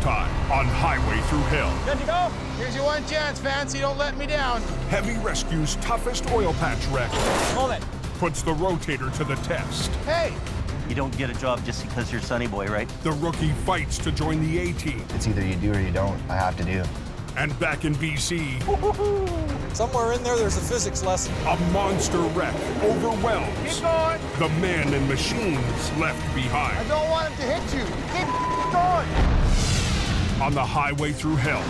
time on Highway Thru Hell. Good to go? Here's your one chance, Fancy. Don't let me down. Heavy Rescue's toughest oil patch wreck Hold it. puts the Rotator to the test. Hey! You don't get a job just because you're Sonny Boy, right? The rookie fights to join the A-team. It's either you do or you don't. I have to do. And back in BC, somewhere in there, there's a physics lesson. a monster wreck overwhelms Keep going. the men and machines left I behind. don't want him to hit you. Keep going. On the Highway Thru Hell,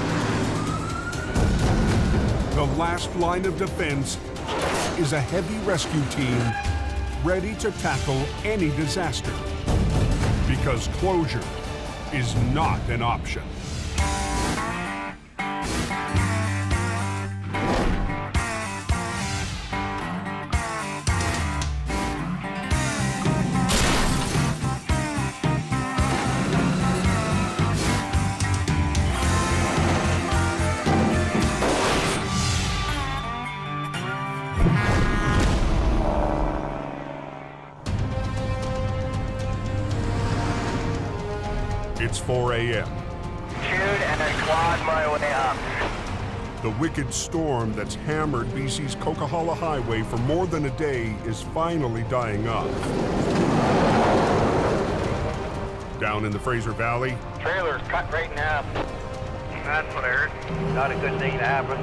the last line of defense is a heavy rescue team ready to tackle any disaster. Because closure is not an option. It's 4 a.m. Shoot and then quad my way up. The wicked storm that's hammered BC's Coquihalla Highway for more than a day is finally dying off. Down in the Fraser Valley, Trailer's cut right in half. That's what I heard. Not a good thing to happen.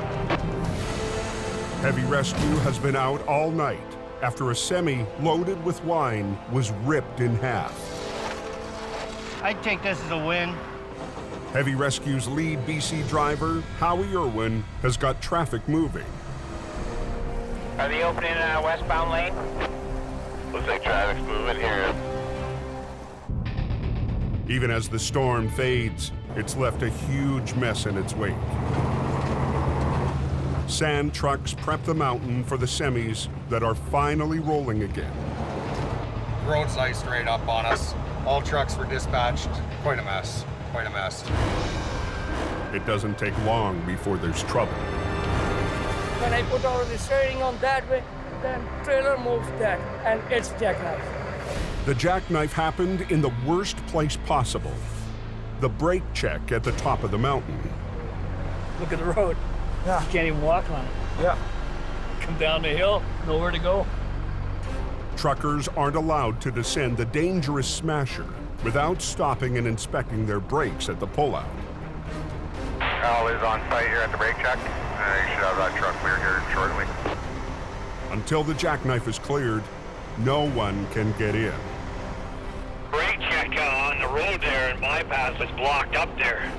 Heavy Rescue has been out all night after a semi loaded with wine was ripped in half. I'd take this as a win. Heavy Rescue's lead BC driver, Howie Irwin, has got traffic moving. Are they opening a westbound lane? Looks like traffic's moving here. Even as the storm fades, it's left a huge mess in its wake. Sand trucks prep the mountain for the semis that are finally rolling again. Road's iced straight up on us. All trucks were dispatched. Quite a mess. Quite a mess. It doesn't take long before there's trouble. When I put all the steering on that way, then trailer moves that, and it's jackknife. The jackknife happened in the worst place possible. The brake check at the top of the mountain. Look at the road. Yeah. You can't even walk on it. Yeah. Come down the hill, nowhere to go. Truckers aren't allowed to descend the dangerous smasher without stopping and inspecting their brakes at the pullout. Al is on site here at the brake check. You should have that truck cleared here shortly. Until the jackknife is cleared, no one can get in. Brake check on the road there and bypass is blocked up there.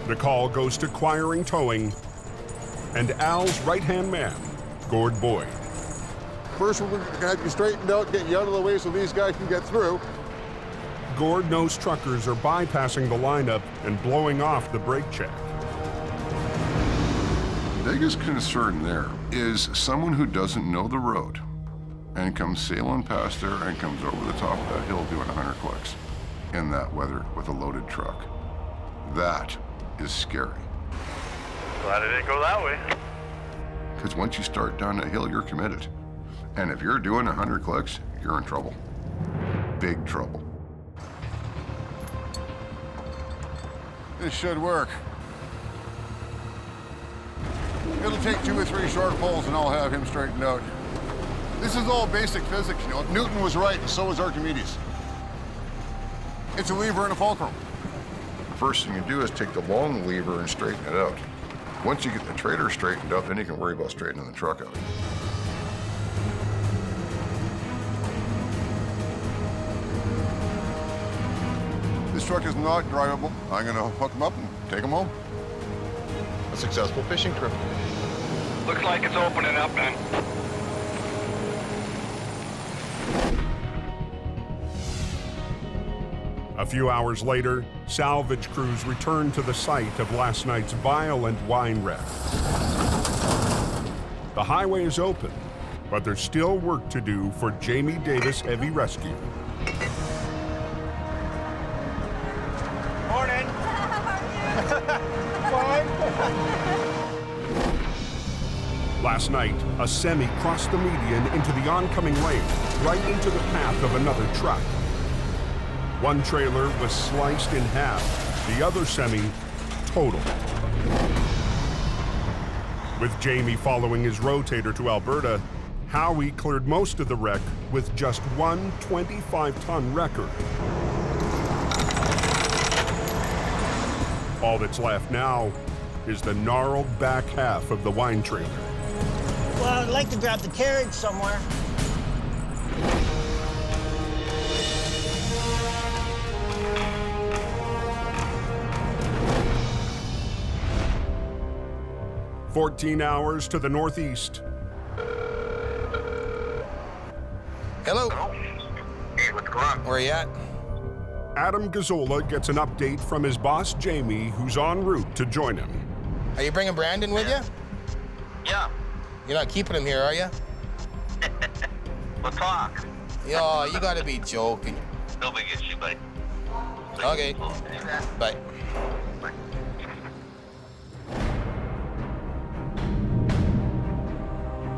The call goes to Quiring Towing and Al's right-hand man, Gord Boyd. First, we're going to have you straightened out, get you out of the way so these guys can get through. Gord knows truckers are bypassing the lineup and blowing off the brake check. The biggest concern there is someone who doesn't know the road and comes sailing past there and comes over the top of that hill doing 100 clicks in that weather with a loaded truck. That is scary. Glad it didn't go that way. Because once you start down that hill, you're committed. And if you're doing 100 clicks, you're in trouble. Big trouble. This should work. It'll take 2 or 3 short pulls and I'll have him straightened out. This is all basic physics, you know. Newton was right and so was Archimedes. It's a lever and a fulcrum. The first thing you do is take the long lever and straighten it out. Once you get the trailer straightened out, then you can worry about straightening the truck out. This truck is not drivable. I'm gonna hook him up and take him home. A successful fishing trip. Looks like it's opening up then. A few hours later, salvage crews return to the site of last night's violent wine wreck. The highway is open, but there's still work to do for Jamie Davis Heavy Rescue. Morning. Fine. Last night, a semi crossed the median into the oncoming lane, right into the path of another truck. One trailer was sliced in half, The other semi totaled. With Jamie following his Rotator to Alberta, Howie cleared most of the wreck with just one 25-ton wrecker. All that's left now is the gnarled back half of the wine trailer. Well, I'd like to grab the carriage somewhere. "14 hours to the northeast. Hello. Hey, what's going on? Where you at? Adam Gazzola gets an update from his boss, Jamie, who's en route to join him. Are you bringing Brandon with you? Yeah. You're not keeping him here, are you? We'll talk. Yo, you gotta be joking. No big issue, buddy. Okay. Bye.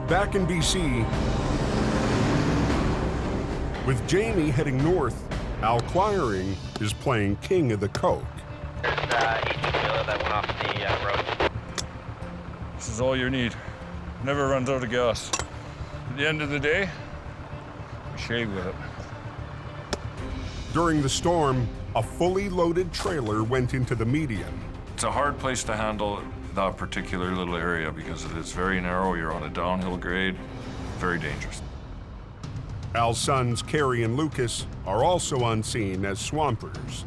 Back in BC, with Jamie heading north, Al Quiring is playing king of the coke. There's each dealer that went off the road. This is all you need. Never runs out of gas. At the end of the day, we shave with it. During the storm, a fully loaded trailer went into the median. It's a hard place to handle that particular little area because it is very narrow. You're on a downhill grade, very dangerous. Al's sons, Kerry and Lucas, are also on scene as swampers.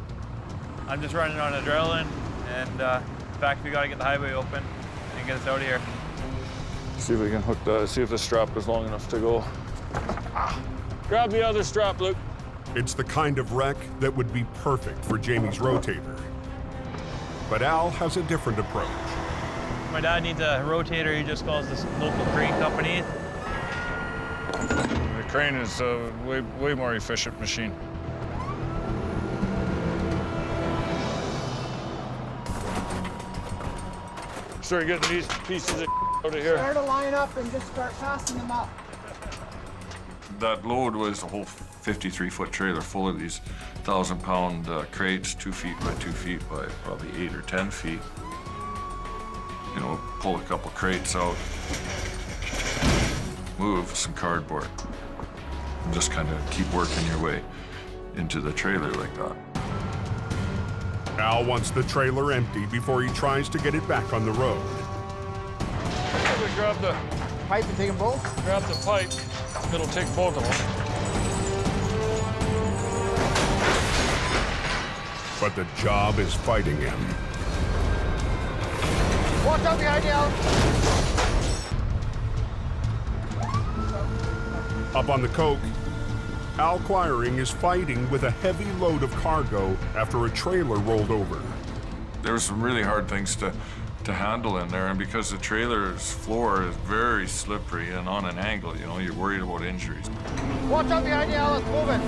I'm just running on adrenaline, and in fact, we gotta get the highway open and get us out of here. See if we can hook the, see if the strap is long enough to go. Grab the other strap, Luke. It's the kind of wreck that would be perfect for Jamie's Rotator. But Al has a different approach. My dad needs a rotator. He just calls this local crane company. The crane is a way more efficient machine. Start getting these pieces of out of here. Start a line up and just start passing them up. That load was a whole 53-foot trailer full of these 1,000-pound crates, 2 feet by 2 feet by probably 8 or 10 feet. You know, pull a couple crates out, move some cardboard, and just kind of keep working your way into the trailer like that. Al wants the trailer empty before he tries to get it back on the road. Grab the Pipe and take them both? grab the pipe. It'll take both of them. But the job is fighting him. Watch out behind you, Al. Up on the coke, Al Quiring is fighting with a heavy load of cargo after a trailer rolled over. There were some really hard things to handle in there, and because the trailer's floor is very slippery and on an angle, you know, you're worried about injuries. Watch out behind you, Al. It's moving.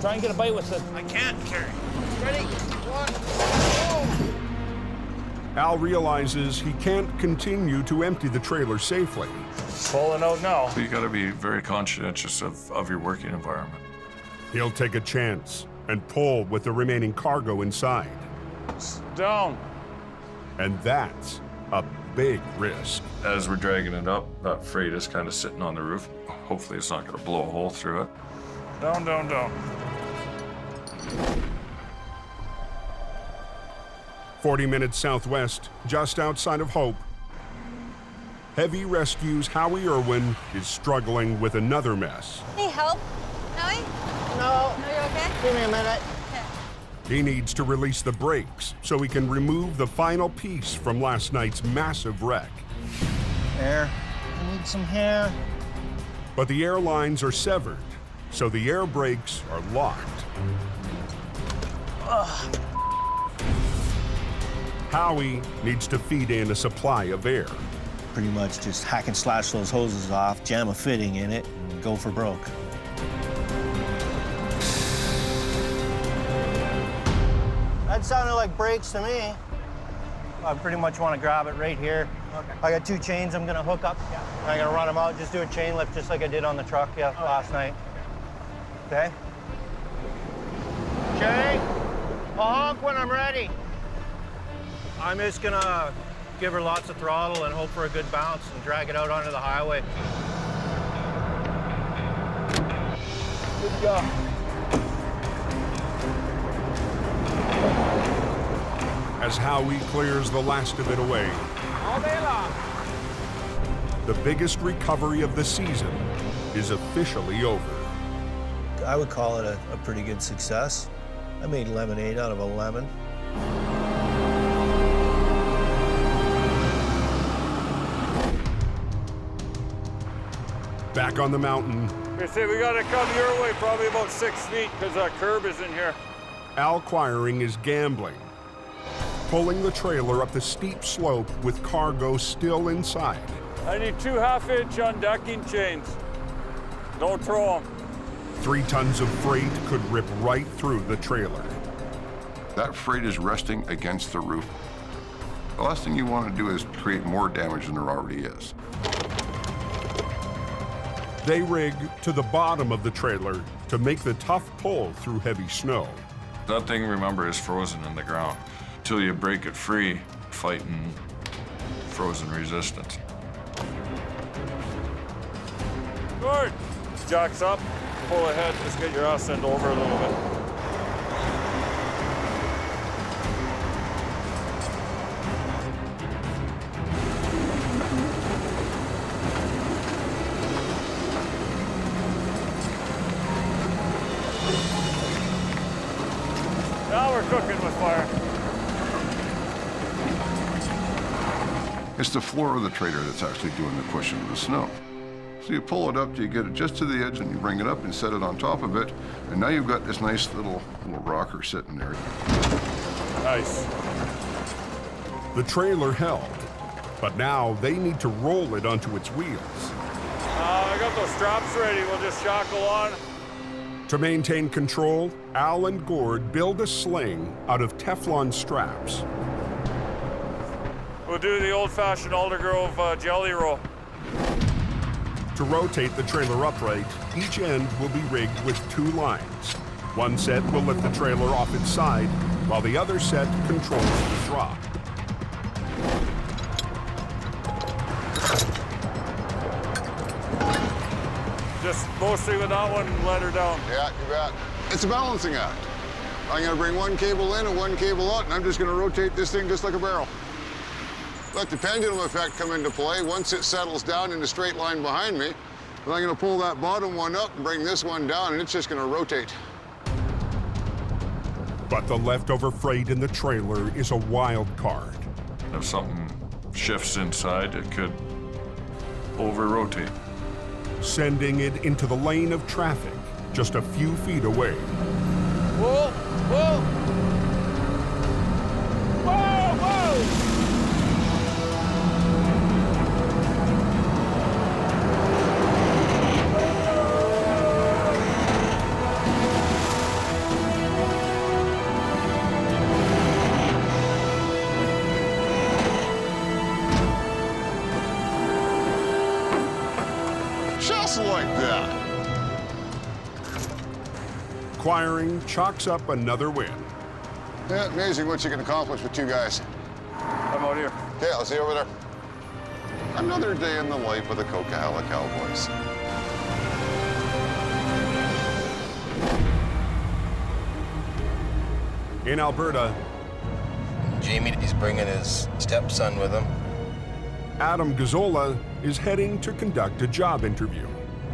Try and get a bite with it. I can't carry. Ready? 1, go! Al realizes he can't continue to empty the trailer safely. It's falling out now. You gotta be very conscientious of your working environment. He'll take a chance and pull with the remaining cargo inside. It's down. And that's a big risk. As we're dragging it up, that freight is kind of sitting on the roof. Hopefully it's not gonna blow a hole through it. Down, down, down. 40 minutes southwest, just outside of Hope, Heavy Rescue's Howie Irwin is struggling with another mess. Hey, help? Howie? No. No, you're okay? Give me a minute. He needs to release the brakes so he can remove the final piece from last night's massive wreck. Air. I need some hair. But the air lines are severed, so the air brakes are locked. Ugh. Howie needs to feed in a supply of air. Pretty much just hack and slash those hoses off, jam a fitting in it, and go for broke. That sounded like brakes to me. I pretty much want to grab it right here. Okay. I got 2 chains I'm gonna hook up. Yeah. I'm gonna run them out, just do a chain lift just like I did on the truck last night. Okay? Okay? I'll honk when I'm ready. I'm just gonna give her lots of throttle and hope for a good bounce and drag it out onto the highway. Good job. As Howie clears the last of it away, All day long. the biggest recovery of the season is officially over. I would call it a pretty good success. I made lemonade out of a lemon. Back on the mountain, They say we gotta come your way, probably about 6 feet, because that curb is in here. Al Quiring is gambling, pulling the trailer up the steep slope with cargo still inside. I need 2 half-inch undecking chains. Don't throw them. 3 tons of freight could rip right through the trailer. That freight is resting against the roof. The last thing you want to do is create more damage than there already is. They rig to the bottom of the trailer to make the tough pull through heavy snow. That thing, remember, is frozen in the ground. Till you break it free, fighting frozen resistance. Good. Jacks up, pull ahead, just get your ass end over a little bit. Now we're cooking with fire. It's the floor of the trailer that's actually doing the pushing of the snow. So you pull it up, you get it just to the edge, and you bring it up and set it on top of it, and now you've got this nice little rocker sitting there. Nice. The trailer held, but now they need to roll it onto its wheels. I got those straps ready. We'll just shackle on. To maintain control, Al and Gord build a sling out of Teflon straps. We'll do the old-fashioned Aldergrove jelly roll. To rotate the trailer upright, each end will be rigged with 2 lines. One set will lift the trailer off its side, while the other set controls the drop. Just mostly with that one, let her down. Yeah, you bet. It's a balancing act. I'm gonna bring one cable in and one cable out, and I'm just gonna rotate this thing just like a barrel. Let the pendulum effect come into play. Once it settles down in a straight line behind me, then I'm gonna pull that bottom one up and bring this one down, and it's just gonna rotate. But the leftover freight in the trailer is a wild card. If something shifts inside, it could over-rotate. Sending it into the lane of traffic just a few feet away. Whoa, whoa! Whoa, whoa! Just like that. Quiring chalks up another win. Yeah, amazing what you can accomplish with 2 guys. I'm out here. Okay, I'll see you over there. Another day in the life of the Coquihalla Cowboys. In Alberta, Jamie is bringing his stepson with him. Adam Gazzola is heading to conduct a job interview.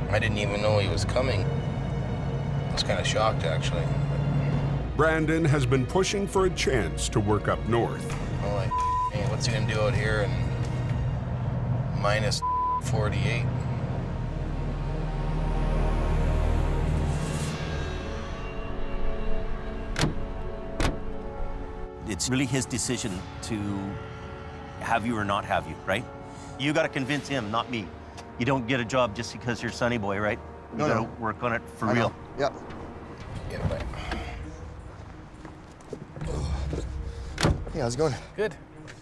I didn't even know he was coming. I was kind of shocked, actually. Brandon has been pushing for a chance to work up north. I'm like, man, what's he gonna do out here in minus 48? It's really his decision to have you or not have you, right? You got to convince him, not me. You don't get a job just because you're Sonny Boy, right? You got to work on it for real. Yep. Yeah, right. Hey, how's it going? Good.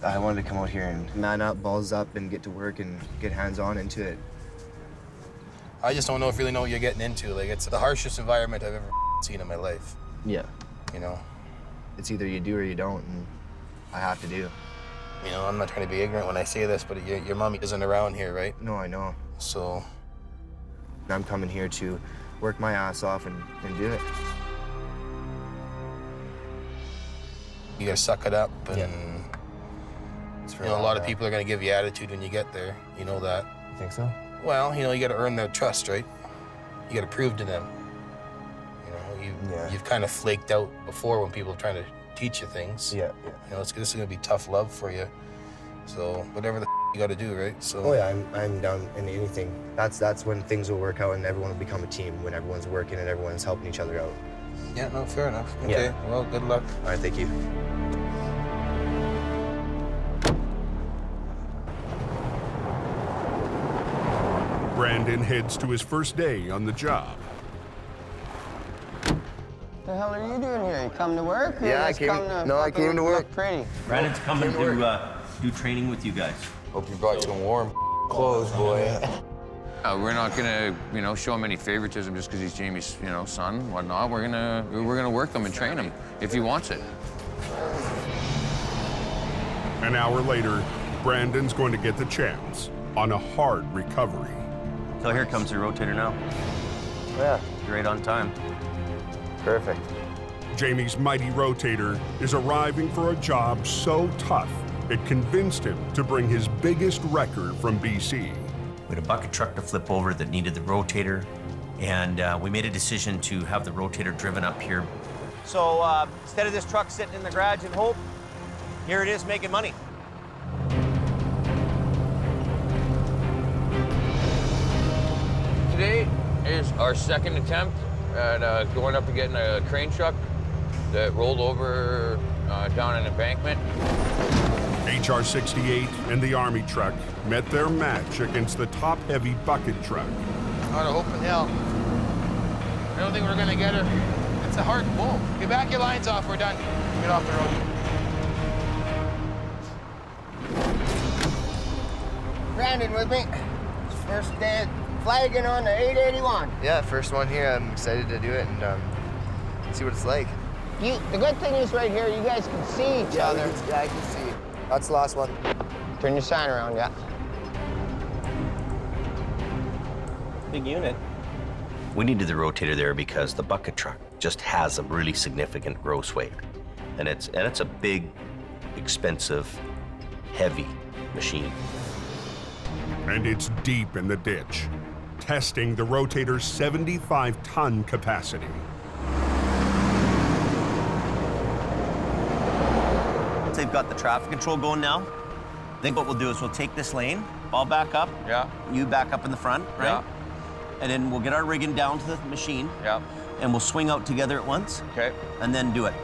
I wanted to come out here and man up, balls up, and get to work and get hands-on into it. I just don't know if you really know what you're getting into. Like, it's the harshest environment I've ever seen in my life. Yeah. You know? It's either you do or you don't, and I have to do. You know, I'm not trying to be ignorant when I say this, but your mommy isn't around here, right? No, I know. So... I'm coming here to work my ass off and do it. You gotta suck it up, and... Yeah. You know, a lot of people are gonna give you attitude when you get there. You know that. You think so? Well, you know, you gotta earn their trust, right? You gotta prove to them. You know, you've kind of flaked out before when people are trying to teach you things. Yeah. You know, this is gonna be tough love for you. So whatever the you gotta do, right? So. Oh yeah, I'm down in anything. That's when things will work out and everyone will become a team, when everyone's working and everyone's helping each other out. Yeah, no, fair enough. Okay, Yeah. Well, good luck. All right, thank you. Brandon heads to his first day on the job. The hell are you doing here? You come to work? Or Yeah, I came to work. Look pretty. Brandon's coming to do training with you guys. Hope you brought some warm clothes, boy. We're not gonna, show him any favoritism just because he's Jamie's, son, whatnot. We're gonna work him and train him if he wants it. An hour later, Brandon's going to get the chance on a hard recovery. So here comes the rotator now. Yeah. You're right on time. Perfect. Jamie's mighty rotator is arriving for a job so tough, it convinced him to bring his biggest record from BC. We had a bucket truck to flip over that needed the rotator, and we made a decision to have the rotator driven up here. So instead of this truck sitting in the garage in Hope, here it is making money. Today is our second attempt at going up and getting a crane truck that rolled over down an embankment. HR 68 and the Army truck met their match against the top-heavy bucket truck. Out of Hope and Hell. I don't think we're gonna get her. It's a hard pull. Get back your lines off, we're done. Get off the road. Brandon with me. First day flagging on the 881. Yeah, first one here. I'm excited to do it and see what it's like. The good thing is right here, you guys can see each other. Yeah, I can see. That's the last one. Turn your sign around, yeah. Big unit. We needed the rotator there because the bucket truck just has a really significant gross weight. And it's a big, expensive, heavy machine. And it's deep in the ditch, testing the rotator's 75-ton capacity. They've got the traffic control going now. I think what we'll do is we'll take this lane, I'll back up. Yeah. You back up in the front, right? Yeah. And then we'll get our rigging down to the machine. Yeah. And we'll swing out together at once. Okay. And then do it.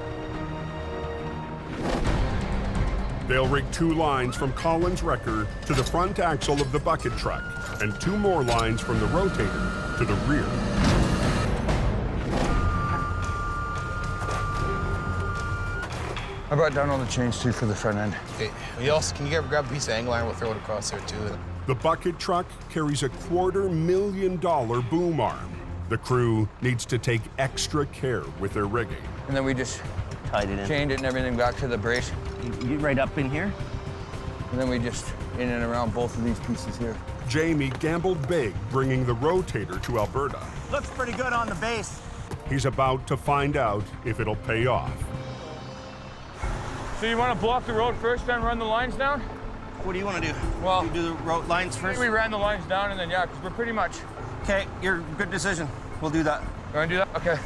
They'll rig 2 lines from Colin's wrecker to the front axle of the bucket truck, and 2 more lines from the rotator to the rear. I brought down all the chains too for the front end. Okay. Can you grab a piece of angle iron? We'll throw it across there too. The bucket truck carries a $250,000 boom arm. The crew needs to take extra care with their rigging. And then we just tied it in, chained it and everything back to the brace. You get right up in here. And then we just in and around both of these pieces here. Jamie gambled big bringing the rotator to Alberta. Looks pretty good on the base. He's about to find out if it'll pay off. So you want to block the road first, then run the lines down? What do you want to do? Well, you do the road lines first? We ran the lines down and then, yeah, because we're pretty much... Okay, good decision. We'll do that. You want to do that? Okay.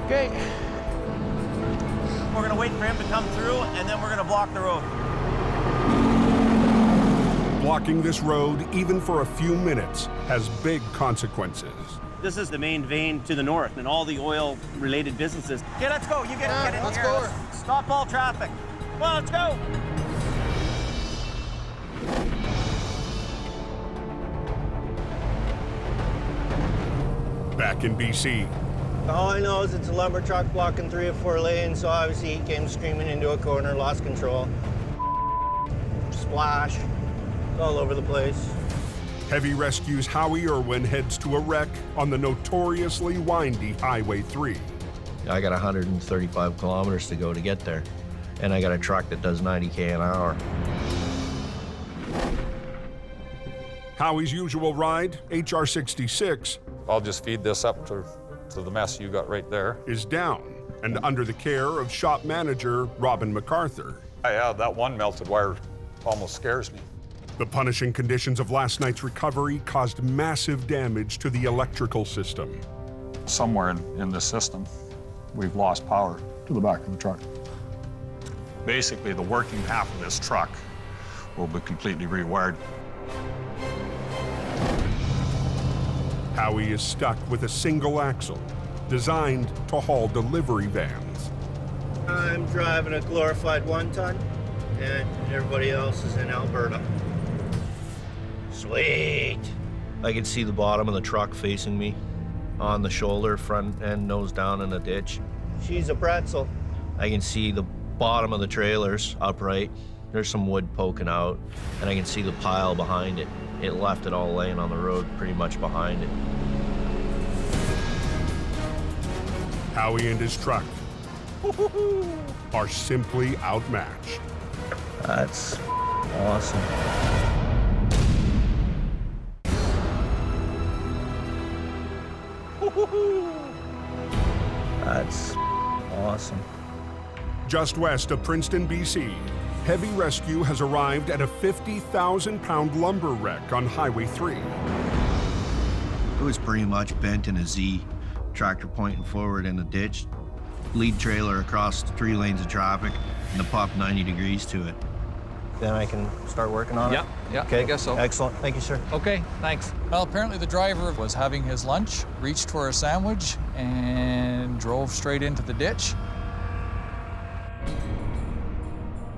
Okay. We're gonna wait for him to come through, and then we're gonna block the road. Blocking this road, even for a few minutes, has big consequences. This is the main vein to the north and all the oil-related businesses. Okay, let's go. You get in let's here. go. Stop all traffic. Come on, let's go. Back in BC, All I know is it's a lumber truck blocking 3 or 4 lanes, so obviously he came screaming into a corner, lost control. Splash. It's all over the place. Heavy Rescue's Howie Irwin heads to a wreck on the notoriously windy Highway 3. I got 135 kilometers to go to get there, and I got a truck that does 90K an hour. Howie's usual ride, HR-66, I'll just feed this up to the mess you got right there. is down and under the care of shop manager Robin MacArthur. Yeah, that one melted wire almost scares me. The punishing conditions of last night's recovery caused massive damage to the electrical system. Somewhere in the system, we've lost power to the back of the truck. Basically, the working half of this truck will be completely rewired. Howie is stuck with a single axle designed to haul delivery vans. I'm driving a glorified 1-ton, and everybody else is in Alberta. Sweet. I can see the bottom of the truck facing me on the shoulder, front end, nose down in a ditch. She's a pretzel. I can see the bottom of the trailers upright. There's some wood poking out, and I can see the pile behind it. It left it all laying on the road pretty much behind it. Howie and his truck are simply outmatched. That's awesome. That's awesome. Just west of Princeton, BC, Heavy Rescue has arrived at a 50,000-pound lumber wreck on Highway 3. It was pretty much bent in a Z, tractor pointing forward in the ditch, lead trailer across 3 lanes of traffic, and the pup 90 degrees to it. Then I can start working on it? Yeah, Okay. I guess so. Excellent. Thank you, sir. Okay, thanks. Well, apparently the driver was having his lunch, reached for a sandwich, and drove straight into the ditch.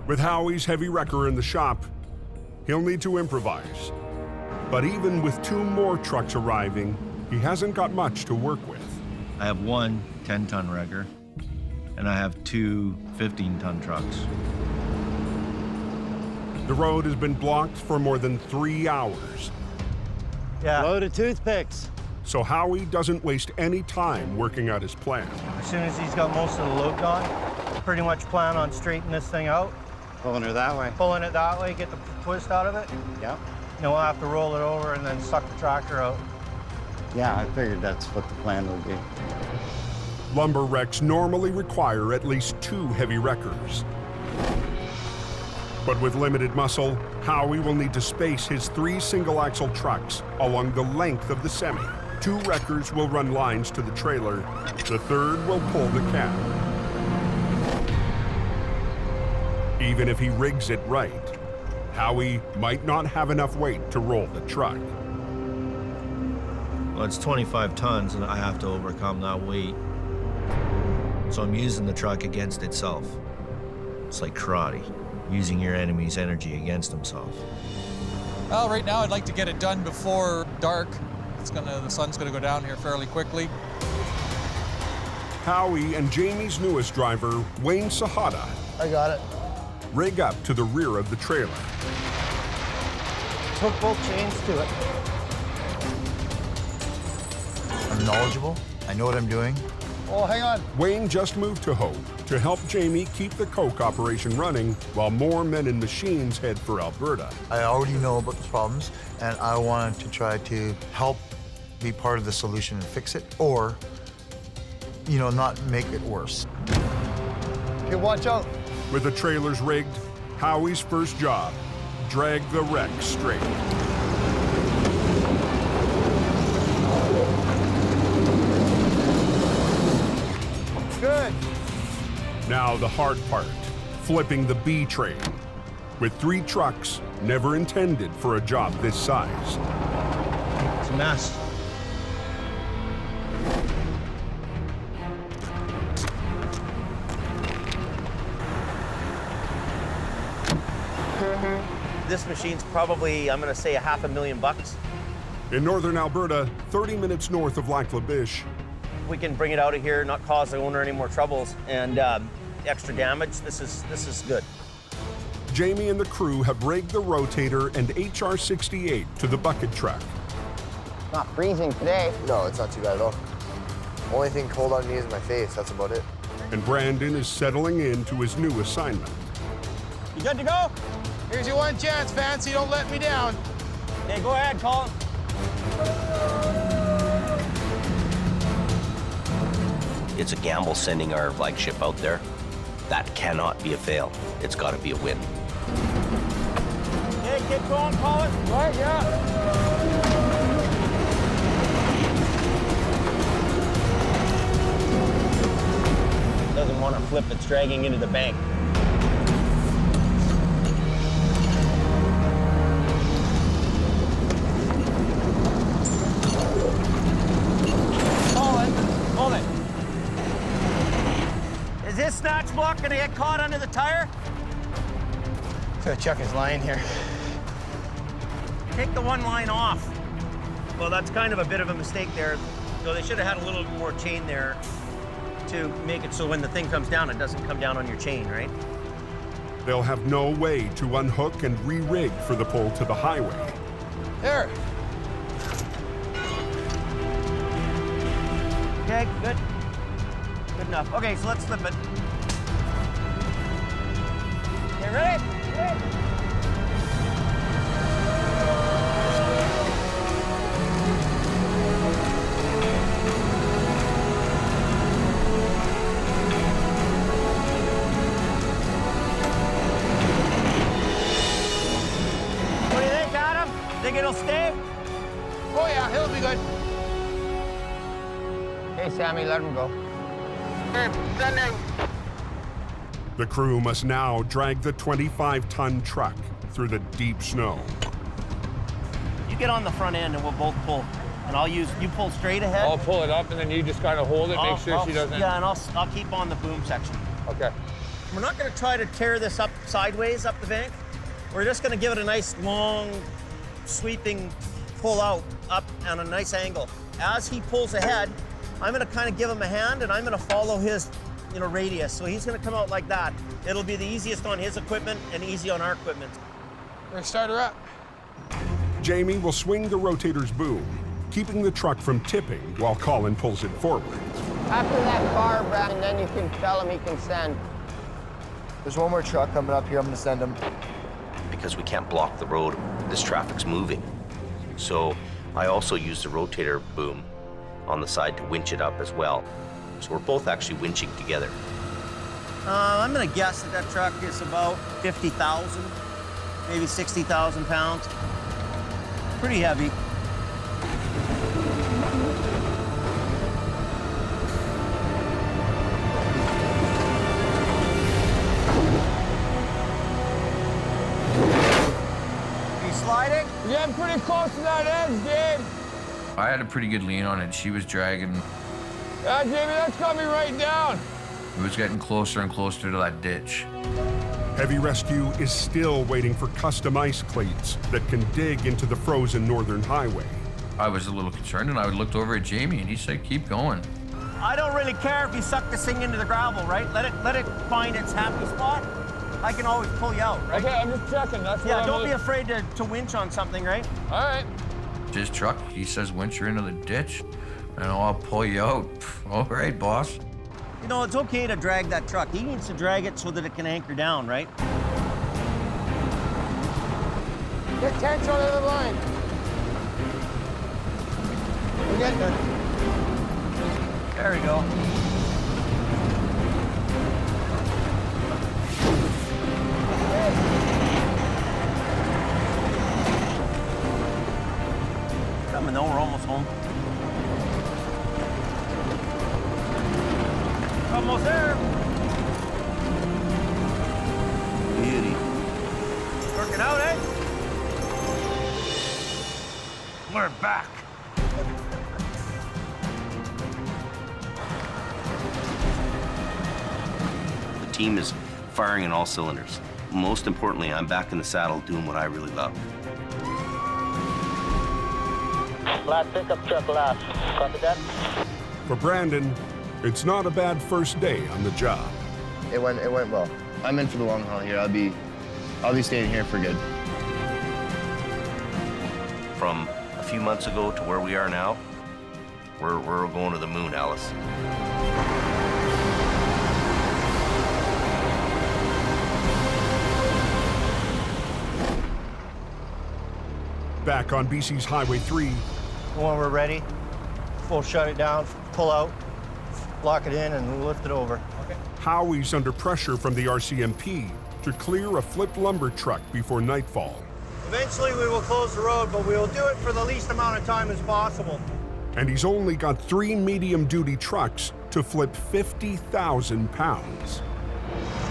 With Howie's heavy wrecker in the shop, he'll need to improvise. But even with 2 more trucks arriving, he hasn't got much to work with. I have 1 10-ton wrecker, and I have 2 15-ton trucks. The road has been blocked for more than 3 hours. Yeah. Load of toothpicks. So Howie doesn't waste any time working out his plan. As soon as he's got most of the load gone, pretty much plan on straightening this thing out. Pulling her that way. Pulling it that way, get the twist out of it. Yep. Then we'll have to roll it over and then suck the tractor out. Yeah, I figured that's what the plan would be. Lumber wrecks normally require at least 2 heavy wreckers. But with limited muscle, Howie will need to space his 3 single-axle trucks along the length of the semi. 2 wreckers will run lines to the trailer. The 3rd will pull the cab. Even if he rigs it right, Howie might not have enough weight to roll the truck. Well, it's 25 tons, and I have to overcome that weight. So I'm using the truck against itself. It's like karate, using your enemy's energy against himself. Well, right now I'd like to get it done before dark. The sun's gonna go down here fairly quickly. Howie and Jamie's newest driver, Wayne Sahada, I got it. rig up to the rear of the trailer. Hook both chains to it. I'm knowledgeable. I know what I'm doing. Oh, hang on. Wayne just moved to Hope to help Jamie keep the coke operation running while more men and machines head for Alberta. I already know about the problems, and I wanted to try to help be part of the solution and fix it, or, you know, not make it worse. Okay, watch out. With the trailers rigged, Howie's first job, drag the wreck straight. Good. Now the hard part, flipping the B train. With 3 trucks, never intended for a job this size. It's a mess. This machine's probably, I'm gonna say, $500,000. In northern Alberta, 30 minutes north of Lac La Biche, we can bring it out of here, not cause the owner any more troubles and extra damage, this is good. Jamie and the crew have rigged the Rotator and HR-68 to the bucket truck. Not freezing today. No, it's not too bad at all. Only thing cold on me is my face. That's about it. And Brandon is settling into his new assignment. You good to go? Here's your one chance, Fancy. Don't let me down. Okay, go ahead, Colin. It's a gamble sending our flagship out there. That cannot be a fail. It's got to be a win. Okay, get going, Colin. Right, yeah. Doesn't want to flip, it's dragging into the bank. Colin, hold it. Is this snatch block gonna get caught under the tire? So Chuck is lying here. Take the one line off. Well, that's kind of a bit of a mistake there. So they should have had a little more chain there to make it so when the thing comes down, it doesn't come down on your chain, right? They'll have no way to unhook and re-rig for the pull to the highway. There. Okay, good. Good enough. Okay, so let's flip it. Okay, ready? What do you think, Adam? Think it'll stay? Oh, yeah, he'll be good. Hey, Sammy, let him go. Sending. The crew must now drag the 25-ton truck through the deep snow. You get on the front end and we'll both pull. And you pull straight ahead. I'll pull it up and then you just kind of hold it, make sure she doesn't. Yeah, and I'll keep on the boom section. Okay. We're not gonna try to tear this up sideways up the bank. We're just gonna give it a nice long, sweeping pull out up on a nice angle. As he pulls ahead, I'm gonna kind of give him a hand and I'm gonna follow his radius. So he's gonna come out like that. It'll be the easiest on his equipment and easy on our equipment. We're gonna start her up. Jamie will swing the Rotator's boom, keeping the truck from tipping while Colin pulls it forward. After that bar, Brad, and then you can tell him he can send. There's one more truck coming up here. I'm gonna send him. Because we can't block the road, this traffic's moving. So I also use the Rotator boom on the side to winch it up as well. So we're both actually winching together. I'm gonna guess that truck is about 50,000, maybe 60,000 pounds. Pretty heavy. Are you sliding? You're getting pretty close to that edge, dude. I had a pretty good lean on it. She was dragging. Yeah, Jamie, that's coming right down. It was getting closer and closer to that ditch. Heavy Rescue is still waiting for custom ice cleats that can dig into the frozen northern highway. I was a little concerned, and I looked over at Jamie, and he said, "Keep going." I don't really care if you suck this thing into the gravel, right? Let it find its happy spot. I can always pull you out, right? Okay, I'm just checking. That's Yeah, what don't be afraid to winch on something, right? All right. His truck, he says, "Winch her into the ditch, and I'll pull you out." All right, boss. You know, it's okay to drag that truck. He needs to drag it so that it can anchor down, right? Get tension on the other line. We're getting there. There we go. Coming though, we're almost home. Almost there. Beauty. Working out, eh? We're back. The team is firing on all cylinders. Most importantly, I'm back in the saddle doing what I really love. Last pickup truck last. Copy that? For Brandon, it's not a bad first day on the job. It went well. I'm in for the long haul here. I'll be staying here for good. From a few months ago to where we are now, we're going to the moon, Alice. Back on BC's Highway 3, When we're ready, we'll shut it down, pull out, lock it in, and we'll lift it over. Okay. Howie's under pressure from the RCMP to clear a flipped lumber truck before nightfall. Eventually, we will close the road, but we will do it for the least amount of time as possible. And he's only got 3 medium-duty trucks to flip 50,000 pounds.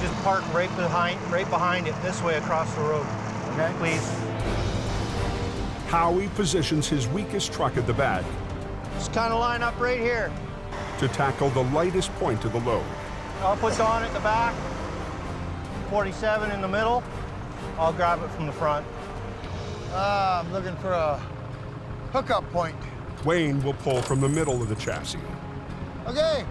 Just park right behind it, this way across the road. Okay, please. Howie positions his weakest truck at the back Just kind of line up right here. to tackle the lightest point of the load. I'll put Don at the back, 47 in the middle. I'll grab it from the front. I'm looking for a hookup point. Wayne will pull from the middle of the chassis. Okay.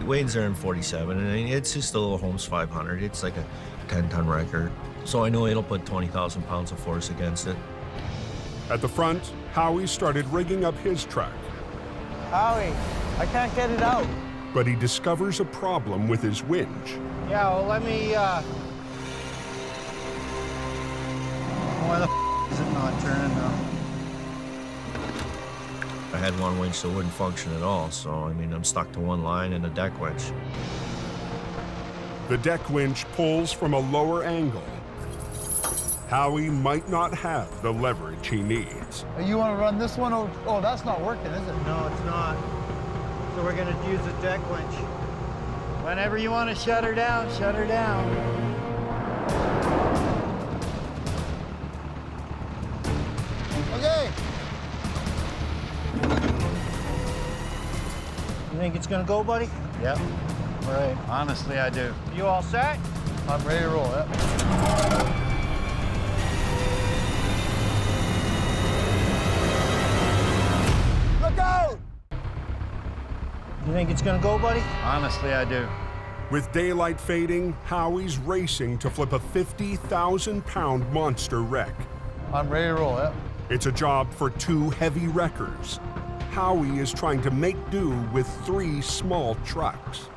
Wayne's there in 47, and it's just a little Holmes 500. It's like a 10-ton record. So I know it'll put 20,000 pounds of force against it. At the front, Howie started rigging up his truck. Howie, I can't get it out. But he discovers a problem with his winch. Yeah, well, let me, Why the is it not turning now? I had one winch that wouldn't function at all, so I mean, I'm stuck to one line and a deck winch. The deck winch pulls from a lower angle. Howie might not have the leverage he needs. You want to run this one? Oh, that's not working, is it? No, it's not. So we're gonna use the deck winch. Whenever you want to shut her down, shut her down. Okay. You think it's gonna go, buddy? Yep. All right. Honestly, I do. You all set? I'm ready to roll, yep. Look out! You think it's gonna go, buddy? Honestly, I do. With daylight fading, Howie's racing to flip a 50,000-pound monster wreck. I'm ready to roll, yep. It's a job for 2 heavy wreckers. Howie is trying to make do with 3 small trucks.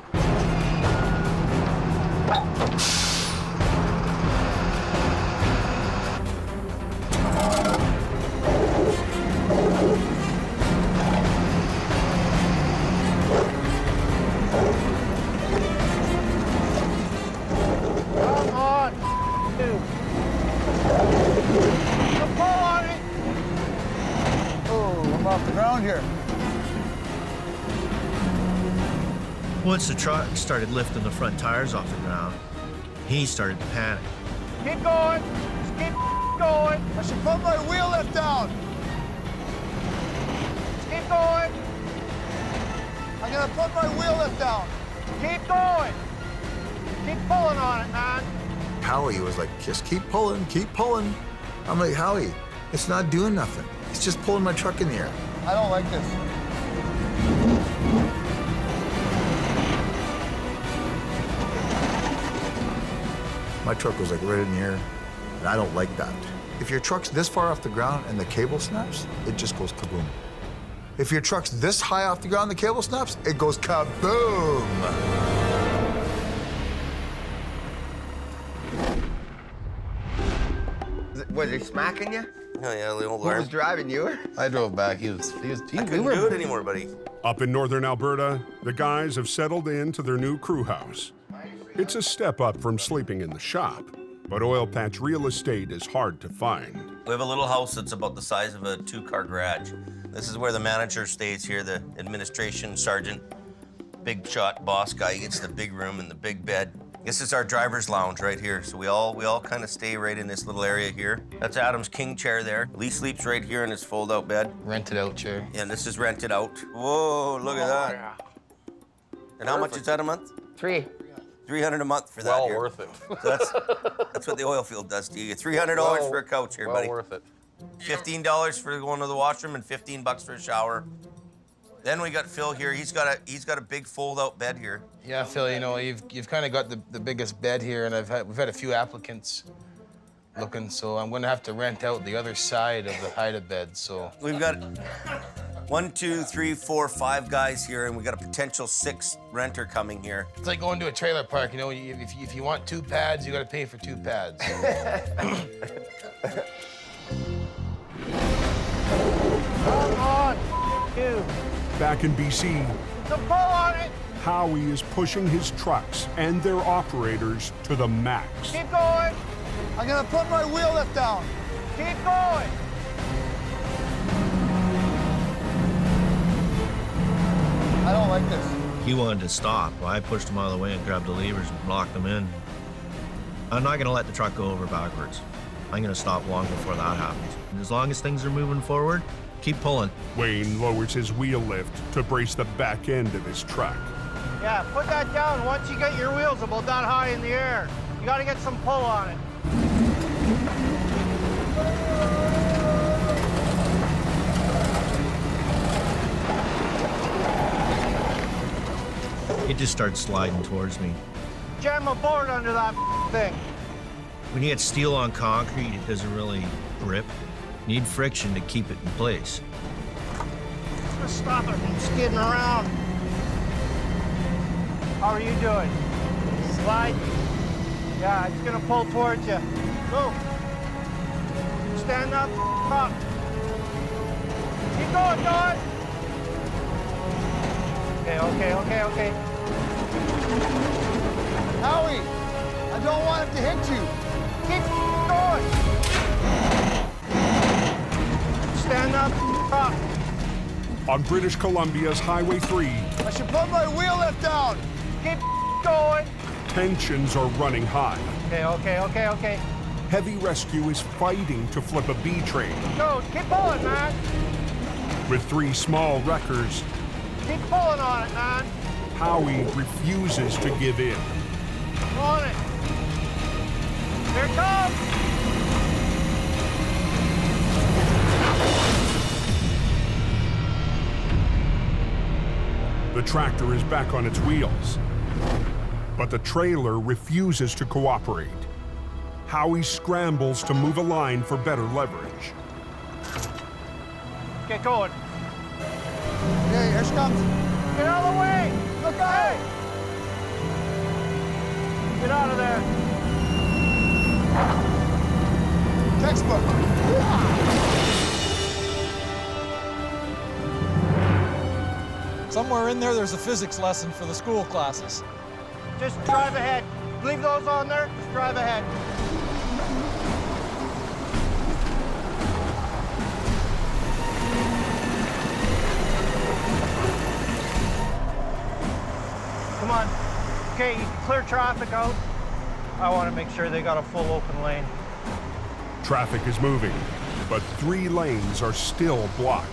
Come on, dude. Pull on it. Oh, I'm off the ground here. Once the truck started lifting the front tires off the ground, he started to panic. Keep going. Just keep going. I should put my wheel lift down. Just keep going. I'm gonna put my wheel lift down. Keep going. Keep pulling on it, man. Howie was like, just keep pulling, keep pulling. I'm like, Howie, it's not doing nothing. It's just pulling my truck in the air. I don't like this. My truck was like right in the air, and I don't like that. If your truck's this far off the ground and the cable snaps, it just goes kaboom. If your truck's this high off the ground and the cable snaps, it goes kaboom. Was he smacking you? Oh yeah, the old Who was driving, you? I drove back. He I couldn't do it anymore, buddy. Up in northern Alberta, the guys have settled into their new crew house. It's a step up from sleeping in the shop, but oil patch real estate is hard to find. We have a little house that's about the size of a 2-car garage. This is where the manager stays here, the administration sergeant. Big shot boss guy. He gets the big room and the big bed. This is our driver's lounge right here. So we all kind of stay right in this little area here. That's Adam's king chair there. Lee sleeps right here in his fold-out bed. Rented out chair. Yeah, and this is rented out. Whoa, look at that. Yeah. And how much is that a month? 3. $300 a month for that. Well here. worth it. So that's what the oil field does to you. You get $300 for a couch here, buddy. Well worth it. $15 for going to the washroom and $15 for a shower. Then we got Phil here. He's got a big fold-out bed here. Yeah, Phil, you know, you've kind of got the biggest bed here, and we've had a few applicants looking, so I'm going to have to rent out the other side of the hide bed. So We've got 1, 2, 3, 4, 5 guys here, and we got a potential 6th renter coming here. it's like going to a trailer park. You know, if you want 2 pads, you got to pay for 2 pads. Come on, you. Back in BC, The pull on it. Howie is pushing his trucks and their operators to the max. Keep going. I'm gonna put my wheel lift down. Keep going. I don't like this. He wanted to stop. Well, I pushed him out of the way and grabbed the levers and blocked them in. I'm not gonna let the truck go over backwards. I'm gonna stop long before that happens. And as long as things are moving forward, keep pulling. Wayne lowers his wheel lift to brace the back end of his truck. Yeah, put that down once you get your wheels about that high in the air. You gotta get some pull on it. It just starts sliding towards me. Jam a board under that thing. When you get steel on concrete, it doesn't really grip. You need friction to keep it in place. Just stop it from skidding around. How are you doing? Slide. Yeah, it's gonna pull towards you. Move. Stand up. Up. Keep going, Don. Okay. Howie, I don't want it to hit you. Keep going. Stand up. Up. On British Columbia's Highway 3, I should put my wheel lift down. Keep going. tensions are running high. Okay. Heavy Rescue is fighting to flip a B train. Go, keep pulling, man. With 3 small wreckers, Keep pulling on it, man. Howie refuses to give in. On it. Here it comes. The tractor is back on its wheels, but the trailer refuses to cooperate. Howie scrambles to move a line for better leverage. Get going. Okay, here she comes. Get out of the way. Look out! Get out of there. Textbook. Somewhere in there's a physics lesson for the school classes. Just drive ahead. Leave those on there. Just drive ahead. Come on. Okay, you can clear traffic out. I want to make sure they got a full open lane. Traffic is moving, but 3 lanes are still blocked.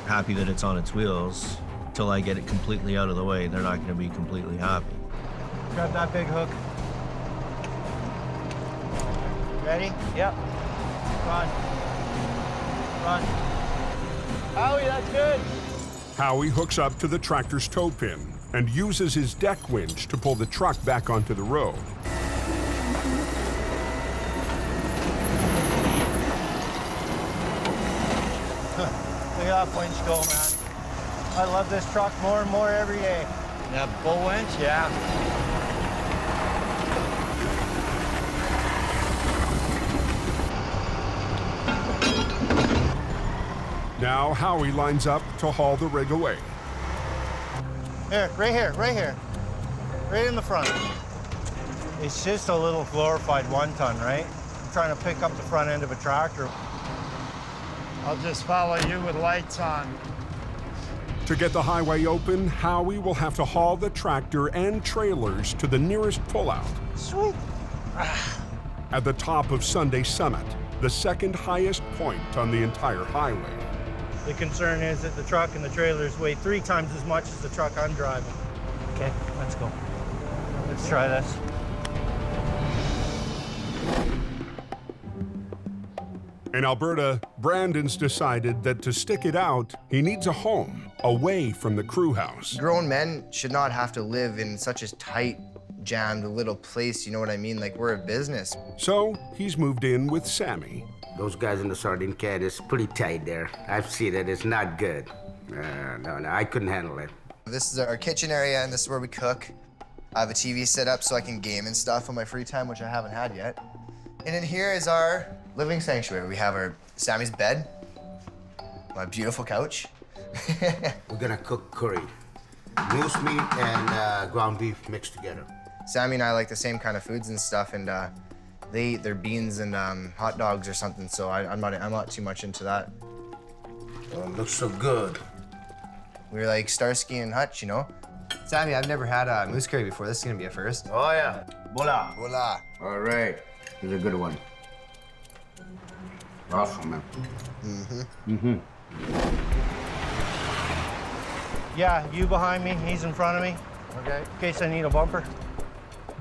Happy that it's on its wheels. Till I get it completely out of the way, they're not going to be completely happy. Grab that big hook. Ready? Yep. Run. Howie, that's good. Howie hooks up to the tractor's toe pin and uses his deck winch to pull the truck back onto the road. Look at that winch go, man. I love this truck more and more every day. That bull winch? Yeah. Now Howie lines up to haul the rig away. Here, right here. Right in the front. It's just a little glorified 1-ton, right? I'm trying to pick up the front end of a tractor. I'll just follow you with lights on. To get the highway open, Howie will have to haul the tractor and trailers to the nearest pullout. Sweet. At the top of Sunday Summit, the second highest point on the entire highway. The concern is that the truck and the trailers weigh 3 times as much as the truck I'm driving. Okay, let's go. Let's try this. In Alberta, Brandon's decided that to stick it out, he needs a home away from the crew house. Grown men should not have to live in such a tight, jammed little place, you know what I mean? Like, we're a business. So he's moved in with Sammy. Those guys in the sardine can is pretty tight there. I've seen it, it's not good. No, I couldn't handle it. This is our kitchen area, and this is where we cook. I have a TV set up so I can game and stuff on my free time, which I haven't had yet. And in here is our living sanctuary. We have our Sammy's bed, my beautiful couch. We're gonna cook curry. Moose meat and ground beef mixed together. Sammy and I like the same kind of foods and stuff, and they eat their beans and hot dogs or something, so I'm not too much into that. Oh, it looks so good. We're like Starsky and Hutch, you know? Sammy, I've never had a moose curry before. This is gonna be a first. Oh, yeah. Voila. Voila. All right. Here's a good one. Awesome, man. Yeah, you behind me, he's in front of me. Okay. In case I need a bumper.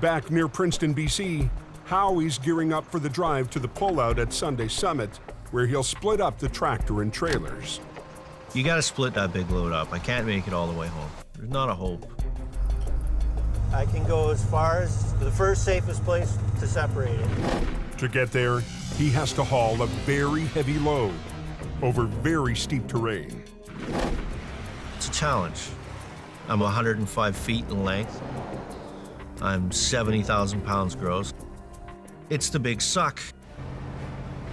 Back near Princeton, BC, Howie's gearing up for the drive to the pullout at Sunday Summit, where he'll split up the tractor and trailers. You gotta split that big load up. I can't make it all the way home. There's not a hope. I can go as far as the first safest place to separate it. To get there, he has to haul a very heavy load over very steep terrain. It's a challenge. I'm 105 feet in length. I'm 70,000 pounds gross. It's the big suck.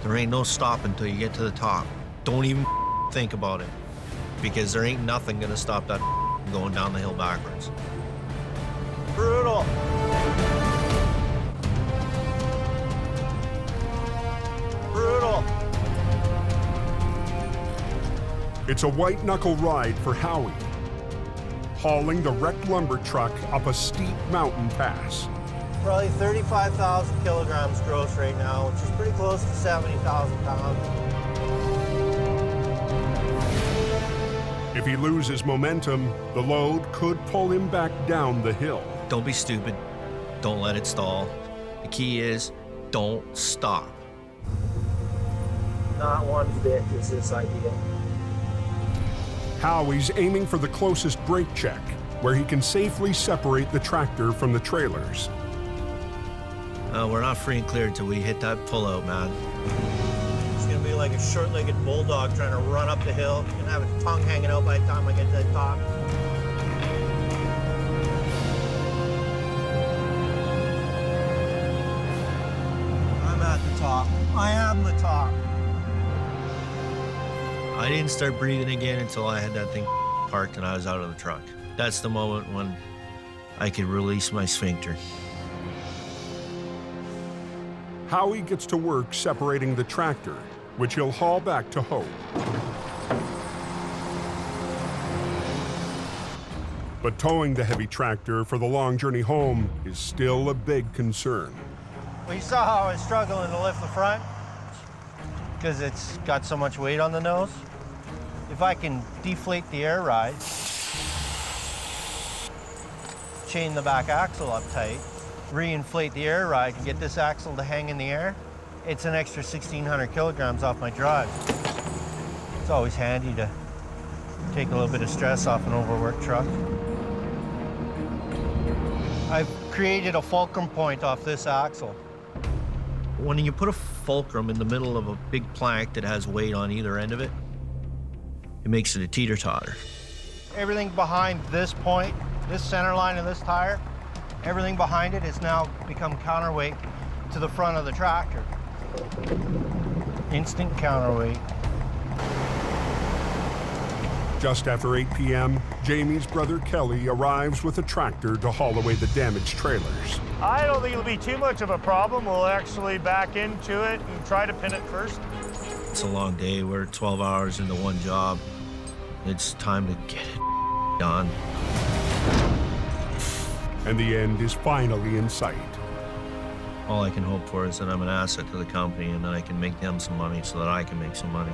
There ain't no stopping until you get to the top. Don't even think about it, because there ain't nothing gonna stop that going down the hill backwards. Brutal. Brutal. It's a white-knuckle ride for Howie, hauling the wrecked lumber truck up a steep mountain pass. Probably 35,000 kilograms gross right now, which is pretty close to 70,000 pounds. If he loses momentum, the load could pull him back down the hill. Don't be stupid. Don't let it stall. The key is, don't stop. Not one bit is this idea. Howie's aiming for the closest brake check, where he can safely separate the tractor from the trailers. We're not free and clear until we hit that pullout, man. It's gonna be like a short-legged bulldog trying to run up the hill. It's gonna have its tongue hanging out by the time I get to the top. I'm at the top. I am the top. I didn't start breathing again until I had that thing parked and I was out of the truck. That's the moment when I could release my sphincter. Howie gets to work separating the tractor, which he'll haul back to Hope. But towing the heavy tractor for the long journey home is still a big concern. Well, you saw how I was struggling to lift the front because it's got so much weight on the nose. If I can deflate the air ride, chain the back axle up tight, reinflate the air ride and get this axle to hang in the air, it's an extra 1,600 kilograms off my drive. It's always handy to take a little bit of stress off an overworked truck. I've created a fulcrum point off this axle. When you put a fulcrum in the middle of a big plank that has weight on either end of it, it makes it a teeter-totter. Everything behind this point, this center line of this tire, everything behind it has now become counterweight to the front of the tractor. Instant counterweight. Just after 8 p.m., Jamie's brother Kelly arrives with a tractor to haul away the damaged trailers. I don't think it'll be too much of a problem. We'll actually back into it and try to pin it first. It's a long day. We're 12 hours into one job. It's time to get it done. And the end is finally in sight. All I can hope for is that I'm an asset to the company and that I can make them some money so that I can make some money.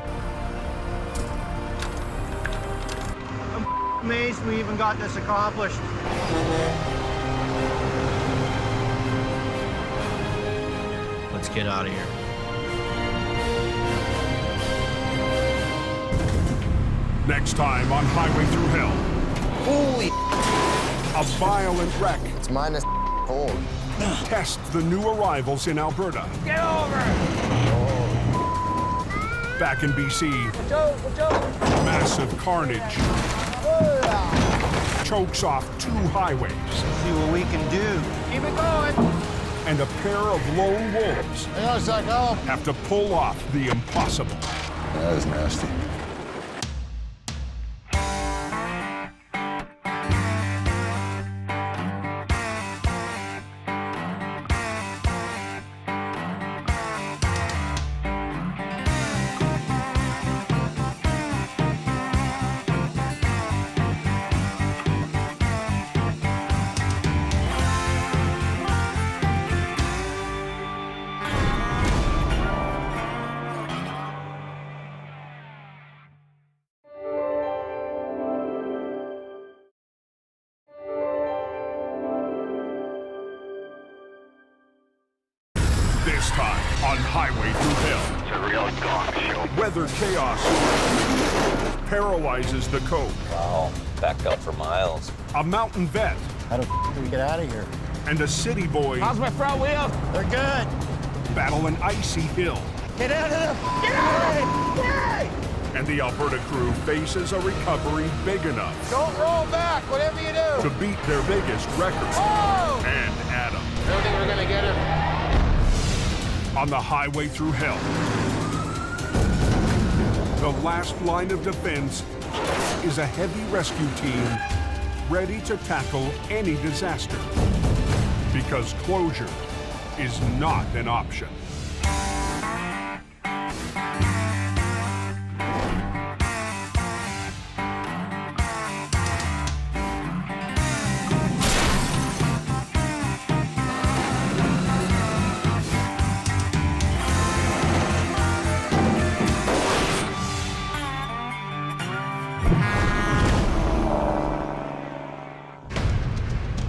I'm amazed we even got this accomplished. Let's get out of here. Next time on Highway Thru Hell. Holy! A violent wreck. It's minus cold. Test the new arrivals in Alberta. Get over! Back in BC, massive carnage chokes off 2 highways. See what we can do. Keep it going. And a pair of lone wolves Hang on a sec, Al. have to pull off the impossible. That is nasty. This time on Highway Thru Hell. It's a real gong show. Weather chaos paralyzes the code. Wow, backed up for miles. A mountain vet. How the f do we get out of here? And a city boy. How's my front wheel? They're good. Battle an icy hill. Get out of the... Get out! And the Alberta crew faces a recovery big enough Don't roll back, whatever you do. to beat their biggest record. Oh! And Adam. I don't think we're gonna get him. On the Highway Thru Hell. The last line of defense is a heavy rescue team ready to tackle any disaster. Because closure is not an option.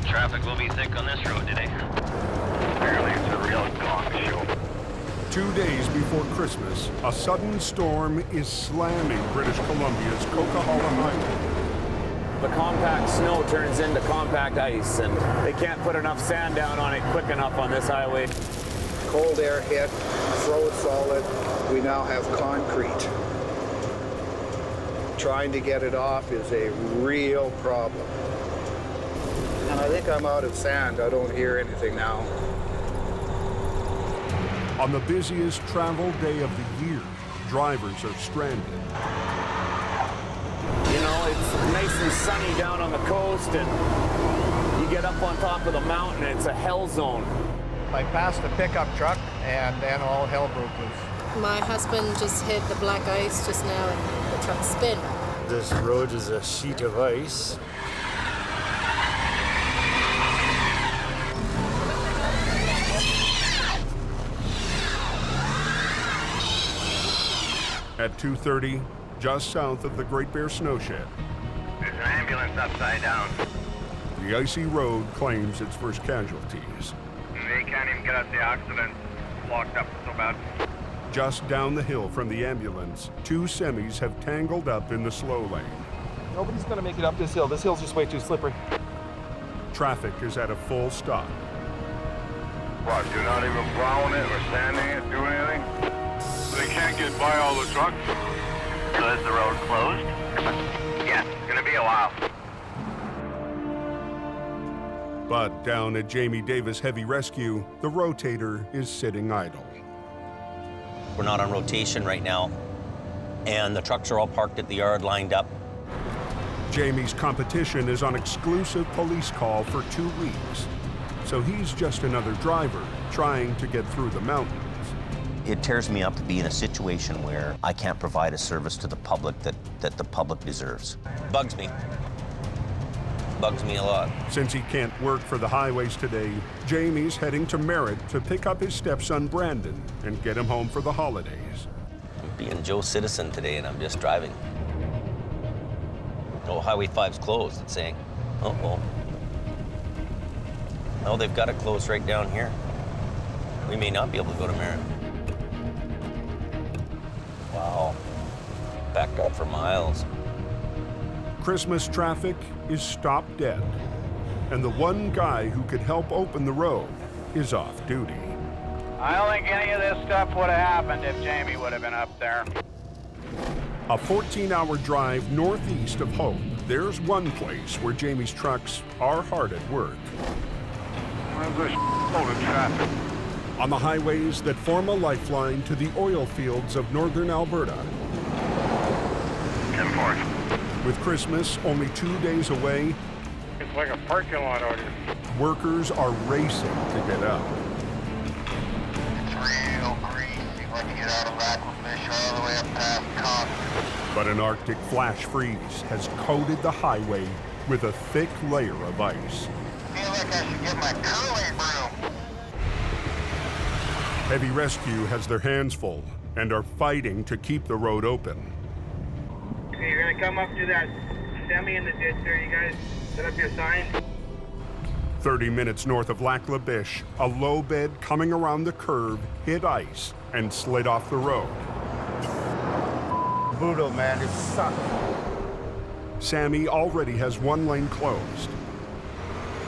Traffic will be thick on this road today. Apparently it's a real gong show. 2 days before Christmas, a sudden storm is slamming British Columbia's Coquihalla Highway. The compact snow turns into compact ice, and they can't put enough sand down on it quick enough on this highway. Cold air hit, froze solid. We now have concrete. Trying to get it off is a real problem. And I think I'm out of sand. I don't hear anything now. On the busiest travel day of the year, drivers are stranded. You know, it's nice and sunny down on the coast, and you get up on top of the mountain, and it's a hell zone. I passed a pickup truck, and then all hell broke loose. My husband just hit the black ice just now, and the truck spin. This road is a sheet of ice. At 2:30, just south of the Great Bear Snow Shed, There's an ambulance upside down. the icy road claims its first casualties. They can't even get out the accident. Blocked up so bad. Just down the hill from the ambulance, 2 semis have tangled up in the slow lane. Nobody's gonna make it up this hill. This hill's just way too slippery. Traffic is at a full stop. What, you're not even plowing it or sanding it, doing anything? They can't get by all the trucks. So is the road closed? Yeah, it's gonna be a while. But down at Jamie Davis Heavy Rescue, the Rotator is sitting idle. We're not on rotation right now, and the trucks are all parked at the yard lined up. Jamie's competition is on exclusive police call for 2 weeks. So he's just another driver trying to get through the mountains. It tears me up to be in a situation where I can't provide a service to the public that the public deserves. Bugs me. Bugs me a lot. Since he can't work for the highways today, Jamie's heading to Merritt to pick up his stepson Brandon and get him home for the holidays. I'm being Joe Citizen today and I'm just driving. Oh, Highway 5's closed, it's saying. Uh-oh. Oh, they've got it closed right down here. We may not be able to go to Merritt. Wow. Backed up for miles. Christmas traffic is stopped dead, and the one guy who could help open the road is off duty. I don't think any of this stuff would have happened if Jamie would have been up there. A 14-hour drive northeast of Hope, there's one place where Jamie's trucks are hard at work. There's a load of traffic. On the highways that form a lifeline to the oil fields of northern Alberta. 10-4. With Christmas only 2 days away, It's like a parking lot out here. workers are racing to get out. It's real greasy when you get out of Radioactive all the way up past Confronts. But an Arctic flash freeze has coated the highway with a thick layer of ice. Feel like I should get my curling broom. Heavy rescue has their hands full and are fighting to keep the road open. Okay, you're gonna come up to that semi in the ditch there, you guys. Set up your sign. 30 minutes north of Lac La Biche, a low bed coming around the curve hit ice and slid off the road. Brutal, man. It sucks. Sammy already has one lane closed.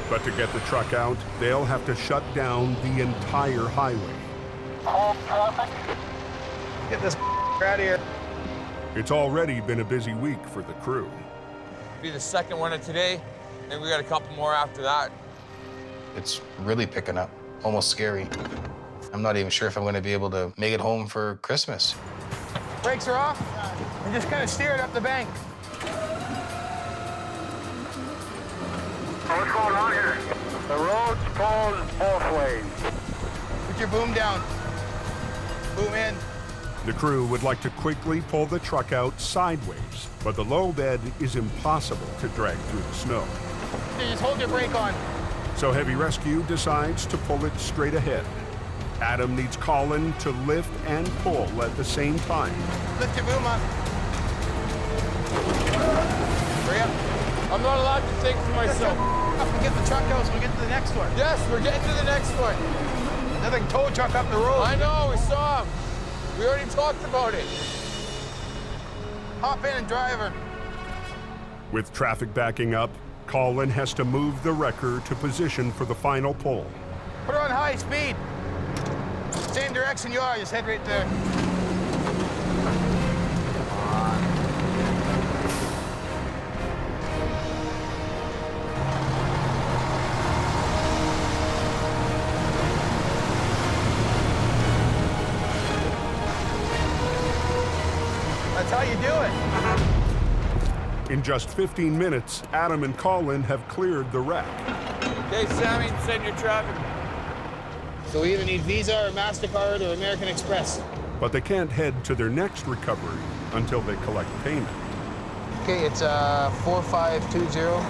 But to get the truck out, they'll have to shut down the entire highway. Hold traffic. Get this out of here. It's already been a busy week for the crew. Be the second one of today, and we got a couple more after that. It's really picking up, almost scary. I'm not even sure if I'm going to be able to make it home for Christmas. Brakes are off, and just kind of steer it up the bank. What's going on here? The road's closed both ways. Put your boom down. Boom in. The crew would like to quickly pull the truck out sideways, but the low bed is impossible to drag through the snow. Just hold your brake on. So Heavy Rescue decides to pull it straight ahead. Adam needs Colin to lift and pull at the same time. Lift your boom up. Hurry up. I'm not allowed to think for myself. We get the truck out so we get to the next one. Yes, we're getting to the next one. Another tow truck up the road. I know, we saw him. We already talked about it. Hop in and drive her. With traffic backing up, Colin has to move the wrecker to position for the final pull. Put her on high speed. Same direction you are, just head right there. That's how you do it. In just 15 minutes, Adam and Colin have cleared the wreck. Okay, Sammy, send your traffic. So we either need Visa or MasterCard or American Express. But they can't head to their next recovery until they collect payment. Okay, it's 4520.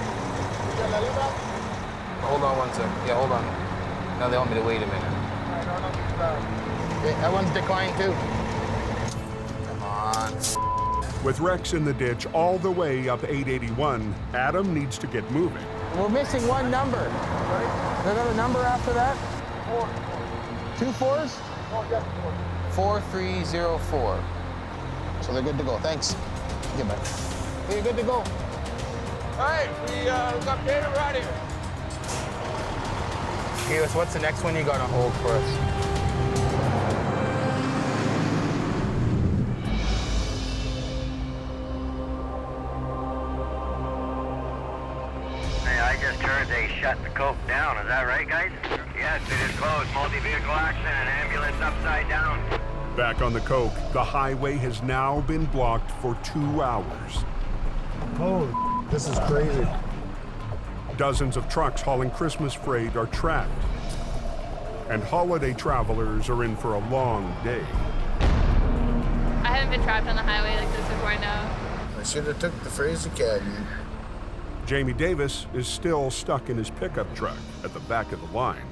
Hold on one sec. Yeah, hold on. Now they want me to wait a minute. Okay, that one's declined too. Come on. With wrecks in the ditch all the way up 881, Adam needs to get moving. We're missing one number. Is there another number after that? 4. 2 4s? 4304. So they're good to go. Thanks. Get back. You're good to go. All right, we got payment right here. Okay, so what's the next one you got on hold for us? Hey, I just heard they shut the coke down. Is that right, guys? Yes, it is closed. Multi-vehicle accident, an ambulance upside down. Back on the coke, the highway has now been blocked for 2 hours. Holy, this is crazy. Dozens of trucks hauling Christmas freight are trapped. And holiday travelers are in for a long day. I haven't been trapped on the highway like this before, no. I should have took the Fraser Academy. Jamie Davis is still stuck in his pickup truck at the back of the line.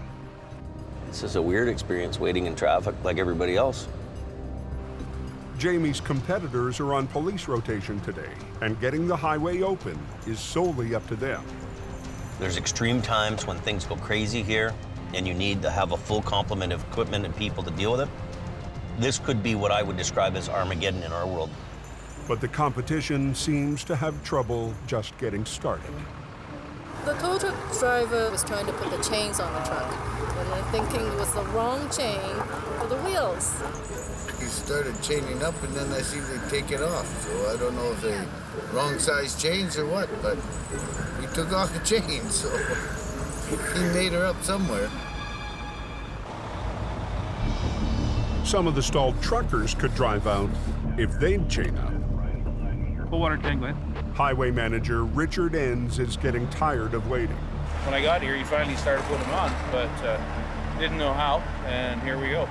This is a weird experience waiting in traffic like everybody else. Jamie's competitors are on police rotation today, and getting the highway open is solely up to them. There's extreme times when things go crazy here, and you need to have a full complement of equipment and people to deal with it. This could be what I would describe as Armageddon in our world. But the competition seems to have trouble just getting started. The tow truck driver was trying to put the chains on the truck, and I'm thinking it was the wrong chain for the wheels. He started chaining up, and then I seen they take it off. So I don't know if they wrong size chains or what, but he took off the chain, so he made her up somewhere. Some of the stalled truckers could drive out if they'd chain up. Full water tank, man. Highway manager Richard Enns is getting tired of waiting. When I got here, he finally started putting them on, but didn't know how, and here we go.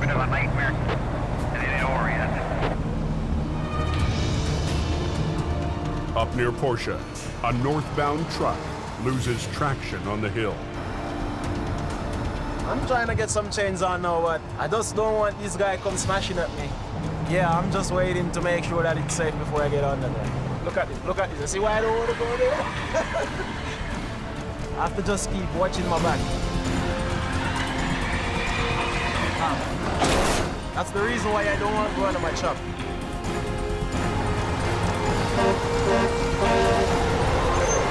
Bit of a nightmare. And it ain't over yet. Up near Porsche, a northbound truck loses traction on the hill. I'm trying to get some chains on now, but I just don't want this guy come smashing at me. Yeah, I'm just waiting to make sure that it's safe before I get under there. Look at this, look at this. You see why I don't want to go there? I have to just keep watching my back. That's the reason why I don't want to go under my truck.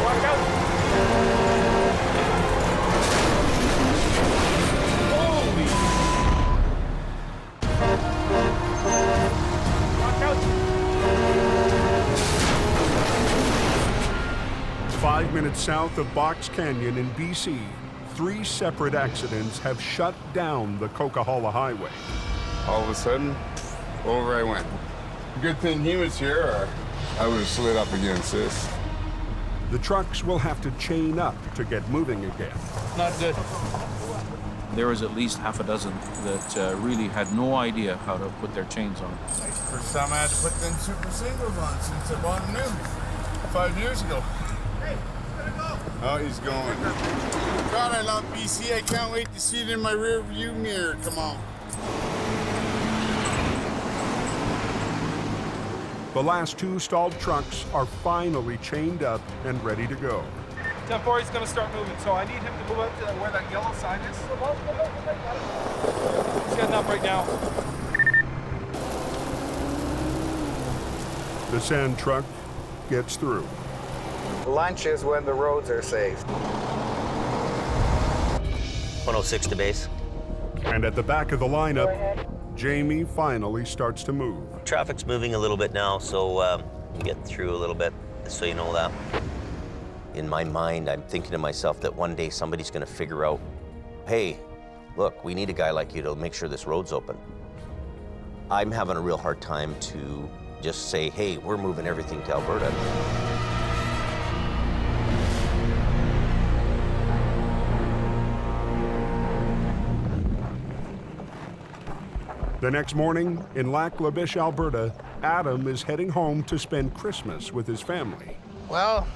Watch out! Holy! Watch out! 5 minutes south of Box Canyon in BC, 3 separate accidents have shut down the Coquihalla Highway. All of a sudden, over I went. Good thing he was here, or I would have slid up against this. The trucks will have to chain up to get moving again. Not good. There was at least half a dozen that really had no idea how to put their chains on. First time I had to put them super singles on since I bought them new 5 years ago. Hey, where'd it go? Oh, he's going. God, I love BC. I can't wait to see it in my rear view mirror. Come on. The last 2 stalled trucks are finally chained up and ready to go. 10-4, he's going to start moving, so I need him to move up to where that yellow sign is. He's getting up right now. The sand truck gets through. Lunch is when the roads are safe. 106 to base. And at the back of the lineup, Jamie finally starts to move. Traffic's moving a little bit now, so I'm getting through a little bit, so you know that. In my mind, I'm thinking to myself that one day somebody's going to figure out, hey, look, we need a guy like you to make sure this road's open. I'm having a real hard time to just say, hey, we're moving everything to Alberta. The next morning, in Lac La Biche, Alberta, Adam is heading home to spend Christmas with his family. Well,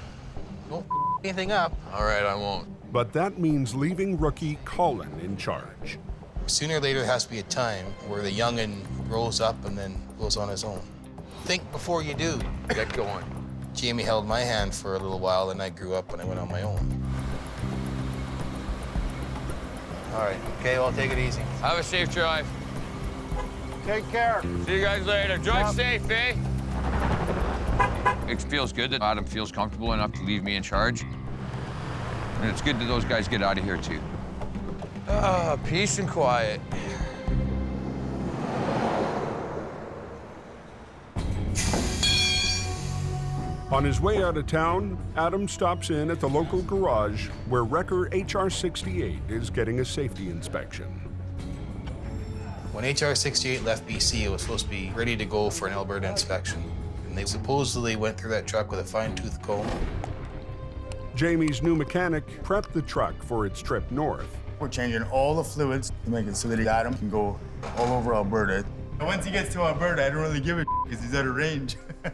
don't anything up. All right, I won't. But that means leaving rookie Colin in charge. Sooner or later, there has to be a time where the young'un grows up and then goes on his own. Think before you do. Get going. Jamie held my hand for a little while, and I grew up and I went on my own. All right, okay, well, take it easy. Have a safe drive. Take care. See you guys later. Drive safe, eh? It feels good that Adam feels comfortable enough to leave me in charge. And it's good that those guys get out of here, too. Peace and quiet. On his way out of town, Adam stops in at the local garage where wrecker HR-68 is getting a safety inspection. When HR-68 left BC, it was supposed to be ready to go for an Alberta inspection. And they supposedly went through that truck with a fine-tooth comb. Jamie's new mechanic prepped the truck for its trip north. We're changing all the fluids to make it so that Adam can go all over Alberta. And once he gets to Alberta, I don't really give a because he's out of range. Are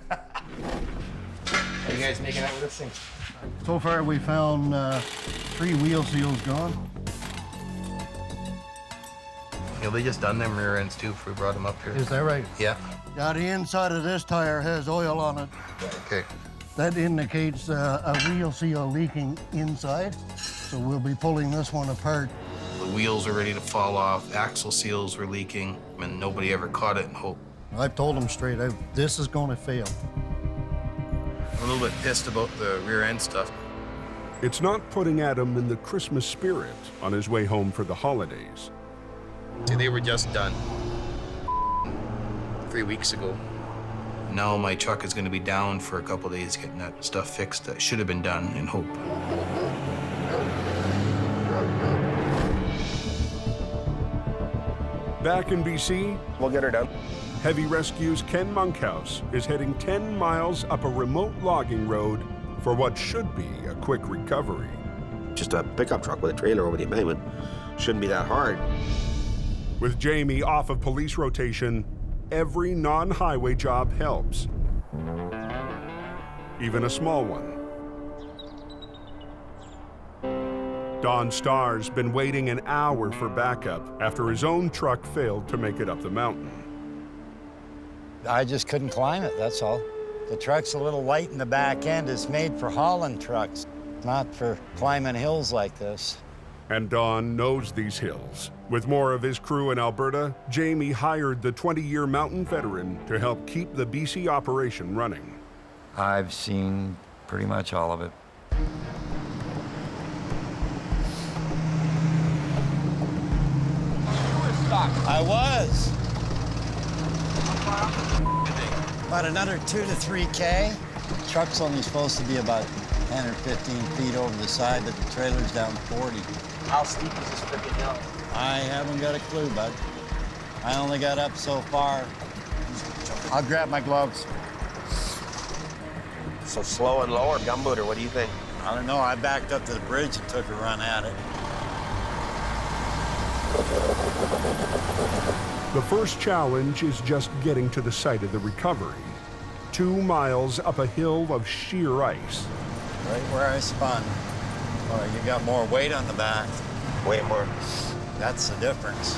you guys making out with this thing? So far, we found 3 wheel seals gone. Yeah, they just done them rear ends too before we brought them up here. Is that right? Yeah. Now, the inside of this tire has oil on it. Okay. That indicates a wheel seal leaking inside, so we'll be pulling this one apart. The wheels were ready to fall off, axle seals were leaking, and nobody ever caught it and hoped I've told them straight out, this is going to fail. I'm a little bit pissed about the rear end stuff. It's not putting Adam in the Christmas spirit on his way home for the holidays. See, they were just done 3 weeks ago. Now my truck is going to be down for a couple days getting that stuff fixed that should have been done in Hope. Back in BC, we'll get her done. Heavy Rescue's Ken Monkhouse is heading 10 miles up a remote logging road for what should be a quick recovery. Just a pickup truck with a trailer over the embankment. Shouldn't be that hard. With Jamie off of police rotation, every non-highway job helps. Even a small one. Don Starr's been waiting an hour for backup after his own truck failed to make it up the mountain. I just couldn't climb it, that's all. The truck's a little light in the back end. It's made for hauling trucks, not for climbing hills like this. And Don knows these hills. With more of his crew in Alberta, Jamie hired the 20-year mountain veteran to help keep the BC operation running. I've seen pretty much all of it. I was. About another 2 to 3K. The truck's only supposed to be about 10 or 15 feet over the side, but the trailer's down 40. How steep is this freaking hill? I haven't got a clue, bud. I only got up so far. I'll grab my gloves. So slow and low or gumbooter, what do you think? I don't know. I backed up to the bridge and took a run at it. The first challenge is just getting to the site of the recovery. 2 miles up a hill of sheer ice. Right where I spun. Well, you got more weight on the back. Way more. That's the difference.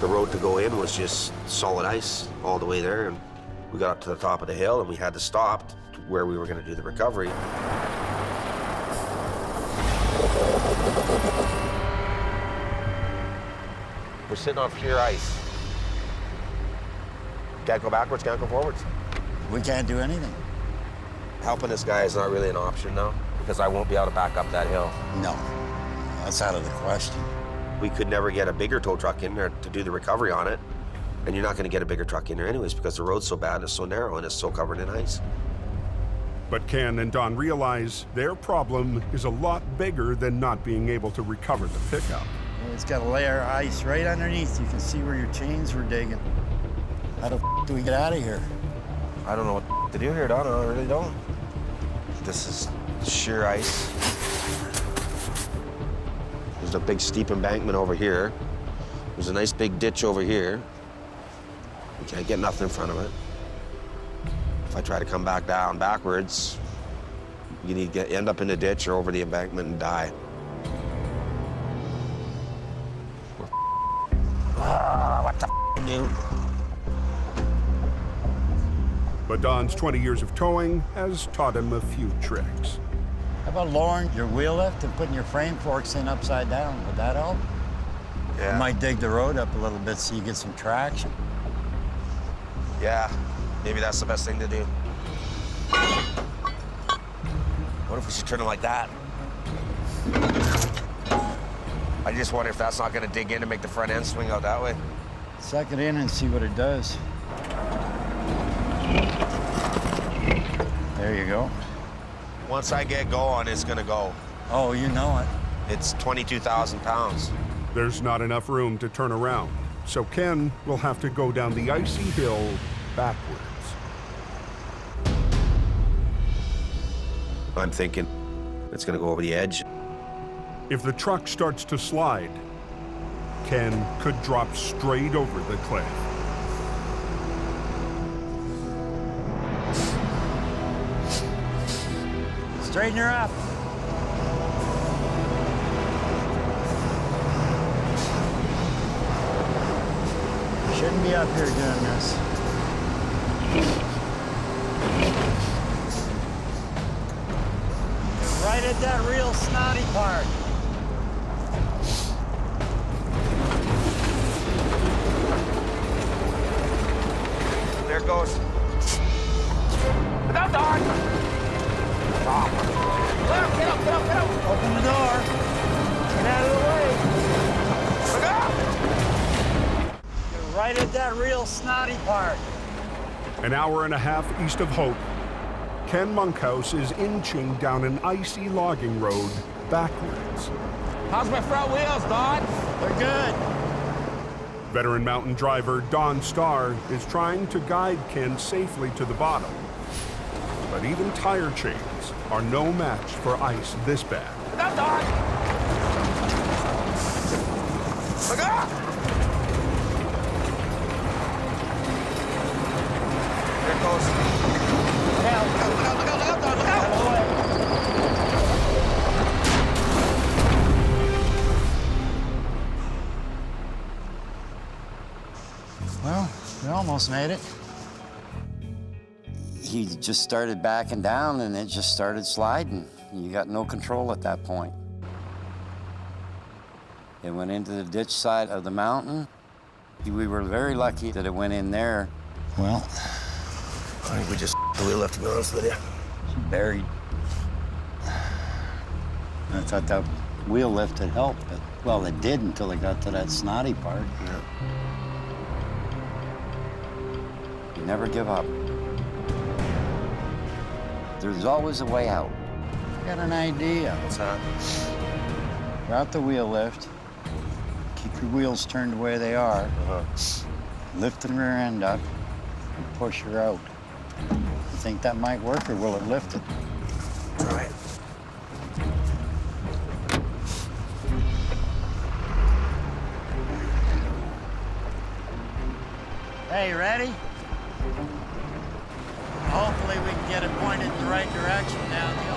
The road to go in was just solid ice all the way there, and we got up to the top of the hill and we had to stop where we were going to do the recovery. We're sitting on sheer ice. Can't go backwards, can't go forwards. We can't do anything. Helping this guy is not really an option now because I won't be able to back up that hill. No, that's out of the question. We could never get a bigger tow truck in there to do the recovery on it. And you're not going to get a bigger truck in there anyways because the road's so bad, it's so narrow, and it's so covered in ice. But Ken and Don realize their problem is a lot bigger than not being able to recover the pickup. Well, it's got a layer of ice right underneath. You can see where your chains were digging. How the f do we get out of here? I don't know what to do here, Don. I really don't. This is sheer ice. There's a big steep embankment over here. There's a nice big ditch over here. You can't get nothing in front of it. If I try to come back down backwards, you need to end up in the ditch or over the embankment and die. What the f do? But Don's 20 years of towing has taught him a few tricks. How about lowering your wheel lift and putting your frame forks in upside down? Would that help? Yeah. You might dig the road up a little bit so you get some traction. Yeah, maybe that's the best thing to do. What if we should turn it like that? I just wonder if that's not going to dig in and make the front end swing out that way. Suck it in and see what it does. There you go. Once I get going, it's going to go. Oh, you know it. It's 22,000 pounds. There's not enough room to turn around, so Ken will have to go down the icy hill backwards. I'm thinking it's going to go over the edge. If the truck starts to slide, Ken could drop straight over the cliff. Straighten her up. Shouldn't be up here doing this. Right at that real snotty part. that real snotty part. An hour and a half east of Hope, Ken Monkhouse is inching down an icy logging road backwards. How's my front wheels, Don? They're good. Veteran mountain driver Don Starr is trying to guide Ken safely to the bottom. But even tire chains are no match for ice this bad. Look out, Don! Look out! There it goes. Look out, look out, look out, look out, look out, Don, look out! Well, we almost made it. He just started backing down and it just started sliding. You got no control at that point. It went into the ditch side of the mountain. We were very lucky that it went in there. Well, I think we just the wheel left, to be honest with you. Buried. I thought that wheel lift had helped, but, well, it did until it got to that snotty part. Yeah. You never give up. There's always a way out. I got an idea. What's that? Drop the wheel lift. Keep your wheels turned the way they are. Lift the rear end up and push her out. You think that might work, or will it lift it? All right. Hey, you ready? Hopefully we can get it pointed in the right direction down the hill.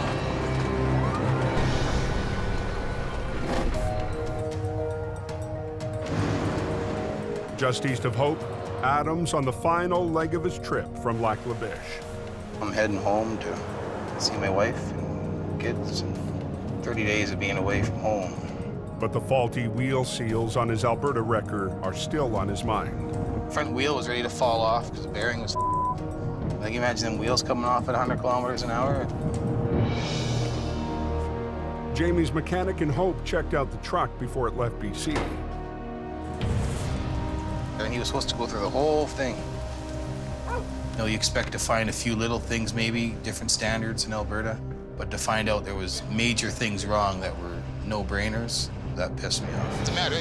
Just east of Hope, Adam's on the final leg of his trip from Lac La Biche. I'm heading home to see my wife and kids, and 30 days of being away from home. But the faulty wheel seals on his Alberta wrecker are still on his mind. Front wheel was ready to fall off because the bearing was like, imagine them wheels coming off at 100 kilometers an hour. Jamie's mechanic in Hope checked out the truck before it left BC. And he was supposed to go through the whole thing. You know, you expect to find a few little things, maybe different standards in Alberta, but to find out there was major things wrong that were no-brainers, that pissed me off. What's the matter?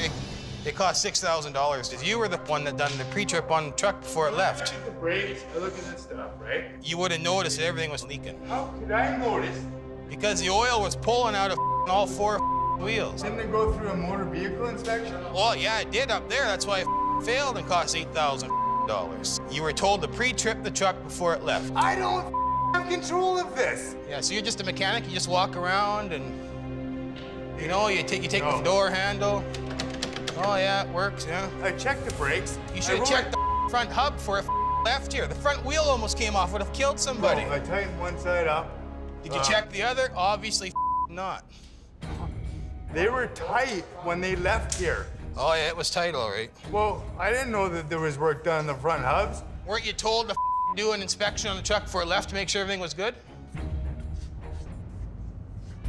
It cost $6,000. You were the one that done the pre-trip on the truck before it left. The brakes, I look at this stuff, right? You would have noticed that everything was leaking. How could I notice? Because the oil was pulling out of all four wheels. Didn't it go through a motor vehicle inspection? Well, yeah, it did up there. That's why it failed and cost $8,000. You were told to pre-trip the truck before it left. I don't have control of this. Yeah, so you're just a mechanic. You just walk around and, you know, you take the door handle. Oh, yeah, it works, yeah. I checked the brakes. You should have checked the front hub before it left here. The front wheel almost came off. Would have killed somebody. No, I tightened one side up. Did you check the other? Obviously not. They were tight when they left here. Oh, yeah, it was tight, all right. Well, I didn't know that there was work done on the front hubs. Weren't you told to do an inspection on the truck before it left to make sure everything was good?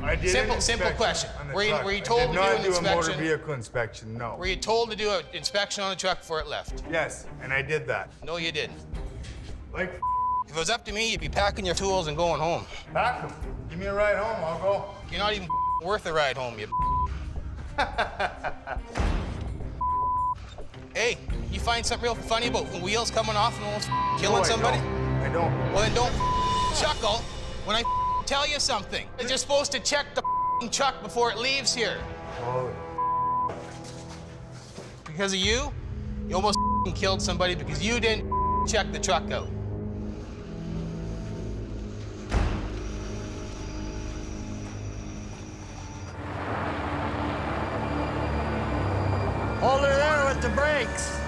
I did Simple question. Were you told to do an inspection? a motor vehicle inspection, no. Were you told to do an inspection on the truck before it left? Yes, and I did that. No, you didn't. Like, if it was up to me, you'd be packing your tools and going home. Pack them. Give me a ride home, I'll go. You're not even worth a ride home, you. Hey, you find something real funny about wheels coming off and almost killing somebody? I don't. Well, then don't chuckle when I tell you something. You're supposed to check the truck before it leaves here. Oh. Because of you almost killed somebody because you didn't check the truck out. Hold her there with the brakes.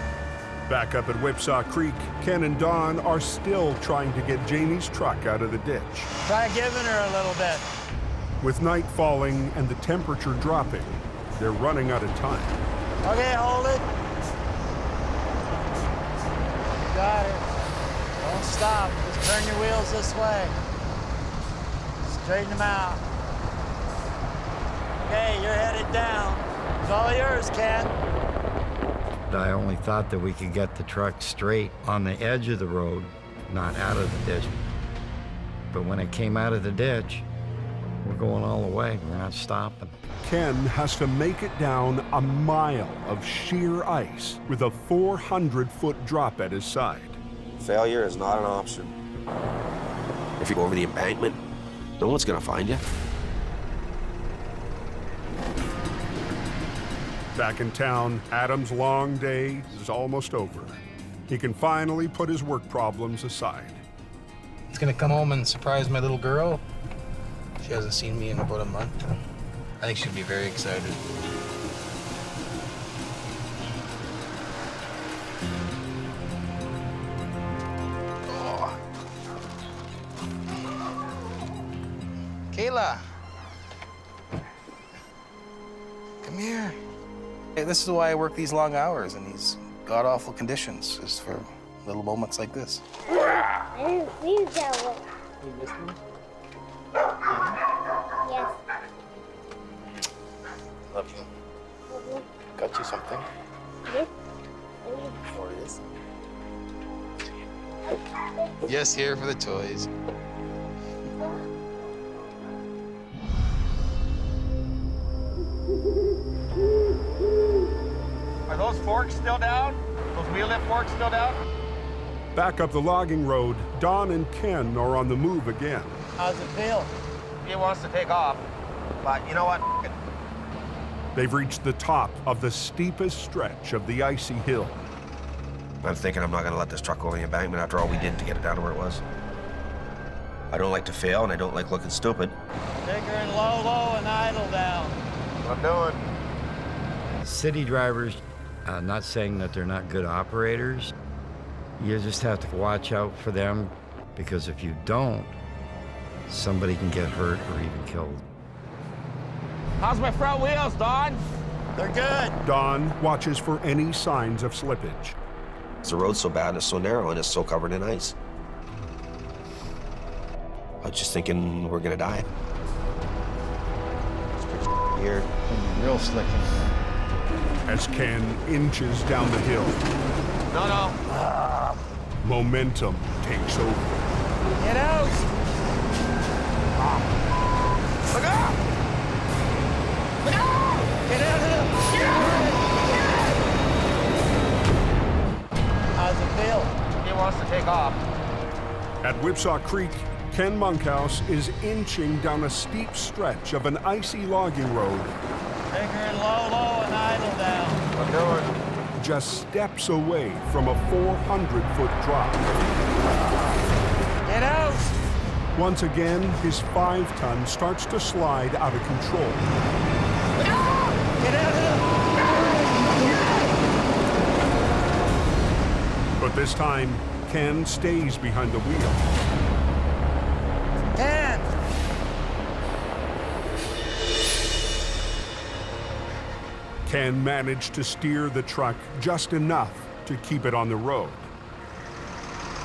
Back up at Whipsaw Creek, Ken and Don are still trying to get Jamie's truck out of the ditch. Try giving her a little bit. With night falling and the temperature dropping, they're running out of time. Okay, hold it. You got it. Don't stop. Just turn your wheels this way. Straighten them out. Okay, you're headed down. It's all yours, Ken. I only thought that we could get the truck straight on the edge of the road, not out of the ditch. But when it came out of the ditch, we're going all the way. We're not stopping. Ken has to make it down a mile of sheer ice with a 400-foot drop at his side. Failure is not an option. If you go over the embankment, no one's gonna find you. Back in town, Adam's long day is almost over. He can finally put his work problems aside. He's gonna come home and surprise my little girl. She hasn't seen me in about a month. I think she'll be very excited. Oh. Kayla. Come here. Hey, this is why I work these long hours in these god-awful conditions, is for little moments like this. I didn't see that one. You missed me? Yes. Love you. Got you something? Yes. What it is? Yes, here for the toys. Are those forks still down? Those wheel lift forks still down? Back up the logging road, Don and Ken are on the move again. How's it feel? He wants to take off, but you know what? They've reached the top of the steepest stretch of the icy hill. I'm thinking I'm not gonna let this truck go over the embankment after all we did to get it down to where it was. I don't like to fail, and I don't like looking stupid. Take her in low, low, and idle down. I'm doing. City drivers, not saying that they're not good operators. You just have to watch out for them, because if you don't, somebody can get hurt or even killed. How's my front wheels, Don? They're good. Don watches for any signs of slippage. The road's so bad, it's so narrow, and it's so covered in ice. I was just thinking we're gonna die. It's pretty weird. Real slick in there. As Ken inches down the hill, No. momentum takes over. Get out! Look out! Look out! Get out of here! Get out! How's it feel? He wants to take off. At Whipsaw Creek, Ken Monkhouse is inching down a steep stretch of an icy logging road. Take her in low, low, and idle down. I'm doing. Just steps away from a 400-foot drop. Get out! Once again, his 5-ton starts to slide out of control. Get out of here! But this time, Ken stays behind the wheel. Ken! Ken managed to steer the truck just enough to keep it on the road.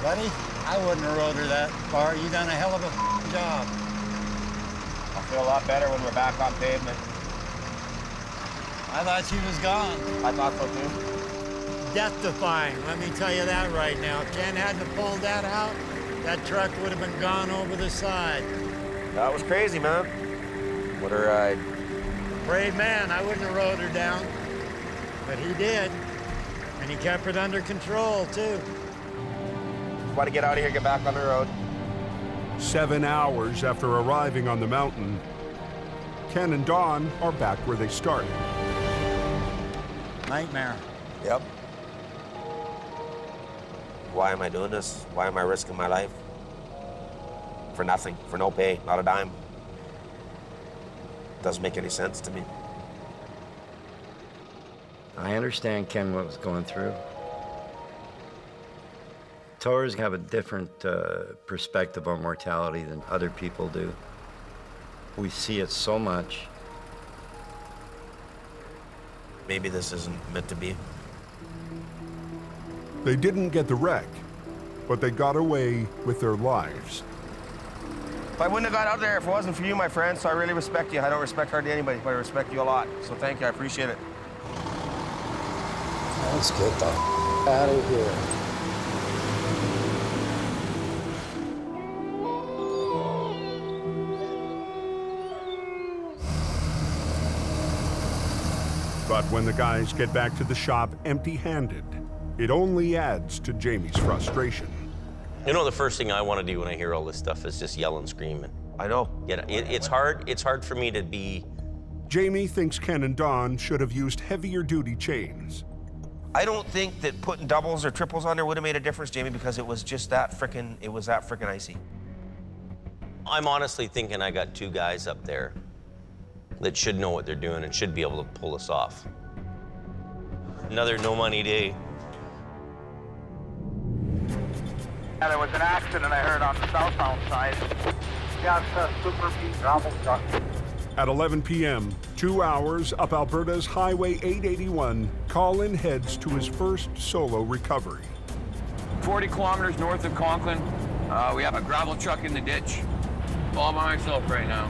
Buddy, I wouldn't have rode her that far. You done a hell of a job. I feel a lot better when we're back on pavement. I thought she was gone. I thought so too. Death-defying, let me tell you that right now. If Ken hadn't have pulled that out, that truck would have been gone over the side. That was crazy, man. What a ride. Brave man, I wouldn't have rode her down. But he did. And he kept it under control, too. Just want to get out of here, get back on the road. 7 hours after arriving on the mountain, Ken and Don are back where they started. Nightmare. Yep. Why am I doing this? Why am I risking my life? For nothing, for no pay, not a dime. Doesn't make any sense to me. I understand, Ken, what was going through. Towers have a different perspective on mortality than other people do. We see it so much. Maybe this isn't meant to be. They didn't get the wreck, but they got away with their lives. I wouldn't have got out there if it wasn't for you, my friend, so I really respect you. I don't respect hardly anybody, but I respect you a lot. So thank you, I appreciate it. Let's get the out of here. But when the guys get back to the shop empty-handed, it only adds to Jamie's frustration. You know, the first thing I want to do when I hear all this stuff is just yell and scream. I know. Yeah, it's hard for me to be... Jamie thinks Ken and Don should have used heavier duty chains. I don't think that putting doubles or triples on there would have made a difference, Jamie, because it was just that frickin' icy. I'm honestly thinking I got two guys up there that should know what they're doing and should be able to pull us off. Another no-money day. Yeah, there was an accident I heard on the southbound side. Yeah, it's a Scrapheap gravel truck. At 11 p.m., 2 hours up Alberta's Highway 881, Colin heads to his first solo recovery. 40 kilometers north of Conklin, we have a gravel truck in the ditch. All by myself right now.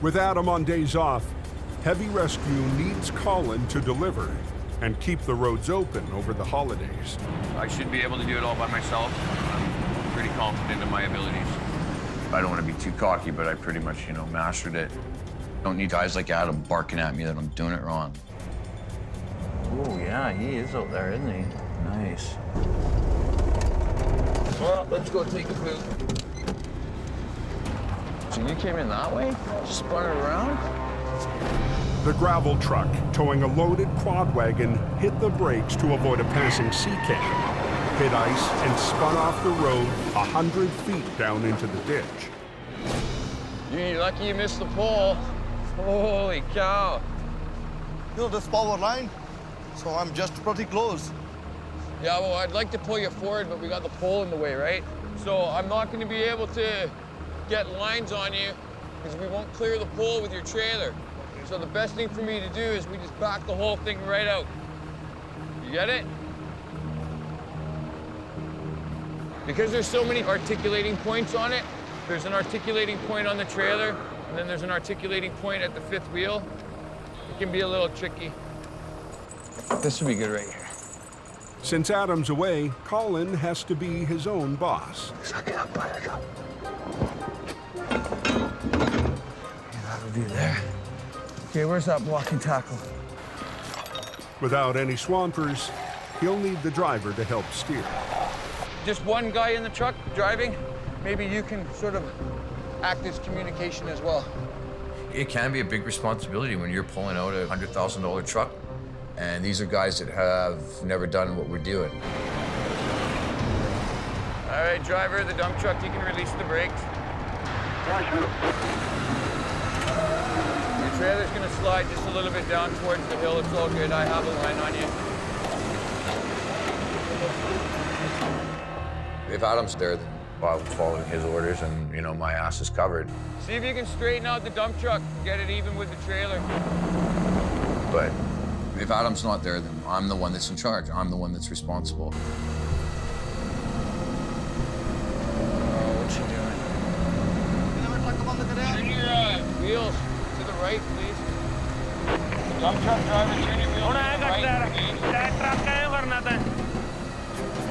With Adam on days off, heavy rescue needs Colin to deliver and keep the roads open over the holidays. I should be able to do it all by myself. I'm pretty confident in my abilities. I don't want to be too cocky, but I pretty much, mastered it. Don't need guys like Adam barking at me that I'm doing it wrong. Oh, yeah, he is out there, isn't he? Nice. Well, let's go take a poop. So you came in that way? Just spun it around? The gravel truck, towing a loaded quad wagon, hit the brakes to avoid a passing sea can, hit ice, and spun off the road 100 feet down into the ditch. You're lucky you missed the pole. Holy cow. This power line, so I'm just pretty close. Yeah, well, I'd like to pull you forward, but we got the pole in the way, right? So I'm not going to be able to get lines on you because we won't clear the pole with your trailer. So the best thing for me to do is we just back the whole thing right out. You get it? Because there's so many articulating points on it, there's an articulating point on the trailer, and then there's an articulating point at the fifth wheel. It can be a little tricky. This would be good right here. Since Adam's away, Colin has to be his own boss. Suck it up, buttercup. That'll do there. Okay, where's that blocking tackle? Without any swampers, he'll need the driver to help steer. Just one guy in the truck driving. Maybe you can sort of act as communication as well. It can be a big responsibility when you're pulling out a $100,000 truck, and these are guys that have never done what we're doing. All right, driver, the dump truck, you can release the brakes. Your trailer's gonna slide just a little bit down towards the hill. It's all good. I have a line on you. If Adam's there, then I'm following his orders, and my ass is covered. See if you can straighten out the dump truck and get it even with the trailer. But if Adam's not there, then I'm the one that's in charge. I'm the one that's responsible. What you doing? Turn your wheels to the right, please. Dump truck driver, turn your wheels to the right, please.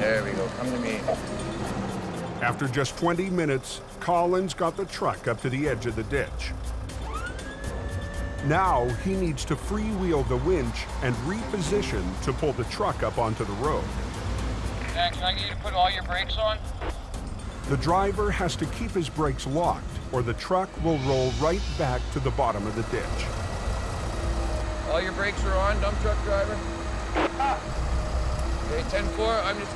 There we go. Come to me. After just 20 minutes, Colin's got the truck up to the edge of the ditch. Now he needs to freewheel the winch and reposition to pull the truck up onto the road. Max, can I get you to put all your brakes on? The driver has to keep his brakes locked, or the truck will roll right back to the bottom of the ditch. All your brakes are on, dump truck driver. Okay, 10-4, I'm just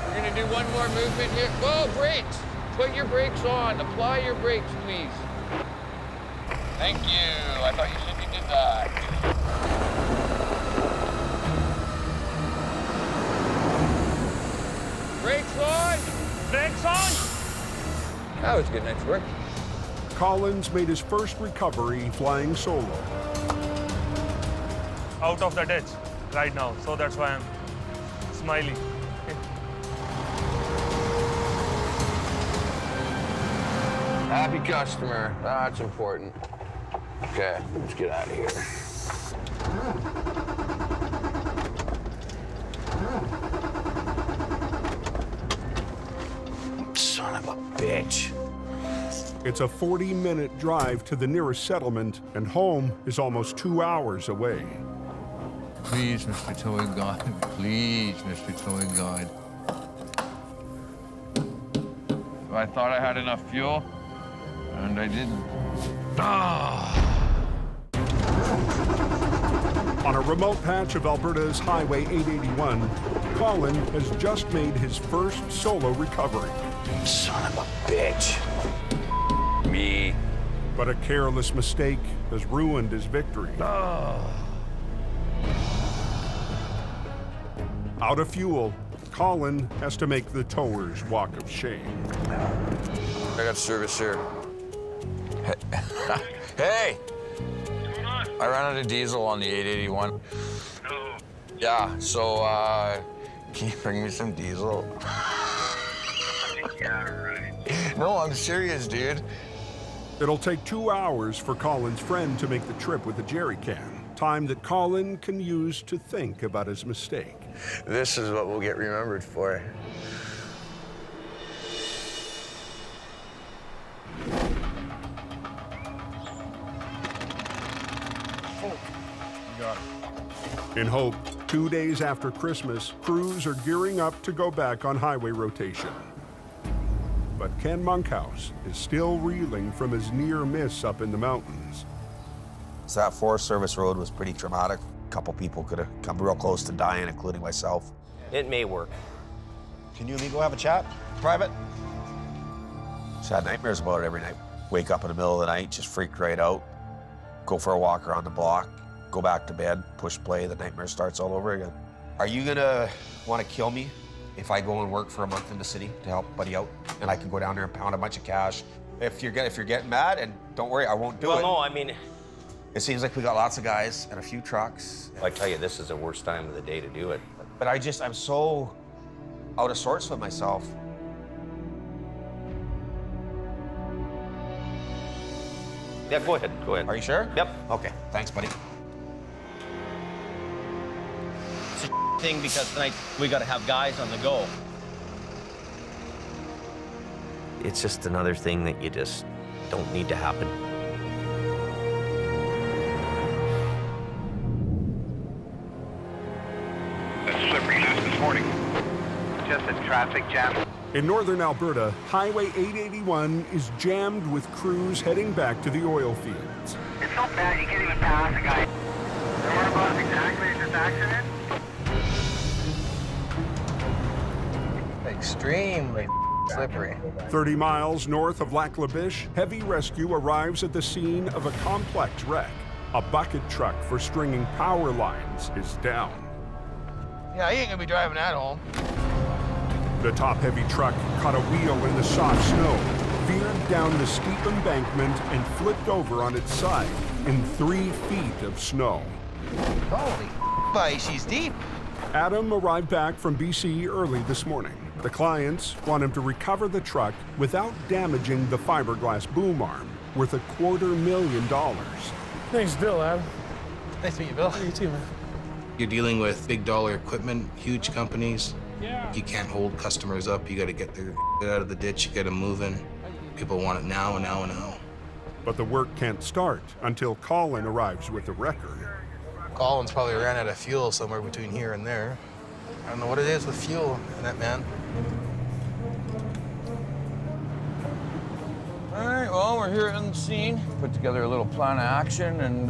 we're gonna do one more movement here. Whoa, brakes! Put your brakes on, apply your brakes, please. Thank you, I thought you said you did that. Brakes on! Brakes on! That was a good night's work. Colin's made his first recovery flying solo. Out of the ditch right now, so that's why I'm smiling. Happy customer, that's important. Okay, let's get out of here. Son of a bitch. It's a 40-minute drive to the nearest settlement, and home is almost 2 hours away. Please, Mr. Towing God. Please, Mr. Towing God. I thought I had enough fuel, and I didn't. On a remote patch of Alberta's Highway 881, Colin has just made his first solo recovery. Son of a bitch. Me. But a careless mistake has ruined his victory. Out of fuel, Colin has to make the tower's walk of shame. I got service here. Hey! I ran out of diesel on the 881. Oh. Yeah, so, can you bring me some diesel? Yeah, right. No, I'm serious, dude. It'll take 2 hours for Colin's friend to make the trip with a jerry can, time that Colin can use to think about his mistake. This is what we'll get remembered for. In Hope, 2 days after Christmas, crews are gearing up to go back on highway rotation. But Ken Monkhouse is still reeling from his near miss up in the mountains. So that Forest Service road was pretty traumatic. A couple people could have come real close to dying, including myself. It may work. Can you and me go have a chat? Private? Just had nightmares about it every night. Wake up in the middle of the night, just freak right out. Go for a walk around the block, go back to bed, push play, the nightmare starts all over again. Are you gonna want to kill me if I go and work for a month in the city to help buddy out? And I can go down there and pound a bunch of cash. If you're getting mad, and don't worry, I won't do it. Well, no, I mean... It seems like we got lots of guys and a few trucks. I tell you, this is the worst time of the day to do it. But I'm so out of sorts with myself. Yeah, go ahead, go ahead. Are you sure? Yep. Okay, thanks, buddy. It's a thing because tonight we gotta have guys on the go. It's just another thing that you just don't need to happen. Slippery loose this morning. Just a traffic jam. In northern Alberta, Highway 881 is jammed with crews heading back to the oil fields. It's so bad you can't even pass a guy. Whereabouts exactly is this accident? Extremely slippery. 30 miles north of Lac La Biche, heavy rescue arrives at the scene of a complex wreck. A bucket truck for stringing power lines is down. Yeah, he ain't gonna be driving that home. The top-heavy truck caught a wheel in the soft snow, veered down the steep embankment, and flipped over on its side in 3 feet of snow. Holy buddy, she's deep. Adam arrived back from BC early this morning. The clients want him to recover the truck without damaging the fiberglass boom arm, worth $250,000. Thanks, Bill, Adam. Nice to meet you, Bill. You too, man. You're dealing with big dollar equipment, huge companies. Yeah. You can't hold customers up. You got to get their out of the ditch, get them moving. People want it now and now and now. But the work can't start until Colin arrives with the wrecker. Colin's probably ran out of fuel somewhere between here and there. I don't know what it is with fuel in that man. All right, well, we're here on the scene. Put together a little plan of action and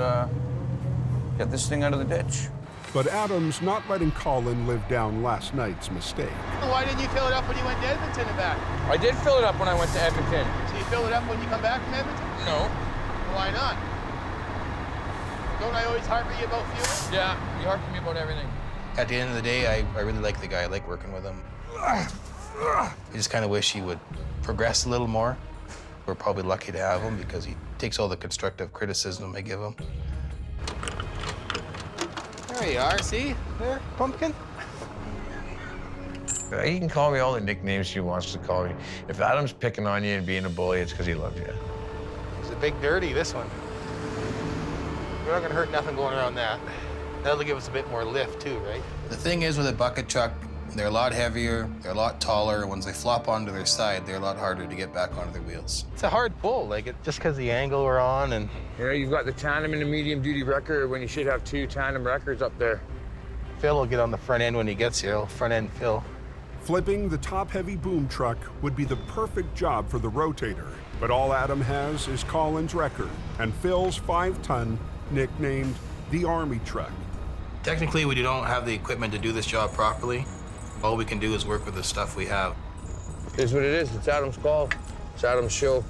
get this thing out of the ditch. But Adam's not letting Colin live down last night's mistake. Why didn't you fill it up when you went to Edmonton and back? I did fill it up when I went to Edmonton. So you fill it up when you come back from Edmonton? No. Why not? Don't I always harp at you about fuel? Yeah, you harp at me about everything. At the end of the day, I really like the guy. I like working with him. I just kind of wish he would progress a little more. We're probably lucky to have him because he takes all the constructive criticism I give him. There you are, see? There, pumpkin. He can call me all the nicknames he wants to call me. If Adam's picking on you and being a bully, it's because he loves you. He's a big dirty, this one. We're not gonna hurt nothing going around that. That'll give us a bit more lift too, right? The thing is with a bucket truck, They're a lot heavier, they're a lot taller, and once they flop onto their side, they're a lot harder to get back onto their wheels. It's a hard pull, just because the angle we're on and... Yeah, you've got the tandem and the medium-duty wrecker when you should have 2 tandem wreckers up there. Phil will get on the front end when he gets here, front end Phil. Flipping the top-heavy boom truck would be the perfect job for the Rotator, but all Adam has is Colin's wrecker and Phil's 5-ton, nicknamed the Army truck. Technically, we don't have the equipment to do this job properly. All we can do is work with the stuff we have. It's what it is. It's Adam's call. It's Adam's show.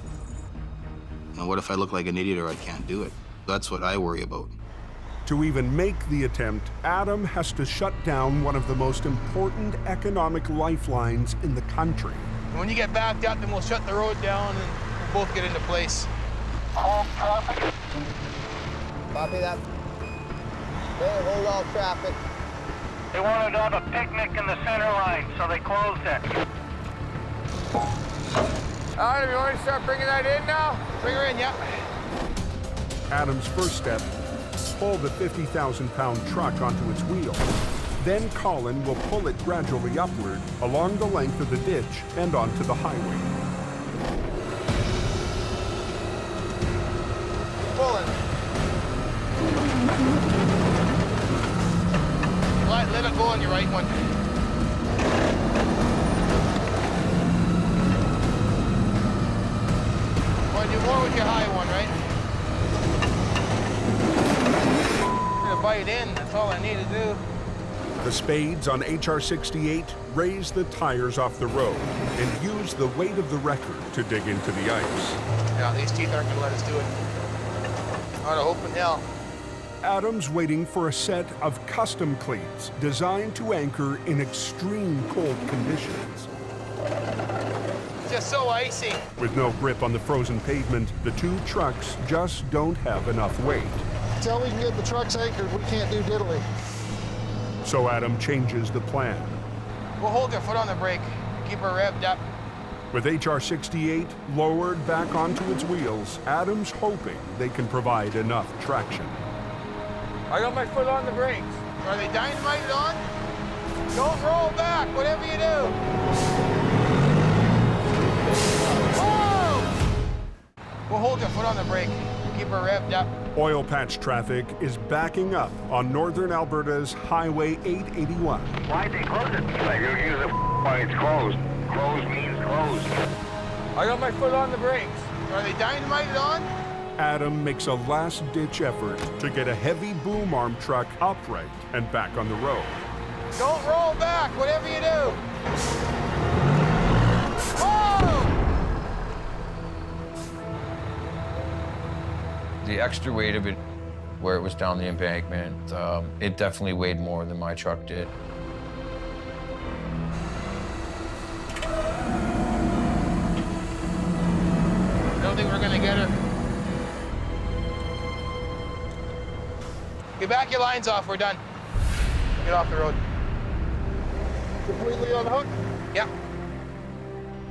Now, what if I look like an idiot or I can't do it? That's what I worry about. To even make the attempt, Adam has to shut down one of the most important economic lifelines in the country. When you get backed up, then we'll shut the road down and we'll both get into place. Copy that. Okay, hold all traffic. They wanted to have a picnic in the center line, so they closed it. Adam, you want to start bringing that in now? Bring her in, yeah. Adam's first step, pull the 50,000-pound truck onto its wheel. Then Colin will pull it gradually upward along the length of the ditch and onto the highway. Pulling. Let it go on your right one. Want to do more with your high one, right? I'm gonna bite in, that's all I need to do. The spades on HR-68 raise the tires off the road and use the weight of the wrecker to dig into the ice. Yeah, these teeth aren't gonna let us do it. On a hope in hell. Adam's waiting for a set of custom cleats designed to anchor in extreme cold conditions. It's just so icy. With no grip on the frozen pavement, the 2 trucks just don't have enough weight. Until we can get the trucks anchored, we can't do diddly. So Adam changes the plan. We'll hold their foot on the brake, keep her revved up. With HR-68 lowered back onto its wheels, Adam's hoping they can provide enough traction. I got my foot on the brakes. Are they dynamited on? Don't roll back, whatever you do. Whoa! We'll hold your foot on the brake, keep her revved up. Oil patch traffic is backing up on northern Alberta's Highway 881. Why'd they close it? You're using why it's closed. Closed means closed. I got my foot on the brakes. Are they dynamited on? Adam makes a last-ditch effort to get a heavy boom arm truck upright and back on the road. Don't roll back, whatever you do. Whoa! The extra weight of it, where it was down the embankment, it definitely weighed more than my truck did. I don't think we're gonna get her. Get back your lines off, we're done. Get off the road. Completely on hook? Yeah.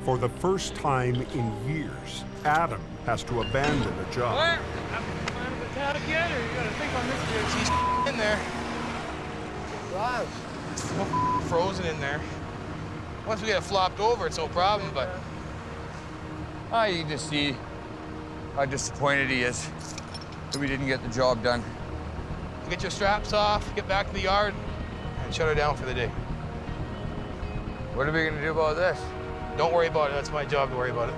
For the first time in years, Adam has to abandon a job. What? I'm the cat again, or you gotta think on this dude? She's in there. Wow. It's so frozen in there. Once we get it flopped over, it's no problem, but... You just see how disappointed he is that we didn't get the job done. Get your straps off, get back to the yard, and shut her down for the day. What are we gonna do about this? Don't worry about it, that's my job to worry about it.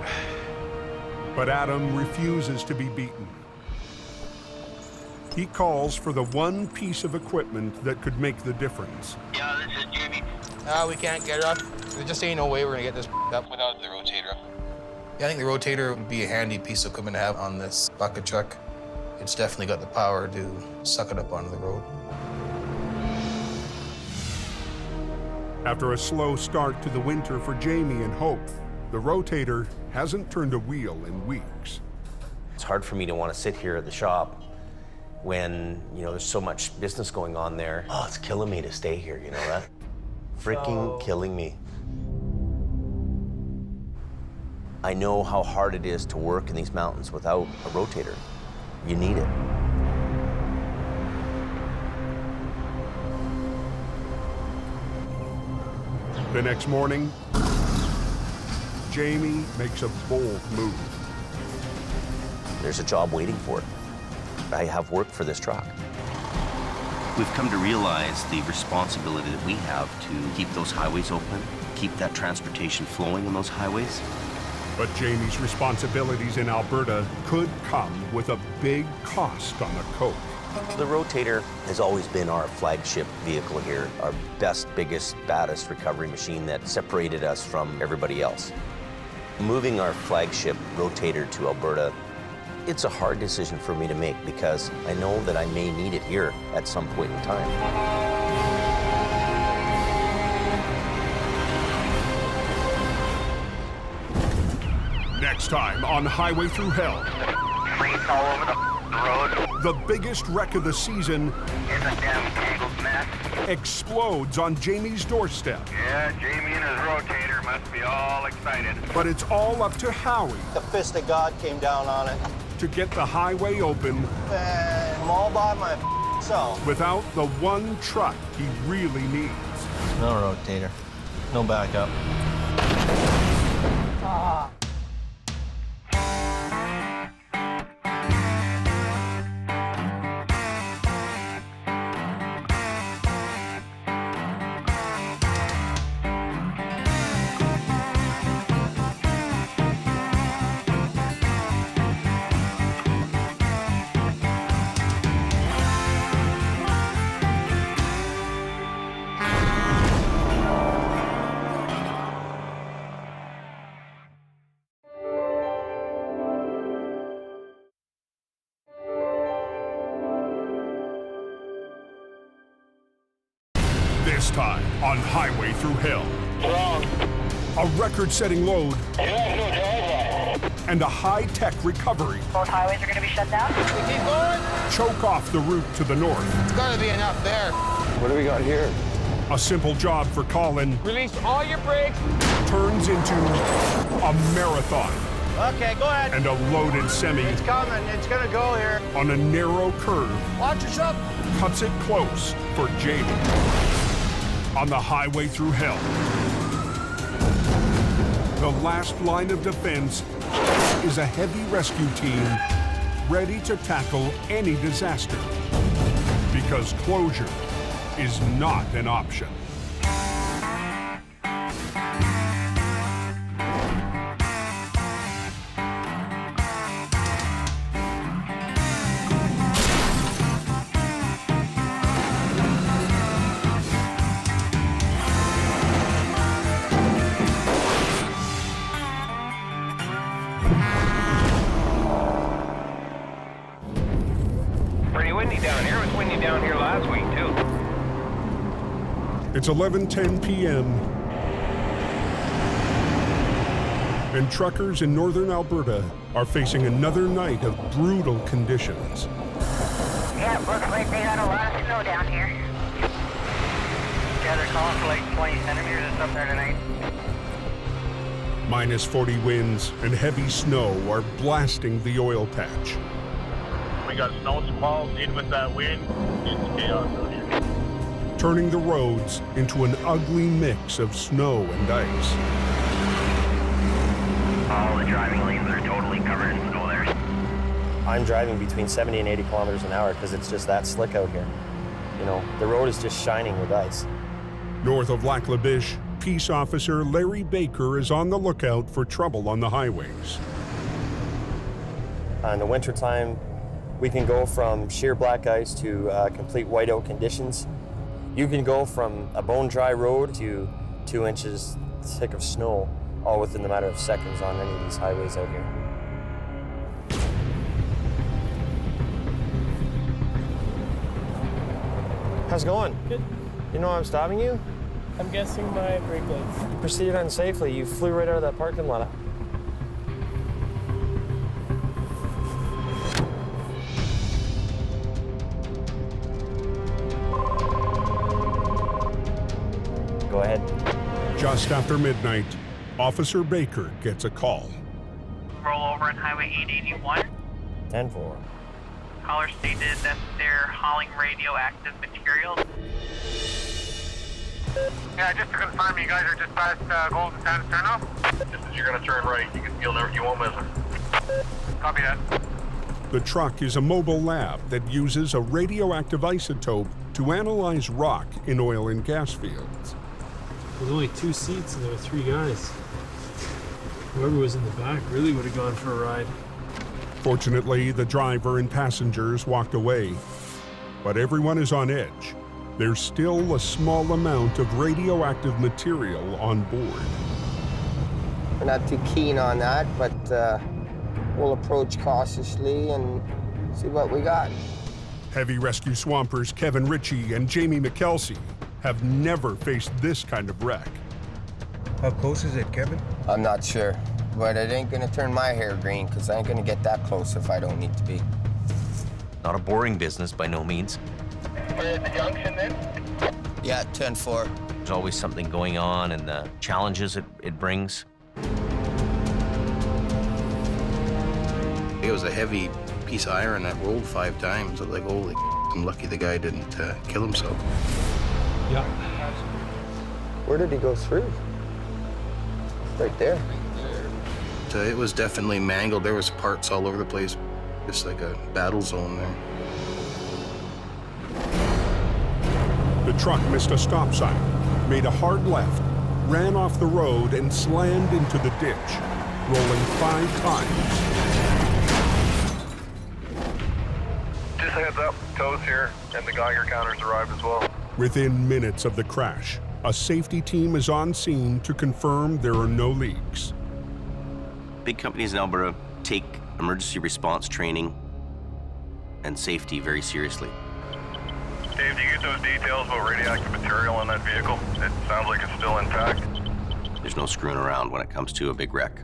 But Adam refuses to be beaten. He calls for the one piece of equipment that could make the difference. Yeah, this is Jimmy. We can't get her up. There just ain't no way we're gonna get this up without the rotator. Yeah, I think the rotator would be a handy piece of equipment to have on this bucket truck. It's definitely got the power to suck it up onto the road. After a slow start to the winter for Jamie and Hope, the Rotator hasn't turned a wheel in weeks. It's hard for me to want to sit here at the shop when, there's so much business going on there. Oh, it's killing me to stay here, you know that? Freaking killing me. I know how hard it is to work in these mountains without a rotator. You need it. The next morning, Jamie makes a bold move. There's a job waiting for it. I have work for this truck. We've come to realize the responsibility that we have to keep those highways open, keep that transportation flowing on those highways. But Jamie's responsibilities in Alberta could come with a big cost on the coke. The Rotator has always been our flagship vehicle here, our best, biggest, baddest recovery machine that separated us from everybody else. Moving our flagship Rotator to Alberta, it's a hard decision for me to make because I know that I may need it here at some point in time. Next time on Highway Thru Hell. Fleets all over the road. The biggest wreck of the season It's a damn tangled mess. explodes on Jamie's doorstep. Yeah, Jamie and his Rotator must be all excited. But it's all up to Howie The fist of God came down on it. to get the highway open I'm all by myself. without the one truck he really needs. No Rotator. No backup. Ah. This time on Highway Thru Hell. A record-setting load and a high-tech recovery Both highways are going to be shut down. We keep going. choke off the route to the north. It's got to be enough there. What do we got here? A simple job for Colin Release all your brakes. turns into a marathon Okay, go ahead. and a loaded semi It's coming. It's going to go here. on a narrow curve Watch yourself. cuts it close for Jamie. On the Highway Thru Hell, the last line of defense is a heavy rescue team ready to tackle any disaster because closure is not an option. Pretty windy down here. It was windy down here last week, too. It's 11:10 p.m. and truckers in northern Alberta are facing another night of brutal conditions. Yeah, it looks like they got a lot of snow down here. Yeah, they're calling for like 20 centimeters or something there tonight. Minus 40 winds and heavy snow are blasting the oil patch. We got snow squalls in with that wind. It's chaos out here. Turning the roads into an ugly mix of snow and ice. All the driving lanes are totally covered in snow there. I'm driving between 70 and 80 kilometers an hour because it's just that slick out here. You know, the road is just shining with ice. North of Lac La Biche, Peace Officer Larry Baker is on the lookout for trouble on the highways. In the wintertime, we can go from sheer black ice to complete whiteout conditions. You can go from a bone-dry road to 2 inches thick of snow, all within the matter of seconds on any of these highways out here. How's it going? Good. You know why I'm stopping you? I'm guessing my brake lights. You proceeded unsafely. You flew right out of that parking lot. Go ahead. Just after midnight, Officer Baker gets a call. Rollover on Highway 881. 10-4. Caller stated that they're hauling radioactive materials. Yeah, just to confirm, you guys are just past Golden Sands turnoff? Just as you're gonna turn right, you won't miss it. Copy that. The truck is a mobile lab that uses a radioactive isotope to analyze rock in oil and gas fields. There's only 2 seats and there were 3 guys. Whoever was in the back really would have gone for a ride. Fortunately, the driver and passengers walked away, but everyone is on edge. There's still a small amount of radioactive material on board. We're not too keen on that, but we'll approach cautiously and see what we got. Heavy rescue swampers Kevin Ritchie and Jamie McKelsey have never faced this kind of wreck. How close is it, Kevin? I'm not sure, but it ain't gonna turn my hair green because I ain't gonna get that close if I don't need to be. Not a boring business by no means. We're at the junction then? Yeah, 10-4. There's always something going on and the challenges it brings. It was a heavy piece of iron that rolled 5 times. I was like, holy, I'm lucky the guy didn't kill himself. Yeah. Where did he go through? Right there. It was definitely mangled. There was parts all over the place, just like a battle zone there. The truck missed a stop sign, made a hard left, ran off the road and slammed into the ditch, rolling 5 times. Just a heads up, tows here, and the Geiger counters arrived as well. Within minutes of the crash, a safety team is on scene to confirm there are no leaks. Big companies in Alberta take emergency response training and safety very seriously. Dave, do you get those details about radioactive material in that vehicle? It sounds like it's still intact. There's no screwing around when it comes to a big wreck.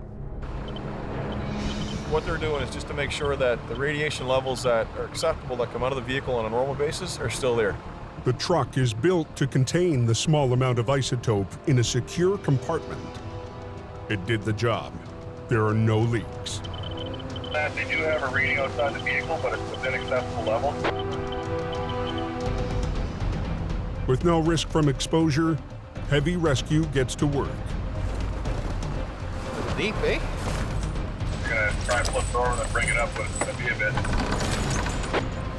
What they're doing is just to make sure that the radiation levels that are acceptable that come out of the vehicle on a normal basis are still there. The truck is built to contain the small amount of isotope in a secure compartment. It did the job. There are no leaks. They do have a reading outside the vehicle, but it's within acceptable levels. With no risk from exposure, heavy rescue gets to work. Deep, eh? We're gonna try and flip it over and then bring it up, but it's gonna be a bit.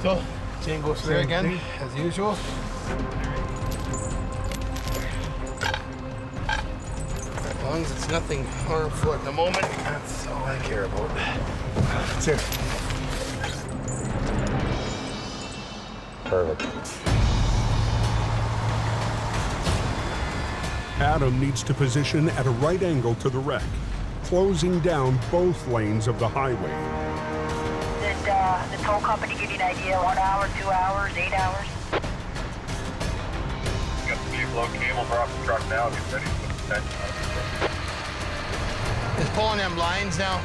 So, chain goes through again, as usual. As long as it's nothing harmful at the moment, that's all I care about. That's it. Perfect. Adam needs to position at a right angle to the wreck, closing down both lanes of the highway. Did the tow company give you an idea? 1 hour, 2 hours, 8 hours? Got the vehicle out, cable drop the truck now, get ready to put the tension on it. It's pulling them lines now.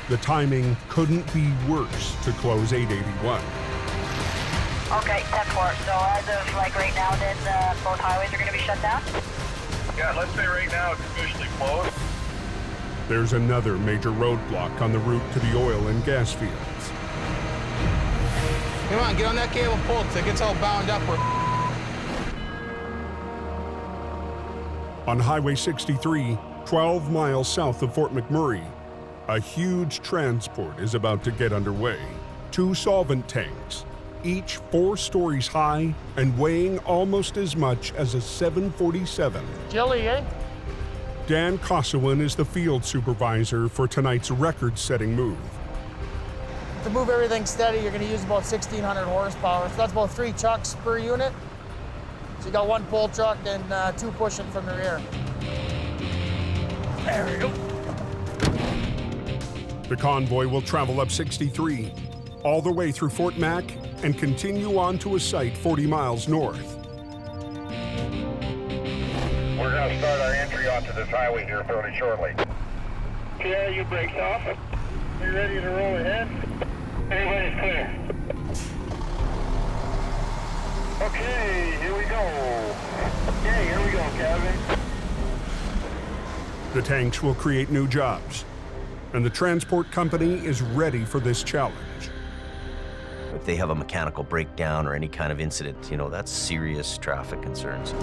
The timing couldn't be worse to close 881. Okay, 10-4. So as of like right now, then both highways are going to be shut down? Yeah, let's say right now it's officially closed. There's another major roadblock on the route to the oil and gas fields. Come on, get on that cable pull till it gets all bound up. On Highway 63, 12 miles south of Fort McMurray, a huge transport is about to get underway. 2 solvent tanks, each 4 stories high and weighing almost as much as a 747. Jelly, eh? Dan Kosowin is the field supervisor for tonight's record-setting move. To move everything steady, you're going to use about 1,600 horsepower. So that's about 3 trucks per unit. So you got 1 pull truck and 2 pushing from the rear. There we go. The convoy will travel up 63, all the way through Fort Mac, and continue on to a site 40 miles north. We're going to start our entry onto this highway here fairly shortly. Yeah, you brakes off. You ready to roll ahead? Everybody's clear. Okay, here we go. Okay, here we go, Kevin. The tanks will create new jobs, and the transport company is ready for this challenge. If they have a mechanical breakdown or any kind of incident, you know, that's serious traffic concerns.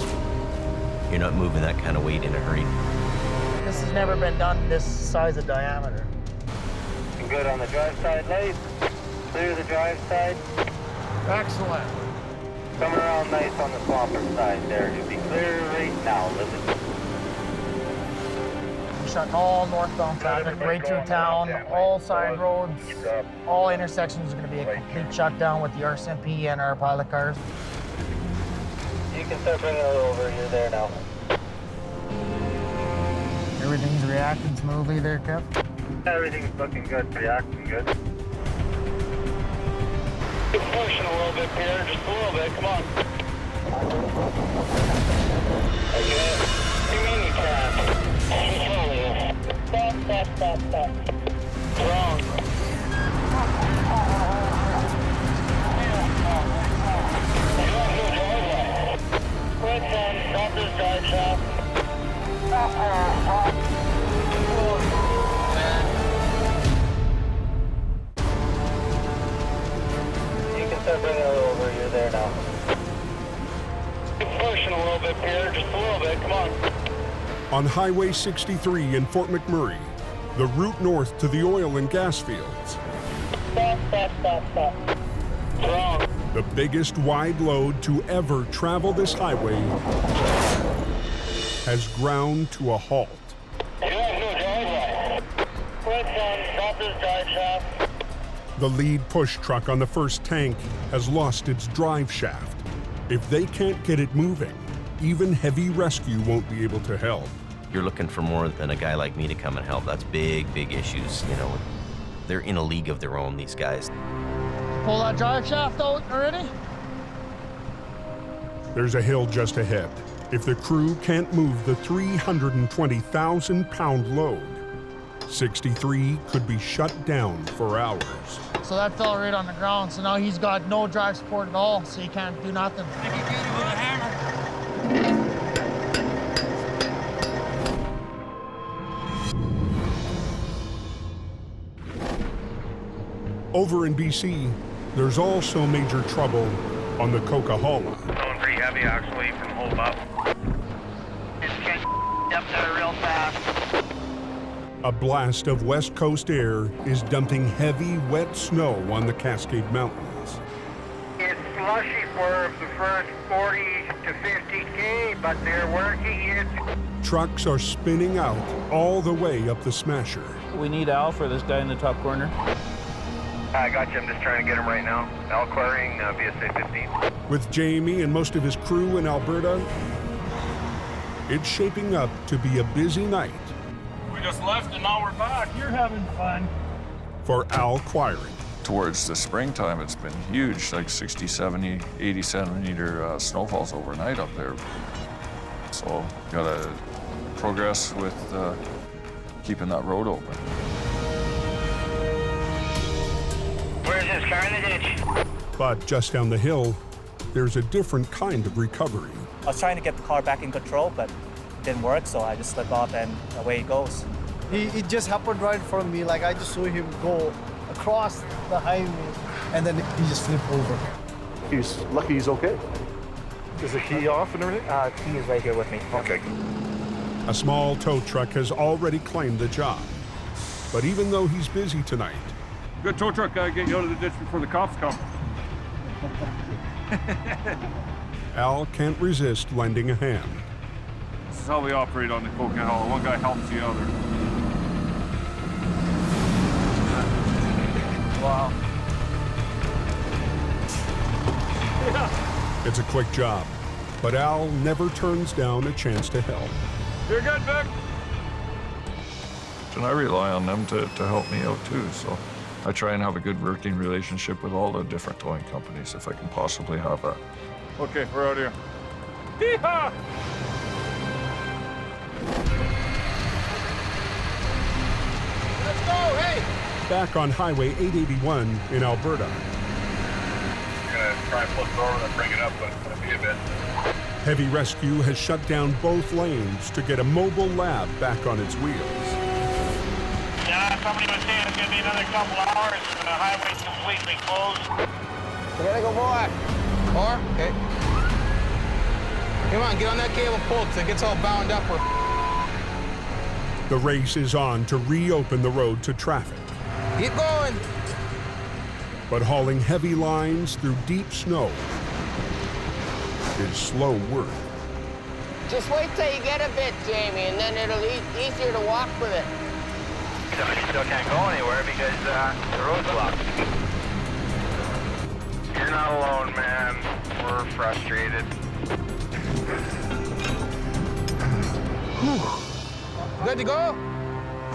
You're not moving that kind of weight in a hurry. This has never been done this size of diameter. Good on the drive side light. Clear the drive side. Excellent. Coming around nice on the swamper side there. Should be clear right now. Listen. Shutting all northbound traffic right through town, all side roads, all intersections are going to be a complete shutdown with the RCMP and our pilot cars. You can start bringing it over. You're there now. Everything's reacting smoothly there, Kev? Everything's looking good, reacting good. Keep pushing a little bit, Peter, just a little bit, come on. Okay, you mean you can't? Stop. Wrong. Quick down, stop this drive shaft. You can start bringing it over, you're there now. Keep pushing a little bit, Peter, just a little bit, come on. On Highway 63 in Fort McMurray, the route north to the oil and gas fields. Stop. Wrong. The biggest wide load to ever travel this highway has ground to a halt. You have no driveway. Quick down, stop this drive shaft. The lead push truck on the first tank has lost its drive shaft. If they can't get it moving, even heavy rescue won't be able to help. You're looking for more than a guy like me to come and help. That's big issues, you know. They're in a league of their own, these guys. Pull that drive shaft out already? There's a hill just ahead. If the crew can't move the 320,000-pound load, 63 could be shut down for hours. So that fell right on the ground, so now he's got no drive support at all, so he can't do nothing. Over in BC, there's also major trouble on the Coquihalla. Going pretty heavy, actually, from hold up. It's getting up there real fast. A blast of West Coast air is dumping heavy, wet snow on the Cascade Mountains. It's slushy for the first 40 to 50K, but they're working it. Trucks are spinning out all the way up the Smasher. We need Al for this guy in the top corner. I got you. I'm just trying to get him right now. Al clearing VSA 15. With Jamie and most of his crew in Alberta, it's shaping up to be a busy night. We just left and now we're back. You're having fun. For Al Quiring. Towards the springtime, it's been huge, like 60, 70, 80 centimeter snowfalls overnight up there. So gotta progress with keeping that road open. Where's this car in the ditch? But just down the hill, there's a different kind of recovery. I was trying to get the car back in control, but it didn't work, so I just slipped off and away it goes. He just happened right in front of me, like I just saw him go across the highway, and then he just flipped over. He's lucky he's okay. Is the key off and everything? Key is right here with me. Okay. A small tow truck has already claimed the job. But even though he's busy tonight, Good tow truck guy, get you out of the ditch before the cops come. Al can't resist lending a hand. This is how we operate on the Coquihalla. One guy helps the other. Wow. Yeah. It's a quick job, but Al never turns down a chance to help. You're good, Vic. And I rely on them to help me out too, so I try and have a good working relationship with all the different towing companies if I can possibly have that. Okay, we're out here. Hee-haw! Let's go, hey! Back on Highway 881 in Alberta. We're gonna try and flip it over and bring it up, but it's gonna be a bit. Heavy rescue has shut down both lanes to get a mobile lab back on its wheels. Yeah, somebody was saying it's gonna be another couple hours and the highway's completely closed. We gotta go more. More? Okay. Come on, get on that cable pull, because it gets all bound up. The race is on to reopen the road to traffic. Keep going. But hauling heavy lines through deep snow is slow work. Just wait till you get a bit, Jamie, and then it'll be easier to walk with it. Still can't go anywhere because the road's blocked. You're not alone, man. We're frustrated. Good to go?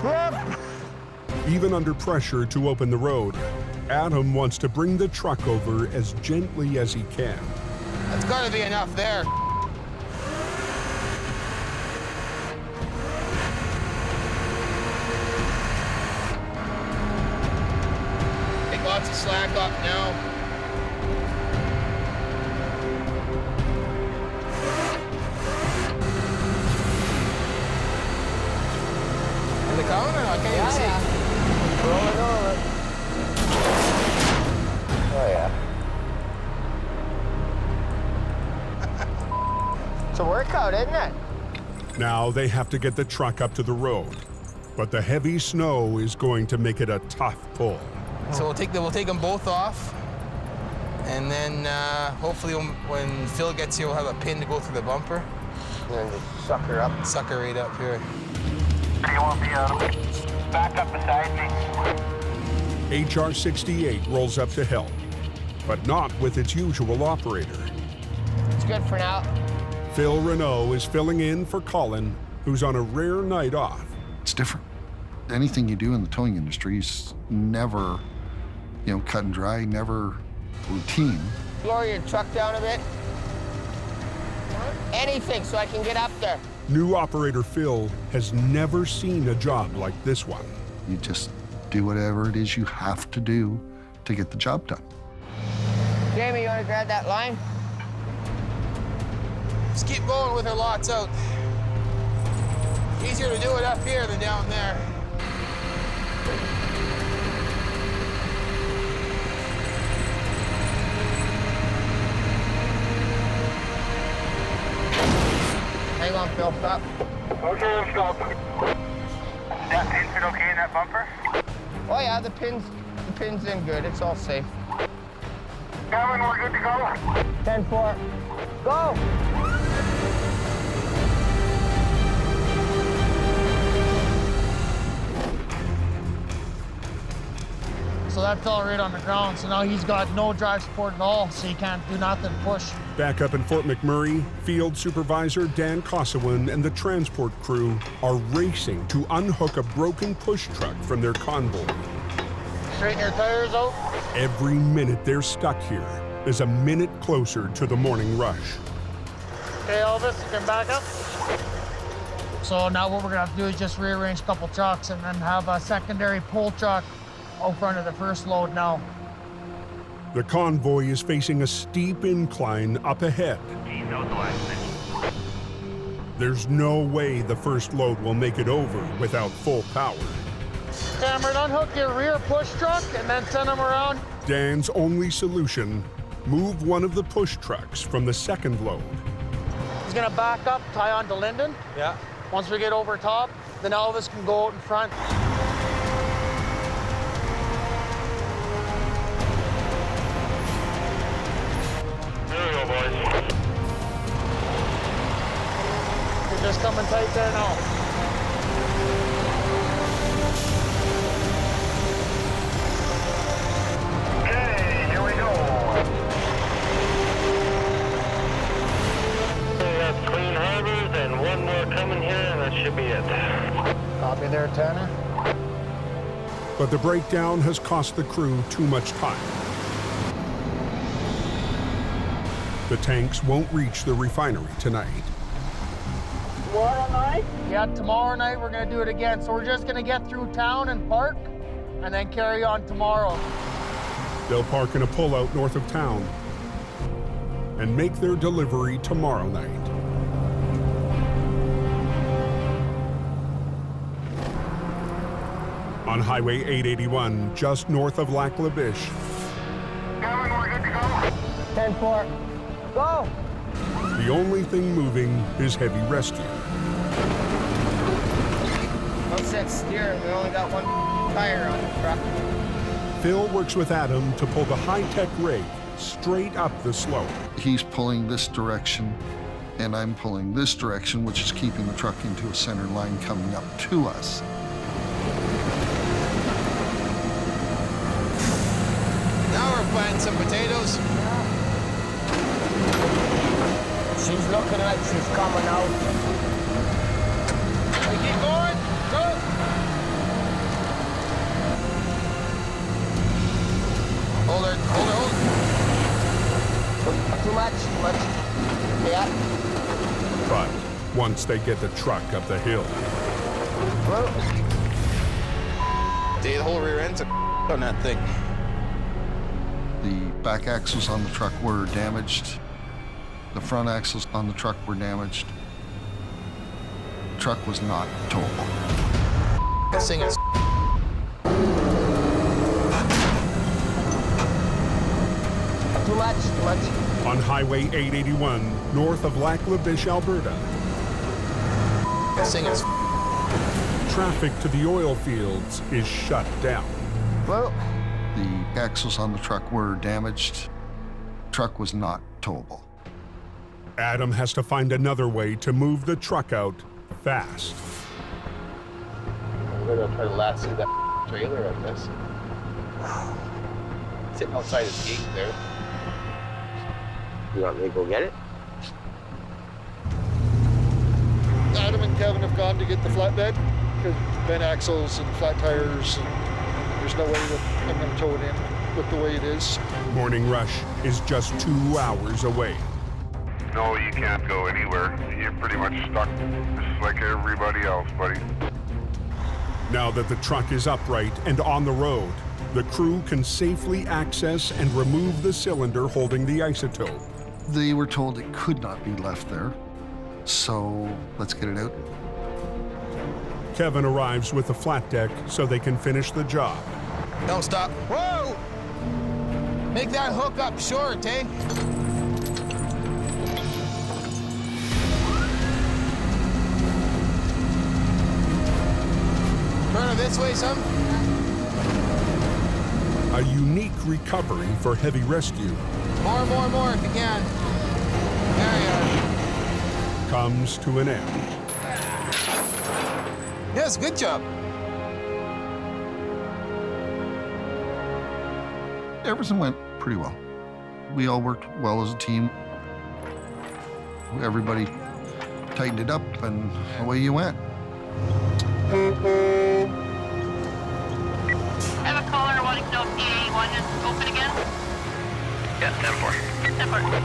Yep. Even under pressure to open the road, Adam wants to bring the truck over as gently as he can. That's got to be enough there. Take lots of slack up now. Are they coming or not? I can't even see. Rolling over. Oh, yeah. It's a workout, isn't it? Now they have to get the truck up to the road, but the heavy snow is going to make it a tough pull. So we'll take them both off, and then hopefully when Phil gets here, we'll have a pin to go through the bumper. And then just suck her up. Suck her right up here. You want me back up beside me? HR 68 rolls up to help, but not with its usual operator. It's good for now. Phil Renault is filling in for Colin, who's on a rare night off. It's different. Anything you do in the towing industry is never, cut and dry, never routine. Lower your truck down a bit. Anything so I can get up there. New operator Phil has never seen a job like this one. You just do whatever it is you have to do to get the job done. Jamie, you want to grab that line? Just keep going with her lots out. Easier to do it up here than down there. Hang on, Phil, stop. Okay, let's go. That pin fit okay in that bumper? Oh yeah, the pin's in good. It's all safe. Kevin, we're good to go. 10-4. Go! So that fell right on the ground, so now he's got no drive support at all, so he can't do nothing, push. Back up in Fort McMurray, Field Supervisor Dan Kossowin and the transport crew are racing to unhook a broken push truck from their convoy. Straighten your tires out. Every minute they're stuck here is a minute closer to the morning rush. Okay, Elvis, you can back up. So now what we're gonna have to do is just rearrange a couple trucks and then have a secondary pull truck out front of the first load now. The convoy is facing a steep incline up ahead. There's no way the first load will make it over without full power. Cameron, unhook your rear push truck and then send them around. Dan's only solution, move one of the push trucks from the second load. He's gonna back up, tie on to Linden. Yeah. Once we get over top, then Elvis can go out in front. There we go, boys. You're just coming tight there now. Okay, here we go. We got clean harbors and one more coming here, and that should be it. Copy there, Tanner. But the breakdown has cost the crew too much time. The tanks won't reach the refinery tonight. Tomorrow night? Yeah, tomorrow night we're gonna do it again. So we're just gonna get through town and park, and then carry on tomorrow. They'll park in a pullout north of town and make their delivery tomorrow night. On Highway 881, just north of Lac La Biche, Kevin, we're good to go. 10-4. Go! The only thing moving is heavy rescue. No set steering. We only got one tire on the truck. Phil works with Adam to pull the high-tech rig straight up the slope. He's pulling this direction, and I'm pulling this direction, which is keeping the truck into a center line coming up to us. Now we're planting some potatoes. She's looking like she's coming out. We keep going. Go. Hold her, hold her, hold her. Too much. Yeah. But once they get the truck up the hill, The whole rear end's on that thing. The back axles on the truck were damaged. The front axles on the truck were damaged. The truck was not towable. This thing is Too much. on Highway 881, north of Lac La Biche, Alberta, this thing is traffic to the oil fields is shut down. Well, The axles on the truck were damaged. The truck was not towable. Adam has to find another way to move the truck out fast. We're gonna try to lasso that trailer, I guess. Sitting outside his gate there. You want me to go get it? Adam and Kevin have gone to get the flatbed because bent axles and flat tires, and there's no way that I'm going to tow it in with the way it is. Morning rush is just 2 hours away. No, you can't go anywhere. You're pretty much stuck just like everybody else, buddy. Now that the truck is upright and on the road, the crew can safely access and remove the cylinder holding the isotope. They were told it could not be left there, so let's get it out. Kevin arrives with the flat deck so they can finish the job. Don't stop. Whoa! Make that hook up short, eh? Turn her this way, some. A unique recovery for heavy rescue More if you can. There you are. comes to an end. Yes, good job. Everything went pretty well. We all worked well as a team. Everybody tightened it up, and away you went. I have a caller wanting to know if PA1 is open again. Yeah, 10-4. 10-4.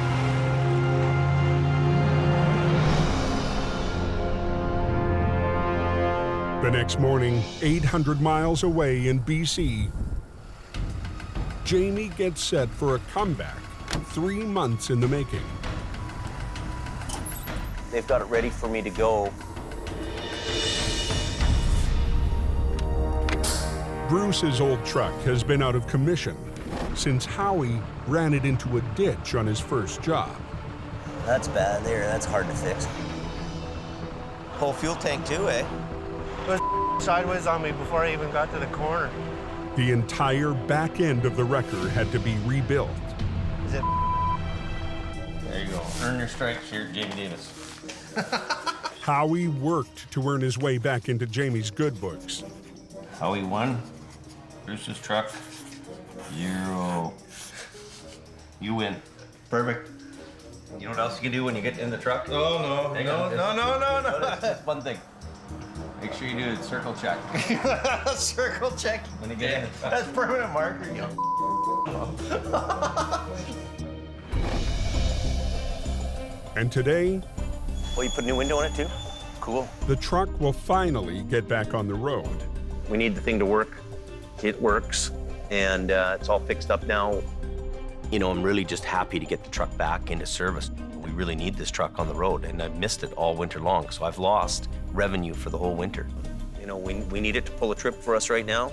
The next morning, 800 miles away in BC, Jamie gets set for a comeback 3 months in the making. They've got it ready for me to go. Bruce's old truck has been out of commission since Howie ran it into a ditch on his first job. That's bad there. That's hard to fix. Whole fuel tank too, eh? It was sideways on me before I even got to the corner. The entire back end of the wrecker had to be rebuilt. Is it? There you go. Earn your stripes here, Jamie Davis. Howie worked to earn his way back into Jamie's good books. Howie won. Bruce's truck. 0. You win. Perfect. You know what else you can do when you get in the truck? Oh, no. Hang No, on. no, no, no, no. Just one thing. Make sure you do a circle check. Circle check. When you get in the truck. That's permanent marker, you And today, Oh, you put a new window on it too? Cool. the truck will finally get back on the road. We need the thing to work. It works, and it's all fixed up now. You know, I'm really just happy to get the truck back into service. We really need this truck on the road, and I've missed it all winter long, so I've lost revenue for the whole winter. You know, we need it to pull a trip for us right now.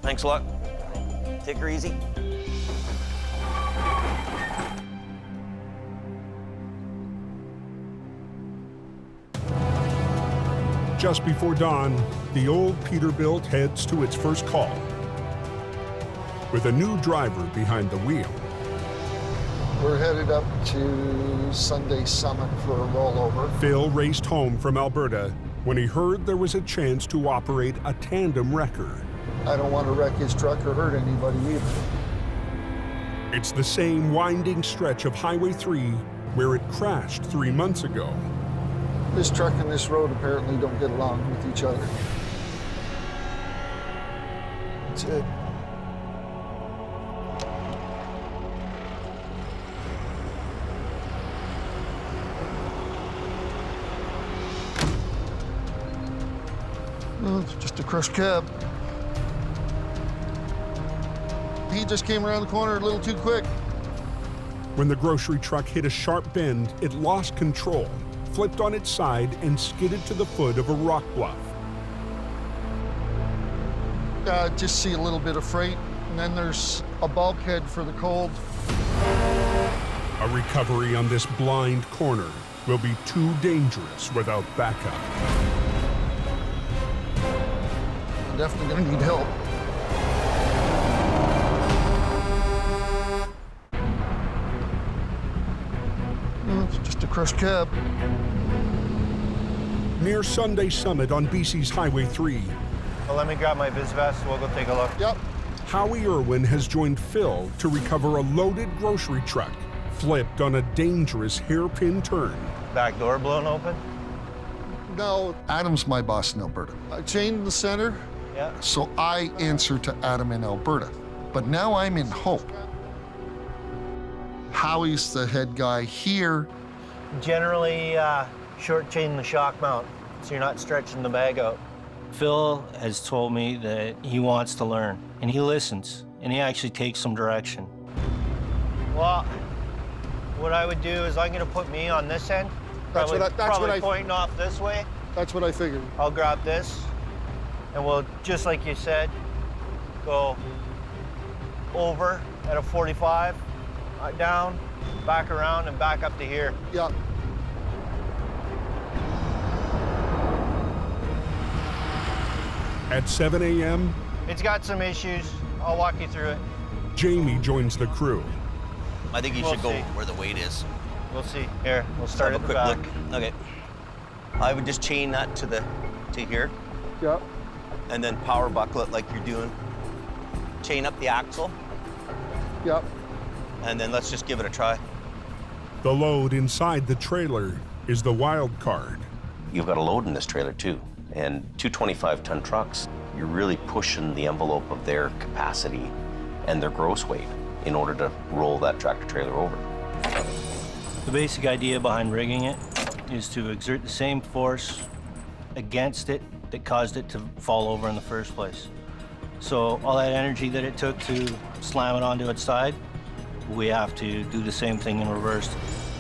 Thanks a lot. Take her easy. Just before dawn, the old Peterbilt heads to its first call. With a new driver behind the wheel. We're headed up to Sunday Summit for a rollover. Phil raced home from Alberta when he heard there was a chance to operate a tandem wrecker. I don't want to wreck his truck or hurt anybody either. It's the same winding stretch of Highway 3 where it crashed 3 months ago. This truck and this road apparently don't get along with each other. That's it. Well, it's just a crushed cab. He just came around the corner a little too quick. When the grocery truck hit a sharp bend, it lost control, flipped on its side, and skidded to the foot of a rock bluff. Just see a little bit of freight, and then there's a bulkhead for the cold. A recovery on this blind corner will be too dangerous without backup. I'm definitely gonna need help. Well, it's just a crushed cab. Near Sunday Summit on BC's Highway 3, Well, let me grab my vis vest. We'll go take a look. Yep. Howie Irwin has joined Phil to recover a loaded grocery truck flipped on a dangerous hairpin turn. Back door blown open? No. Adam's my boss in Alberta. I chained the center. Yeah. So I answer to Adam in Alberta. But now I'm in Hope. Howie's the head guy here. Generally, short chain the shock mount, so you're not stretching the bag out. Phil has told me that he wants to learn, and he listens, and he actually takes some direction. Well, what I would do is I'm gonna put me on this end. That's what I pointing off this way. That's what I figured. I'll grab this, and we'll, just like you said, go over at a 45, down, back around, and back up to here. Yeah. At 7 a.m., It's got some issues. I'll walk you through it. Jamie joins the crew. I think you We'll should go see. where the weight is. We'll see. Here, we'll start Have at a the quick back. look. Okay. I would just chain that to here, Yeah. and then power buckle it like you're doing. Chain up the axle, Yep. and then let's just give it a try. The load inside the trailer is the wild card. You've got a load in this trailer too, and 225-ton trucks, you're really pushing the envelope of their capacity and their gross weight in order to roll that tractor trailer over. The basic idea behind rigging it is to exert the same force against it that caused it to fall over in the first place. So all that energy that it took to slam it onto its side, we have to do the same thing in reverse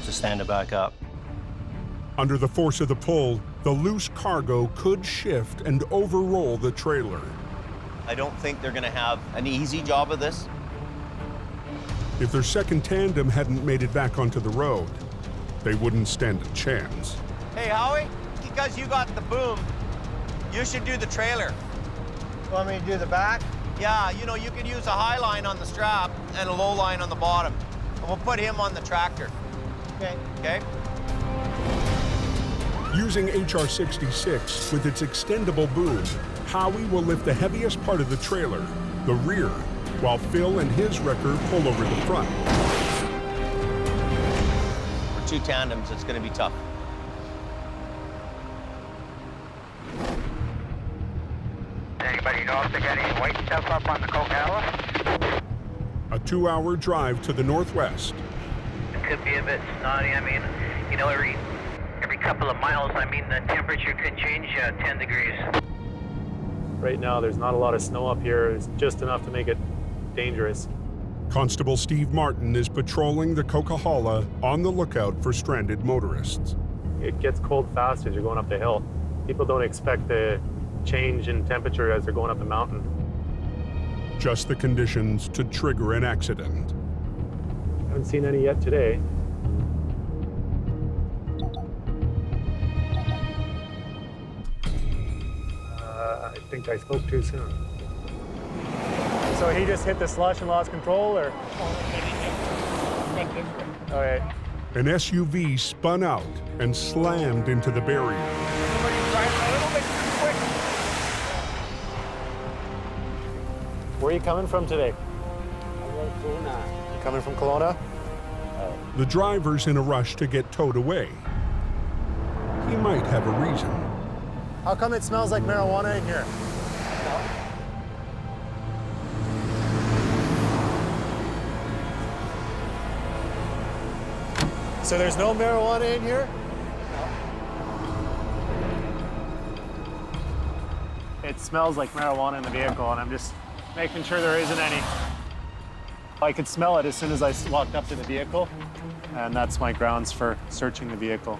to stand it back up. Under the force of the pull, the loose cargo could shift and overroll the trailer. I don't think they're gonna have an easy job of this. If their second tandem hadn't made it back onto the road, they wouldn't stand a chance. Hey, Howie, because you got the boom, you should do the trailer. Want me to do the back? Yeah, you know, you could use a high line on the strap and a low line on the bottom. And we'll put him on the tractor. Okay. Okay? Using HR-66 with its extendable boom, Howie will lift the heaviest part of the trailer, the rear, while Phil and his wrecker pull over the front. For two tandems, it's gonna be tough. Anybody know if they got any white stuff up on the Coachella? A 2-hour drive to the northwest. It could be a bit snotty. I mean, you know, every couple of miles, I mean, the temperature could change 10 degrees. Right now, there's not a lot of snow up here. It's just enough to make it dangerous. Constable Steve Martin is patrolling the Coquihalla on the lookout for stranded motorists. It gets cold fast as you're going up the hill. People don't expect the change in temperature as they're going up the mountain. Just the conditions to trigger an accident. Haven't seen any yet today. think I spoke too soon. So he just hit the slush and lost control, or? All right. An SUV spun out and slammed into the barrier. Where are you coming from today? Coming from Kelowna? The driver's in a rush to get towed away. He might have a reason. How come it smells like marijuana in here? So there's no marijuana in here? It smells like marijuana in the vehicle, and I'm just making sure there isn't any. I could smell it as soon as I walked up to the vehicle, and that's my grounds for searching the vehicle.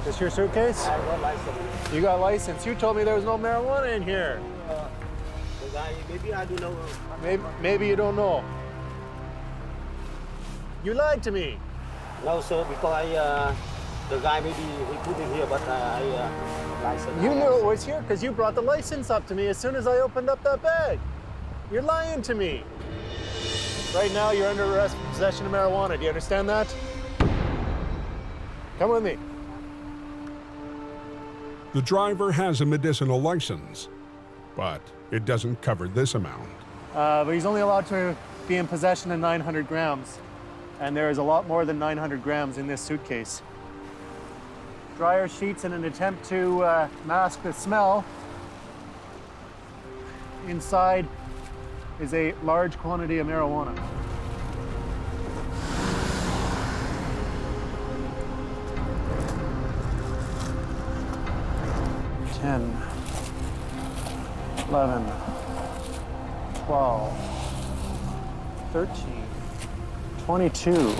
This your suitcase? I got license. You got license. You told me there was no marijuana in here. The guy, maybe I don't know. Maybe you don't know. You lied to me. No, sir, because the guy maybe he put it here, but license. You knew it was here because you brought the license up to me as soon as I opened up that bag. You're lying to me. Right now, you're under arrest for possession of marijuana. Do you understand that? Come with me. The driver has a medicinal license, but it doesn't cover this amount. But he's only allowed to be in possession of 900 grams. And there is a lot more than 900 grams in this suitcase. Dryer sheets in an attempt to mask the smell. Inside is a large quantity of marijuana. $10, $11, $12, $13, $22.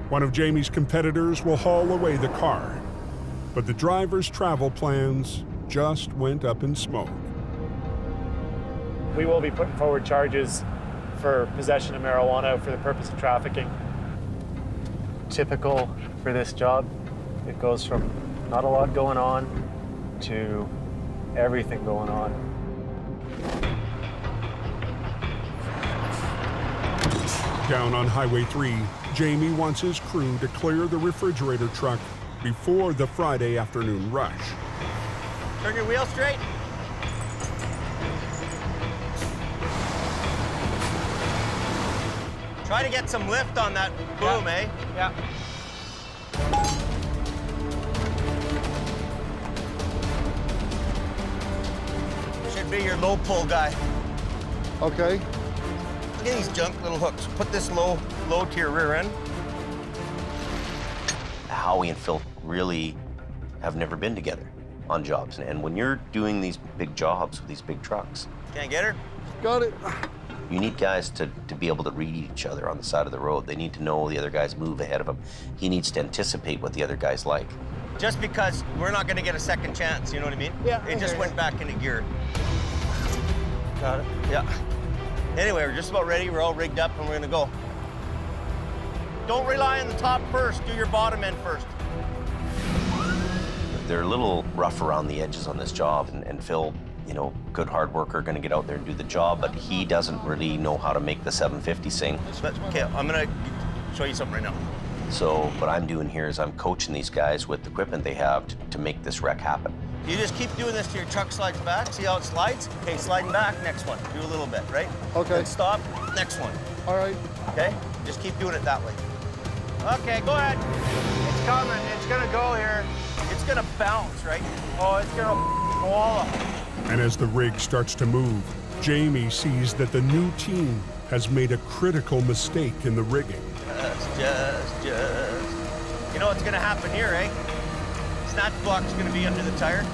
One of Jamie's competitors will haul away the car, but the driver's travel plans just went up in smoke. We will be putting forward charges for possession of marijuana for the purpose of trafficking. Typical for this job, it goes from not a lot going on to everything going on. Down on Highway 3, Jamie wants his crew to clear the refrigerator truck before the Friday afternoon rush. Turn your wheel straight. Try to get some lift on that boom, eh? Yeah. Should be your low pull guy. Okay. Look at these junk little hooks. Put this low to your rear end. Howie and Phil really have never been together on jobs. And when you're doing these big jobs with these big trucks, Can't get her? Got it. you need guys to be able to read each other on the side of the road. They need to know the other guy's move ahead of him. He needs to anticipate what the other guy's like. Just because we're not going to get a second chance, you know what I mean? Yeah. It just went back into gear. Got it. Yeah. Anyway, we're just about ready. We're all rigged up and we're going to go. Don't rely on the top first. Do your bottom end first. They're a little rough around the edges on this job, and Phil, you know, good hard worker, going to get out there and do the job, but he doesn't really know how to make the 750 sing. Okay, I'm going to show you something right now. So what I'm doing here is I'm coaching these guys with the equipment they have to make this wreck happen. You just keep doing this till your truck slides back. See how it slides? Okay, sliding back, next one. Do a little bit, right? Okay. Then stop, next one. All right. Okay? Just keep doing it that way. Okay, go ahead. It's coming. It's gonna go here. It's gonna bounce, right? Oh, it's gonna go all up. And as the rig starts to move, Jamie sees that the new team has made a critical mistake in the rigging. Just. You know what's gonna happen here, eh? Snatch block's gonna be under the tire.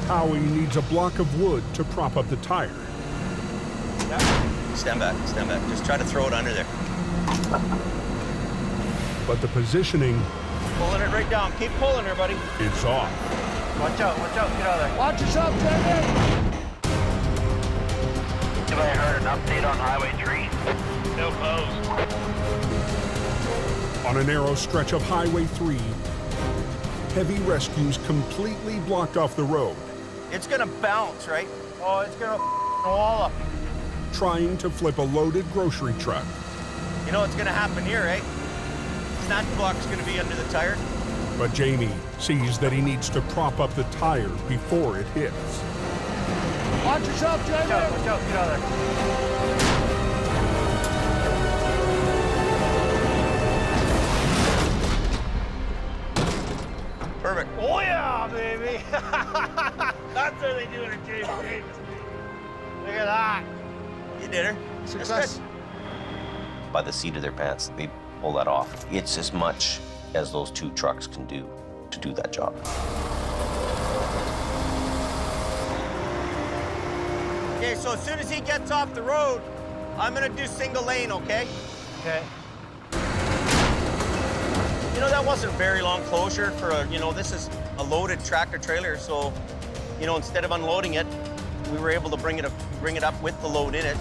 Howie needs a block of wood to prop up the tire. Yeah. Stand back. Just try to throw it under there. But the positioning Pulling it right down. Keep pulling her, buddy. is off. Watch out. Get out of there. Watch yourself, David. Anybody heard a update on Highway 3? No close. On a narrow stretch of Highway 3, heavy rescues completely blocked off the road, It's gonna bounce, right? Oh, it's gonna wall up. trying to flip a loaded grocery truck. You know what's gonna happen here, right? Snatch block's gonna be under the tire. But Jamie sees that he needs to prop up the tire before it hits. Watch yourself, Jamie! Watch out, get out of there. Perfect. Oh yeah, baby! That's what they do in a James Davis. Look at that. You did her. Success. By the seat of their pants, they pull that off. It's as much as those 2 trucks can do to do that job. Okay, so as soon as he gets off the road, I'm gonna do single lane, okay? Okay. You know, that wasn't very long closure for a, this is a loaded tractor trailer, so, instead of unloading it, we were able to bring it up with the load in it.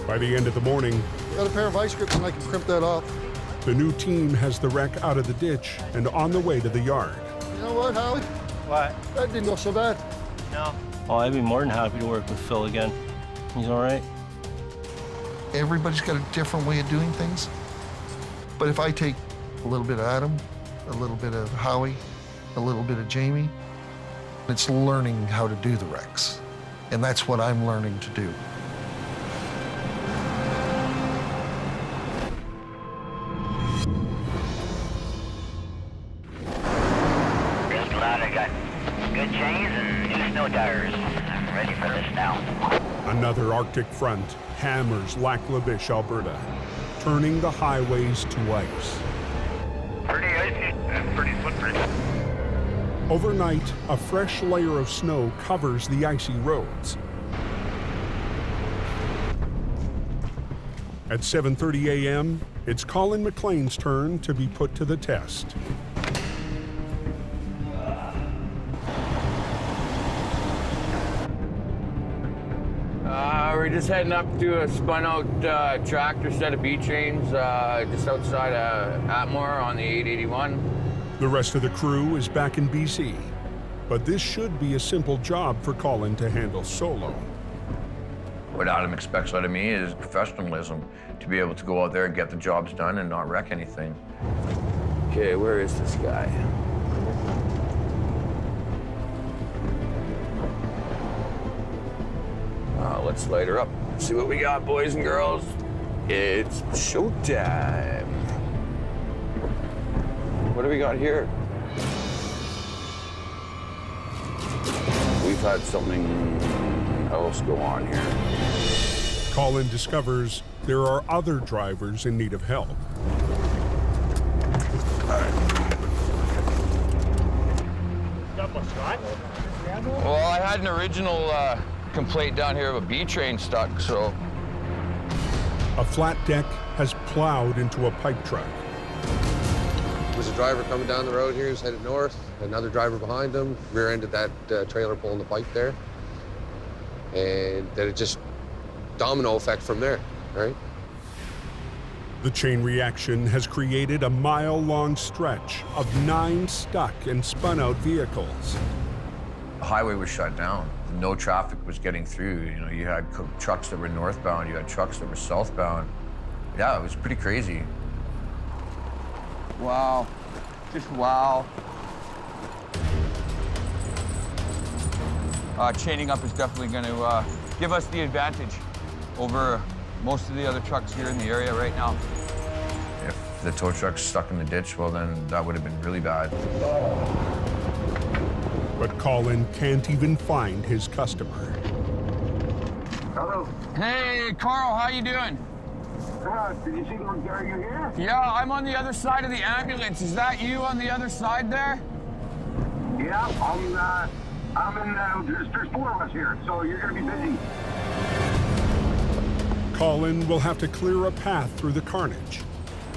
By the end of the morning, Got a pair of ice grips and I can crimp that off. the new team has the wreck out of the ditch and on the way to the yard. You know what, Howie? What? That didn't go so bad. No. Oh, I'd be more than happy to work with Phil again. He's all right. Everybody's got a different way of doing things. But if I take a little bit of Adam, a little bit of Howie, a little bit of Jamie, it's learning how to do the wrecks. And that's what I'm learning to do. Just glad I got good chains and new snow tires. I'm ready for this now. Another Arctic front hammers Lac La Biche, Alberta, turning the highways to ice. Pretty icy and pretty slippery. Overnight, a fresh layer of snow covers the icy roads. At 7:30 a.m., it's Colin McLean's turn to be put to the test. We're just heading up to a spun-out tractor set of B-trains just outside of Atmore on the 881. The rest of the crew is back in BC, but this should be a simple job for Colin to handle solo. What Adam expects out of me is professionalism, to be able to go out there and get the jobs done and not wreck anything. Okay, where is this guy? Let's light her up. See what we got, boys and girls. It's showtime. What do we got here? We've had something else go on here. Colin discovers there are other drivers in need of help. Well, I had an original complaint down here of a B-train stuck, so. A flat deck has plowed into a pipe truck. There's a driver coming down the road here who's headed north, another driver behind him, rear-ended that trailer pulling the pipe there. And then it just domino effect from there, right? The chain reaction has created a mile-long stretch of 9 stuck and spun-out vehicles. The highway was shut down. No traffic was getting through. You know, you had trucks that were northbound, you had trucks that were southbound. Yeah, it was pretty crazy. Wow, just wow. Chaining up is definitely going to give us the advantage over most of the other trucks here in the area right now. If the tow truck's stuck in the ditch, well then that would have been really bad. But Colin can't even find his customer. Hello. Hey, Carl, how you doing? Did you see are you here? Yeah, I'm on the other side of the ambulance. Is that you on the other side there? Yeah, I'm in, there's 4 of us here, so you're gonna be busy. Colin will have to clear a path through the carnage.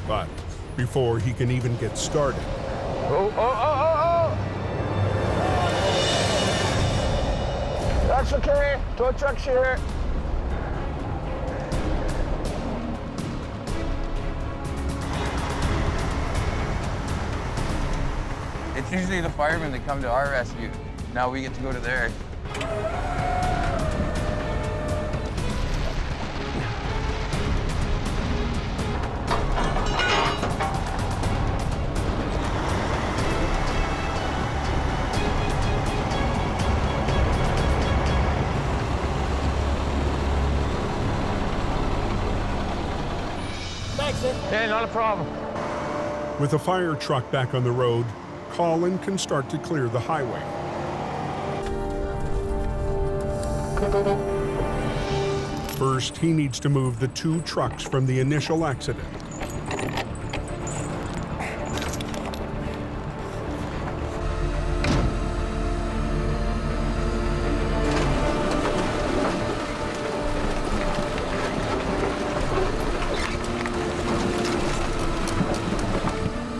But before he can even get started, trucks okay. Tow trucks here. It's usually the firemen that come to our rescue. Now we get to go to theirs. Hey, not a problem. With a fire truck back on the road, Colin can start to clear the highway. First, he needs to move the 2 trucks from the initial accident.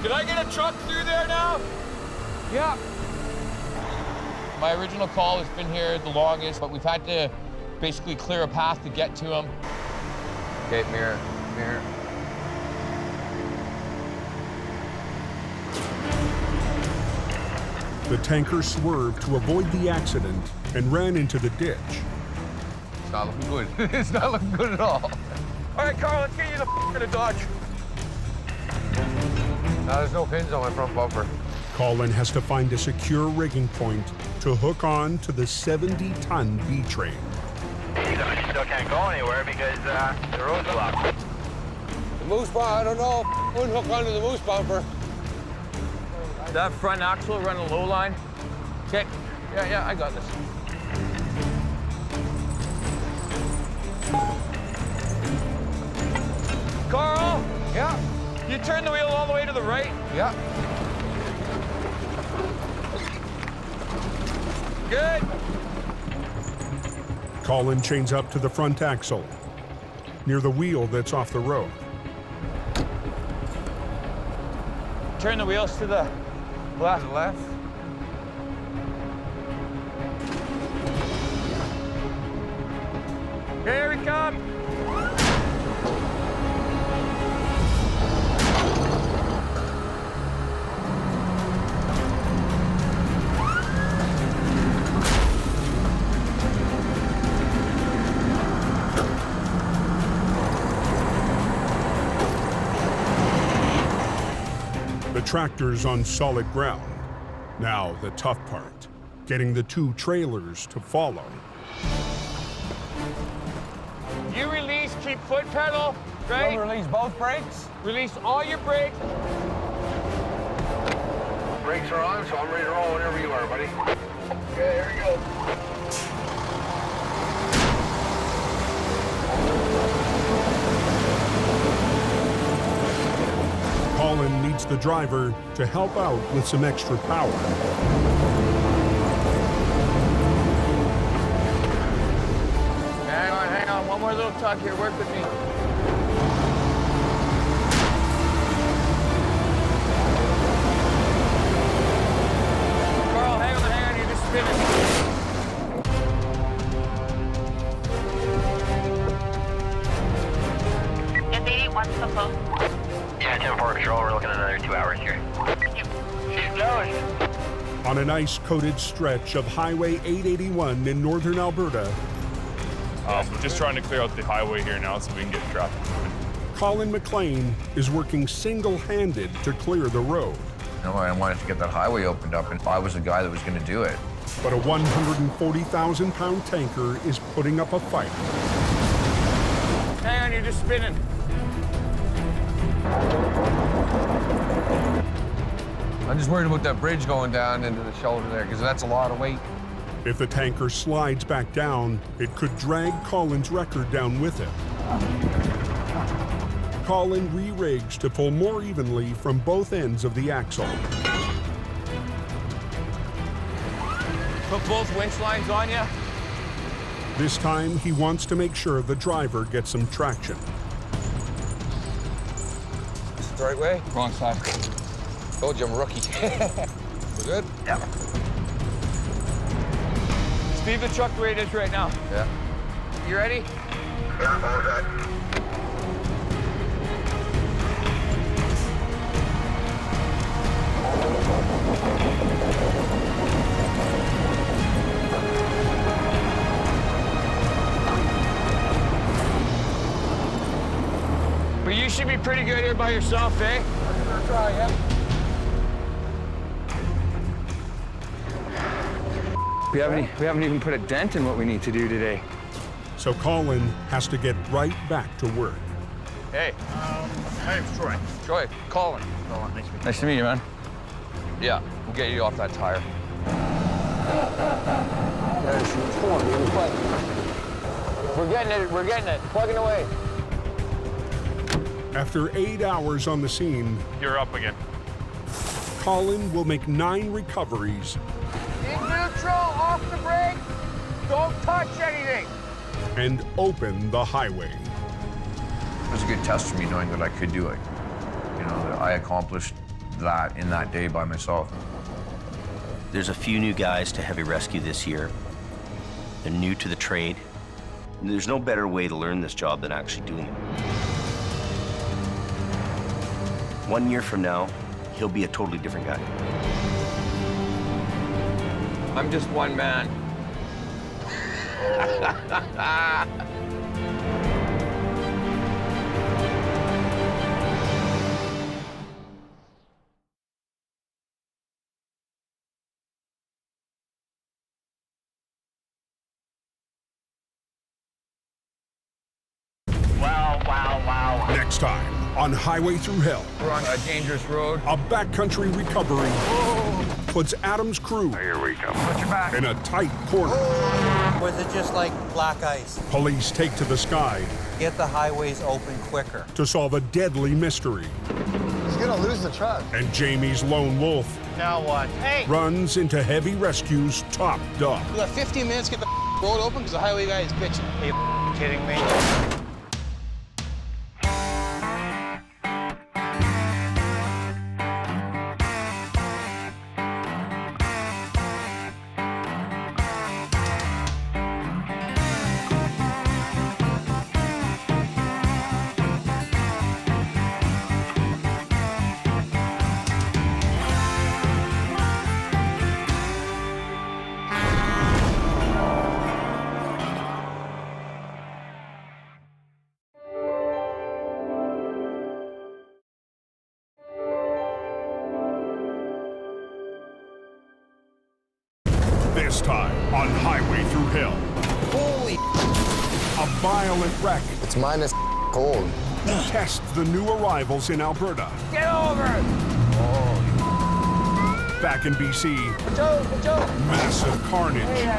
Can I get a truck through there now? Yeah. My original call has been here the longest, but we've had to basically clear a path to get to him. Okay, mirror, mirror. The tanker swerved to avoid the accident and ran into the ditch. It's not looking good. It's not looking good at all. All right, Carl, let's get you the in a Dodge. No, there's no pins on my front bumper. Colin has to find a secure rigging point to hook on to the 70-ton B-train. You still can't go anywhere because the road's blocked. The moose bumper, I don't know. I wouldn't hook onto the moose bumper. That front axle running low line. Okay. Yeah, I got this. Carl! Yeah? You turn the wheel all the way to the right? Yeah. Good. Colin chains up to the front axle, near the wheel that's off the road. Turn the wheels to the left. Left. Here we come. The tractor's on solid ground. Now the tough part, getting the 2 trailers to follow. You release, keep foot pedal, right? Don't release both brakes? Release all your brakes. Brakes are on, so I'm ready to roll whenever you are, buddy. Okay, here we go. Colin needs the driver to help out with some extra power. Hang on. One more little tuck here. Work with me. Carl, hang on. You're just spinning. It's 81, so close. Yeah, 10-4 control. We're looking at another 2 hours here. She's going. On an ice-coated stretch of Highway 881 in northern Alberta, we're just trying to clear out the highway here now so we can get traffic moving. Colin McLean is working single-handed to clear the road. You know, I wanted to get that highway opened up, and I was the guy that was going to do it. But a 140,000-pound tanker is putting up a fight. Hang on, you're just spinning. I'm just worried about that bridge going down into the shoulder there, because that's a lot of weight. If the tanker slides back down, it could drag Colin's record down with it. Colin re-rigs to pull more evenly from both ends of the axle. Put both winch lines on you. This time, he wants to make sure the driver gets some traction. Is it the right way? Wrong side. Told you I'm a rookie. We're good? Yeah. Just leave the truck the way it is right now. Yeah. You ready? Yeah, all set. But you should be pretty good here by yourself, eh? I'm gonna try, yeah. We haven't even put a dent in what we need to do today. So Colin has to get right back to work. Hey, my name's Troy. Troy, Colin. Colin, nice to meet you. Nice to meet you, man. Yeah, we'll get you off that tire. We're getting it. Plugging away. After 8 hours on the scene, You're up again. Colin will make 9 recoveries In neutral, off the brake. Don't touch anything. and open the highway. It was a good test for me knowing that I could do it. You know, that I accomplished that in that day by myself. There's a few new guys to heavy rescue this year. They're new to the trade. There's no better way to learn this job than actually doing it. 1 year from now, he'll be a totally different guy. I'm just one man. Wow. Next time on Highway Thru Hell, We're on a dangerous road. a backcountry recovery puts Adam's crew Here we go. Watch your back. in a tight corner. Was it just like black ice? Police take to the sky Get the highways open quicker. to solve a deadly mystery. He's gonna lose the truck. And Jamie's lone wolf Now what? Hey! runs into heavy rescue's top dog. We got 15 minutes to get the road open because the highway guy is bitching. Are you kidding me? This time on Highway Thru Hell, Holy! a violent wreck It's minus cold. tests the new arrivals in Alberta. Get over! Back in BC, Joe! massive carnage Yeah.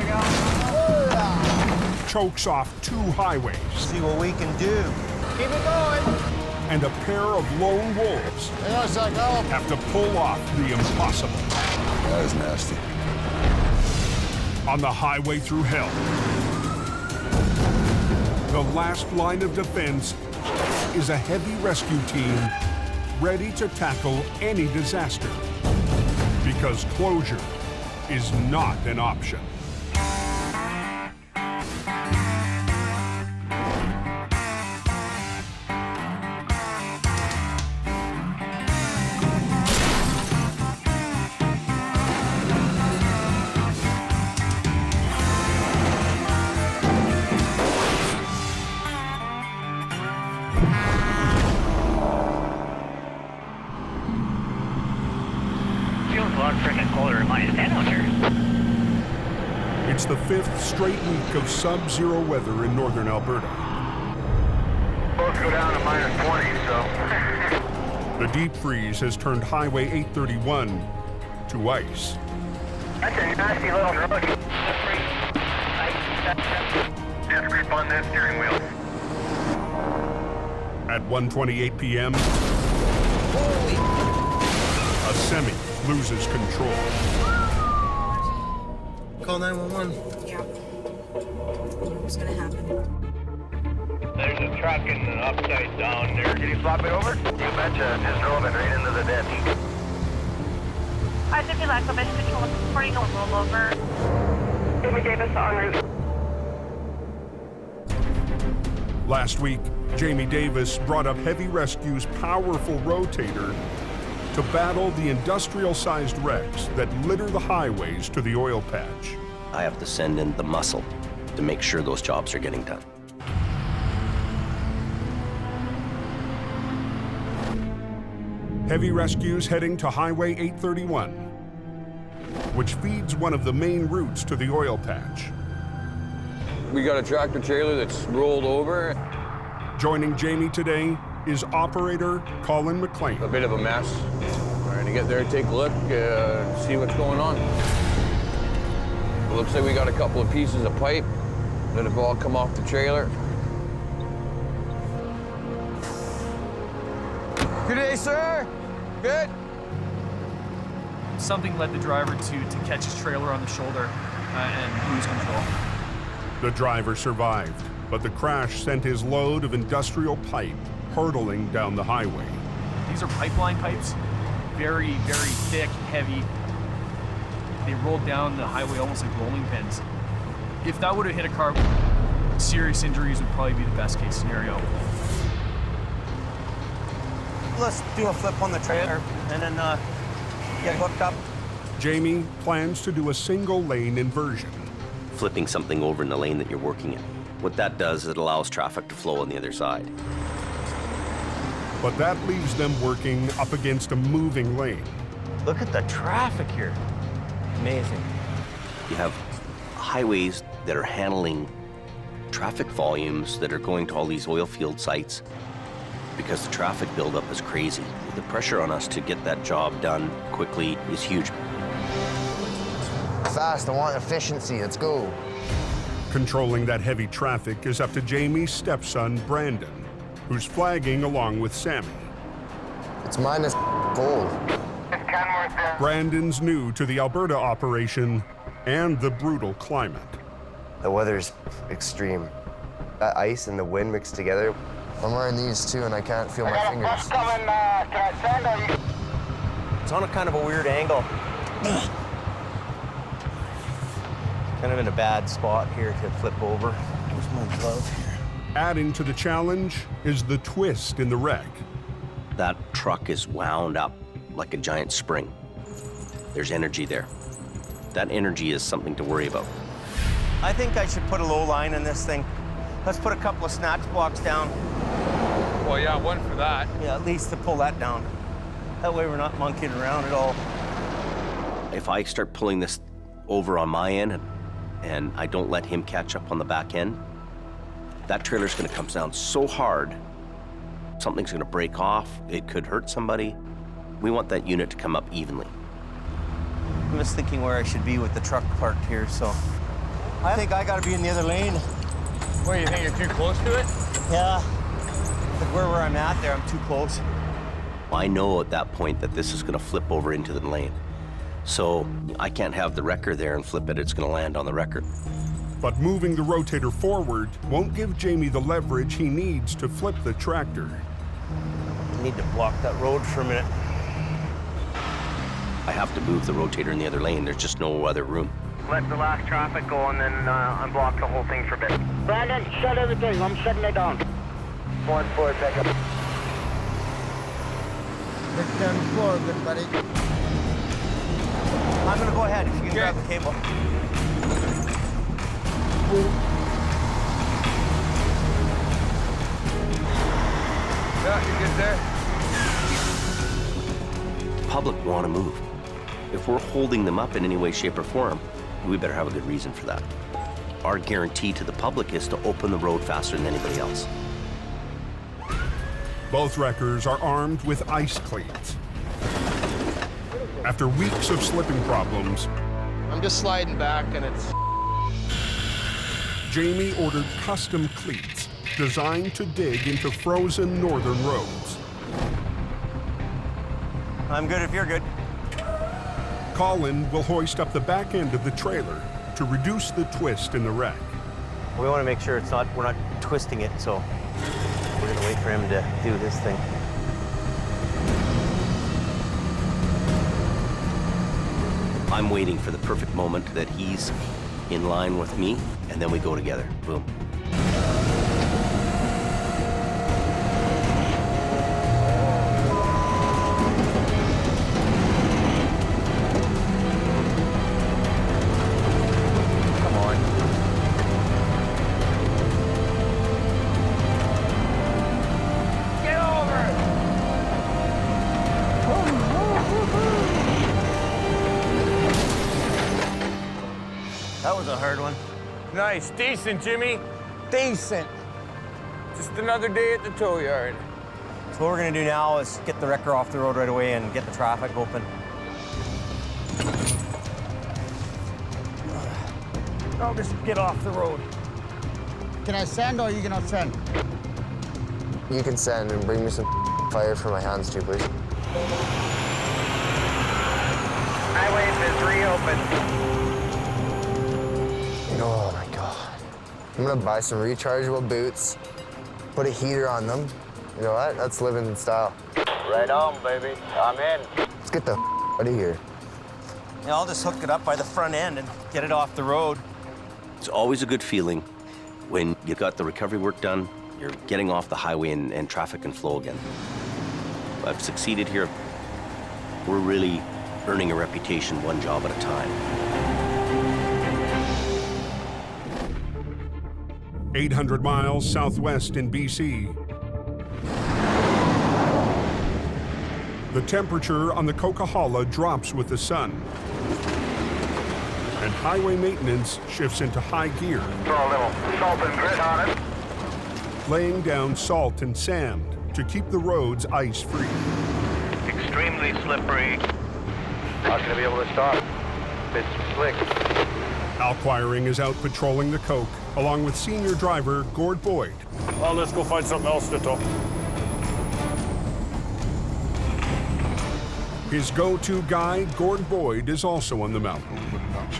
chokes off 2 highways See what we can do. Keep it going. and a pair of lone wolves Hang on a sec, now. have to pull off the impossible. That is nasty. On the Highway Thru Hell, the last line of defense is a heavy rescue team ready to tackle any disaster, because closure is not an option. Feels a lot freaking colder than minus 10 out here. It's the 5th straight week of sub-zero weather in northern Alberta. Both go down to minus 20, so. The deep freeze has turned Highway 831 to ice. That's a nasty little road. Just grip on that steering wheel. At 1:28 p.m., a semi loses control. Call 911. Yeah. What's gonna happen? There's a truck in the upside down there. Can you swap it over? You betcha. Just drove it right into the ditch. I think we lack of control. Reporting a rollover. Jamie Davis en route. Last week, Jamie Davis brought up Heavy Rescue's powerful Rotator to battle the industrial-sized wrecks that litter the highways to the oil patch. I have to send in the muscle to make sure those jobs are getting done. Heavy Rescue's heading to Highway 831, which feeds one of the main routes to the oil patch. We got a tractor trailer that's rolled over. Joining Jamie today is operator Colin McLean. A bit of a mess. Trying to get there, take a look, see what's going on. It looks like we got a couple of pieces of pipe that have all come off the trailer. Good day, sir. Good. Something led the driver to catch his trailer on the shoulder and lose control. The driver survived, but the crash sent his load of industrial pipe hurtling down the highway. These are pipeline pipes, very, very thick, heavy. They rolled down the highway almost like rolling pins. If that would have hit a car, serious injuries would probably be the best case scenario. Let's do a flip on the trailer and then get hooked up. Jamie plans to do a single lane inversion. Flipping something over in the lane that you're working in. What that does is it allows traffic to flow on the other side. But that leaves them working up against a moving lane. Look at the traffic here. Amazing. You have highways that are handling traffic volumes that are going to all these oil field sites because the traffic buildup is crazy. The pressure on us to get that job done quickly is huge. Fast, I want efficiency, let's go. Controlling that heavy traffic is up to Jamie's stepson, Brandon, who's flagging along with Sammy. It's minus cold. Brandon's new to the Alberta operation and the brutal climate. The weather's extreme. That ice and the wind mixed together. I'm wearing these too and I can't feel my fingers. It's on a kind of a weird angle. Kind of in a bad spot here to flip over. Where's my glove here? Adding to the challenge is the twist in the wreck. That truck is wound up like a giant spring. There's energy there. That energy is something to worry about. I think I should put a low line in this thing. Let's put a couple of snatch blocks down. Well, yeah, one for that. Yeah, at least to pull that down. That way we're not monkeying around at all. If I start pulling this over on my end and I don't let him catch up on the back end, that trailer's gonna come down so hard, something's gonna break off, it could hurt somebody. We want that unit to come up evenly. I'm just thinking where I should be with the truck parked here, so. I think I gotta be in the other lane. Where, you think you're too close to it? Yeah. Like where I'm at there, I'm too close. I know at that point that this is gonna flip over into the lane. So I can't have the wrecker there and flip it, it's gonna land on the wrecker. But moving the Rotator forward won't give Jamie the leverage he needs to flip the tractor. I need to block that road for a minute. I have to move the Rotator in the other lane, there's just no other room. Let the last traffic go and then unblock the whole thing for a bit. Brandon, shut everything. I'm shutting it down. 1-4, pick up. Get down the floor, good buddy. I'm gonna go ahead if you can grab the cable. Yeah, you're good there. The public want to move. If we're holding them up in any way, shape, or form, we better have a good reason for that. Our guarantee to the public is to open the road faster than anybody else. Both wreckers are armed with ice cleats. After weeks of slipping problems, I'm just sliding back and it's... Jamie ordered custom cleats designed to dig into frozen northern roads. I'm good if you're good. Colin will hoist up the back end of the trailer to reduce the twist in the wreck. We want to make sure we're not twisting it, so we're gonna wait for him to do his thing. I'm waiting for the perfect moment that he's in line with me, and then we go together. Boom. That was a hard one. Nice, decent, Jimmy. Decent. Just another day at the tow yard. So what we're gonna do now is get the wrecker off the road right away and get the traffic open. I'll just get off the road. Can I send or are you gonna send? You can send and bring me some fire for my hands too, please. Highway is reopened. Oh my God. I'm gonna buy some rechargeable boots, put a heater on them. You know what? That's living in style. Right on, baby. I'm in. Let's get the out of here. Yeah, I'll just hook it up by the front end and get it off the road. It's always a good feeling when you got the recovery work done, you're getting off the highway and traffic can flow again. I've succeeded here. We're really earning a reputation one job at a time. 800 miles southwest in BC. The temperature on the Coquihalla drops with the sun, and highway maintenance shifts into high gear. Throw a little salt and grit on it. Laying down salt and sand to keep the roads ice-free. Extremely slippery. Not gonna be able to stop. It's slick. Alquiring is out patrolling the Coke, along with senior driver Gord Boyd. Well, let's go find something else to tow. His go-to guy, Gord Boyd, is also on the mountain.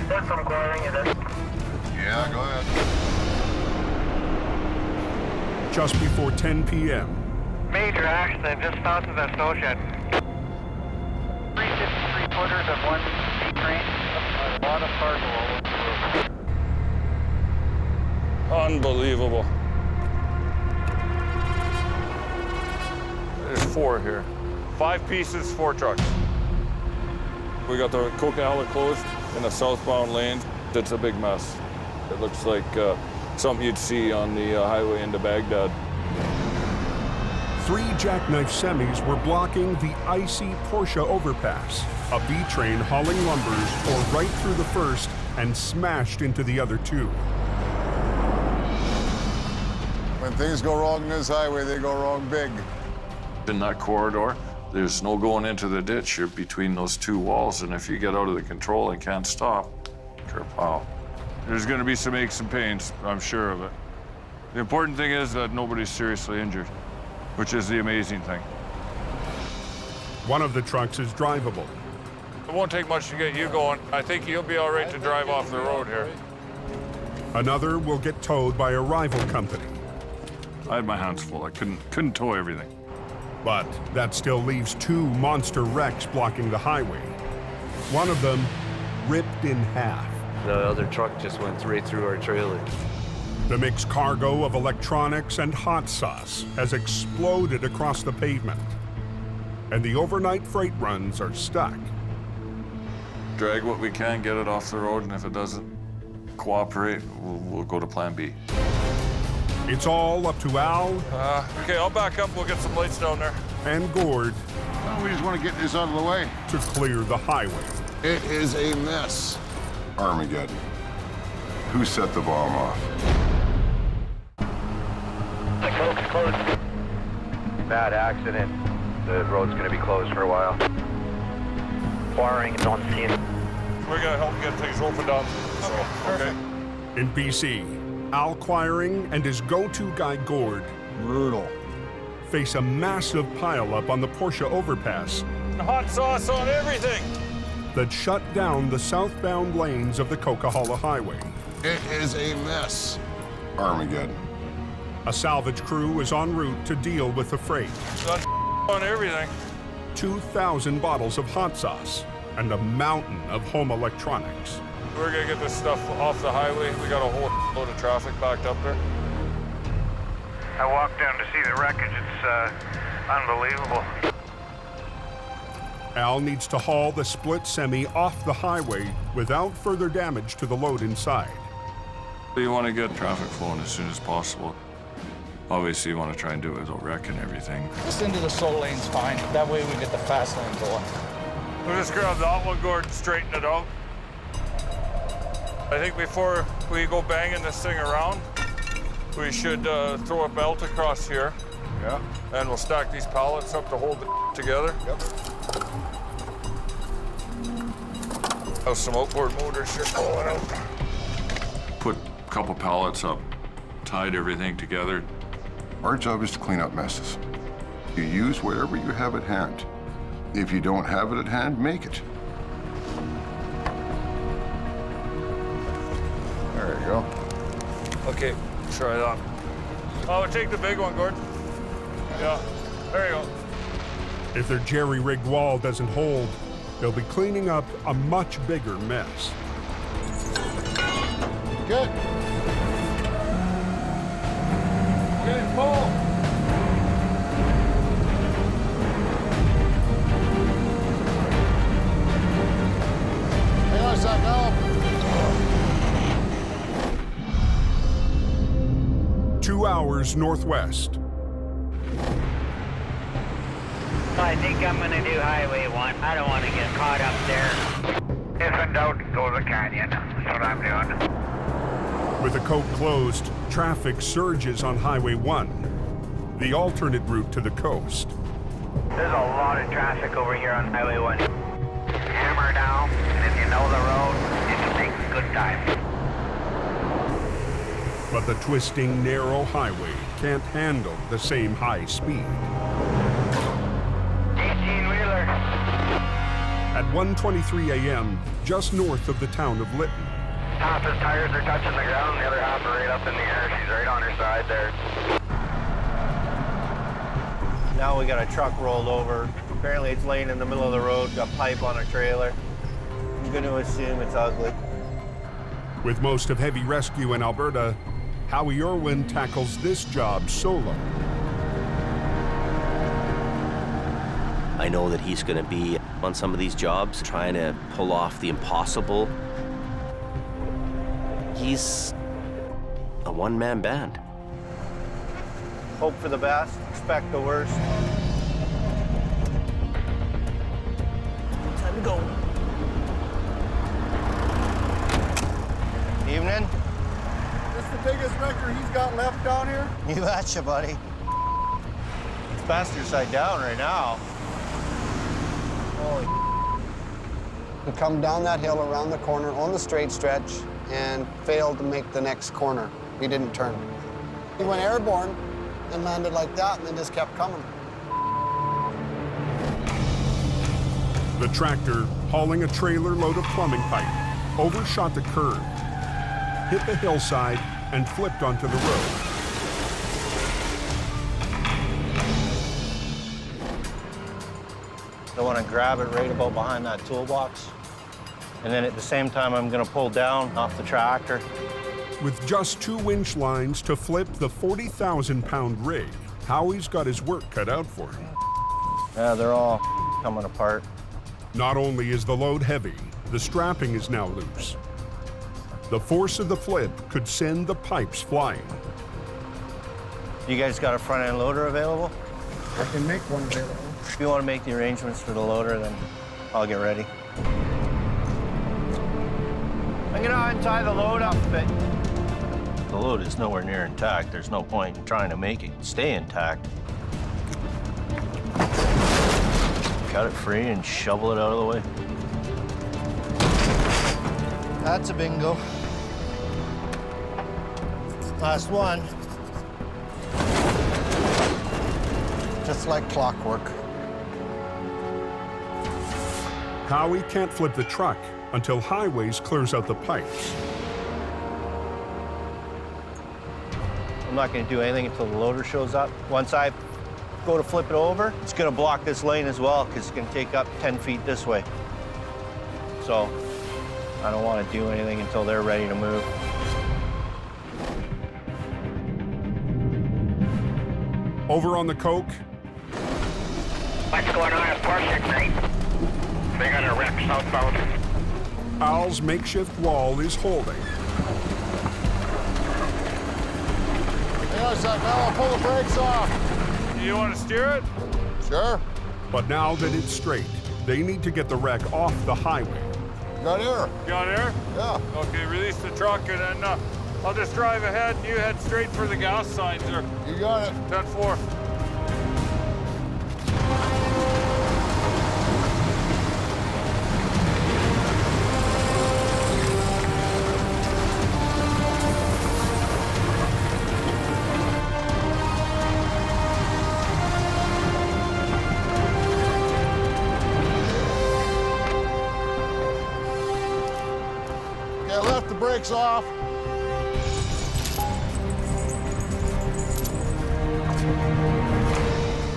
There's some glaring in it. Yeah, go ahead. Just before 10 p.m. Major accident just south of that snow shed. 3 53-footers of one train. A lot of cargo all over the road. Unbelievable. There's 4 here. 5 pieces, 4 trucks. We got the Coquihalla closed in the southbound lane. It's a big mess. It looks like something you'd see on the highway into Baghdad. 3 jackknife semis were blocking the icy Porsche overpass. A B train hauling lumbers tore right through the first and smashed into the other 2. When things go wrong in this highway, they go wrong big. In that corridor, there's no going into the ditch. You're between those 2 walls, and if you get out of the control and can't stop, kerpow. There's gonna be some aches and pains, I'm sure of it. The important thing is that nobody's seriously injured, which is the amazing thing. One of the trucks is drivable. It won't take much to get you going. I think you'll be all right to drive off the road here. Another will get towed by a rival company. I had my hands full. I couldn't tow everything. But that still leaves 2 monster wrecks blocking the highway. One of them ripped in half. The other truck just went right through our trailer. The mixed cargo of electronics and hot sauce has exploded across the pavement. And the overnight freight runs are stuck. Drag what we can, get it off the road, and if it doesn't cooperate, we'll go to plan B. It's all up to Al. Okay, I'll back up. We'll get some lights down there. And Gord. Well, we just want to get this out of the way. To clear the highway. It is a mess. Armageddon. Who set the bomb off? The Coke's closed. Bad accident. The road's going to be closed for a while. Wiring is on scene. We're going to help get things opened up. Okay. In BC, Al Quiring and his go-to guy Gord, brutal, face a massive pileup on the Porsche overpass. Hot sauce on everything. That shut down the southbound lanes of the Coquihalla Highway. It is a mess. Armageddon. A salvage crew is en route to deal with the freight. Got on everything. 2,000 bottles of hot sauce and a mountain of home electronics. We're gonna get this stuff off the highway. We got a whole load of traffic backed up there. I walked down to see the wreckage. It's unbelievable. Al needs to haul the split semi off the highway without further damage to the load inside. You want to get traffic flowing as soon as possible. Obviously, you want to try and do it without wrecking everything. Just into the slow lane's fine. That way we get the fast lane going. We'll just grab that one, Gordon, straighten it out. I think before we go banging this thing around, we should throw a belt across here. Yeah. And we'll stack these pallets up to hold it together. Yep. Have some outboard motors here pulling out. Put a couple pallets up, tied everything together. Our job is to clean up messes. You use whatever you have at hand. If you don't have it at hand, make it. There you go. Okay, try that. Oh, take the big one, Gordon. Yeah, there you go. If their jerry-rigged wall doesn't hold, they'll be cleaning up a much bigger mess. Good. Okay, pull. Hang on a sec, Al. 2 hours northwest. I think I'm gonna do Highway 1. I don't want to get caught up there. If in doubt, go to the canyon. That's what I'm doing. With the coat closed, traffic surges on Highway 1, the alternate route to the coast. There's a lot of traffic over here on Highway 1. Hammer down, and if you know the road, you can make a good time. But the twisting, narrow highway can't handle the same high speed. 18-wheeler. At 1:23 a.m., just north of the town of Lytton. Half his tires are touching the ground, the other half are right up in the air. She's right on her side there. Now we got a truck rolled over. Apparently it's laying in the middle of the road, got pipe on a trailer. I'm going to assume it's ugly. With most of heavy rescue in Alberta, Howie Irwin tackles this job solo. I know that he's going to be on some of these jobs trying to pull off the impossible. He's a one-man band. Hope for the best, expect the worst. Time to go. Evening. This the biggest wrecker he's got left down here? You betcha, buddy. It's passenger side down right now. Holy. He come down that hill around the corner on the straight stretch and failed to make the next corner. He didn't turn. He went airborne and landed like that and then just kept coming. The tractor, hauling a trailer load of plumbing pipe, overshot the curb, hit the hillside, and flipped onto the road. I want to grab it right about behind that toolbox. And then at the same time, I'm going to pull down off the tractor. With just 2 winch lines to flip the 40,000-pound rig, Howie's got his work cut out for him. Yeah, they're all coming apart. Not only is the load heavy, the strapping is now loose. The force of the flip could send the pipes flying. You guys got a front-end loader available? I can make one available. If you want to make the arrangements for the loader, then I'll get ready. I'm gonna untie the load up a bit. The load is nowhere near intact. There's no point in trying to make it stay intact. Cut it free and shovel it out of the way. That's a bingo. Last one. Just like clockwork. Howie can't flip the truck until Highways clears out the pipes. I'm not going to do anything until the loader shows up. Once I go to flip it over, it's going to block this lane as well because it's going to take up 10 feet this way. So I don't want to do anything until they're ready to move. Over on the Coke, What's going on at Portia Street? They got a wreck southbound. Al's makeshift wall is holding. Hang on a sec, now I'll pull the brakes off. You want to steer it? Sure. But now that it's straight, they need to get the wreck off the highway. Got air. Got air? Yeah. Okay, release the truck and then I'll just drive ahead and you head straight for the gas signs there. You got it. 10-4. Okay, I left the brakes off.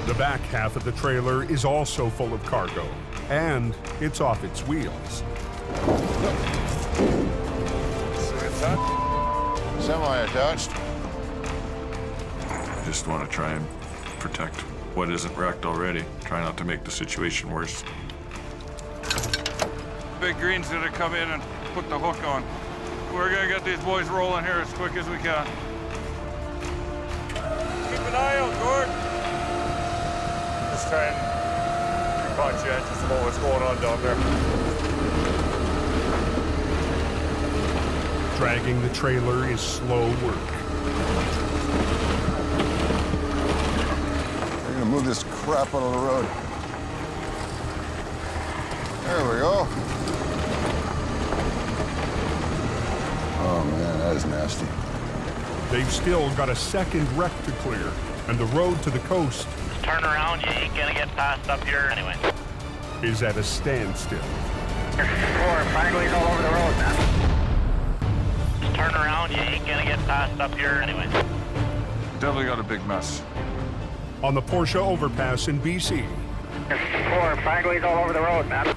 The back half of the trailer is also full of cargo, and it's off its wheels. Semi-attached. Just want to try and protect what isn't wrecked already. Try not to make the situation worse. Big Green's gonna come in and put the hook on. We're gonna get these boys rolling here as quick as we can. Keep an eye out, Gord. Just try and be conscientious about what's going on down there. Dragging the trailer is slow work. We're gonna move this crap out of the road. There we go. Oh man, that is nasty. They've still got a second wreck to clear, and the road to the coast Turn around, you ain't gonna get past up here anyway. is at a standstill. 4, finally all over the road, man. Turn around, you ain't gonna get past up here anyway. Definitely got a big mess. On the Porsche overpass in BC, 4, finally all over the road, man.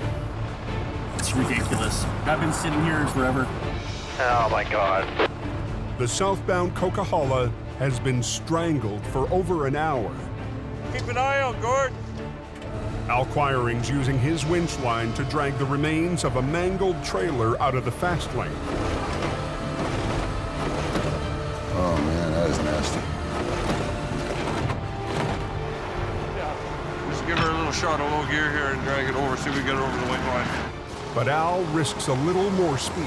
It's ridiculous. I've been sitting here forever. Oh my God. the southbound Coquihalla has been strangled for over an hour. Keep an eye out, Gord. Al Quiring's using his winch line to drag the remains of a mangled trailer out of the fast lane. Oh man, that is nasty. Just give her a little shot of low gear here and drag it over, see if we get it over the white line. But Al risks a little more speed.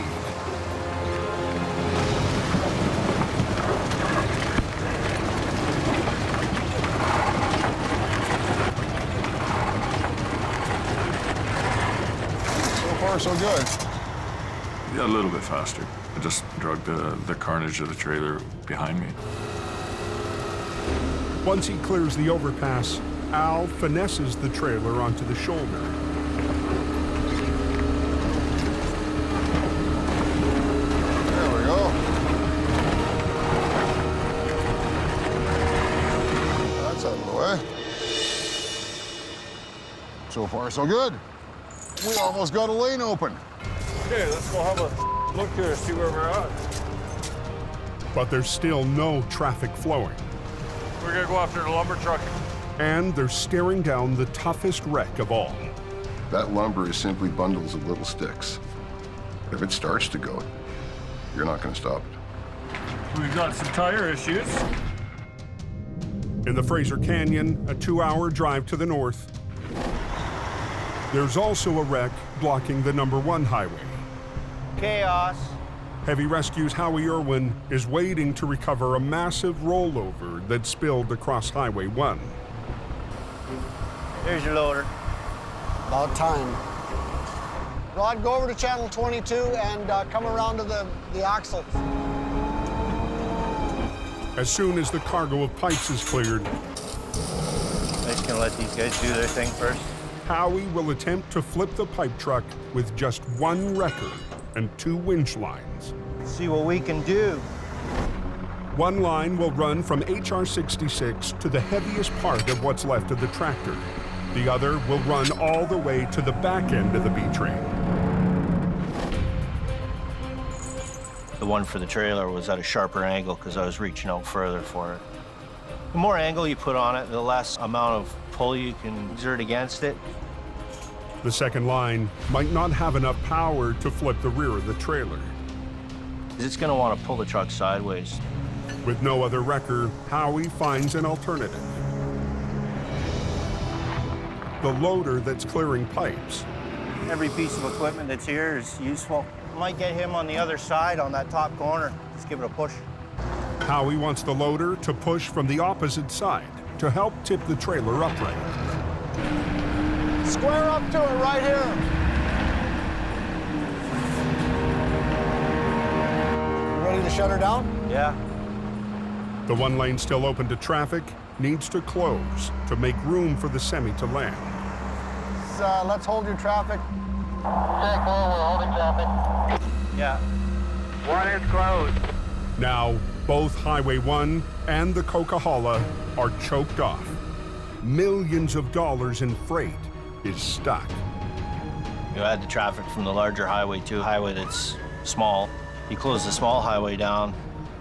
So far, so good. Yeah, a little bit faster. I just dragged the carnage of the trailer behind me. Once he clears the overpass, Al finesses the trailer onto the shoulder. There we go. That's out of the way. So far, so good. We almost got a lane open. Okay, let's go have a look here, see where we're at. But there's still no traffic flowing. We're gonna go after the lumber truck. And they're staring down the toughest wreck of all. That lumber is simply bundles of little sticks. If it starts to go, you're not going to stop it. We've got some tire issues. In the Fraser Canyon, a 2-hour drive to the north, there's also a wreck blocking the #1 highway. Chaos. Heavy Rescue's Howie Irwin is waiting to recover a massive rollover that spilled across Highway 1. Here's your loader. About time. Rod, go over to channel 22 and come around to the axle. As soon as the cargo of pipes is cleared, I'm just gonna let these guys do their thing first. Howie will attempt to flip the pipe truck with just 1 wrecker and 2 winch lines. See what we can do. One line will run from HR 66 to the heaviest part of what's left of the tractor. The other will run all the way to the back end of the B train. The one for the trailer was at a sharper angle because I was reaching out further for it. The more angle you put on it, the less amount of pull you can exert against it. The second line might not have enough power to flip the rear of the trailer. It's going to want to pull the truck sideways. With no other wrecker, Howie finds an alternative. The loader that's clearing pipes. Every piece of equipment that's here is useful. Might get him on the other side on that top corner. Just give it a push. Howie wants the loader to push from the opposite side to help tip the trailer upright. Square up to it right here. Ready to shut her down? Yeah. The one lane still open to traffic needs to close to make room for the semi to land. Let's hold your traffic. Check, we're holding traffic. Yeah. One is closed. Now, both Highway 1 and the Coquihalla are choked off. Millions of dollars in freight is stuck. You add the traffic from the larger highway to a highway that's small. You close the small highway down,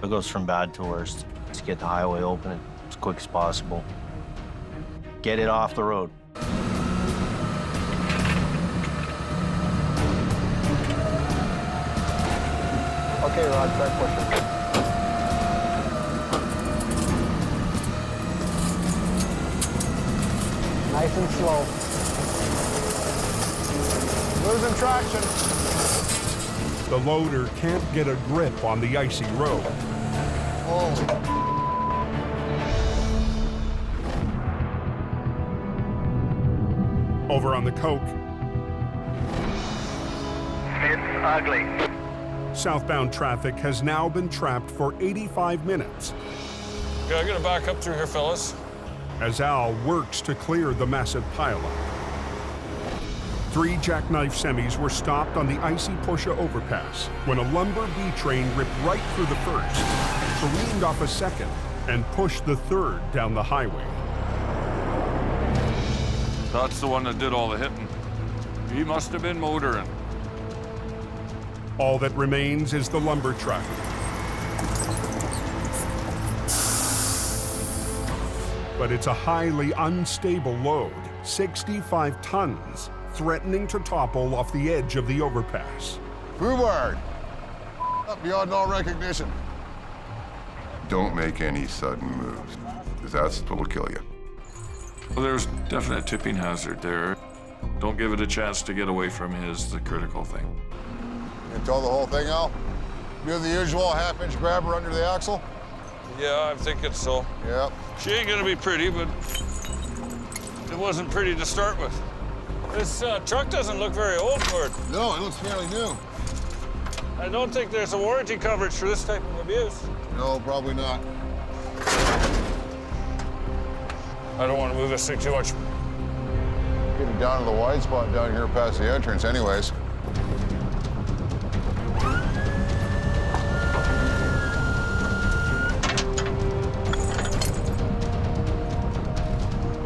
it goes from bad to worse. To get the highway open as quick as possible. Get it off the road. Okay, Rod, start pushing. Nice and slow. Losing traction. The loader can't get a grip on the icy road. Oh. Over on the Coke, It's ugly. southbound traffic has now been trapped for 85 minutes Okay, I'm gonna back up through here, fellas. as Al works to clear the massive pileup. 3 jackknife semis were stopped on the icy Porsche overpass when a lumber B train ripped right through the first, careened off a second, and pushed the third down the highway. That's the one that did all the hitting. He must have been motoring. All that remains is the lumber truck. But it's a highly unstable load, 65 tons, threatening to topple off the edge of the overpass. Rhubarb. Up beyond all recognition. Don't make any sudden moves, because that's what'll kill you. Well, there's definite tipping hazard there. Don't give it a chance to get away from you is the critical thing. You tell the whole thing, Al? Do the usual half-inch grabber under the axle? Yeah, I'm thinking so. Yep. She ain't gonna be pretty, but it wasn't pretty to start with. This truck doesn't look very old for it. No, it looks fairly new. I don't think there's a warranty coverage for this type of abuse. No, probably not. I don't want to move this thing too much. Getting down to the wide spot down here past the entrance anyways.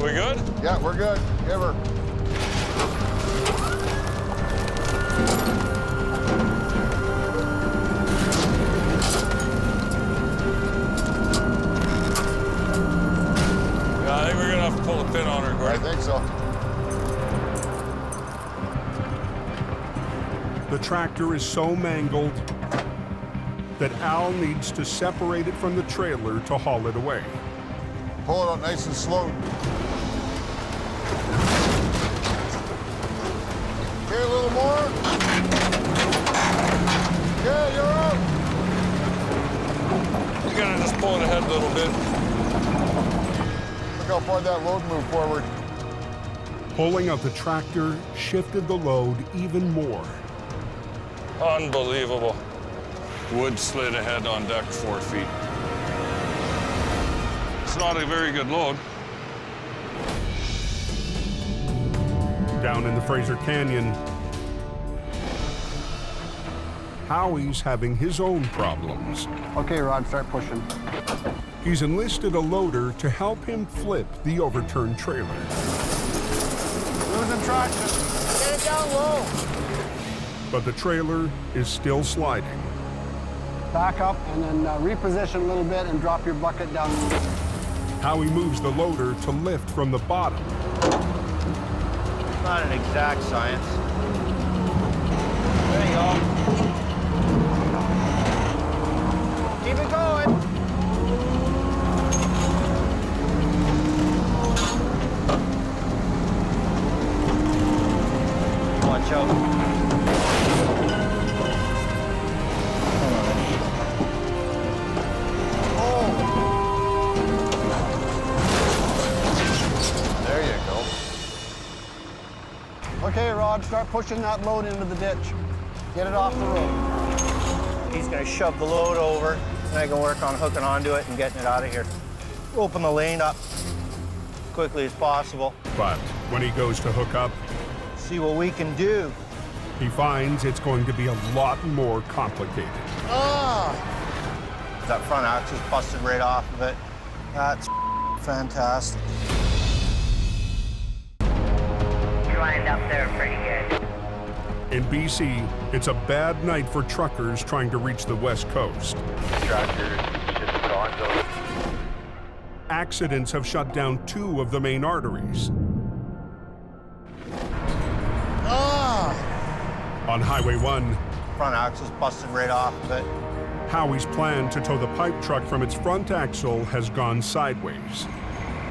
We good? Yeah, we're good. Give her. Yeah, I think we're gonna have to pull a pin on her, Gordon. I think so. The tractor is so mangled that Al needs to separate it from the trailer to haul it away. Pull it up nice and slow. Okay, a little more. Yeah, you're up. You gotta just pull it ahead a little bit. Look how far that load moved forward. Pulling out the tractor shifted the load even more. Unbelievable. Wood slid ahead on deck 4 feet. It's not a very good load. Down in the Fraser Canyon, Howie's having his own problems. Okay, Rod, start pushing. He's enlisted a loader to help him flip the overturned trailer. Losing traction. Get it down low. But the trailer is still sliding. Back up and then reposition a little bit and drop your bucket down. Howie moves the loader to lift from the bottom. It's not an exact science. There you go. Keep it going. Watch out. Okay, Rod, start pushing that load into the ditch. Get it off the road. He's gonna shove the load over, and I can work on hooking onto it and getting it out of here. Open the lane up as quickly as possible. But when he goes to hook up, see what we can do. He finds it's going to be a lot more complicated. That front axle's busted right off of it. That's fantastic. Lined up there pretty good. In BC, it's a bad night for truckers trying to reach the West Coast. Accidents have shut down 2 of the main arteries. On Highway 1, front axle's busted right off of it. Howie's plan to tow the pipe truck from its front axle has gone sideways.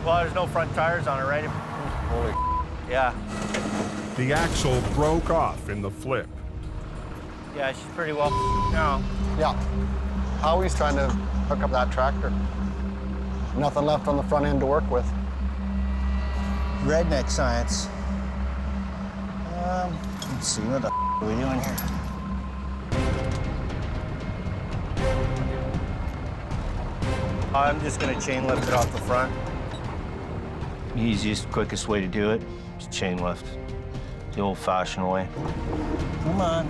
Well, there's no front tires on it, right? Holy yeah. The axle broke off in the flip. Yeah, she's pretty well now. Yeah. Howie's trying to hook up that tractor. Nothing left on the front end to work with. Redneck science. Let's see, what the are we doing here? I'm just gonna chain lift it off the front. The easiest, quickest way to do it is chain lift. The old-fashioned way. Come on.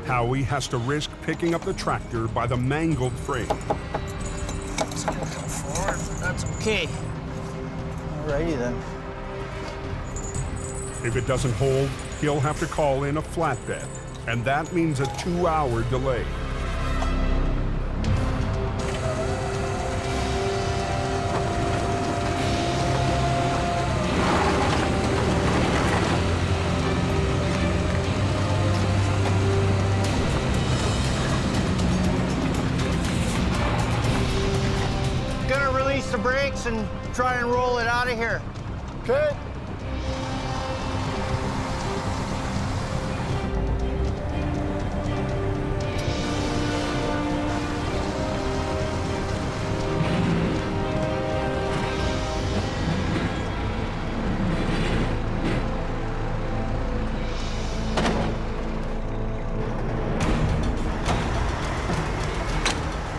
Howie has to risk picking up the tractor by the mangled frame. It's gonna come forward, but that's okay. Alrighty then. If it doesn't hold, he'll have to call in a flatbed, and that means a 2-hour delay. The brakes and try and roll it out of here. Okay.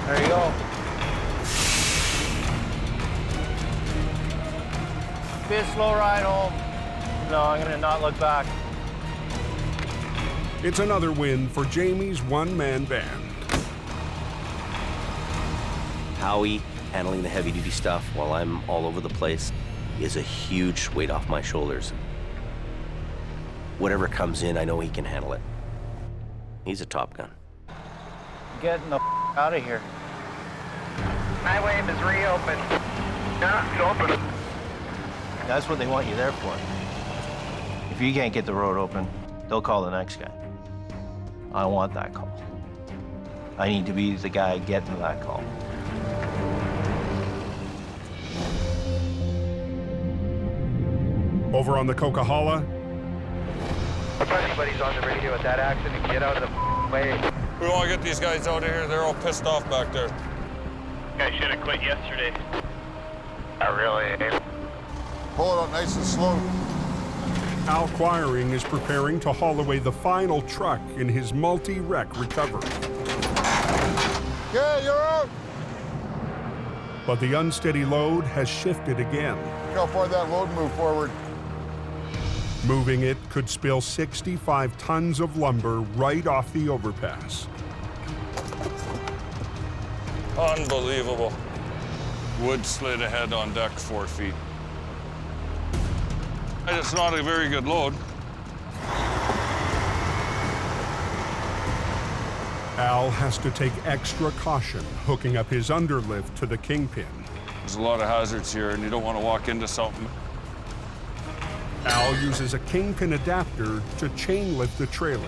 There you go. Be a slow ride home. No, I'm gonna not look back. It's another win for Jamie's one-man band. Howie handling the heavy-duty stuff while I'm all over the place is a huge weight off my shoulders. Whatever comes in, I know he can handle it. He's a Top Gun. Getting the out of here. Highway is reopened. Yeah, it's open. That's what they want you there for. If you can't get the road open, they'll call the next guy. I want that call. I need to be the guy getting that call. Over on the Coquihalla, If anybody's on the radio at that accident, get out of the way. We want to get these guys out of here. They're all pissed off back there. Guy should have quit yesterday. Not really. Pull it up nice and slow. Al Quiring is preparing to haul away the final truck in his multi-wreck recovery. Yeah, you're out. But the unsteady load has shifted again. Look how far that load moved forward. Moving it could spill 65 tons of lumber right off the overpass. Unbelievable. Wood slid ahead on deck 4 feet. It's not a very good load. Al has to take extra caution hooking up his underlift to the kingpin. There's a lot of hazards here, and you don't want to walk into something. Al uses a kingpin adapter to chain lift the trailer,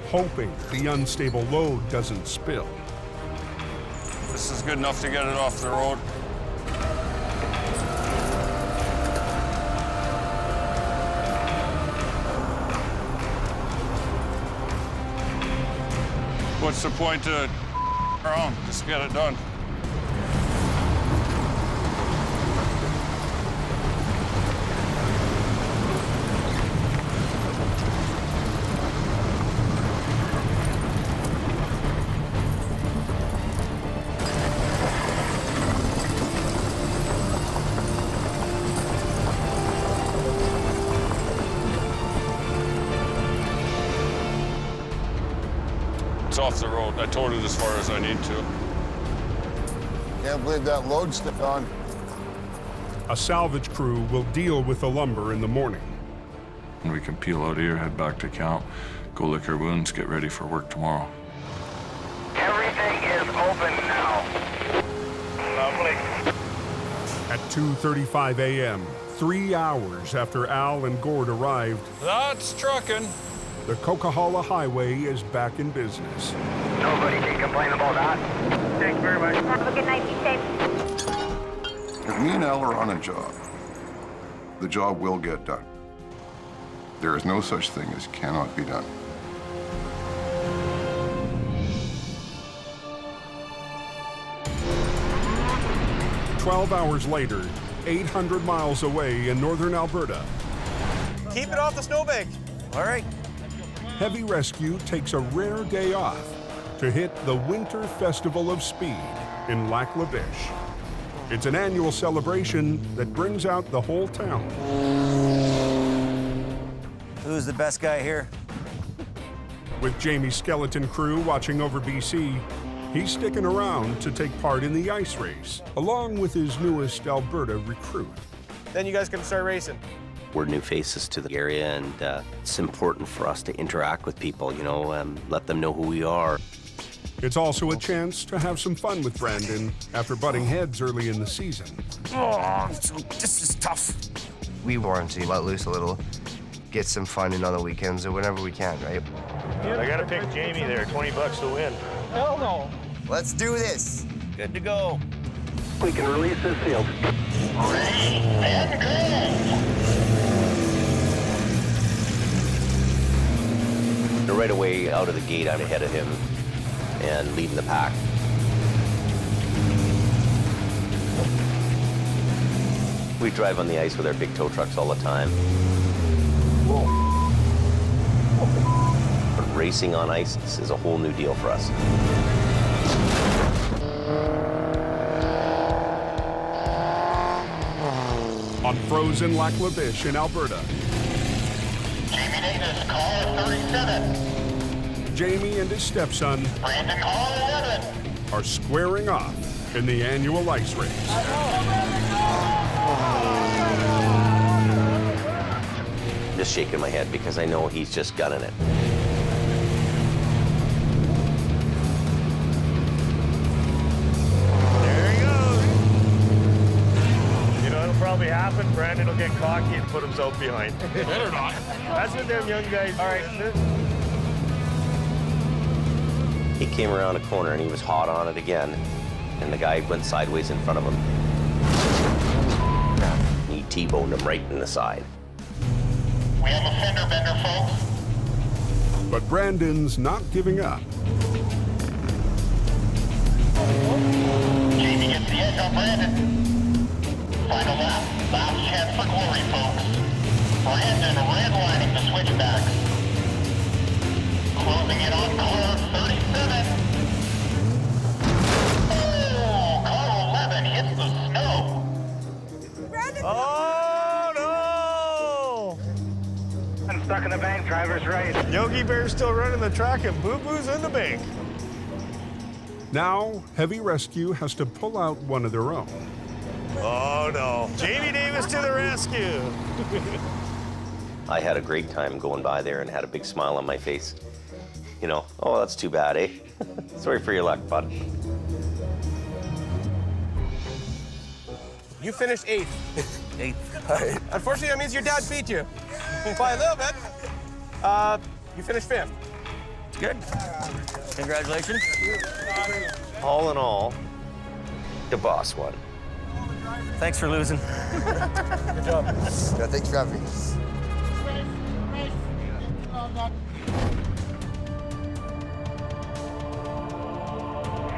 hoping the unstable load doesn't spill. This is good enough to get it off the road. What's the point to around? Just get it done. It's off the road. I towed it as far as I need to. Can't believe that load's still on. A salvage crew will deal with the lumber in the morning. We can peel out of here, head back to camp, go lick our wounds, get ready for work tomorrow. Everything is open now. Lovely. At 2:35 a.m., 3 hours after Al and Gord arrived, That's trucking. the Coquihalla Highway is back in business. Nobody can complain about that. Thanks very much. Have a good night. Be safe. If me and Al are on a job, the job will get done. There is no such thing as cannot be done. "12 hours later, 800 miles away in northern Alberta, Keep it off the snowbank. All right. Heavy Rescue takes a rare day off to hit the Winter Festival of Speed in Lac La Biche. It's an annual celebration that brings out the whole town. Who's the best guy here? With Jamie's skeleton crew watching over BC, he's sticking around to take part in the ice race, along with his newest Alberta recruit. Then you guys can start racing. We're new faces to the area, and it's important for us to interact with people, you know, let them know who we are. It's also a chance to have some fun with Brandon after butting heads early in the season. Oh, this is tough. We want to let loose a little, get some fun in on the weekends or whenever we can, right? I gotta pick Jamie there, 20 bucks to win. Hell no. Let's do this. Good to go. We can release this field. Ready and go! Right away out of the gate, I'm ahead of him and leading the pack. We drive on the ice with our big tow trucks all the time. But racing on ice is a whole new deal for us. On frozen Lac La Biche in Alberta, Jamie Davis, caller 37. Jamie and his stepson Brandon, caller 11. are squaring off in the annual ice race. Just shaking my head because I know he's just gunning it. There he goes. You know, it'll probably happen. Brandon will get cocky and put himself behind. Better not. That's what them young guys do. All right. He came around a corner and he was hot on it again, and the guy went sideways in front of him. He T-boned him right in the side. We have a fender bender, folks. But Brandon's not giving up. Jamie gets the edge on Brandon. Final lap. Last chance for glory, folks. Brandon redlining the switchback. Closing in on car 37. Oh, car 11 hits the snow. Oh, no! I'm stuck in the bank, driver's right. Yogi Bear's still running the track and Boo Boo's in the bank. Now, Heavy Rescue has to pull out one of their own. Oh, no. Jamie Davis to the rescue. I had a great time going by there and had a big smile on my face. You know, oh, that's too bad, eh? Sorry for your luck, bud. You finished 8th. 8th. Unfortunately, that means your dad beat you by a little bit. You finished 5th. Good. Congratulations. All in all, the boss won. Thanks for losing. Good job. Yeah, thanks for having me.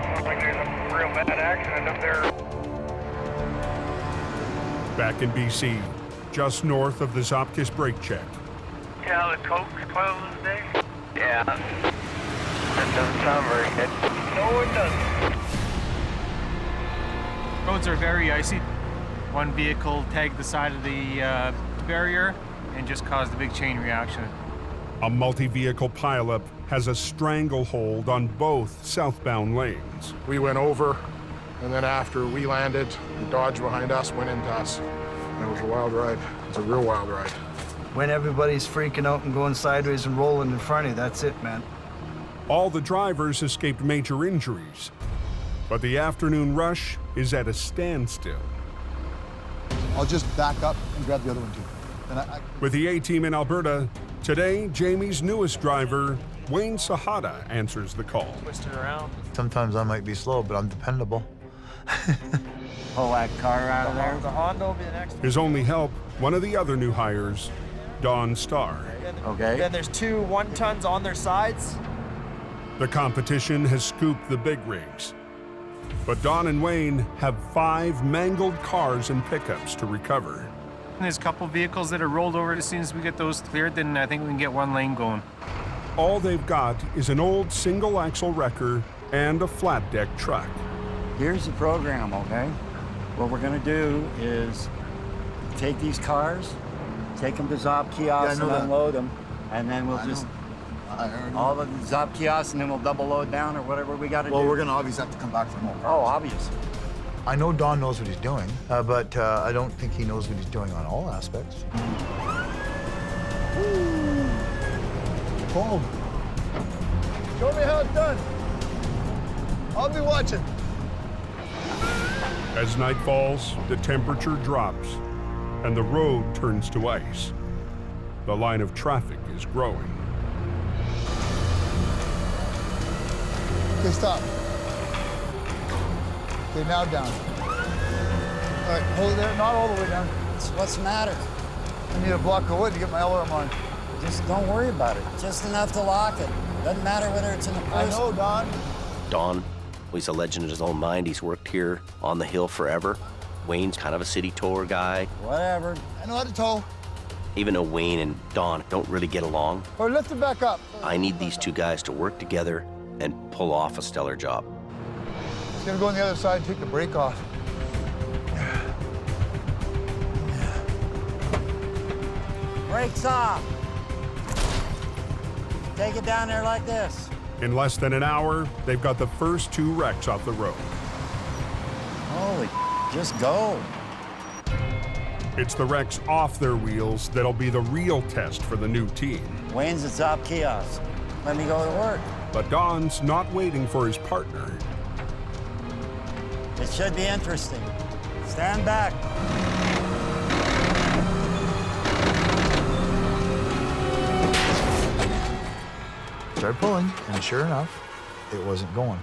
Looks like there's a real bad accident up there. Back in BC, just north of the Zopkis brake check. Yeah, the Coke's closed today? Yeah. That doesn't sound very good. No, it doesn't. Roads are very icy. One vehicle tagged the side of the barrier and just caused a big chain reaction. A multi-vehicle pileup has a stranglehold on both southbound lanes. We went over, and then after we landed, the Dodge behind us went into us. And it was a wild ride. It's a real wild ride. When everybody's freaking out and going sideways and rolling in front of you, that's it, man. All the drivers escaped major injuries, but the afternoon rush is at a standstill. I'll just back up and grab the other one too. And With the A-team in Alberta, today Jamie's newest driver, Wayne Sahada, answers the call. Twist it around. sometimes I might be slow, but I'm dependable. Pull that car out of there. The Honda will be the next one. His only help, one of the other new hires, Don Starr. Okay. Then there's 2 1-tons on their sides. The competition has scooped the big rigs. But Don and Wayne have 5 mangled cars and pickups to recover. There's a couple vehicles that are rolled over. As soon as we get those cleared, then I think we can get 1 lane going. All they've got is an old single-axle wrecker and a flat-deck truck. Here's the program, okay? What we're gonna do is take these cars, take them to Zop kiosks and unload them, and then we'll just all the Zop kiosks, and then we'll double load down or whatever we gotta do. Well, we're gonna obviously have to come back for more cars. Oh, obvious. I know Don knows what he's doing, but I don't think he knows what he's doing on all aspects. Boom. Show me how it's done. I'll be watching. As night falls, the temperature drops and the road turns to ice. The line of traffic is growing. Okay, stop. Okay, now down. All right, hold it there, not all the way down. What's the matter? I need a block of wood to get my alarm on. Just don't worry about it. Just enough to lock it. Doesn't matter whether it's in the person. I know, Don. Don, well, he's a legend in his own mind. He's worked here on the hill forever. Wayne's kind of a city tour guy. Whatever. I know how to tow. Even though Wayne and Don don't really get along, Or lift it back up. I need these 2 guys to work together and pull off a stellar job. It's gonna go on the other side and take the brake off. Brakes off. Take it down there like this. In less than an hour, they've got the first 2 wrecks off the road. Holy, just go. It's the wrecks off their wheels that'll be the real test for the new team. Wayne's at Zop kiosk. Let me go to work. But Don's not waiting for his partner. It should be interesting. Stand back. Started pulling, and sure enough, it wasn't going.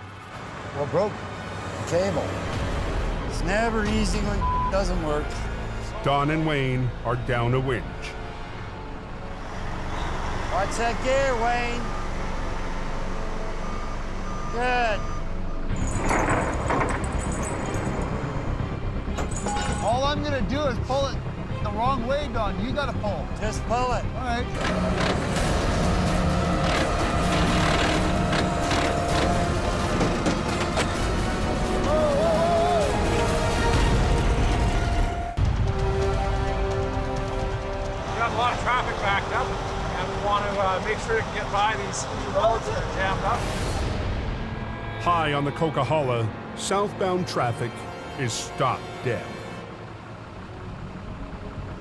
What broke? The cable. It's never easy when it doesn't work. Don and Wayne are down a winch. Watch that gear, Wayne. Good. All I'm gonna do is pull it the wrong way, Don. You gotta pull. Just pull it. All right. Got a lot of traffic backed up, and we want to make sure to get by these roads that are jammed up. High on the Coquihalla, southbound traffic is stopped dead.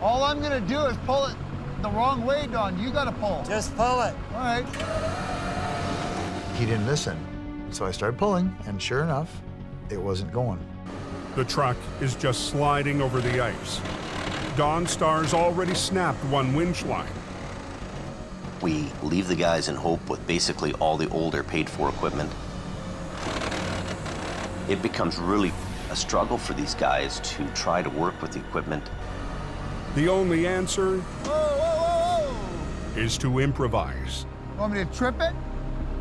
All I'm gonna do is pull it the wrong way, Don. You gotta pull. Just pull it. All right. He didn't listen. So I started pulling, and sure enough, it wasn't going. The truck is just sliding over the ice. Dawn Star's already snapped one winch line. We leave the guys in Hope with basically all the older paid-for equipment. It becomes really a struggle for these guys to try to work with the equipment. The only answer is to improvise. Want me to trip it?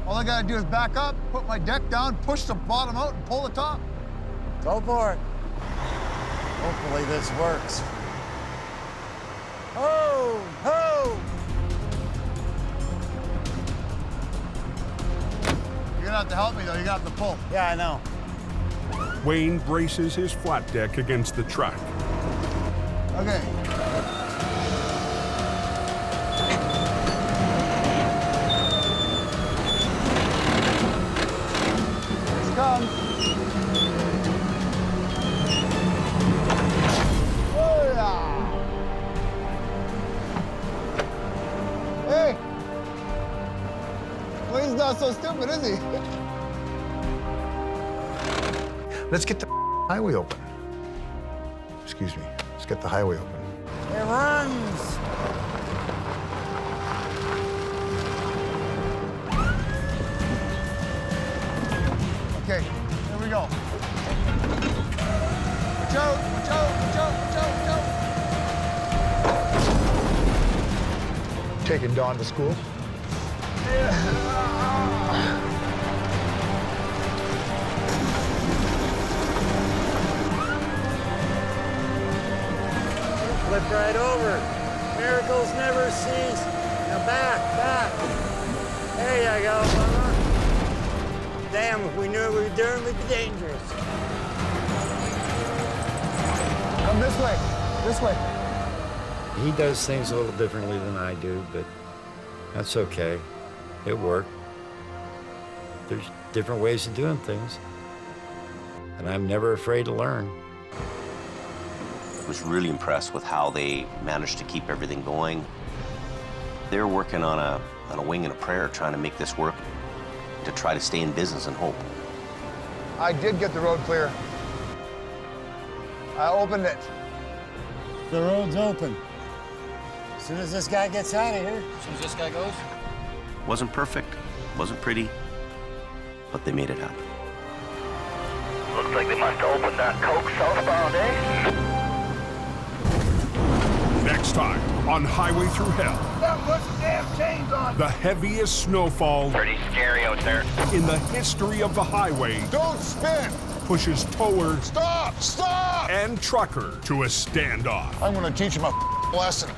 All I gotta do is back up, put my deck down, push the bottom out, and pull the top. Go for it. Hopefully this works. Ho! Ho! You're gonna have to help me, though. You're gonna have to pull. Yeah, I know. Wayne braces his flat deck against the truck. Okay. Here it comes. Oh, yeah. Hey. Wayne's not so stupid, is he? Let's get the highway open. Excuse me. Let's get the highway open. It runs. Okay, here we go. Watch out, watch out, watch out, watch out, watch out. Taking Dawn to school. Flip right over. Miracles never cease. Now back, back. There you go, brother. Damn, if we knew what we were doing, we'd be dangerous. Come this way, this way. He does things a little differently than I do, but that's okay. It worked. There's different ways of doing things, and I'm never afraid to learn. I was really impressed with how they managed to keep everything going. They're working on a wing and a prayer, trying to make this work, to try to stay in business and hope. I did get the road clear. I opened it. The road's open. As soon as this guy gets out of here. As soon as this guy goes? Wasn't perfect, wasn't pretty, but they made it happen. Looks like they must have opened that Coke southbound, eh? Next time on Highway Thru Hell. That puts damn chains on. The heaviest snowfall Pretty scary out there. in the history of the highway Don't spin! pushes tower Stop! Stop! and trucker to a standoff. I'm gonna teach him a lesson.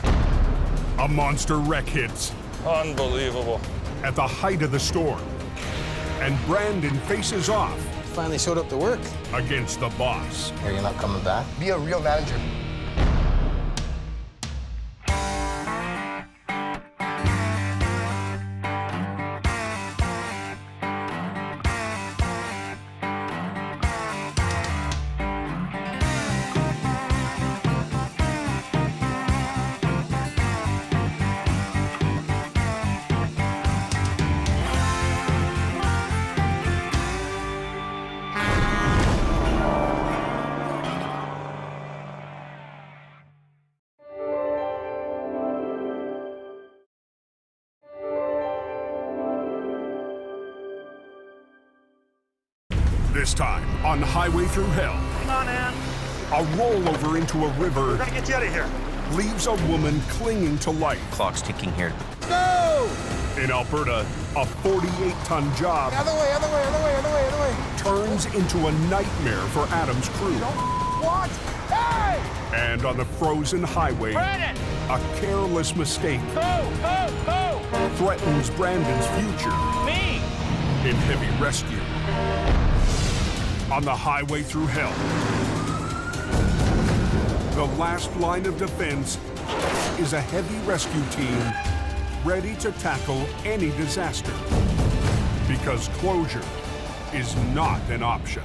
A monster wreck hits Unbelievable. at the height of the storm, and Brandon faces off Finally showed up to work. against the boss. Are you not coming back? Be a real manager. This time on Highway Thru Hell, Hang on, Ann. a rollover into a river Gotta get you out of here. leaves a woman clinging to life. Clock's ticking here. Go! In Alberta, a 48-ton job Other way, other way, other way, other way, other way. turns into a nightmare for Adam's crew. What? Hey! And on the frozen highway, Brandon! a careless mistake Go! threatens Brandon's future Me! in heavy rescue. On the Highway Thru Hell, the last line of defense is a heavy rescue team ready to tackle any disaster, because closure is not an option.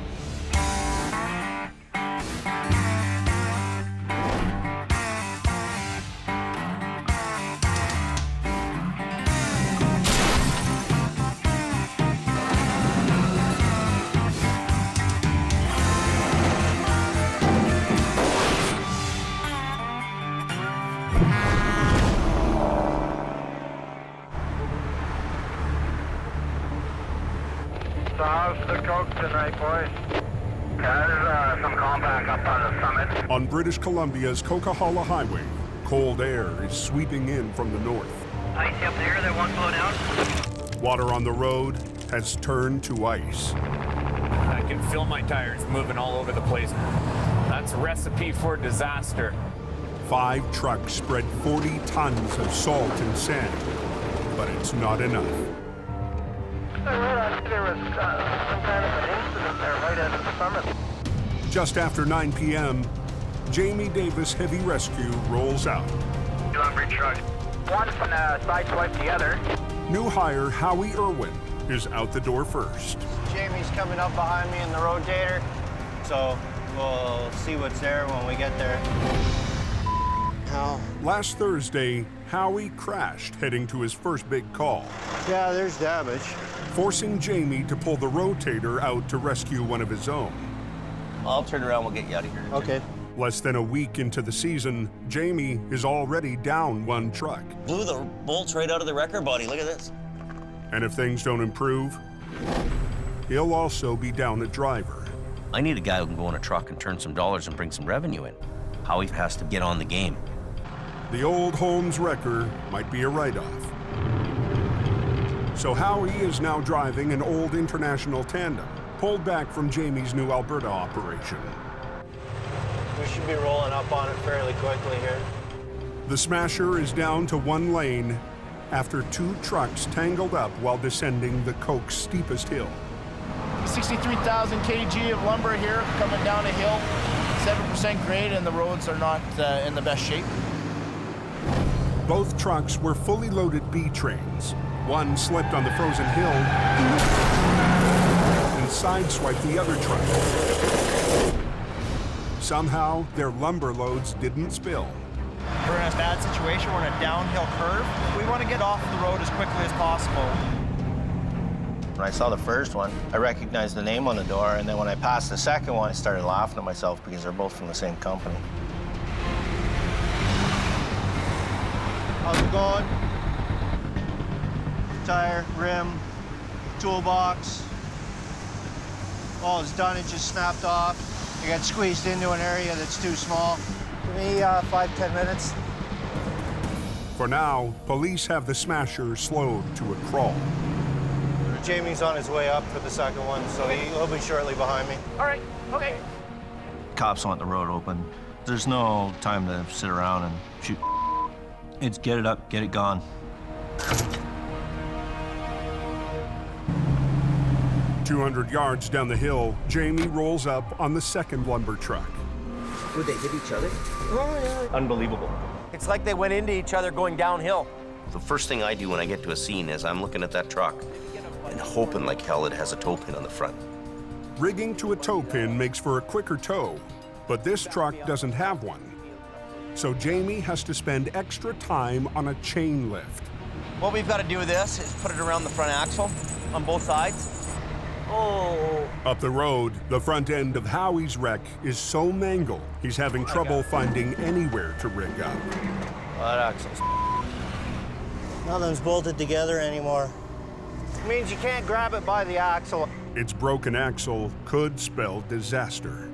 So how's the coke tonight, boys? There's some compact up on the summit. On British Columbia's Coquihalla Highway, cold air is sweeping in from the north. Ice up there that won't slow down. Water on the road has turned to ice. I can feel my tires moving all over the place. That's a recipe for disaster. 5 trucks spread 40 tons of salt and sand, but it's not enough. I think there was some kind of an incident there right at the summit. Just after 9 p.m., Jamie Davis Heavy Rescue rolls out. Lumber truck. One from the side swipe the other. New hire Howie Irwin is out the door first. Jamie's coming up behind me in the Rotator, so we'll see what's there when we get there. How? Last Thursday, Howie crashed heading to his first big call. Yeah, there's damage. Forcing Jamie to pull the Rotator out to rescue one of his own. I'll turn around, we'll get you out of here. Okay. Less than a week into the season, Jamie is already down 1 truck. Blew the bolts right out of the wrecker body, look at this. And if things don't improve, he'll also be down a driver. I need a guy who can go in a truck and turn some dollars and bring some revenue in. Howie has to get on the game. The old Holmes wrecker might be a write-off. So Howie is now driving an old International tandem, pulled back from Jamie's new Alberta operation. We should be rolling up on it fairly quickly here. The Smasher is down to 1 lane after 2 trucks tangled up while descending the Coke's steepest hill. 63,000 kg of lumber here coming down a hill, 7% grade, and the roads are not in the best shape. Both trucks were fully loaded B trains. One slipped on the frozen hill and sideswiped the other truck. Somehow, their lumber loads didn't spill. We're in a bad situation. We're in a downhill curve. We want to get off the road as quickly as possible. When I saw the first one, I recognized the name on the door, and then when I passed the second one, I started laughing at myself because they're both from the same company. How's it going? Tire, rim, toolbox. All it's done, it just snapped off. I got squeezed into an area that's too small. Give me 5-10 minutes. For now, police have the Smasher slowed to a crawl. Jamie's on his way up for the second one, so he'll be shortly behind me. All right, okay. Cops want the road open. There's no time to sit around and shoot. It's get it up, get it gone. "200 yards down the hill, Jamie rolls up on the second lumber truck. Would they hit each other? Oh, yeah. Unbelievable. It's like they went into each other going downhill. The first thing I do when I get to a scene is I'm looking at that truck and hoping like hell it has a tow pin on the front. Rigging to a tow pin makes for a quicker tow, but this truck doesn't have one. So Jamie has to spend extra time on a chain lift. What we've got to do with this is put it around the front axle on both sides. Oh. Up the road, the front end of Howie's wreck is so mangled, he's having trouble finding anywhere to rig up. That axle's... Nothing's bolted together anymore. It means you can't grab it by the axle. Its broken axle could spell disaster.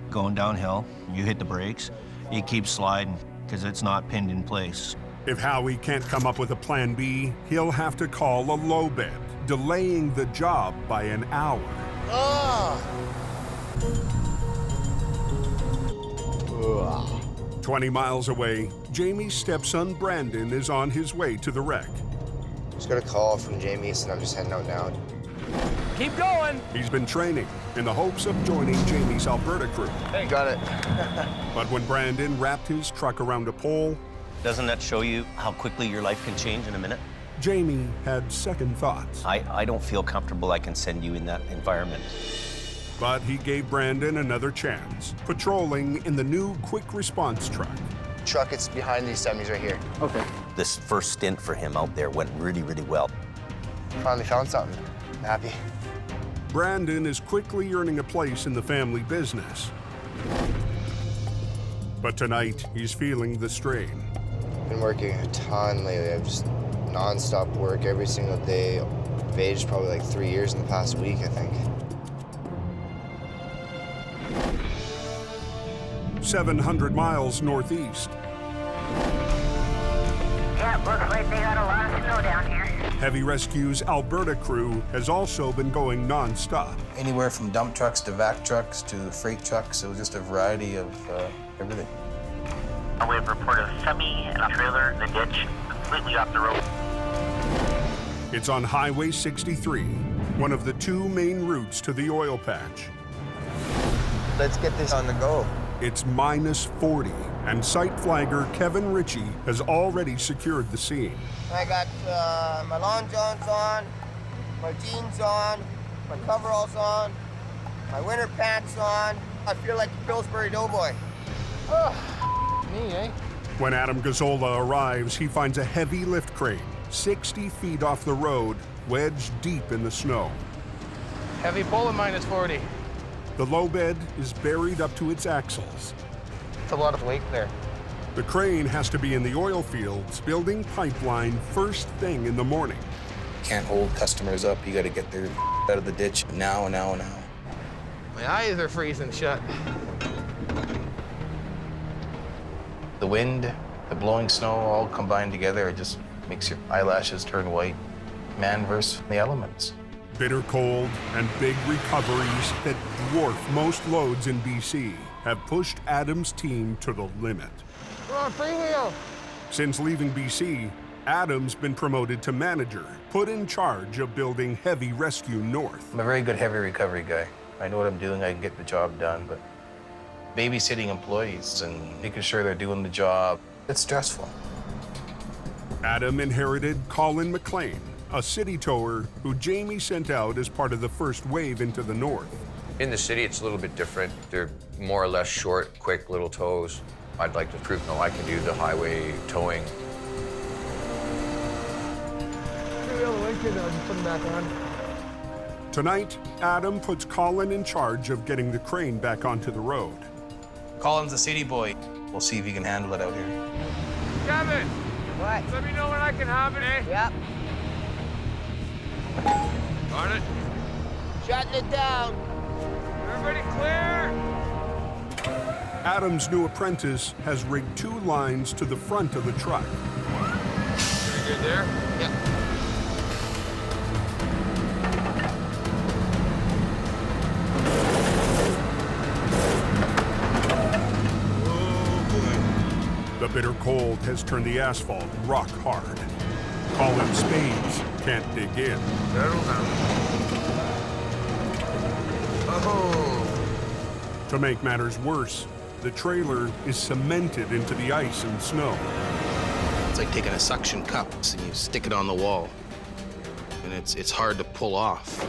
Going downhill, you hit the brakes, it keeps sliding because it's not pinned in place. If Howie can't come up with a plan B, he'll have to call a low bed, delaying the job by an hour. 20 miles away, Jamie's stepson Brandon is on his way to the wreck. Just got a call from Jamie, so I'm just heading out now. Keep going. He's been training in the hopes of joining Jamie's Alberta crew. Hey, got it. But when Brandon wrapped his truck around a pole, Doesn't that show you how quickly your life can change in a minute? Jamie had second thoughts. I don't feel comfortable I can send you in that environment. But he gave Brandon another chance, patrolling in the new quick response truck. Truck, it's behind these semis right here. Okay. This first stint for him out there went really, really well. Finally found something. I'm happy. Brandon is quickly earning a place in the family business. But tonight, he's feeling the strain. Been working a ton lately. I've just non-stop work every single day, I've aged probably like 3 years in the past week, I think. 700 miles northeast. Yeah, looks like they got a lot of snow down here. Heavy Rescue's Alberta crew has also been going non-stop. Anywhere from dump trucks to vac trucks to freight trucks. It was just a variety of everything. We have reported a semi and a trailer in the ditch, completely off the road. It's on Highway 63, one of the two main routes to the oil patch. Let's get this on the go. It's -40, and site flagger Kevin Ritchie has already secured the scene. I got my long johns on, my jeans on, my coveralls on, my winter pants on. I feel like the Pillsbury Doughboy. Oh, me, eh? When Adam Gazzola arrives, he finds a heavy lift crane 60 feet off the road, wedged deep in the snow. Heavy pull at -40. The low bed is buried up to its axles. It's a lot of weight there. The crane has to be in the oil fields, building pipeline first thing in the morning. Can't hold customers up. You got to get their out of the ditch now. My eyes are freezing shut. The wind, the blowing snow, all combined together, it just makes your eyelashes turn white. Man versus the elements. Bitter cold and big recoveries that dwarf most loads in BC have pushed Adam's team to the limit. Come on, freewheel. Since leaving BC, Adam's been promoted to manager, put in charge of building Heavy Rescue North. I'm a very good heavy recovery guy. I know what I'm doing, I can get the job done, but babysitting employees and making sure they're doing the job, it's stressful. Adam inherited Colin McLean, a city tower who Jamie sent out as part of the first wave into the north. In the city, it's a little bit different. They're more or less short, quick little tows. I'd like to prove, no, I can do the highway towing. Put them back on. Tonight, Adam puts Colin in charge of getting the crane back onto the road. Colin's a city boy. We'll see if he can handle it out here. Kevin! What? Let me know when I can have it, eh? Yep. On it. Shutting it down. Everybody clear? Adam's new apprentice has rigged 2 lines to the front of the truck. Pretty good there? Yep. The bitter cold has turned the asphalt rock hard. Colin's spades can't dig in. Settle down. Oh. To make matters worse, the trailer is cemented into the ice and snow. It's like taking a suction cup and you stick it on the wall. And it's hard to pull off.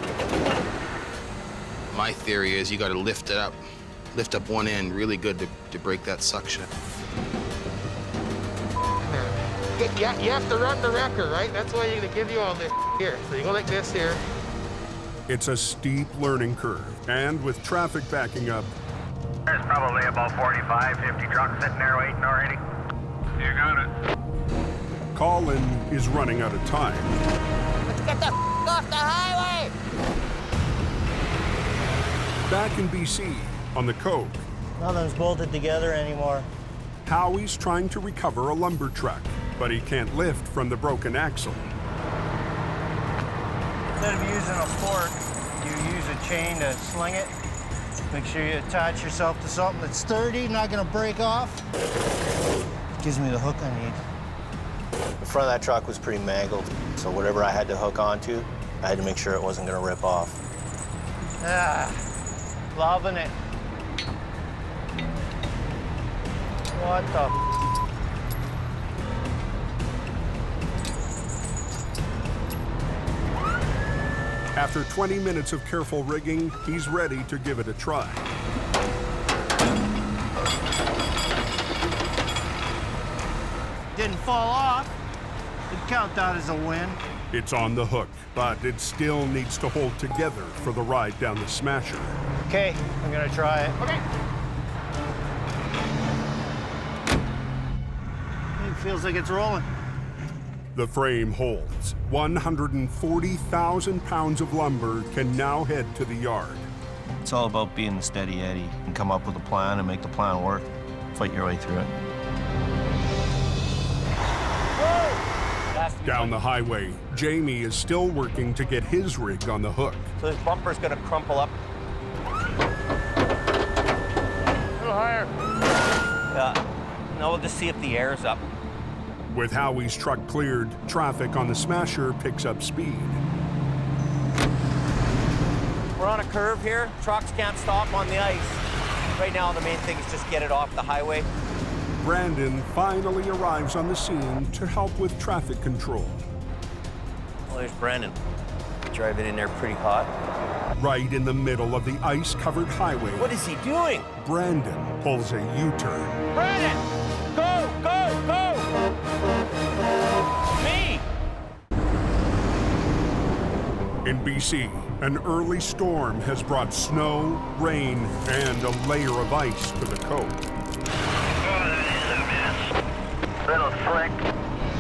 My theory is you got to lift it up. Lift up one end really good to break that suction. Yeah, you have to run the wrecker, right? That's why you're gonna give you all this here. So you go like this here. It's a steep learning curve, and with traffic backing up, There's probably about 45, 50 trucks sitting there waiting already. You got it. Colin is running out of time. Let's get the off the highway! Back in BC, on the Coke, Nothing's bolted together anymore. Howie's trying to recover a lumber truck, but he can't lift from the broken axle. Instead of using a fork, you use a chain to sling it. Make sure you attach yourself to something that's sturdy, not gonna break off. Gives me the hook I need. The front of that truck was pretty mangled, so whatever I had to hook onto, I had to make sure it wasn't gonna rip off. Ah, loving it. What the? After 20 minutes of careful rigging, he's ready to give it a try. Didn't fall off. You'd count that as a win. It's on the hook, but it still needs to hold together for the ride down the Smasher. Okay, I'm gonna try it. Okay. It feels like it's rolling. The frame holds. 140,000 pounds of lumber can now head to the yard. It's all about being the steady Eddie and come up with a plan and make the plan work. Fight your way through it. Down the highway, Jamie is still working to get his rig on the hook. So this bumper's gonna crumple up. A little higher. No, we'll just see if the air's up. With Howie's truck cleared, traffic on the Smasher picks up speed. We're on a curve here. Trucks can't stop on the ice. Right now, the main thing is just get it off the highway. Brandon finally arrives on the scene to help with traffic control. Well, there's Brandon. Driving in there pretty hot. Right in the middle of the ice-covered highway. What is he doing? Brandon pulls a U-turn. Brandon! Go, go, go! Me! In BC, an early storm has brought snow, rain, and a layer of ice to the cove. Little slick.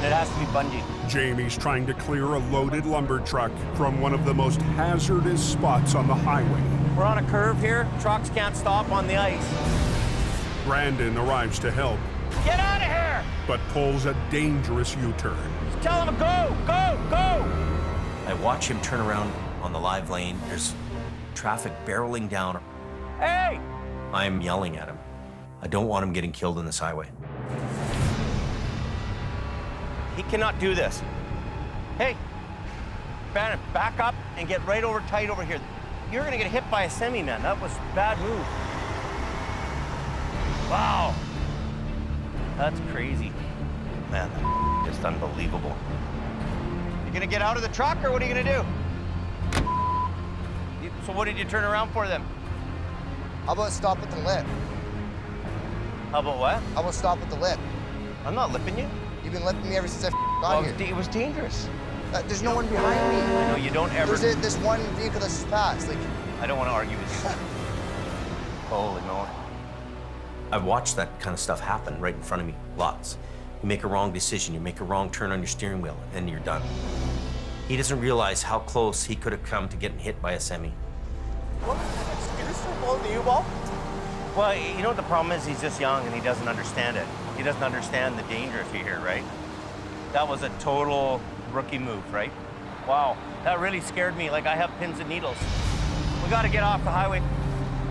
It has to be bungee. Jamie's trying to clear a loaded lumber truck from one of the most hazardous spots on the highway. We're on a curve here. Trucks can't stop on the ice. Brandon arrives to help, Get out of here! but pulls a dangerous U-turn. Just tell him to go, go, go! I watch him turn around on the live lane. There's traffic barreling down. Hey! I'm yelling at him. I don't want him getting killed on this highway. He cannot do this. Hey, Brandon, back up and get right over tight over here. You're gonna get hit by a semi, man. That was a bad move. Wow. That's crazy. Man, just unbelievable. You gonna get out of the truck or what are you gonna do? So what did you turn around for then? How about stop at the lip? How about what? How about stop at the lip? I'm not lipping you. You've been lipping me ever since I got here. It was dangerous. There's no one behind me. I know, you don't ever... There's this one vehicle that's just passed. Like, I don't want to argue with you. Holy moly. I've watched that kind of stuff happen right in front of me, lots. You make a wrong decision, you make a wrong turn on your steering wheel, and you're done. He doesn't realize how close he could have come to getting hit by a semi. what was the excuse for blowing the U-ball? Well, you know what the problem is? He's just young and he doesn't understand it. He doesn't understand the danger if you're here, right? That was a total rookie move, right? Wow, that really scared me. Like I have pins and needles. We gotta get off the highway.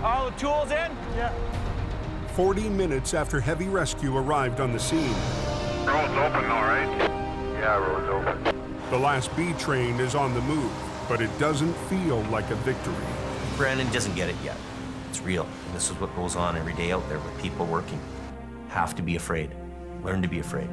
All the tools in? Yeah. 40 minutes after heavy rescue arrived on the scene. Road's open, all right? Yeah, road's open. The last B train is on the move, but it doesn't feel like a victory. Brandon doesn't get it yet. It's real. And this is what goes on every day out there with people working. Have to be afraid. Learn to be afraid.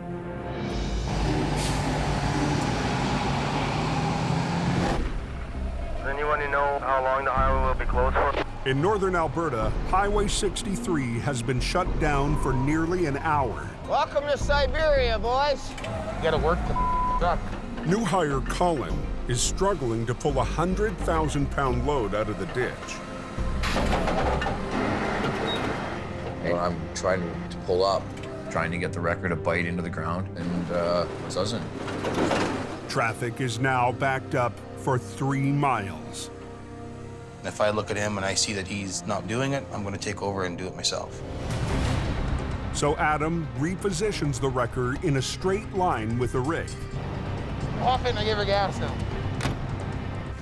Does anyone know how long the highway will be closed for? In northern Alberta, Highway 63 has been shut down for nearly an hour. Welcome to Siberia, boys. You gotta work the truck. New hire Colin is struggling to pull a 100,000-pound load out of the ditch. Well, I'm trying to pull up, trying to get the wrecker to bite into the ground, and it doesn't. Traffic is now backed up for 3 miles. If I look at him and I see that he's not doing it, I'm gonna take over and do it myself. So Adam repositions the wrecker in a straight line with the rig. Off it and I give her gas now.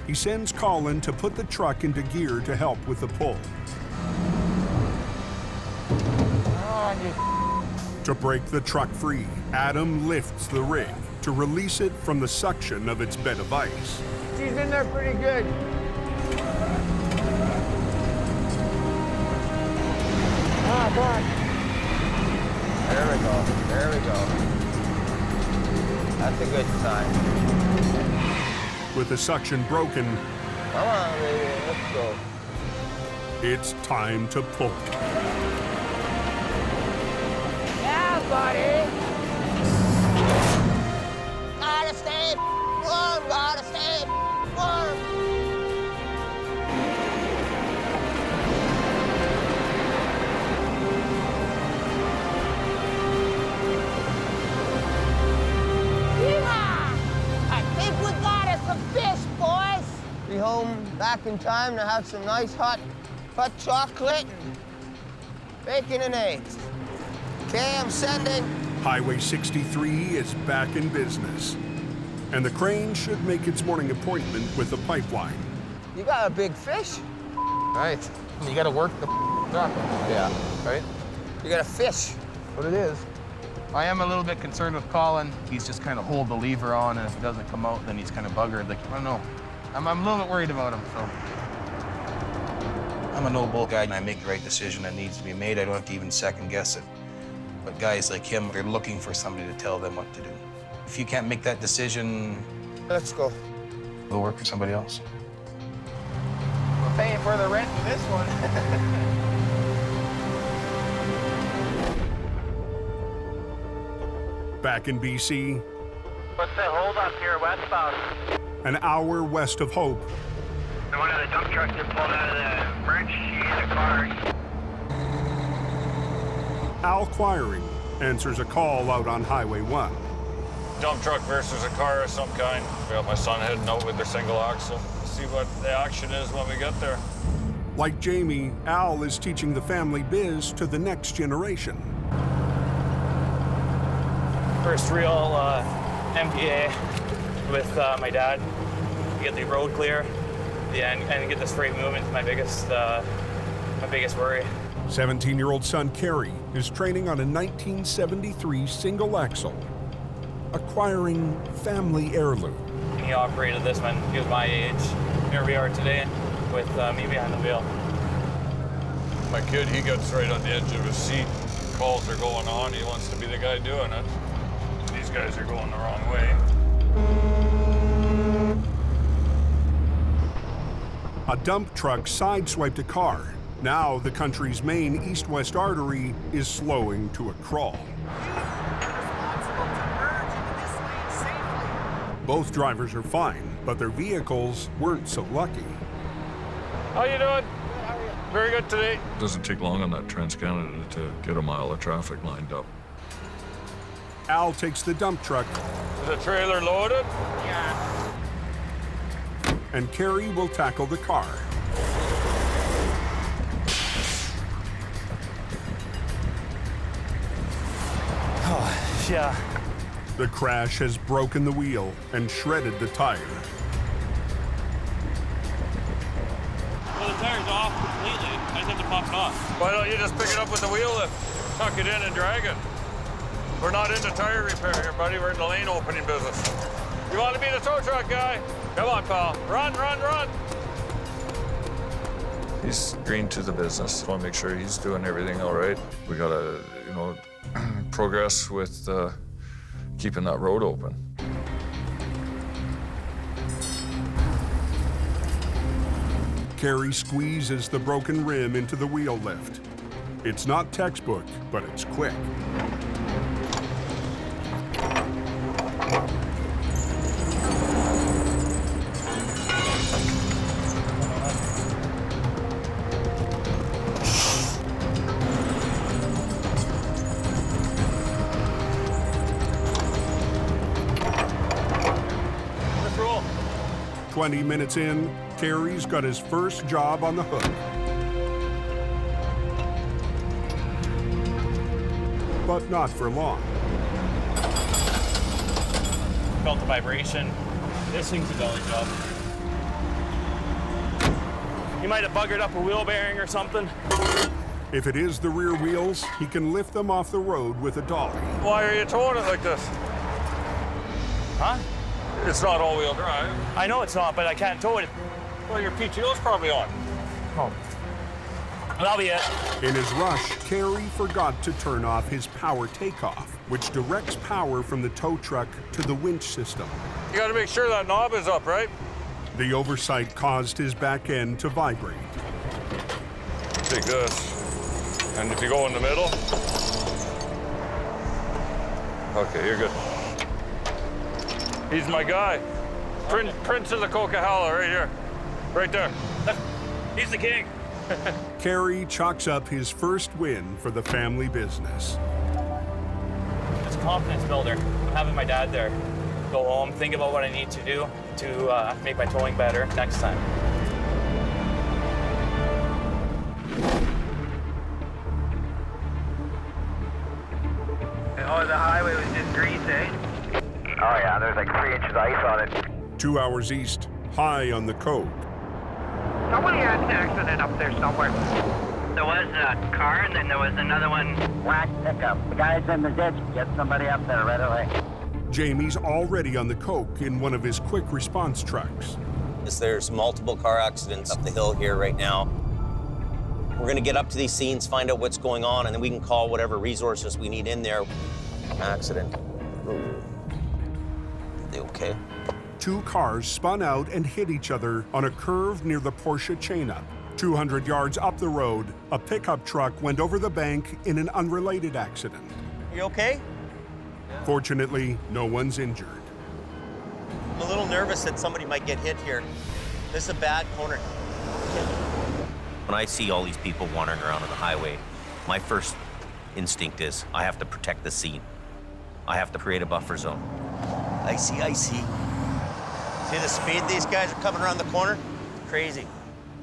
He sends Colin to put the truck into gear to help with the pull. To break the truck free, Adam lifts the rig to release it from the suction of its bed of ice. She's in there pretty good. Ah, God. There we go, there we go. That's a good sign. With the suction broken, Come on, baby, let's go. it's time to pull. Yeah, buddy. Gotta stay warm, gotta stay warm. Yeehaw! walking time to have some nice hot chocolate and bacon and eggs. Okay, I'm sending. Highway 63 is back in business, and the crane should make its morning appointment with the pipeline. You got a big fish? Right. You gotta work the truck. Yeah. Right? You got a fish. What it is. I am a little bit concerned with Colin. He's just kind of hold the lever on, and if it doesn't come out, then he's kind of buggered. Like, I don't know. I'm a little bit worried about him, so. I'm a no-bull guy, and I make the right decision that needs to be made. I don't have to even second guess it. But guys like him, they're looking for somebody to tell them what to do. If you can't make that decision, let's go. We'll work for somebody else. We're paying for the rent for this one. Back in BC. What's the hold up here westbound? An hour west of Hope. One of the dump trucks that pulled out of the merge sheet of the cars. Al Quiring answers a call out on Highway 1. Dump truck versus a car of some kind. We got my son heading out with their single axle. See what the action is when we get there. Like Jamie, Al is teaching the family biz to the next generation. First real MPA with my dad to get the road clear and get this freight moving is my biggest worry. 17-year-old son Kerry is training on a 1973 single axle, acquiring family heirloom. He operated this when he was my age. Here we are today with me behind the wheel. My kid, he gets right on the edge of his seat. Calls are going on. He wants to be the guy doing it. These guys are going the wrong way. A dump truck sideswiped a car. Now the country's main east-west artery is slowing to a crawl. Both drivers are fine, but their vehicles weren't so lucky. How you doing? Very good today. Doesn't take long on that Trans-Canada to get a mile of traffic lined up. Al takes the dump truck. Is the trailer loaded? Yeah. And Kerry will tackle the car. Oh, yeah. The crash has broken the wheel and shredded the tire. Well, the tire's off completely. I just have to pop it off. Why don't you just pick it up with the wheel lift, tuck it in and drag it? We're not into tire repair here, buddy. We're in the lane opening business. You want to be the tow truck guy? Come on, pal. Run, run, run. He's green to the business. Want to make sure he's doing everything all right. We got to, progress with keeping that road open. Kerry squeezes the broken rim into the wheel lift. It's not textbook, but it's quick. Let's roll. 20 minutes in, Kerry's got his first job on the hook. But not for long. Felt the vibration. This thing's a belly job. You might have buggered up a wheel bearing or something. If it is the rear wheels, he can lift them off the road with a dolly. Why are you towing it like this? Huh? It's not all-wheel drive. I know it's not, but I can't tow it. Well, your PTO's probably on. Oh. That'll be it. In his rush, Kerry forgot to turn off his power takeoff, which directs power from the tow truck to the winch system. You got to make sure that knob is up, right? The oversight caused his back end to vibrate. Take this. And if you go in the middle. Okay, you're good. He's my guy. Prince of the Coquihalla, right here. Right there. He's the king. Kerry chalks up his first win for the family business. It's a confidence builder. I'm having my dad there. Go home, think about what I need to do to make my towing better next time. the highway was just grease, eh? Oh yeah, there's like 3 inches of ice on it. 2 hours east, high on the Coke. Somebody had an accident up there somewhere. There was a car, and then there was another one. Black pickup. The guy's in the ditch. Get somebody up there right away. Jamie's already on the Coke in one of his quick response trucks. There's multiple car accidents up the hill here right now. We're gonna get up to these scenes, find out what's going on, and then we can call whatever resources we need in there. Accident. Ooh. Are they okay? 2 cars spun out and hit each other on a curve near the Porsche chain-up. 200 yards up the road, a pickup truck went over the bank in an unrelated accident. You okay? Fortunately, no one's injured. I'm a little nervous that somebody might get hit here. This is a bad corner. When I see all these people wandering around on the highway, my first instinct is I have to protect the scene. I have to create a buffer zone. I see. See the speed these guys are coming around the corner? Crazy.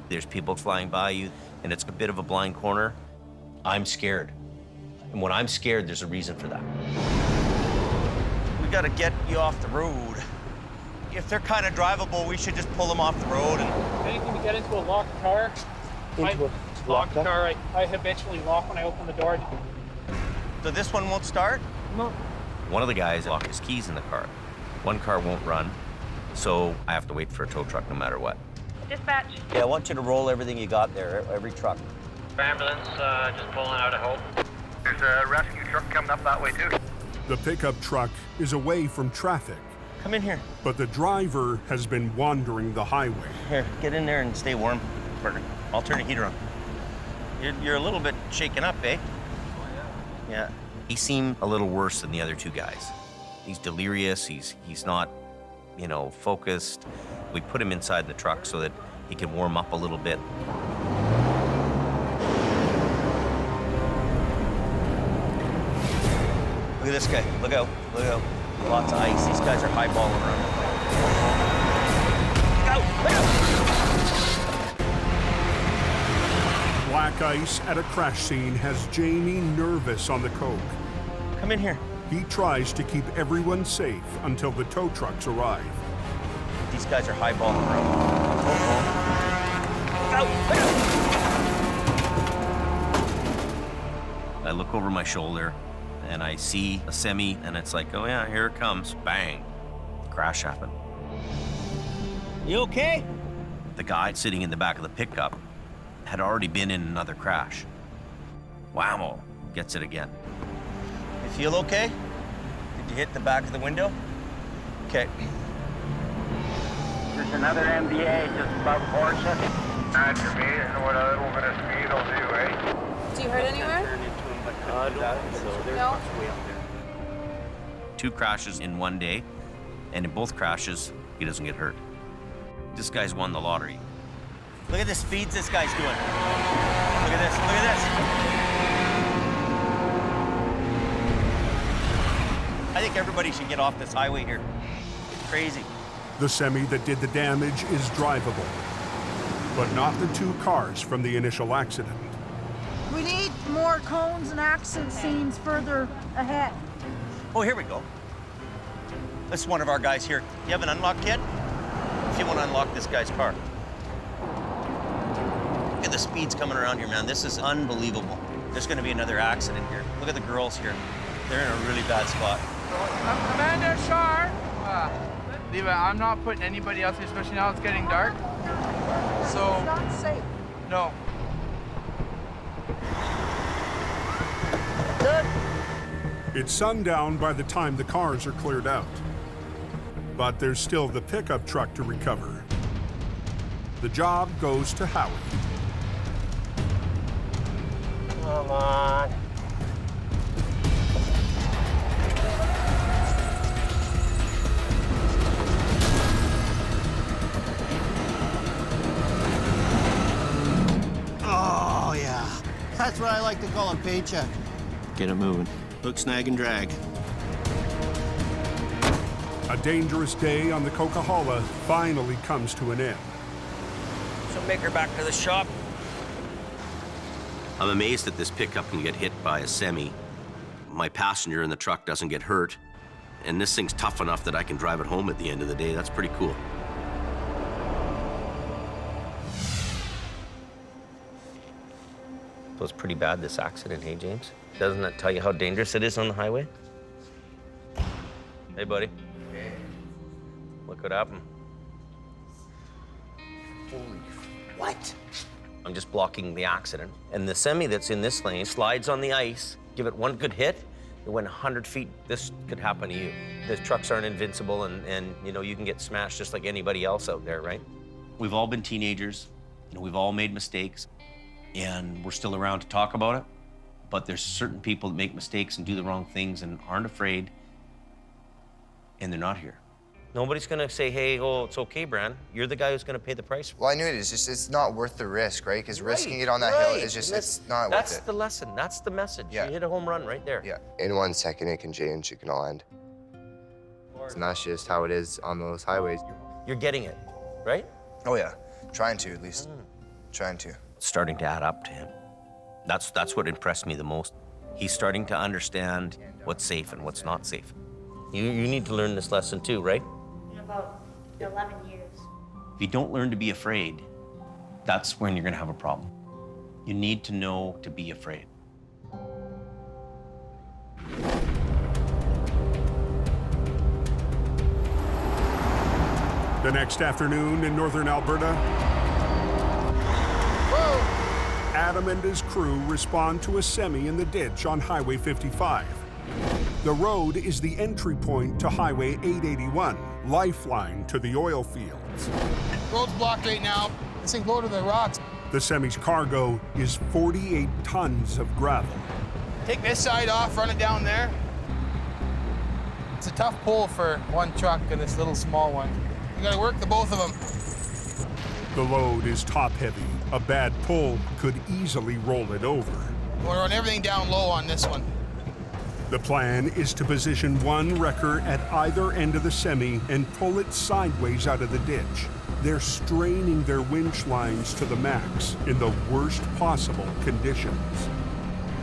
There's people flying by you, and it's a bit of a blind corner. I'm scared. And when I'm scared, there's a reason for that. We gotta get you off the road. If they're kind of drivable, we should just pull them off the road. And Anything to get into a locked car? Locked car, I habitually lock when I open the door. So this one won't start? No. One of the guys locked his keys in the car. One car won't run, so I have to wait for a tow truck no matter what. Dispatch. Yeah, I want you to roll everything you got there, every truck. Ambulance just pulling out of Hope. There's a rescue truck coming up that way too. The pickup truck is away from traffic. Come in here. But the driver has been wandering the highway. Here, get in there and stay warm, Burger. I'll turn the heater on. You're a little bit shaken up, eh? Oh, yeah. Yeah. He seemed a little worse than the other 2 guys. He's delirious, he's not, focused. We put him inside the truck so that he can warm up a little bit. Look at this guy. Look out. Lots of ice. These guys are highballing around. Look out! Black ice at a crash scene has Jamie nervous on the Coke. Come in here. He tries to keep everyone safe until the tow trucks arrive. These guys are highballing around. I look over my shoulder and I see a semi, and it's like, oh yeah, here it comes. Bang. Crash happened. You okay? The guy sitting in the back of the pickup had already been in another crash. Whammo. Gets it again. You feel okay? Did you hit the back of the window? Okay. There's another MBA just above Porsche. That's for me, and what a little bit of speed will do, eh? Do you hurt anywhere? No. 2 crashes in one day, and in both crashes, he doesn't get hurt. This guy's won the lottery. Look at the speeds this guy's doing. Look at this, look at this. I think everybody should get off this highway here. Crazy. The semi that did the damage is drivable, but not the 2 cars from the initial accident. We need more cones and accident scenes further ahead. Oh, here we go. This is one of our guys here. You have an unlock kit? If you want to unlock this guy's car. Look at the speeds coming around here, man. This is unbelievable. There's going to be another accident here. Look at the girls here. They're in a really bad spot. Amanda Shar. Leave it. I'm not putting anybody else, especially now it's getting dark. So. It's not safe. No. Good. It's sundown by the time the cars are cleared out. But there's still the pickup truck to recover. The job goes to Howie. Come on. Oh, yeah. That's what I like to call a paycheck. Get it moving. Hook, snag, and drag. A dangerous day on the Coca-Cola finally comes to an end. So make her back to the shop. I'm amazed that this pickup can get hit by a semi my passenger in the truck doesn't get hurt. And this thing's tough enough that I can drive it home at the end of the day. That's pretty cool. So it's pretty bad, this accident, hey, James? Doesn't that tell you how dangerous it is on the highway? Hey, buddy. Hey. Look what happened. Holy, what? I'm just blocking the accident. And the semi that's in this lane slides on the ice. Give it one good hit, it went 100 feet. This could happen to you. The trucks aren't invincible, and you know, you can get smashed just like anybody else out there, right? We've all been teenagers. You know, we've all made mistakes, and we're still around to talk about it. But there's certain people that make mistakes and do the wrong things and aren't afraid, and they're not here. Nobody's gonna say, hey, oh, it's okay, Bran. You're the guy who's gonna pay the price. Well, I knew it. It's just, it's not worth the risk, right? Because risking it on that hill is just, it's not worth it. That's the lesson. That's the message. Yeah. You hit a home run right there. Yeah. In 1 second, it can change. It can all end. And that's just how it is on those highways. You're getting it, right? Oh, yeah. Trying to, at least. Trying to. It's starting to add up to him. That's what impressed me the most. He's starting to understand what's safe and what's not safe. You need to learn this lesson too, right? In about 11 years. If you don't learn to be afraid, that's when you're gonna have a problem. You need to know to be afraid. The next afternoon in northern Alberta, Adam and his crew respond to a semi in the ditch on Highway 55. The road is the entry point to Highway 881, lifeline to the oil fields. Road's blocked right now. This thing loaded with rocks. The semi's cargo is 48 tons of gravel. Take this side off, run it down there. It's a tough pull for one truck and this little small one. You gotta work the both of them. The load is top-heavy. A bad pull could easily roll it over. We're run everything down low on this one. The plan is to position one wrecker at either end of the semi and pull it sideways out of the ditch. They're straining their winch lines to the max in the worst possible conditions.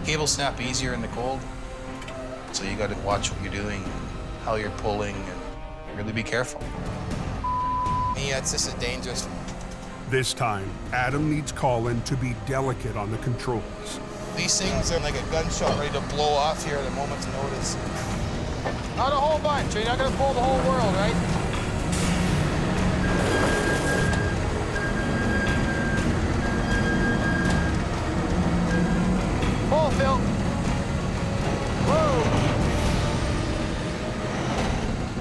Cables snap easier in the cold, so you got to watch what you're doing, how you're pulling, and really be careful. Yeah, it's just dangerous. This time, Adam needs Colin to be delicate on the controls. These things are like a gunshot ready to blow off here at a moment's notice. Not a whole bunch. You're not going to pull the whole world, right? Pull, Phil. Whoa.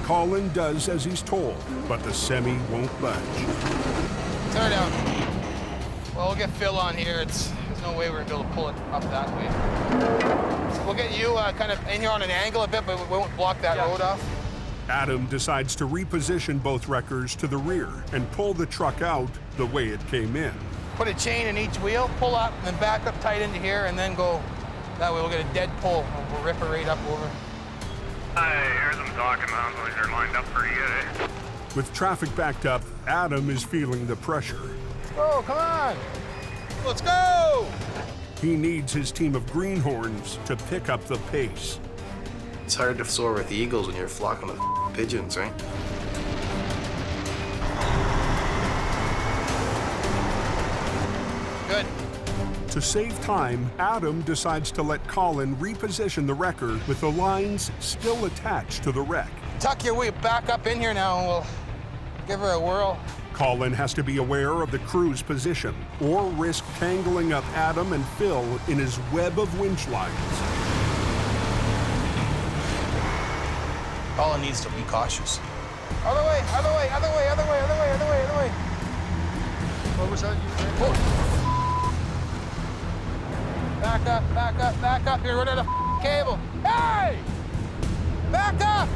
Colin does as he's told, but the semi won't budge. Turn down. Well, we'll get Phil on here. There's no way we're gonna be able to pull it up that way. We'll get you kind of in here on an angle a bit, but we won't block that road off. Adam decides to reposition both wreckers to the rear and pull the truck out the way it came in. Put a chain in each wheel, pull up, and then back up tight into here, and then go. That way we'll get a dead pull. We'll rip it right up over. I hear them talking about those are lined up pretty good, eh? With traffic backed up, Adam is feeling the pressure. Let's go, come on. Let's go! He needs his team of greenhorns to pick up the pace. It's hard to soar with the eagles when you're flocking with pigeons, right? Good. To save time, Adam decides to let Colin reposition the wrecker with the lines still attached to the wreck. Tuck your way back up in here now, and we'll give her a whirl. Colin has to be aware of the crew's position or risk tangling up Adam and Phil in his web of winch lines. Colin needs to be cautious. Other way, other way, other way, other way, other way, other way, other way. What was that? Back up, back up, back up. Here, run out of cable. Hey! Back up!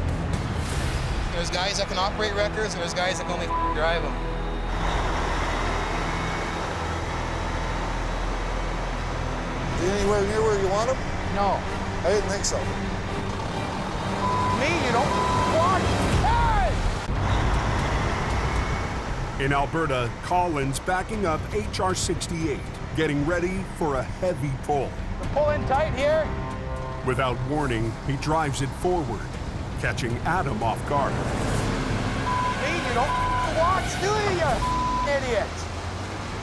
There's guys that can operate wreckers, and there's guys that can only drive them. Anywhere near where you want them? No. I didn't think so. Me, you don't want. Hey! In Alberta, Colin's backing up HR 68, getting ready for a heavy pull. Pull in tight here. Without warning, he drives it forward, catching Adam off guard. Hey, you don't watch, do you idiot?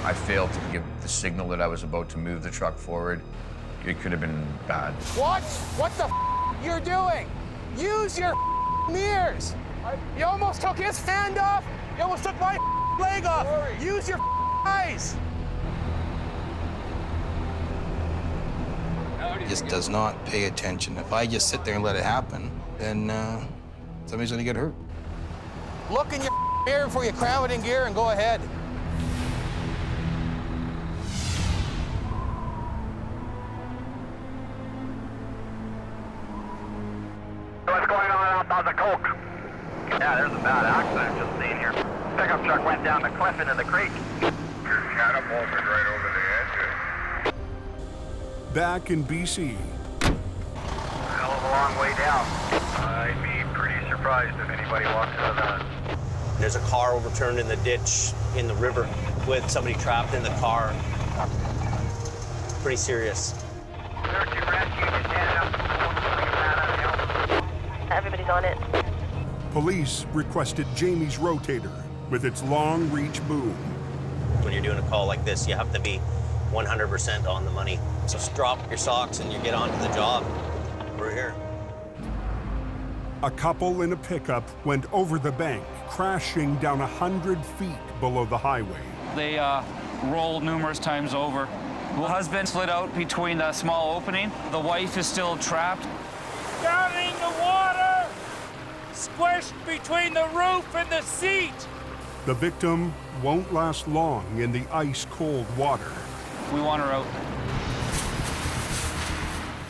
I failed to give the signal that I was about to move the truck forward. It could have been bad. Watch what the you're doing. Use your mirrors. You almost took his hand off. You almost took my leg off. Use your eyes. He just does not pay attention. If I just sit there and let it happen, then somebody's gonna get hurt. Look in your mirror before you cram it in gear and go ahead. What's going on out the Coke? Yeah, there's a bad accident just seen here. Pickup truck went down the cliff into the creek. Catapulted right over the edge. Back in BC. Hell of a long way down. I'd be pretty surprised if anybody walks out of that. There's a car overturned in the ditch in the river with somebody trapped in the car. Pretty serious. Search and rescue, just headed up. Everybody's on it. Police requested Jamie's Rotator with its long reach boom. When you're doing a call like this, you have to be 100% on the money. So just drop your socks and you get on to the job. We're here. A couple in a pickup went over the bank, crashing down 100 feet below the highway. They rolled numerous times over. The husband slid out between the small opening. The wife is still trapped. Down in the water! Squished between the roof and the seat! The victim won't last long in the ice-cold water. We want her out.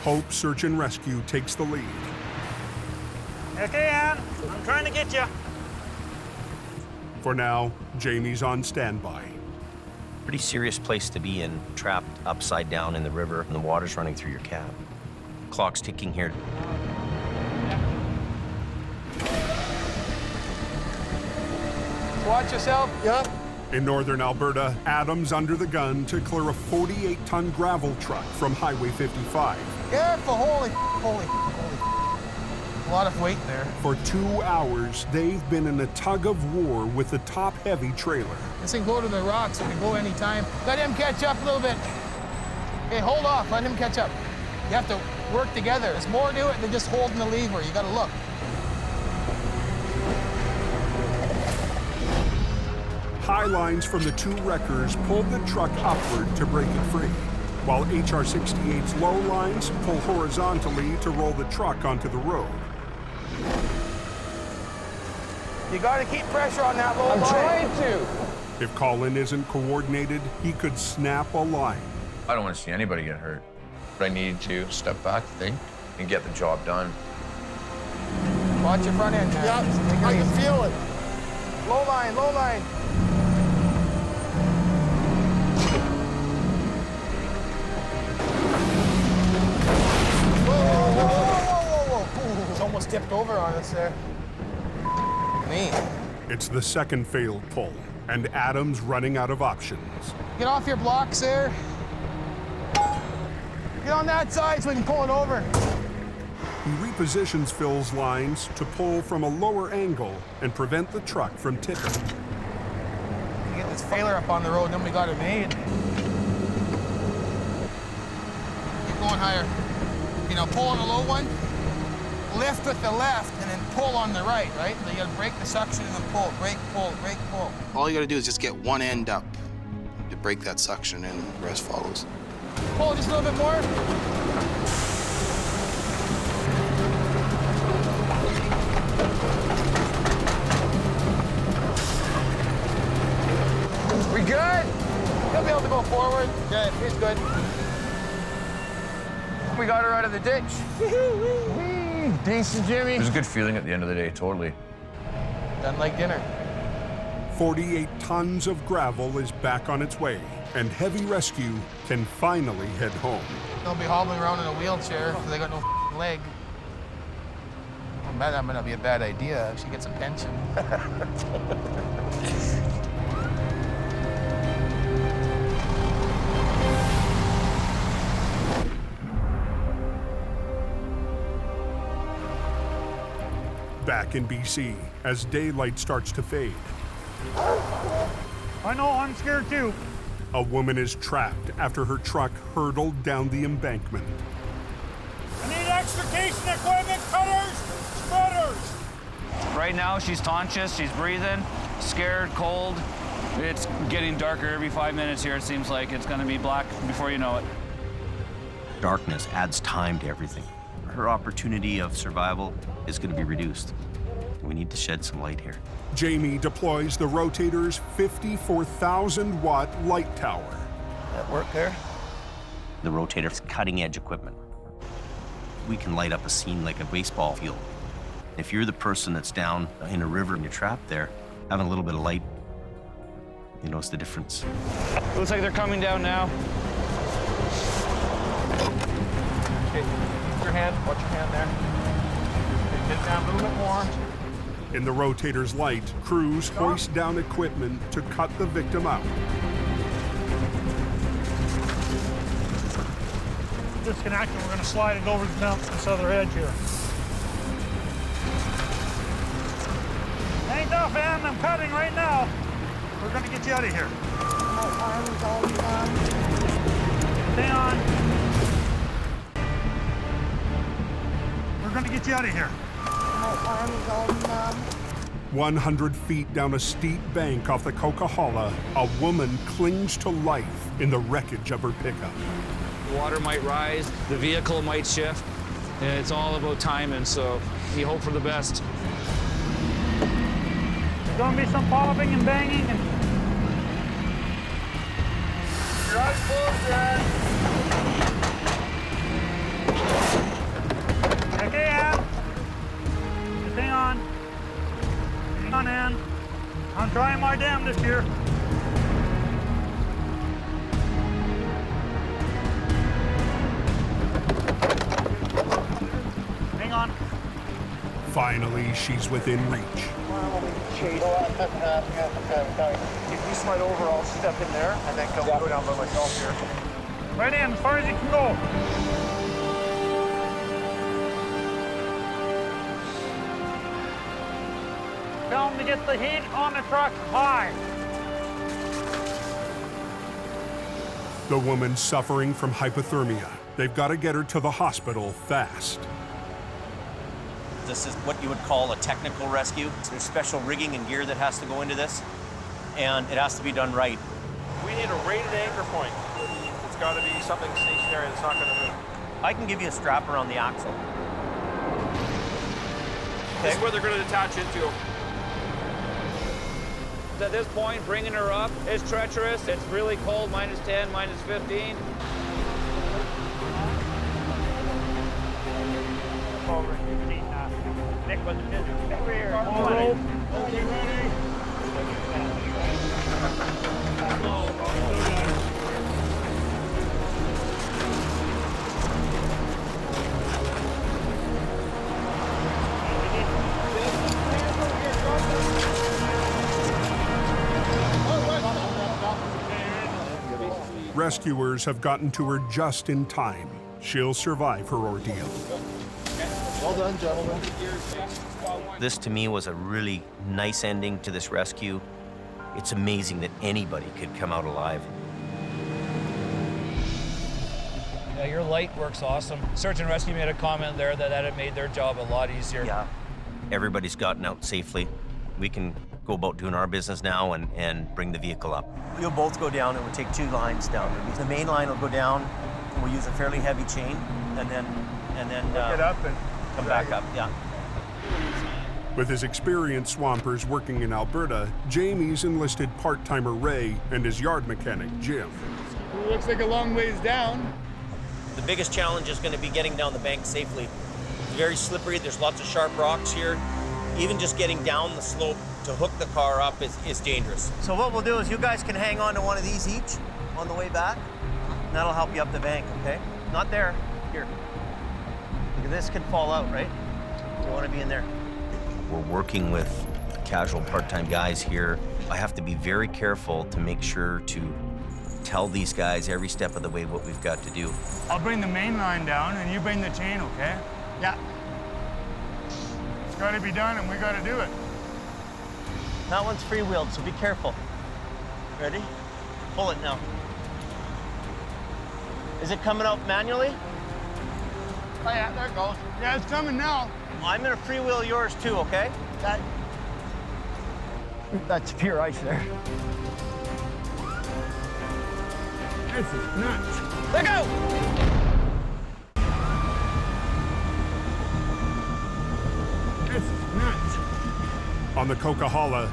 Hope Search and Rescue takes the lead. Okay, Ann, I'm trying to get you. For now, Jamie's on standby. Pretty serious place to be in, trapped upside down in the river and the water's running through your cab. Clock's ticking here. Watch yourself. Yep. In northern Alberta, Adam's under the gun to clear a 48-ton gravel truck from Highway 55. Careful, holy. A lot of weight there. For 2 hours, they've been in a tug of war with the top-heavy trailer. This thing go to the rocks, it can go anytime. Let him catch up a little bit. Hey, hold off, let him catch up. You have to work together. There's more to it than just holding the lever. You gotta look. High lines from the two wreckers pulled the truck upward to break it free, while HR-68's low lines pull horizontally to roll the truck onto the road. You gotta keep pressure on that low line. I'm trying to. If Colin isn't coordinated, he could snap a line. I don't want to see anybody get hurt. But I need to step back, think, and get the job done. Watch your front end, man. Yep, I can feel it. Low line, low line. Whoa. It's almost tipped over on us there. Me. It's the second failed pull, and Adam's running out of options. Get off your blocks there. Get on that side so we can pull it over. He repositions Phil's lines to pull from a lower angle and prevent the truck from tipping. Get this failure up on the road, then we got it made. Keep going higher. You know, pull on the low one, lift with the left, and then pull on the right? So you gotta break the suction and then pull. Break, pull, break, pull. All you gotta do is just get one end up to break that suction and the rest follows. Pull just a little bit more. We good? He'll be able to go forward. Good, he's good. We got her out of the ditch. Decent, Jimmy. It was a good feeling at the end of the day, totally. Done like dinner. 48 tons of gravel is back on its way, and heavy rescue can finally head home. They'll be hobbling around in a wheelchair because they got no leg. That might not be a bad idea. She gets a pension. Back in BC, as daylight starts to fade, I know, I'm scared too. a woman is trapped after her truck hurtled down the embankment. I need extrication equipment, cutters, spreaders. Right now, she's conscious, she's breathing, scared, cold. It's getting darker every 5 minutes here. It seems like it's gonna be black before you know it. Darkness adds time to everything. Her opportunity of survival is going to be reduced. We need to shed some light here. Jamie deploys the Rotator's 54,000-watt light tower. That work there? The Rotator's cutting-edge equipment. We can light up a scene like a baseball field. If you're the person that's down in a river and you're trapped there, having a little bit of light, you notice the difference. Looks like they're coming down now. Okay, your hand, watch your hand there. Okay, get down a little bit more. In the Rotator's light, crews hoist down equipment to cut the victim out. Disconnect and we're going to slide it over down this other edge here. Ain't enough, Ann. I'm cutting right now. We're going to get you out of here. My arm is all numb. Stay on. We're going to get you out of here. My arm is all numb. 100 feet down a steep bank off the Coquihalla, a woman clings to life in the wreckage of her pickup. The water might rise, the vehicle might shift, and it's all about timing, so you hope for the best. There's going to be some popping and banging and... Your eyes closed, Dad. Okay, Ann. Just hang on. Hang on, Ann. I'm trying my damnedest here. Hang on. Finally, she's within reach. If you slide over, I'll step in there and then go down by myself here. Right in, as far as you can go. Tell them to get the heat on the truck high. The woman's suffering from hypothermia. They've got to get her to the hospital fast. This is what you would call a technical rescue. There's special rigging and gear that has to go into this, and it has to be done right. We need a rated anchor point. It's got to be something stationary that's not going to move. I can give you a strap around the axle. This is where they're going to attach into. At this point, bringing her up is treacherous. It's really cold, -10, -15. Over 15 now. Nick was over here. Okay, ready? Rescuers have gotten to her just in time. She'll survive her ordeal. Well done, gentlemen. This, to me, was a really nice ending to this rescue. It's amazing that anybody could come out alive. Yeah, your light works awesome. Search and Rescue made a comment there that it made their job a lot easier. Yeah. Everybody's gotten out safely. We can go about doing our business now and bring the vehicle up. You'll both go down, and we'll take 2 lines down. The main line will go down, and we'll use a fairly heavy chain, and then Get up and come back up, yeah. With his experienced swampers working in Alberta, Jamie's enlisted part-timer Ray and his yard mechanic, Jim. It looks like a long ways down. The biggest challenge is going to be getting down the bank safely. It's very slippery, there's lots of sharp rocks here. Even just getting down the slope to hook the car up is dangerous. So what we'll do is you guys can hang on to one of these each on the way back, and that'll help you up the bank, okay? Not there, here. Look at this, could fall out, right? You want to be in there. We're working with casual part-time guys here. I have to be very careful to make sure to tell these guys every step of the way what we've got to do. I'll bring the main line down and you bring the chain, okay? Yeah. gotta be done and we gotta do it. That one's free-wheeled, so be careful. Ready? Pull it now. Is it coming out manually? Oh yeah, there it goes. Yeah, it's coming now. I'm gonna freewheel yours too, okay? That's pure ice there. This is nuts. Let go! This is nuts. On the Coquihalla,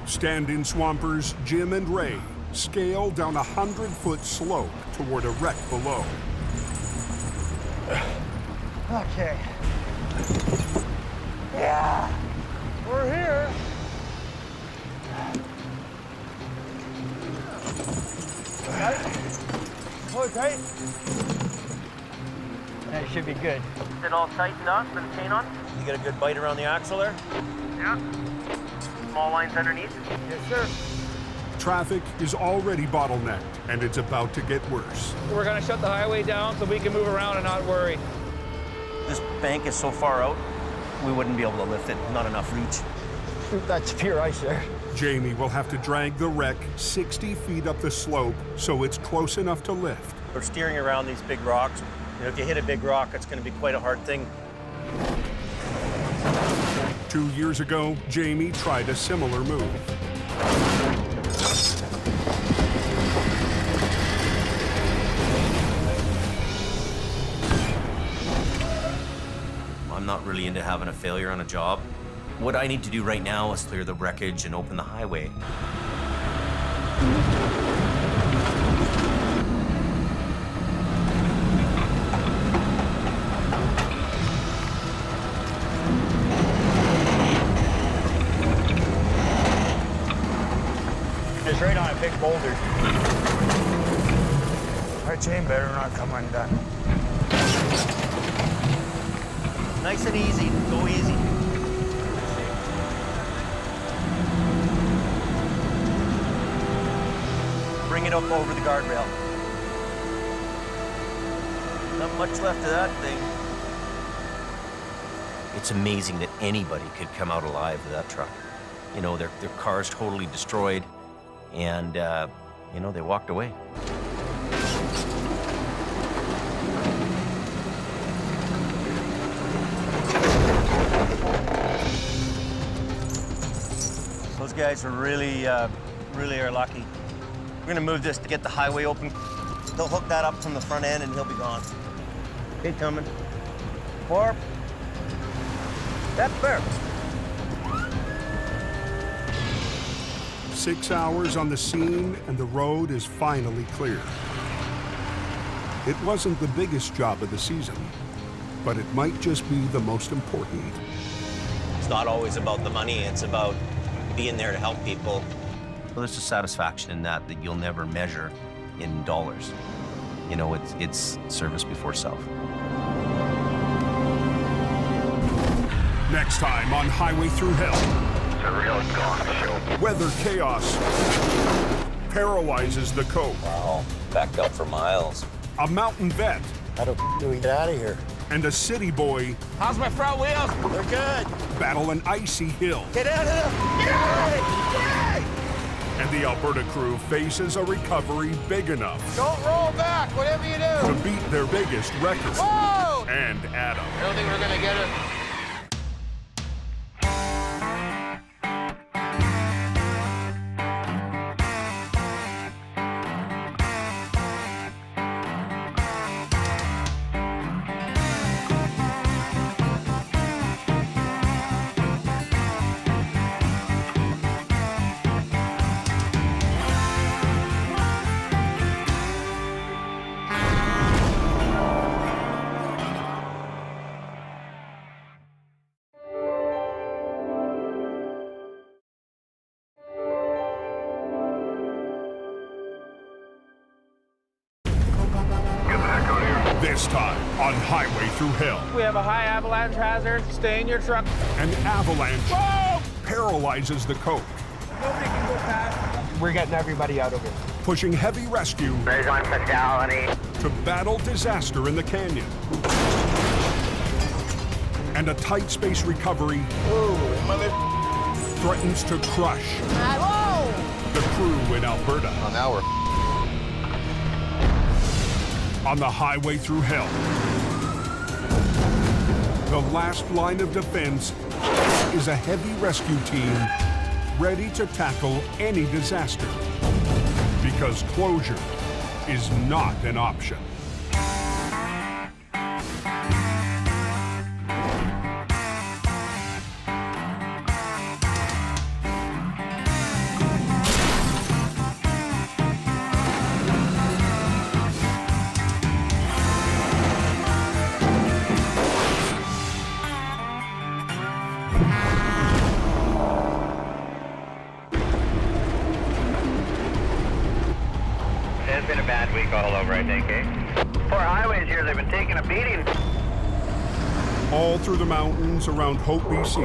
stand-in swampers Jim and Ray scale down a 100-foot slope toward a wreck below. Okay. Yeah. We're here. Got it? Pull it tight. That should be good. Is it all tightened up with the chain on? You get a good bite around the axle there? Yeah. Small lines underneath? Yes, sir. Traffic is already bottlenecked, and it's about to get worse. We're gonna shut the highway down so we can move around and not worry. This bank is so far out, we wouldn't be able to lift it. Not enough reach. That's pure ice there. Jamie will have to drag the wreck 60 feet up the slope so it's close enough to lift. We're steering around these big rocks. You know, if you hit a big rock, it's going to be quite a hard thing. 2 years ago, Jamie tried a similar move. I'm not really into having a failure on a job. What I need to do right now is clear the wreckage and open the highway. It's right on a big boulder. Our chain better not come undone. Nice and easy. Go easy. Bring it up over the guardrail. Not much left of that thing. It's amazing that anybody could come out alive with that truck. You know, their car's totally destroyed, and, you know, they walked away. Those guys are really are lucky. We're gonna move this to get the highway open. They'll hook that up from the front end and he'll be gone. Okay, coming. Warp. That's fair. 6 hours on the scene and the road is finally clear. It wasn't the biggest job of the season, but it might just be the most important. It's not always about the money, it's about being there to help people. Well, there's a satisfaction in that you'll never measure in dollars. You know, it's service before self. Next time on Highway Thru Hell. It's a real gong show. Weather chaos paralyzes the Coke. Wow, backed up for miles. A mountain vet. How do we get out of here? And a city boy. How's my front wheels? They're good. Battle an icy hill. Get out of here! Get out! And the Alberta crew faces a recovery big enough Don't roll back, whatever you do. to beat their biggest record. Whoa! And Adam. I don't think we're gonna get it. This time on Highway Thru Hell, We have a high avalanche hazard. Stay in your truck. an avalanche paralyzes the Coke, Nobody can go past. We're getting everybody out of here. pushing heavy rescue There's one fatality. to battle disaster in the canyon. And a tight space recovery threatens to crush the crew in Alberta. Now we're on the highway through hell. The last line of defense is a heavy rescue team ready to tackle any disaster, because closure is not an option. It's been a bad week all over, I think, eh? Poor highways here, they've been taking a beating. All through the mountains around Hope, BC.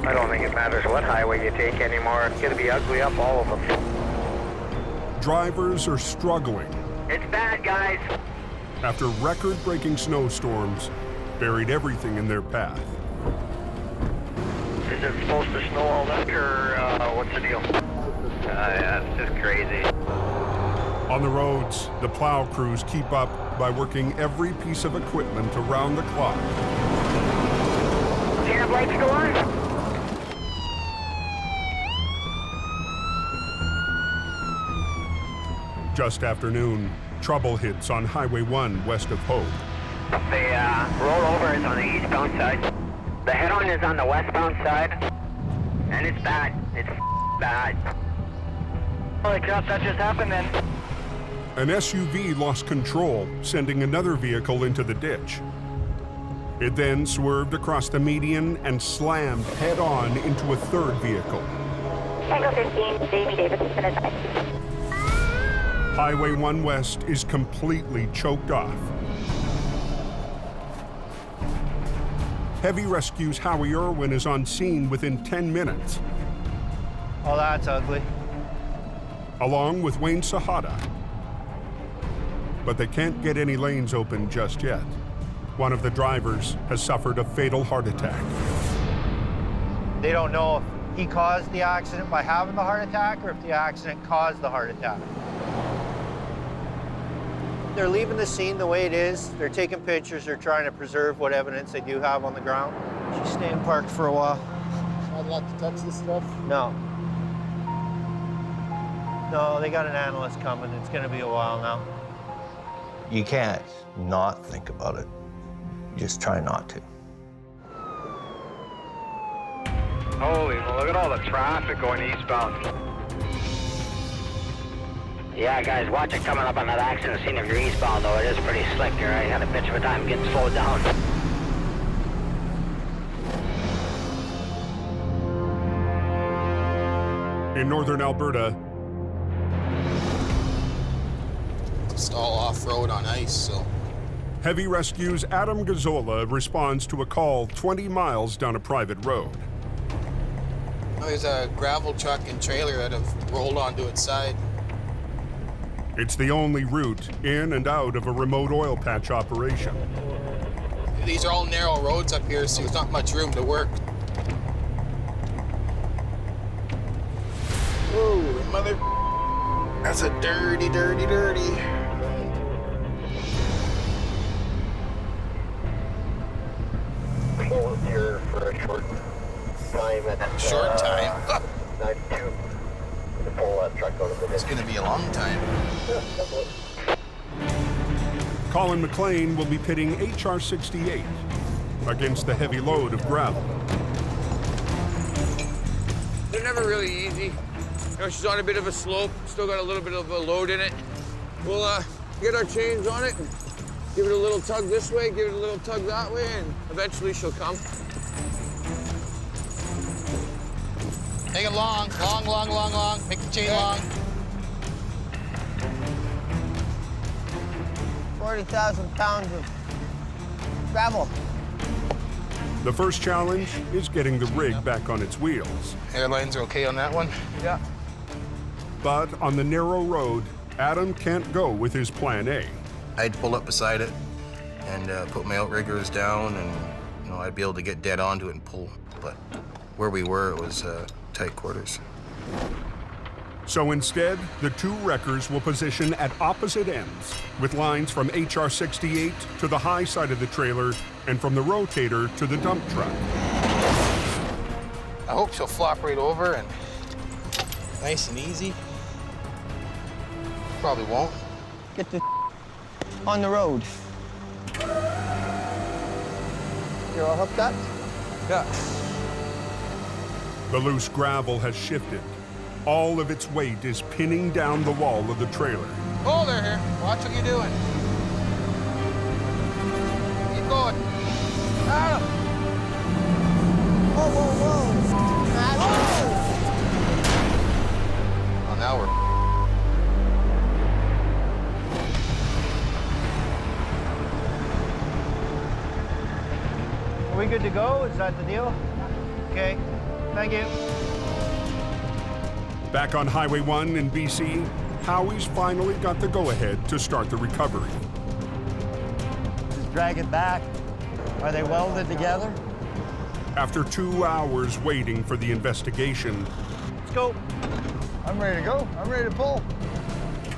I don't think it matters what highway you take anymore. It's going to be ugly up all of them. Drivers are struggling It's bad, guys. after record-breaking snowstorms buried everything in their path. Is it supposed to snow all that, or what's the deal? Yeah, it's just crazy. On the roads, the plow crews keep up by working every piece of equipment around the clock. See the lights go on? Just after noon, trouble hits on Highway 1 west of Hope. The rollover is on the eastbound side. The head-on is on the westbound side. And it's bad. It's bad. Holy crap, that just happened then. An SUV lost control, sending another vehicle into the ditch. It then swerved across the median and slammed head-on into a third vehicle. Tango 15, Jamie Davis, Finalized. Highway 1 West is completely choked off. Heavy Rescue's Howie Irwin is on scene within 10 minutes, Oh, that's ugly. along with Wayne Sahada. But they can't get any lanes open just yet. One of the drivers has suffered a fatal heart attack. They don't know if he caused the accident by having the heart attack or if the accident caused the heart attack. They're leaving the scene the way it is. They're taking pictures. They're trying to preserve what evidence they do have on the ground. She's staying parked for a while. Not allowed to touch this stuff? No. No, they got an analyst coming. It's going to be a while now. You can't not think about it. You just try not to. Holy, well, look at all the traffic going eastbound. Yeah, guys, watch it coming up on that accident scene if you're eastbound, though. It is pretty slick here. I had a bitch of a time getting slowed down. In northern Alberta, It's all off-road on ice, so. Heavy Rescue's Adam Gazzola responds to a call 20 miles down a private road. There's a gravel truck and trailer that have rolled onto its side. It's the only route in and out of a remote oil patch operation. These are all narrow roads up here, so there's not much room to work. Oh, mother. That's a dirty, dirty, dirty. Hold here for a short time at Short time? 92. To pull that truck out of the It's gonna be a long time. Colin McLean will be pitting HR 68 against the heavy load of gravel. They're never really easy. You know, she's on a bit of a slope, still got a little bit of a load in it. We'll get our chains on it and give it a little tug this way, give it a little tug that way, and eventually she'll come. Take it long, long, long, long, long. Make the chain long. 40,000 pounds of gravel. The first challenge is getting the rig back on its wheels. Airlines are okay on that one? Yeah. But on the narrow road, Adam can't go with his plan A. I'd pull up beside it, and put my outriggers down, and you know, I'd be able to get dead onto it and pull. But where we were, it was tight quarters. So instead, the two wreckers will position at opposite ends, with lines from HR-68 to the high side of the trailer and from the Rotator to the dump truck. I hope she'll flop right over and nice and easy. Probably won't. Get the on the road. You're all hooked up? Yeah. The loose gravel has shifted. All of its weight is pinning down the wall of the trailer. Hold her here. Watch what you're doing. Keep going. Adam! Whoa, whoa, whoa. Oh, now we're... Are we good to go? Is that the deal? Okay, thank you. Back on Highway 1 in BC, Howie's finally got the go-ahead to start the recovery. Just drag it back. Are they welded together? After 2 hours waiting for the investigation, let's go. I'm ready to go. I'm ready to pull.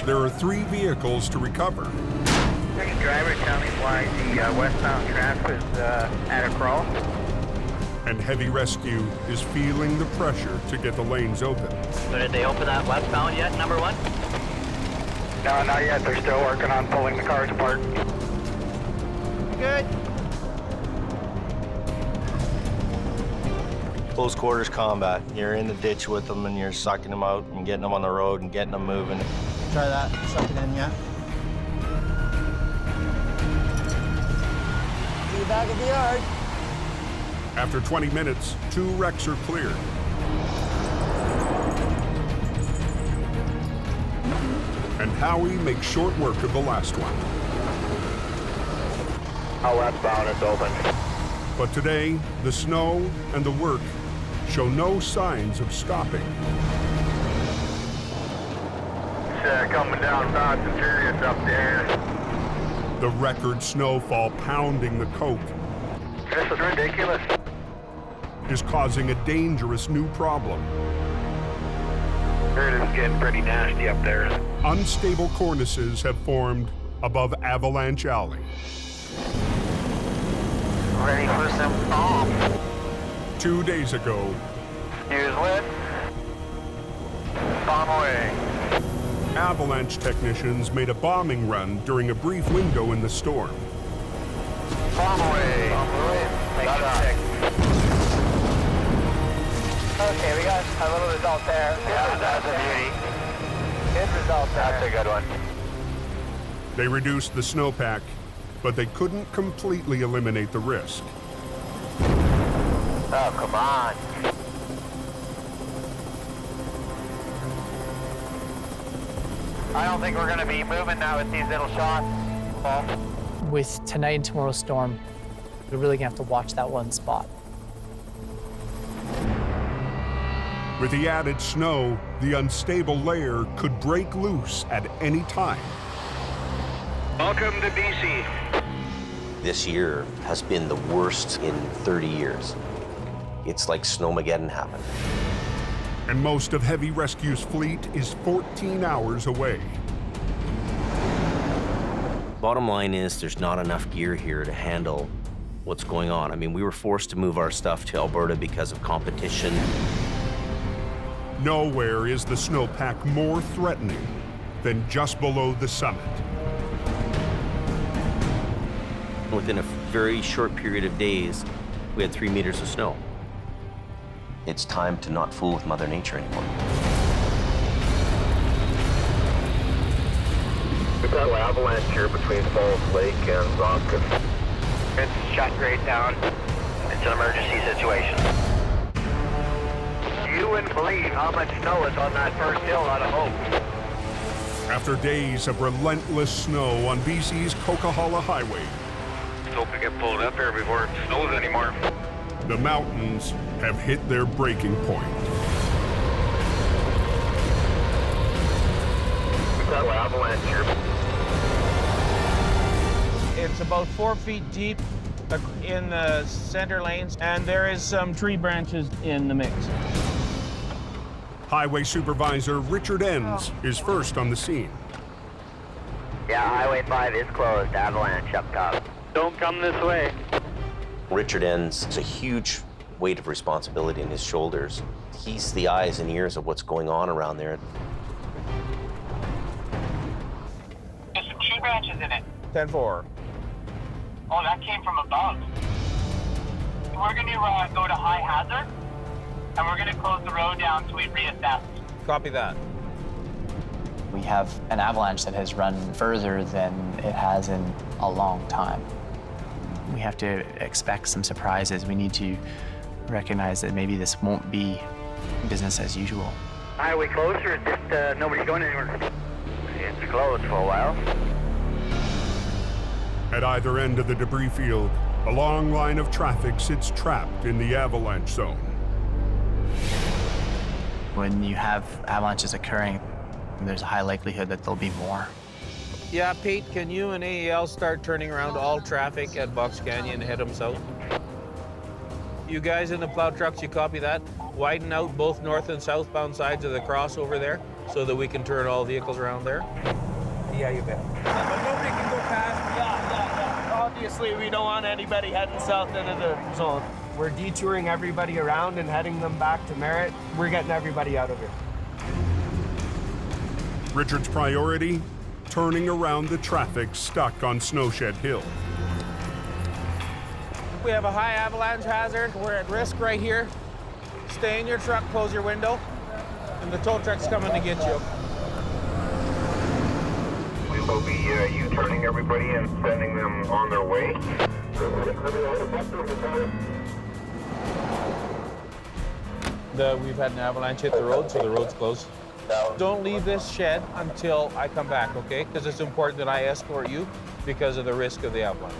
There are 3 vehicles to recover. Second driver, tell me why the westbound traffic is at a crawl. And heavy rescue is feeling the pressure to get the lanes open. So did they open that westbound yet, number 1? No, not yet. They're still working on pulling the cars apart. Good. Close quarters combat. You're in the ditch with them and you're sucking them out and getting them on the road and getting them moving. Try that. Suck it in, yeah. See you back at the yard. After 20 minutes, 2 wrecks are cleared. And Howie makes short work of the last one. How westbound is open. But today, the snow and the work show no signs of stopping. It's coming down fast and furious up there. The record snowfall pounding the coke This is ridiculous. is causing a dangerous new problem. It is getting pretty nasty up there. Unstable cornices have formed above Avalanche Alley. Ready for some bomb. 2 days ago, Fuse lit. Bomb away. Avalanche technicians made a bombing run during a brief window in the storm. Bomb away. Bomb away. Got it. Okay, we got a little result there. Yeah, that's a beauty. Good result there. That's a good one. They reduced the snowpack, but they couldn't completely eliminate the risk. Oh, come on. I don't think we're going to be moving now with these little shots. Paul. With tonight and tomorrow's storm, we're really going to have to watch that one spot. With the added snow, the unstable layer could break loose at any time. Welcome to BC. This year has been the worst in 30 years. It's like Snowmageddon happened. And most of Heavy Rescue's fleet is 14 hours away. Bottom line is there's not enough gear here to handle what's going on. I mean, we were forced to move our stuff to Alberta because of competition. Nowhere is the snowpack more threatening than just below the summit. Within a very short period of days, we had 3 meters of snow. It's time to not fool with Mother Nature anymore. We've got an avalanche here between Falls Lake and Rocket. It's shut right down. It's an emergency situation. You wouldn't believe how much snow is on that first hill out of Hope. After days of relentless snow on BC's Coquihalla Highway, Let's hope we get pulled up here before it snows anymore. the mountains have hit their breaking point. We've got an avalanche here. It's about 4 feet deep in the center lanes, and there is some tree branches in the mix. Highway Supervisor Richard Enns is first on the scene. Yeah, Highway 5 is closed. Avalanche up top. Don't come this way. Richard Enns has a huge weight of responsibility in his shoulders. He's the eyes and ears of what's going on around there. There's some tree branches in it. 10-4. Oh, that came from above. We're going to go to high hazard, and we're going to close the road down so we reassess. Copy that. We have an avalanche that has run further than it has in a long time. We have to expect some surprises. We need to recognize that maybe this won't be business as usual. Highway closed, or just nobody's going anywhere? It's closed for a while. At either end of the debris field, a long line of traffic sits trapped in the avalanche zone. When you have avalanches occurring, there's a high likelihood that there'll be more. Yeah, Pete, can you and AEL start turning around all traffic at Box Canyon and head them south? You guys in the plow trucks, you copy that? Widen out both north and southbound sides of the crossover there so that we can turn all vehicles around there? Yeah, you bet. But nobody can go past. Yeah. Obviously, we don't want anybody heading south into the zone. We're detouring everybody around and heading them back to Merritt. We're getting everybody out of here. Richard's priority, turning around the traffic stuck on Snowshed Hill. We have a high avalanche hazard. We're at risk right here. Stay in your truck, close your window, and the tow truck's coming to get you. We will be U-turning everybody and sending them on their way. We've had an avalanche hit the road, so the road's closed. Don't leave this shed until I come back, okay? Because it's important that I escort you because of the risk of the avalanche.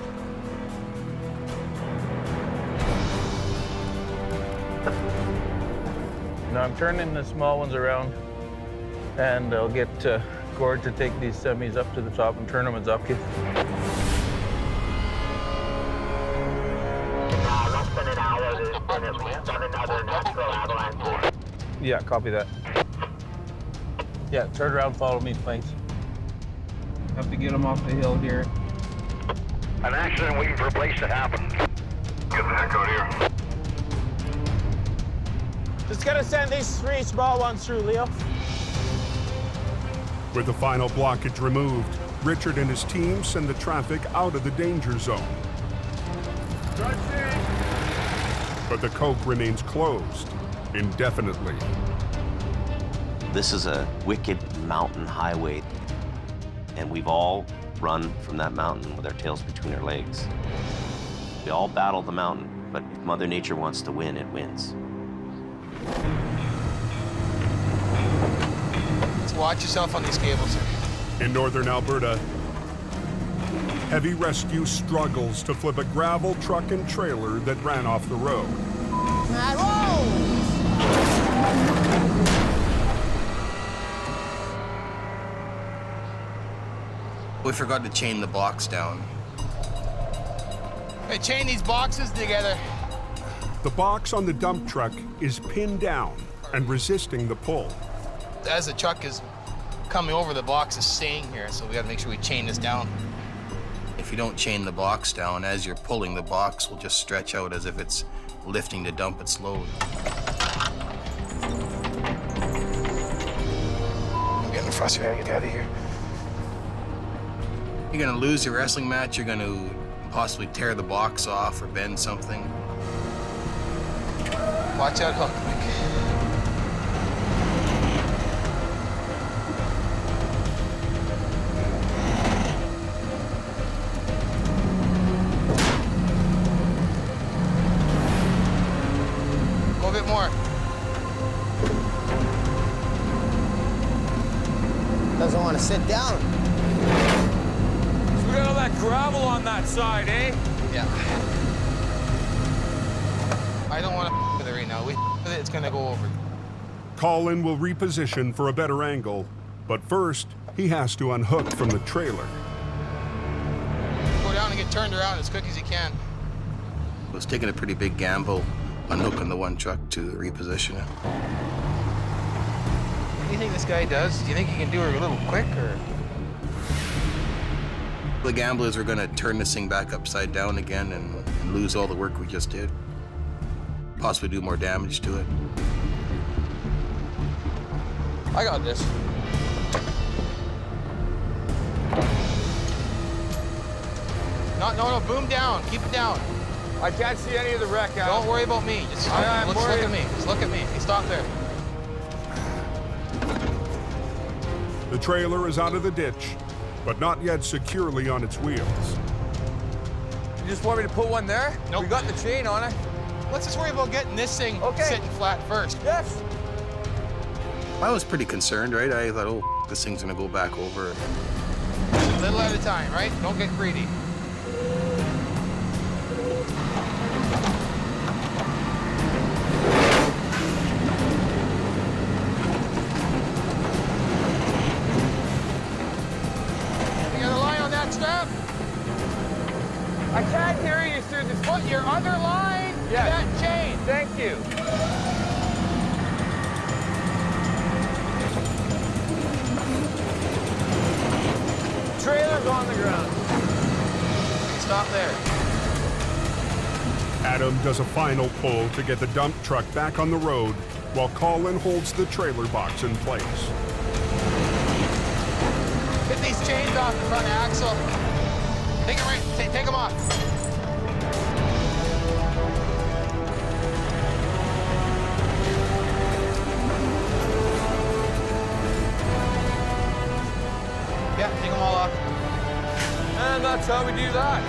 Now I'm turning the small ones around, and I'll get Gord to take these semis up to the top and turn them as up. Less than an hour, there's been at least another natural avalanche. Yeah, copy that. Yeah, turn around, follow me, please. Have to get them off the hill here. An accident waiting for a place to happen. Get the heck out of here. Just gonna send these 3 small ones through, Leo. With the final blockage removed, Richard and his team send the traffic out of the danger zone. But the coke remains closed indefinitely. This is a wicked mountain highway, and we've all run from that mountain with our tails between our legs. We all battle the mountain, but if Mother Nature wants to win, it wins. Watch yourself on these cables. In northern Alberta, heavy rescue struggles to flip a gravel truck and trailer that ran off the road. We forgot to chain the box down. Hey, chain these boxes together. The box on the dump truck is pinned down and resisting the pull. As the truck is coming over, the box is staying here, so we gotta make sure we chain this down. If you don't chain the box down, as you're pulling, the box will just stretch out as if it's lifting to dump its load. I'm getting frustrated. I gotta get out of here. You're gonna lose your wrestling match, you're gonna possibly tear the box off or bend something. Watch out, Hook. Go a bit more. Doesn't want to sit down. We got all that gravel on that side, eh? Yeah. I don't want to with it right now. With it, it's gonna go over. Colin will reposition for a better angle, but first, he has to unhook from the trailer. Go down and it turned around as quick as you can. I was taking a pretty big gamble unhooking the one truck to reposition it. What do you think this guy does? Do you think he can do it a little quick, or? The gamble is we're gonna turn this thing back upside down again and lose all the work we just did. Possibly do more damage to it. I got this. No, boom down. Keep it down. I can't see any of the wreck, Al. Don't worry about me. Just look at me. Just look at me. Hey, stop there. The trailer is out of the ditch, but not yet securely on its wheels. You just want me to put one there? Nope. We got the chain on it. Let's just worry about getting this thing sitting flat first. Yes. I was pretty concerned, right? I thought, oh, this thing's gonna go back over. A little at a time, right? Don't get greedy. You got a line on that strap? I can't hear you through the foot. Your other line to that chain. Thank you. Trailer's on the ground. Stop there. Adam does a final pull to get the dump truck back on the road while Colin holds the trailer box in place. Get these chains off the front axle. Take them right. Take them off. Yeah, take them all off. And that's how we do that.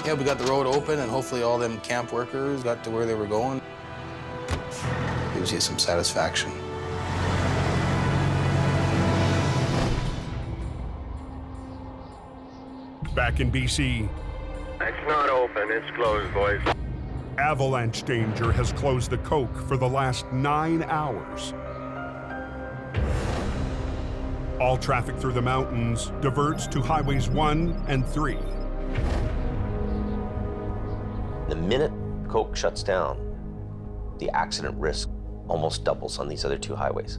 Yeah, we got the road open, and hopefully all them camp workers got to where they were going. Gives you some satisfaction. Back in BC, It's not open, it's closed, boys. avalanche danger has closed the Coke for the last 9 hours. All traffic through the mountains diverts to highways 1 and 3. The minute Coke shuts down, the accident risk almost doubles on these other two highways.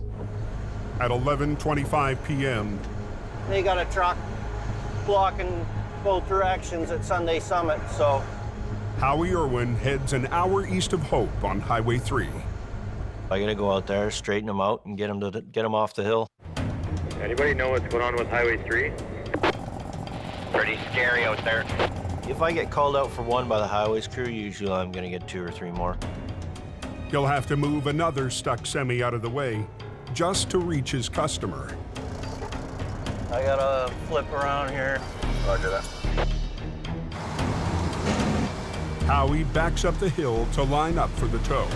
At 11:25 p.m., They got a truck blocking both directions at Sunday Summit, so. Howie Irwin heads an hour east of Hope on Highway 3. I gotta go out there, straighten them out, and get them off the hill. Anybody know what's going on with Highway 3? Pretty scary out there. If I get called out for one by the highways crew, usually I'm gonna get 2 or 3 more. He'll have to move another stuck semi out of the way just to reach his customer. I gotta flip around here. Roger that. Howie backs up the hill to line up for the tow.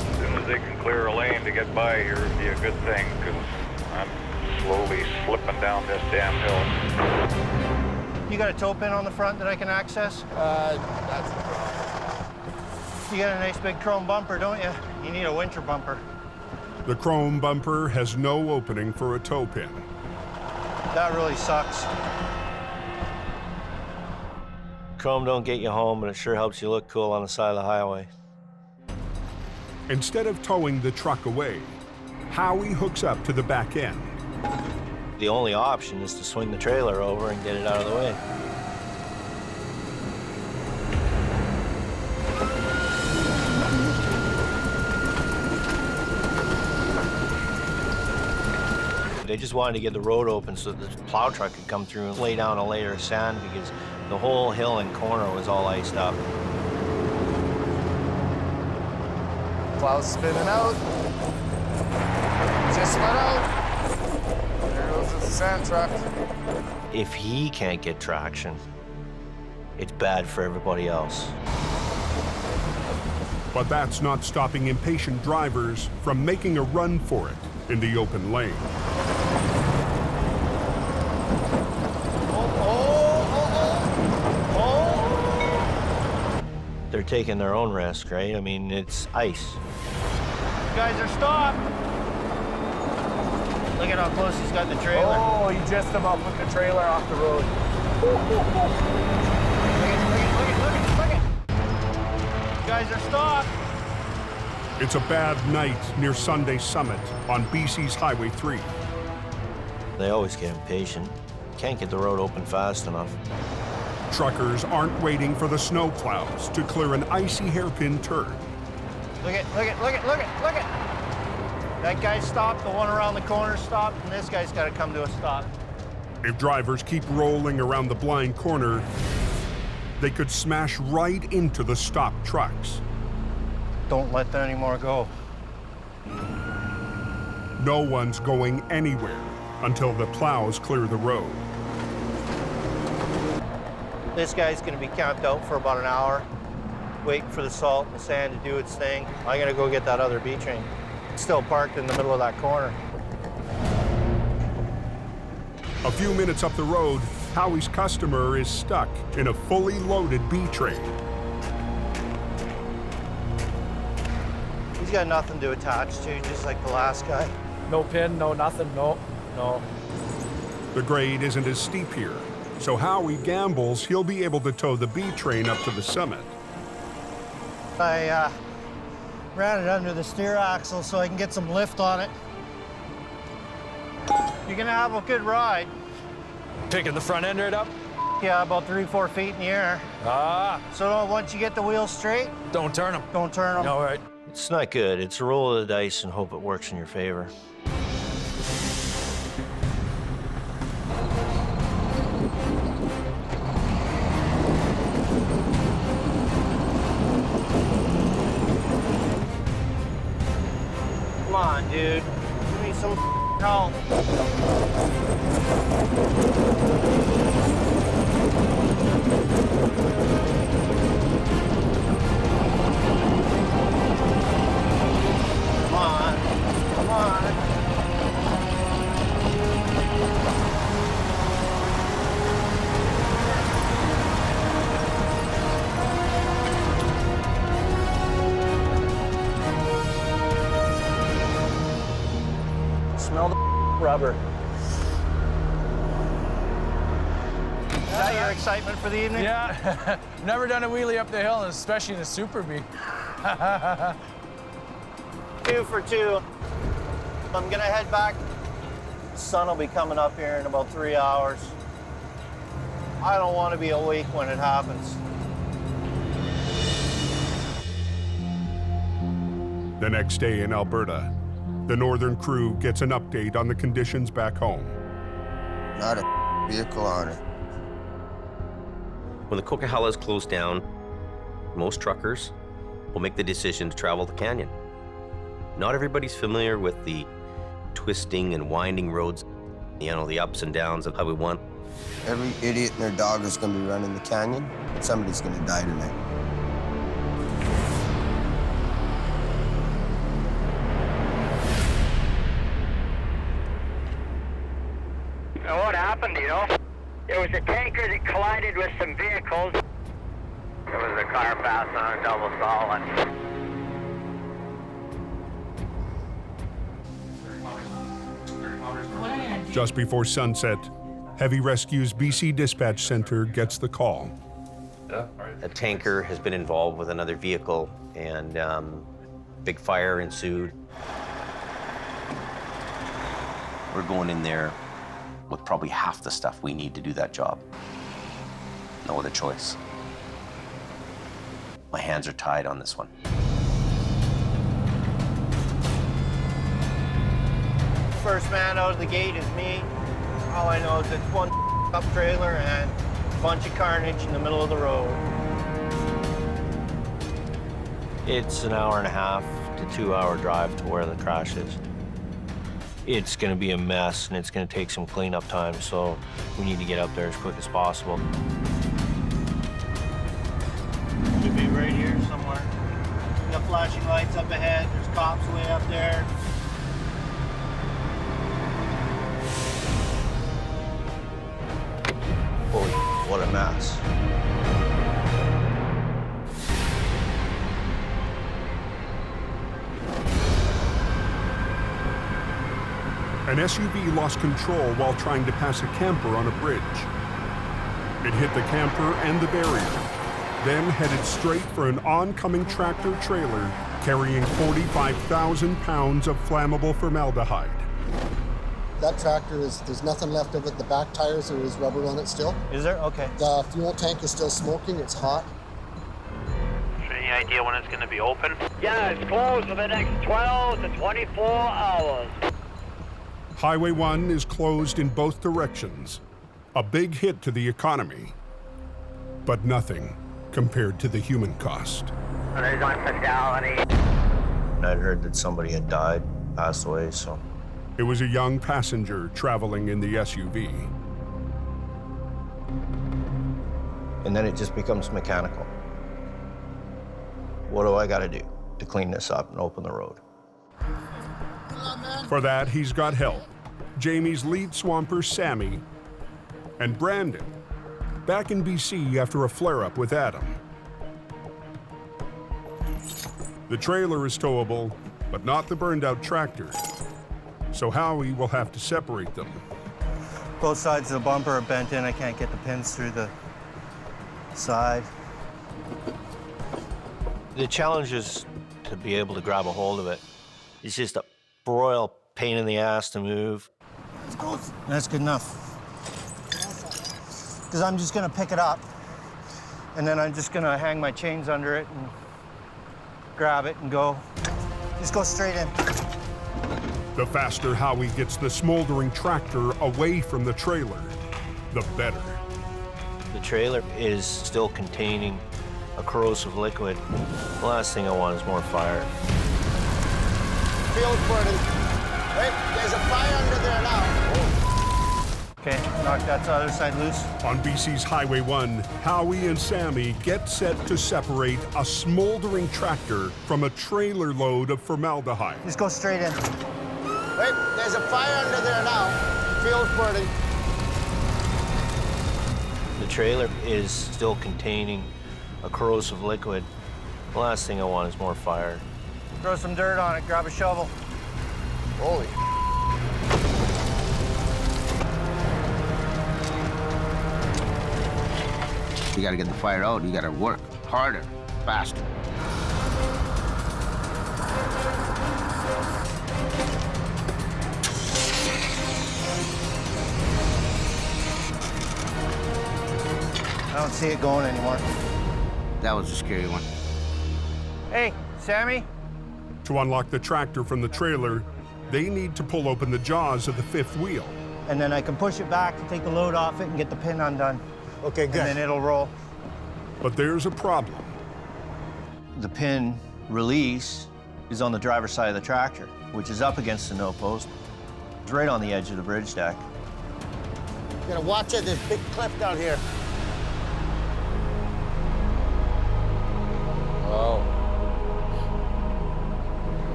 As soon as they can clear a lane to get by here would be a good thing, because I'm slowly slipping down this damn hill. You got a tow pin on the front that I can access? That's You got a nice big chrome bumper, don't you? You need a winter bumper. The chrome bumper has no opening for a tow pin. That really sucks. Chrome don't get you home, but it sure helps you look cool on the side of the highway. Instead of towing the truck away, Howie hooks up to the back end. The only option is to swing the trailer over and get it out of the way. They just wanted to get the road open so the plow truck could come through and lay down a layer of sand because the whole hill and corner was all iced up. Plow's spinning out. Just went out. There goes the sand truck. If he can't get traction, it's bad for everybody else. But that's not stopping impatient drivers from making a run for it in the open lane. They're taking their own risk, right? I mean, it's ice. guys are stopped. Look at how close he's got the trailer. Oh, he just about put the trailer off the road. Look it. You guys are stopped. It's a bad night near Sunday Summit on BC's Highway 3. They always get impatient. Can't get the road open fast enough. Truckers aren't waiting for the snow clouds to clear an icy hairpin turn. Look it. That guy stopped, the one around the corner stopped, and this guy's got to come to a stop. If drivers keep rolling around the blind corner, they could smash right into the stopped trucks. Don't let them anymore go. No one's going anywhere until the plows clear the road. This guy's going to be camped out for about an hour, waiting for the salt and the sand to do its thing. I'm going to go get that other B train. It's still parked in the middle of that corner. A few minutes up the road, Howie's customer is stuck in a fully loaded B train. He's got nothing to attach to, just like the last guy. No pin, no nothing, no. The grade isn't as steep here, so Howie gambles he'll be able to tow the B train up to the summit. I ran it under the steer axle so I can get some lift on it. You're gonna have a good ride. Taking the front end right up? Yeah, about 3-4 feet in the air. Ah. So once you get the wheels straight, don't turn them. Don't turn them. All right. It's not good. It's a roll of the dice and hope it works in your favor. Come on, dude. Give me some help. Come on. Smell the rubber. Is that your excitement for the evening? Yeah. Never done a wheelie up the hill, especially in a Super B. 2 for 2. I'm gonna head back. The sun will be coming up here in about 3 hours. I don't want to be awake when it happens. The next day in Alberta, the northern crew gets an update on the conditions back home. Not a vehicle on it. When the Coquihalla is closed down, most truckers will make the decision to travel the canyon. Not everybody's familiar with the twisting and winding roads, the ups and downs of Highway 1. Every idiot and their dog is going to be running the canyon. Somebody's going to die tonight. Now what happened, you know? It was a tanker that collided with some vehicles. It was a car passing on a double solid. Just before sunset, Heavy Rescue's BC Dispatch Center gets the call. A tanker has been involved with another vehicle, and big fire ensued. We're going in there with probably half the stuff we need to do that job. No other choice. My hands are tied on this one. First man out of the gate is me. All I know is it's one up trailer and a bunch of carnage in the middle of the road. It's an 1.5 to 2 hour drive to where the crash is. It's going to be a mess, and it's going to take some cleanup time, so we need to get up there as quick as possible. Should be right here somewhere. Got flashing lights up ahead. There's cops way up there. Holy, what a mess. An SUV lost control while trying to pass a camper on a bridge. It hit the camper and the barrier, then headed straight for an oncoming tractor trailer carrying 45,000 pounds of flammable formaldehyde. That tractor there's nothing left of it. The back tires, there is rubber on it still. Is there? Okay. The fuel tank is still smoking, it's hot. Any idea when it's going to be open? Yeah, it's closed for the next 12 to 24 hours. Highway 1 is closed in both directions. A big hit to the economy, but nothing compared to the human cost. There's one fatality. I'd heard that somebody had died, passed away, so. It was a young passenger traveling in the SUV. And then it just becomes mechanical. What do I gotta do to clean this up and open the road? For that, he's got help. Jamie's lead swamper, Sammy, and Brandon, back in BC after a flare-up with Adam. The trailer is towable, but not the burned-out tractor. So Howie will have to separate them. Both sides of the bumper are bent in. I can't get the pins through the side. The challenge is to be able to grab a hold of it. It's just a royal pain in the ass to move. That's good enough. Because I'm just gonna pick it up, and then I'm just gonna hang my chains under it and grab it and go. Just go straight in. The faster Howie gets the smoldering tractor away from the trailer, the better. The trailer is still containing a corrosive liquid. The last thing I want is more fire. Field's burning. Wait, there's a fire under there now. Okay, knock that other side loose. On BC's Highway 1, Howie and Sammy get set to separate a smoldering tractor from a trailer load of formaldehyde. Just go straight in. Wait, there's a fire under there now. Field's burning. The trailer is still containing a corrosive liquid. The last thing I want is more fire. Throw some dirt on it, grab a shovel. Holy. You gotta get the fire out, you gotta work harder, faster. I don't see it going anymore. That was a scary one. Hey, Sammy? To unlock the tractor from the trailer, they need to pull open the jaws of the fifth wheel. And then I can push it back to take the load off it and get the pin undone. Okay, good. And then it'll roll. But there's a problem. The pin release is on the driver's side of the tractor, which is up against the no post. It's right on the edge of the bridge deck. You gotta watch it, there's a big cliff down here. Oh.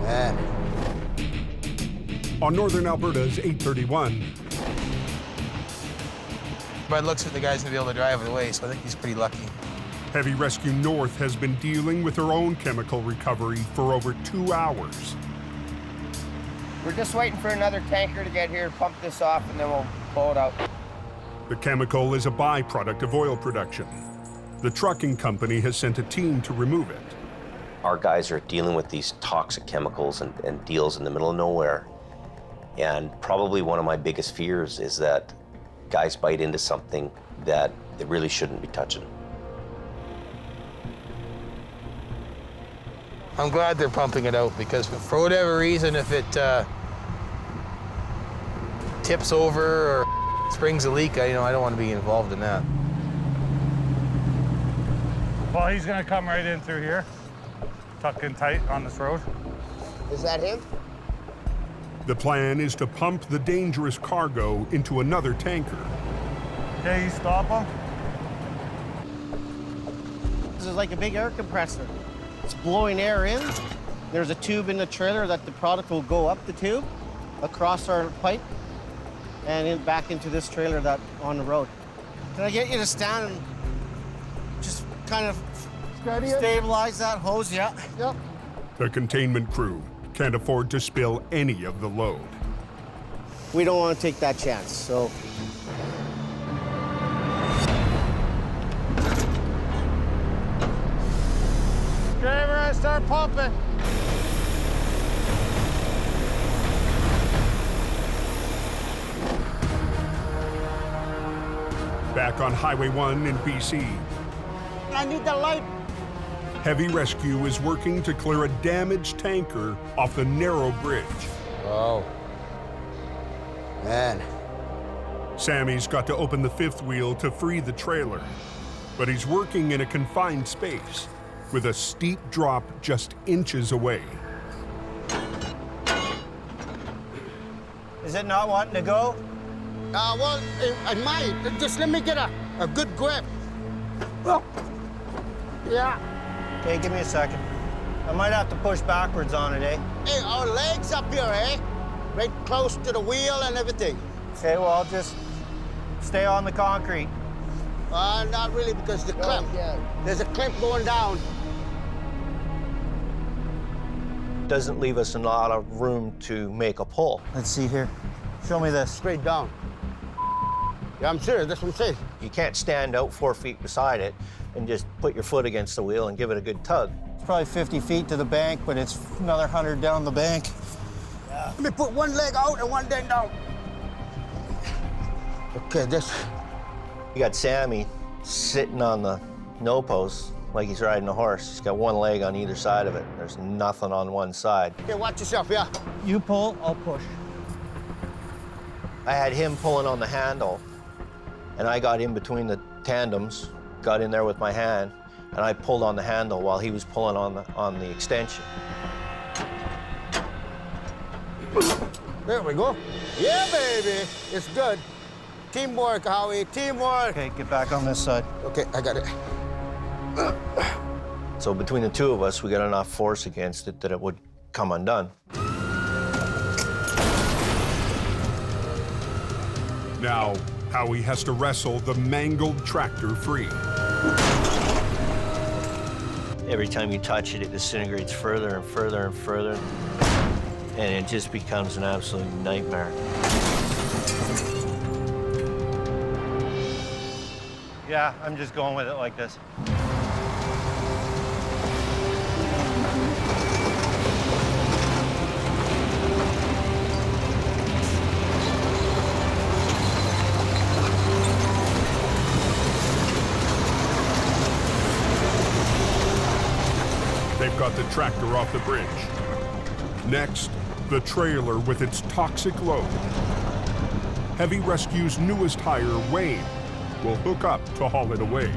Man. On northern Alberta's 831, By the looks of it, the guy's gonna be able to drive it away, so I think he's pretty lucky. Heavy Rescue North has been dealing with her own chemical recovery for over 2 hours. We're just waiting for another tanker to get here, pump this off, and then we'll pull it out. The chemical is a byproduct of oil production. The trucking company has sent a team to remove it. Our guys are dealing with these toxic chemicals and deals in the middle of nowhere. And probably one of my biggest fears is that guys bite into something that they really shouldn't be touching. I'm glad they're pumping it out because for whatever reason, if it tips over or springs a leak, I don't want to be involved in that. Well, he's gonna come right in through here, tucked in tight on this road. Is that him? The plan is to pump the dangerous cargo into another tanker. Okay, you stop him. This is like a big air compressor. It's blowing air in. There's a tube in the trailer that the product will go up the tube, across our pipe, and back into this trailer that on the road. Can I get you to stand and just kind of stabilize that hose? Yeah. Yep. The containment crew can't afford to spill any of the load. We don't want to take that chance, so. Driver, start pumping. Back on Highway 1 in BC, I need the light. heavy rescue is working to clear a damaged tanker off the narrow bridge. Oh. Man. Sammy's got to open the fifth wheel to free the trailer, but he's working in a confined space with a steep drop just inches away. Is it not wanting to go? Well, I might. Just let me get a good grip. Oh. Yeah. Okay, give me a second. I might have to push backwards on it, eh? Hey, our legs up here, eh? Right close to the wheel and everything. Okay, well, I'll just stay on the concrete. Not really, because the clamp. There's a clamp going down. Doesn't leave us a lot of room to make a pull. Let's see here. Show me this. Straight down. Yeah, I'm serious. That's what I'm saying. You can't stand out 4 feet beside it and just put your foot against the wheel and give it a good tug. It's probably 50 feet to the bank, but it's another 100 down the bank. Yeah. Let me put one leg out and one leg down. Okay, this. You got Sammy sitting on the no post like he's riding a horse. He's got one leg on either side of it. There's nothing on one side. Okay, watch yourself, yeah. You pull, I'll push. I had him pulling on the handle, and I got in between the tandems, got in there with my hand, and I pulled on the handle while he was pulling on the extension. There we go. Yeah, baby. It's good. Teamwork, Howie. Teamwork. Okay, get back on this side. Okay, I got it. So between the two of us, we got enough force against it that it would come undone. Now, Howie has to wrestle the mangled tractor free. Every time you touch it, it disintegrates further and further and further, and it just becomes an absolute nightmare. Yeah, I'm just going with it like this. They've got the tractor off the bridge. Next, the trailer with its toxic load. Heavy Rescue's newest hire, Wayne, will hook up to haul it away.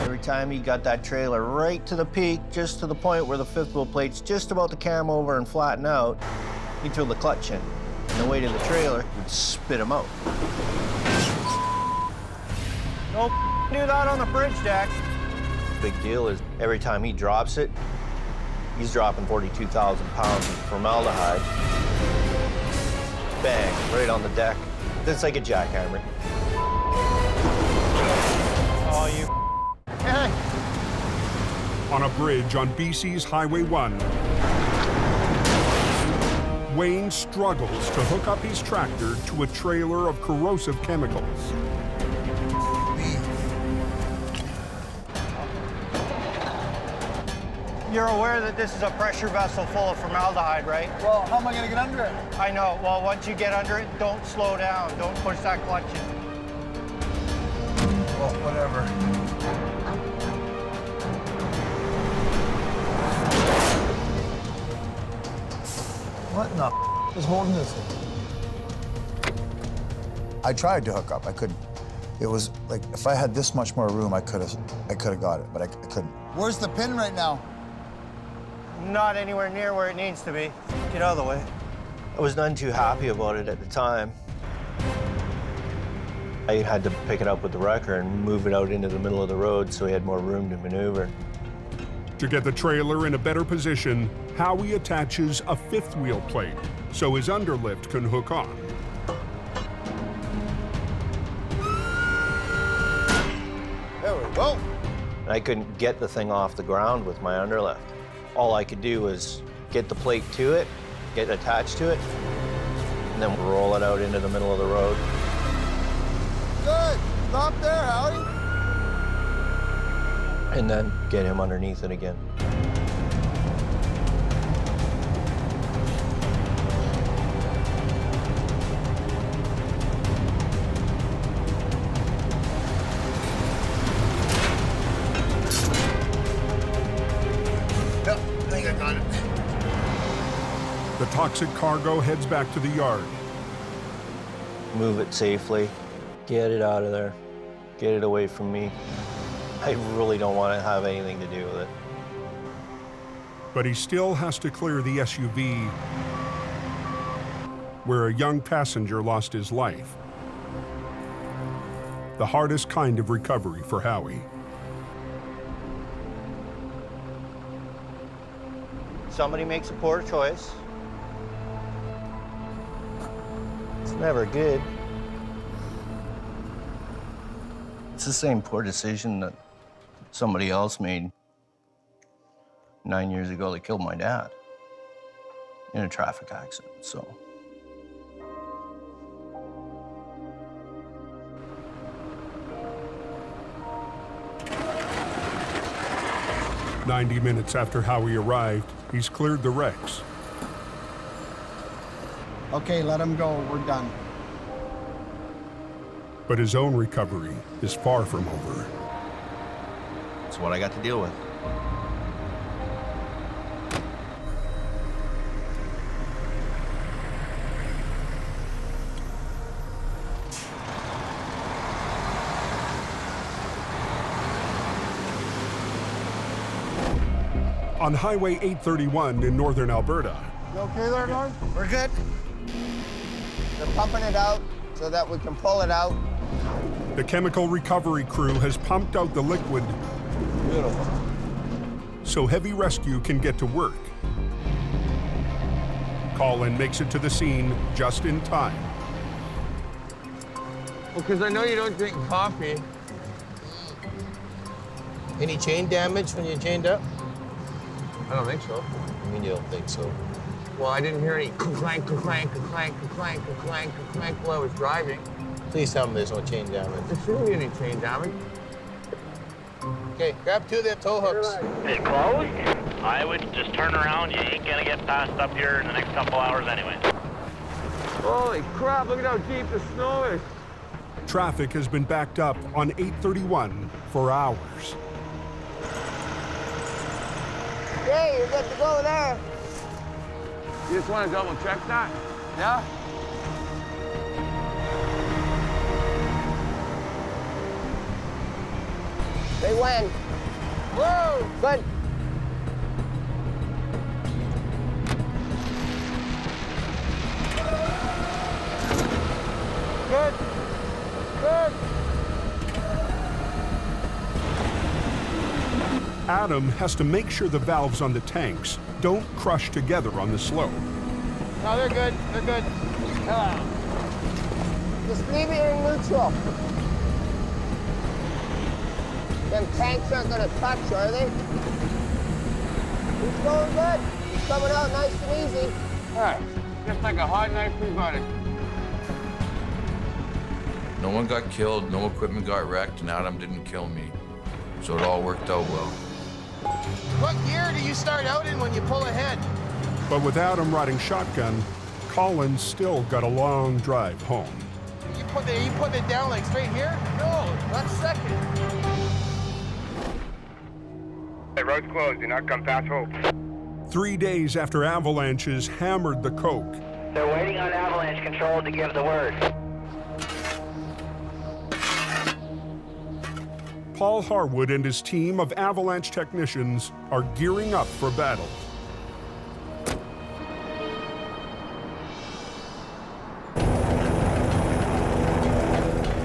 Every time he got that trailer right to the peak, just to the point where the fifth wheel plate's just about to cam over and flatten out, he'd throw the clutch in. And the weight of the trailer would spit him out. Don't do that on the bridge, Jack. Big deal is every time he drops it, he's dropping 42,000 pounds of formaldehyde. Bang, right on the deck. It's like a jackhammer. Oh, you. Hey. On a bridge on BC's Highway 1, Wayne struggles to hook up his tractor to a trailer of corrosive chemicals. You're aware that this is a pressure vessel full of formaldehyde, right? Well, how am I going to get under it? I know. Well, once you get under it, don't slow down. Don't push that clutch in. Well, whatever. What in the is holding this thing? I tried to hook up. I couldn't. It was like if I had this much more room, I could have got it, but I couldn't. Where's the pin right now? Not anywhere near where it needs to be. Get out of the way. I was none too happy about it at the time. I had to pick it up with the wrecker and move it out into the middle of the road so he had more room to maneuver. To get the trailer in a better position, Howie attaches a fifth wheel plate so his underlift can hook on. Oh! And I couldn't get the thing off the ground with my underlift. All I could do was get the plate to it, get attached to it, and then roll it out into the middle of the road. Good. Stop there, Howie. And then get him underneath it again. Yep, I think I got it. The toxic cargo heads back to the yard. Move it safely, get it out of there, get it away from me. I really don't want to have anything to do with it. But he still has to clear the SUV where a young passenger lost his life. The hardest kind of recovery for Howie. Somebody makes a poor choice. It's never good. It's the same poor decision that somebody else made 9 years ago that killed my dad in a traffic accident, so. "90 minutes after Howie arrived, he's cleared the wrecks. Okay, let him go. We're done. But his own recovery is far from over. It's what I got to deal with. On Highway 831 in northern Alberta, You okay there, Norm? We're good. They're pumping it out so that we can pull it out. the chemical recovery crew has pumped out the liquid so heavy rescue can get to work. Colin makes it to the scene just in time. Well, because I know you don't drink coffee. Any chain damage when you chained up? I don't think so. I mean, you don't think so. Well, I didn't hear any clank, clank, clank, clank, clank, clank while I was driving. Please tell me there's no chain damage. There shouldn't be any chain damage. Okay, grab two of them tow hooks. Is it closed? I would just turn around. You ain't gonna get past up here in the next couple hours anyway. Holy crap, look at how deep the snow is. Traffic has been backed up on 831 for hours. Okay, you're good to go there. You just want to double check that? Yeah? They win. Whoa! Good. Good. Good. Adam has to make sure the valves on the tanks don't crush together on the slope. No, they're good. They're good. Just leave it in neutral. Them tanks aren't gonna touch, are they? He's going good. He's coming out nice and easy. All right, just like a hot knife through butter. No one got killed, no equipment got wrecked, and Adam didn't kill me. So it all worked out well. What gear do you start out in when you pull ahead? But with Adam riding shotgun, Colin's still got a long drive home. You put it down like straight here? No, that's second. The road's closed. Do not come past Hope. 3 days after avalanches hammered the coke, They're waiting on avalanche control to give the word. Paul Harwood and his team of avalanche technicians are gearing up for battle.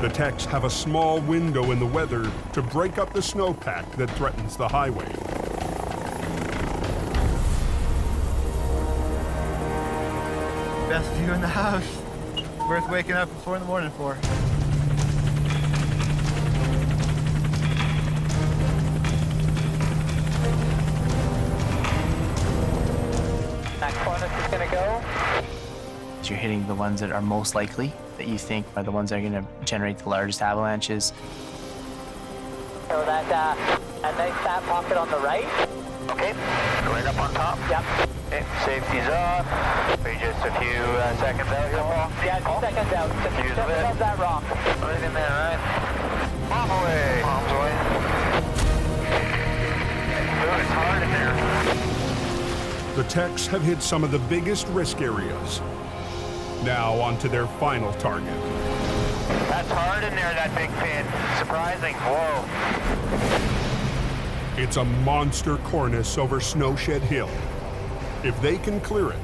The techs have a small window in the weather to break up the snowpack that threatens the highway. Best view in the house. Worth waking up at 4 in the morning for. go. So you're hitting the ones that are most likely, that you think are the ones that are going to generate the largest avalanches. So that nice fat pocket on the right. Okay, right up on top. Yep. Okay, safety's off. Wait just a few seconds out here, Paul. Yeah, 2 seconds out. Just above that rock. Right in there, right? Palm away. Palms away. Good, it's hard in there. The techs have hit some of the biggest risk areas. Now on to their final target. That's hard in there, that big pin. Surprising, whoa. It's a monster cornice over Snowshed Hill. If they can clear it,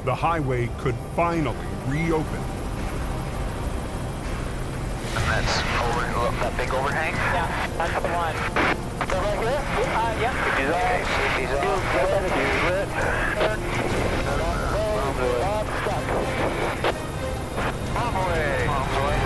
the highway could finally reopen. And that's over, look, that big overhang? Yeah, that's the one. So right here? Yep. Safety's off. Safety's off. Palm away. Palms away.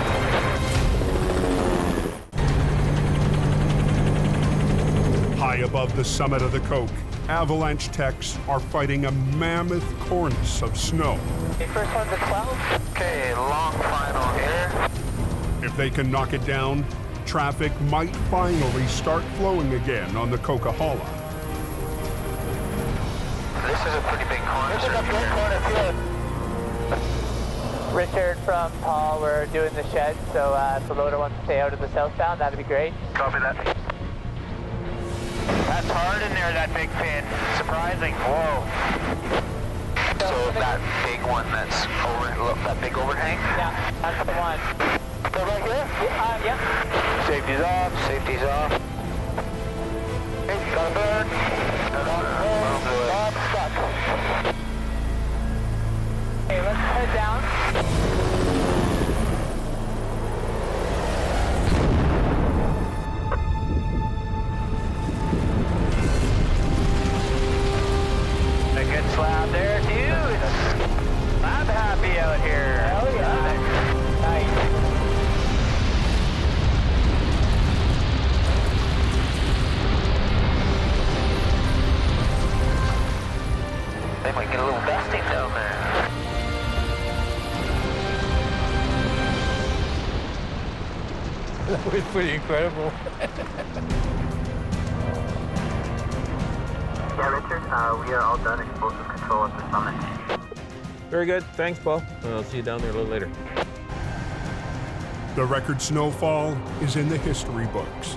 High above the summit of the Coke, avalanche techs are fighting a mammoth cornice of snow. Okay, first one's a 12. Okay, long final here. If they can knock it down, traffic might finally start flowing again on the Coquihalla. This is a pretty big corner. This is a big corner here. Richard from Paul, we're doing the shed, so if the loader wants to stay out of the southbound, that'd be great. Copy that. That's hard in there, that big pin. Surprising, whoa. So that big one that's over, look, that big overhang? Yeah, that's the one. So right here? Yep. Safety's off, safety's off. Okay, got a burn. Stuck. Okay, let's head down. A good slab there too. I'm happy out here. Hell yeah. Nice. They might get a little dusting down there. That was pretty incredible. Yeah, Richard, we are all done explosive control at the summit. Very good. Thanks, Paul. I'll see you down there a little later. The record snowfall is in the history books.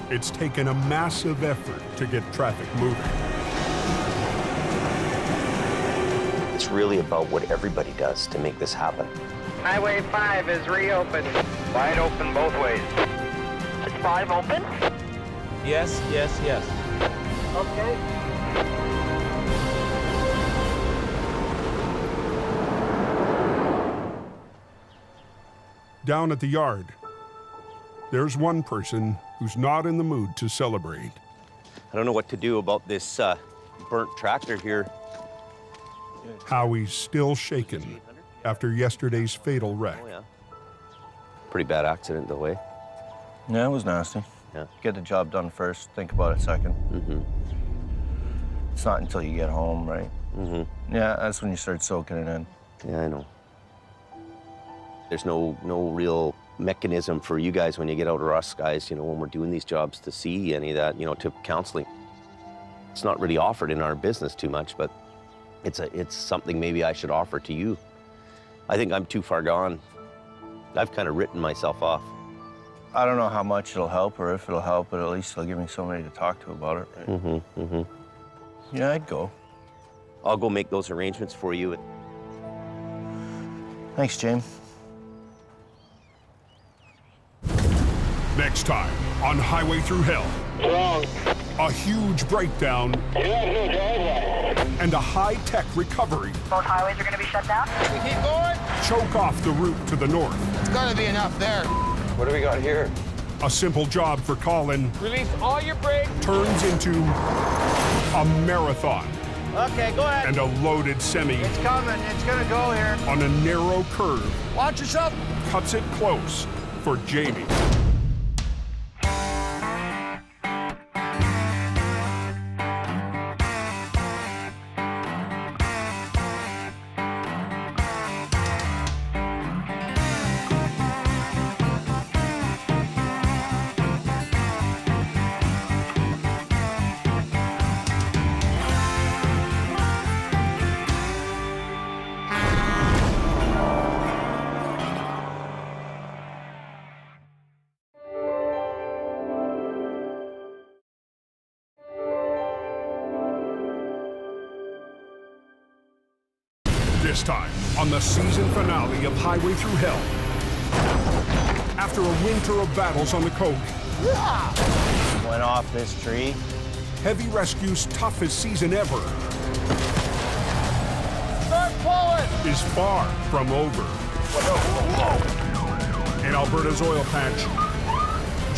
It's taken a massive effort to get traffic moving. It's really about what everybody does to make this happen. Highway 5 is reopened. Wide open both ways. Is 5 open? Yes, yes, yes. Okay. Down at the yard, there's one person who's not in the mood to celebrate. I don't know what to do about this burnt tractor here. Howie's still shaken after yesterday's fatal wreck. Oh, yeah. Pretty bad accident, though, eh? Yeah, it was nasty. Yeah. Get the job done first, think about it second. Mm-hmm. It's not until you get home, right? Mm-hmm. Yeah, that's when you start soaking it in. Yeah, I know. There's no real mechanism for you guys when you get out, or us guys, you know, when we're doing these jobs, to see any of that, you know, to counseling. It's not really offered in our business too much, but it's something maybe I should offer to you. I think I'm too far gone. I've kind of written myself off. I don't know how much it'll help or if it'll help, but at least it'll give me somebody to talk to about it, right? Mm-hmm, mm-hmm. Yeah, I'd go. I'll go make those arrangements for you. Thanks, James. Next time on Highway Thru Hell. Wrong. A huge breakdown and a high-tech recovery. Both highways are going to be shut down. We keep going. Choke off the route to the north. It's got to be enough there. What do we got here? A simple job for Colin Release all your brakes. turns into a marathon. Okay, go ahead. And a loaded semi It's coming. It's gonna go here. on a narrow curve Watch yourself. cuts it close for Jamie. This time, on the season finale of Highway Thru Hell. After a winter of battles on the coast, Went off this tree. Heavy Rescue's toughest season ever Start pulling! is far from over. In Alberta's oil patch,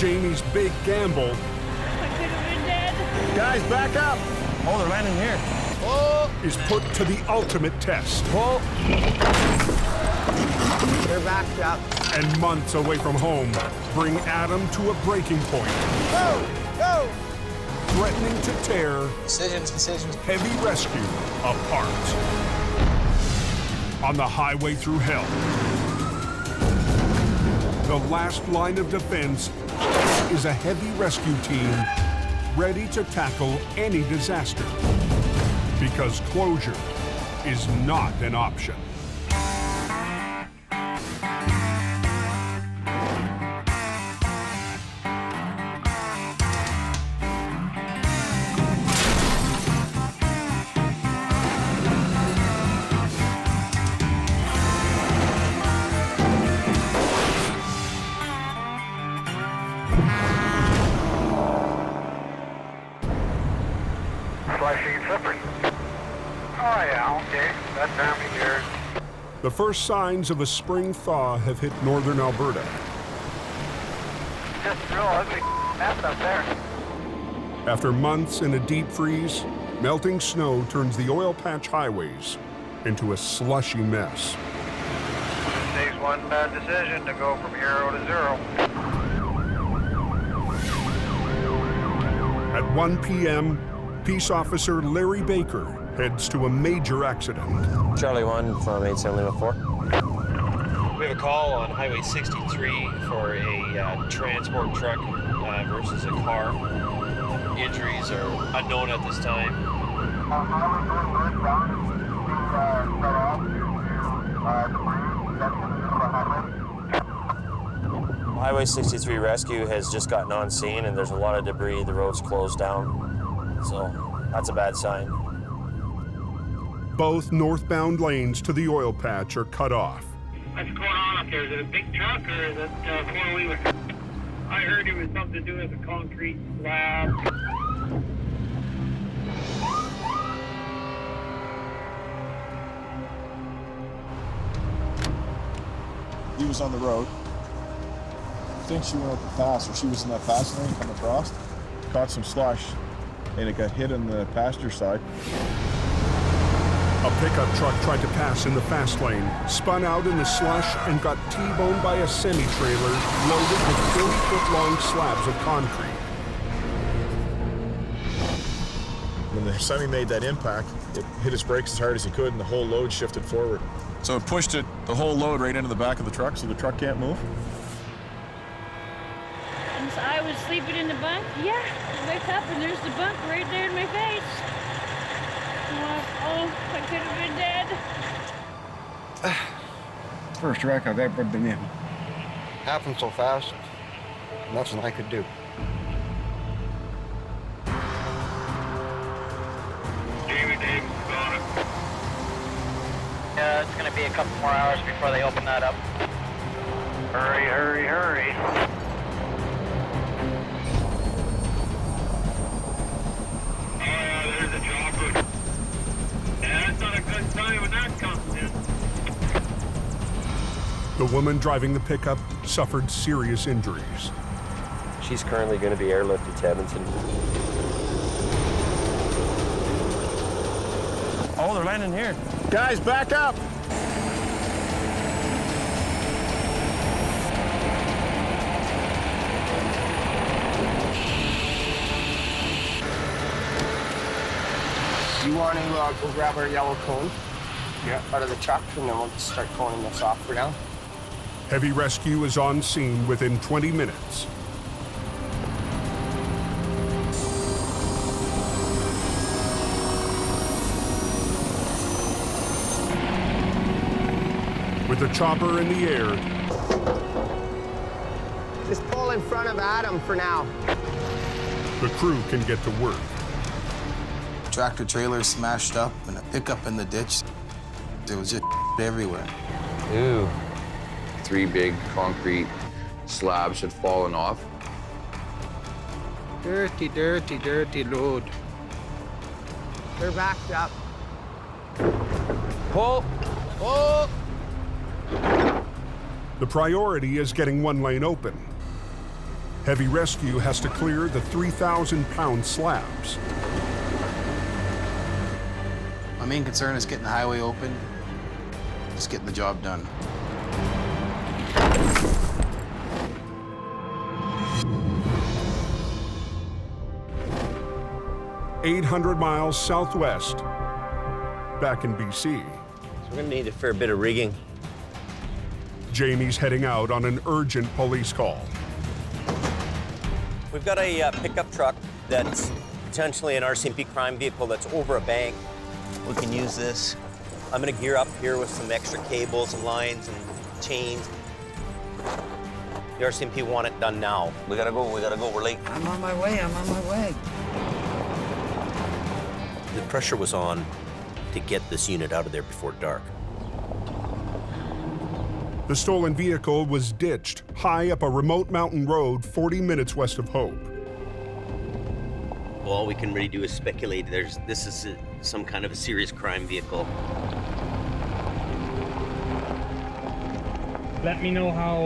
Jamie's big gamble Guys, back up. Oh, they're landing here. is put to the ultimate test. They're backed up. And months away from home bring Adam to a breaking point, Go! Go! threatening to tear Decisions. Heavy Rescue apart. On the Highway Thru Hell, the last line of defense is a heavy rescue team ready to tackle any disaster, because closure is not an option. Flashing slippery. Oh yeah, okay. That's how many years. The first signs of a spring thaw have hit northern Alberta. Just real ugly mess up there. After months in a deep freeze, melting snow turns the oil patch highways into a slushy mess. It takes one bad decision to go from 0 to 0. At 1 p.m., Peace Officer Larry Baker heads to a major accident. Charlie 1 from 8714. We have a call on Highway 63 for a transport truck versus a car. Injuries are unknown at this time. Highway 63 rescue has just gotten on scene and there's a lot of debris. The road's closed down. So that's a bad sign. Both northbound lanes to the oil patch are cut off. What's going on up there? Is it a big truck or is it four-wheeler? I heard it was something to do with a concrete slab. He was on the road. I think she went up the pass, or she was in that fast lane coming across. Caught some slush, and it got hit on the passenger side. A pickup truck tried to pass in the fast lane, spun out in the slush, and got T-boned by a semi-trailer loaded with 40-foot-long slabs of concrete. When the semi made that impact, it hit his brakes as hard as he could, and the whole load shifted forward. So it pushed the whole load right into the back of the truck, so the truck can't move. And so I was sleeping in the bunk. Yeah, I wake up and there's the bunk right there in my face. Oh, I could have been dead. First wreck I've ever been in. Happened so fast, nothing I could do. Yeah, it's gonna be a couple more hours before they open that up. Hurry, hurry, hurry. Oh, yeah, there's a chopper. Yeah, that's not a good sign when that comes in. The woman driving the pickup suffered serious injuries. She's currently going to be airlifted to Edmonton. Oh, they're landing here. Guys, back up! You want to go grab our yellow cone out of the truck, and then we'll just start coning this off for now. Heavy rescue is on scene within 20 minutes. With the chopper in the air, Just pull in front of Adam for now. the crew can get to work. Tractor trailer smashed up and a pickup in the ditch. There was just everywhere. Ooh. 3 big concrete slabs had fallen off. Dirty, dirty, dirty load. They're backed up. Pull. Pull. The priority is getting one lane open. Heavy rescue has to clear the 3,000-pound slabs. My main concern is getting the highway open, just getting the job done. "800 miles southwest, back in BC. So we're gonna need a fair bit of rigging. Jamie's heading out on an urgent police call. We've got a pickup truck that's potentially an RCMP crime vehicle that's over a bank. We can use this. I'm gonna gear up here with some extra cables and lines and chains. The RCMP want it done now. We gotta go, we're late. I'm on my way, I'm on my way. The pressure was on to get this unit out of there before dark. The stolen vehicle was ditched high up a remote mountain road 40 minutes west of Hope. Well, all we can really do is speculate. This is some kind of a serious crime vehicle. Let me know how,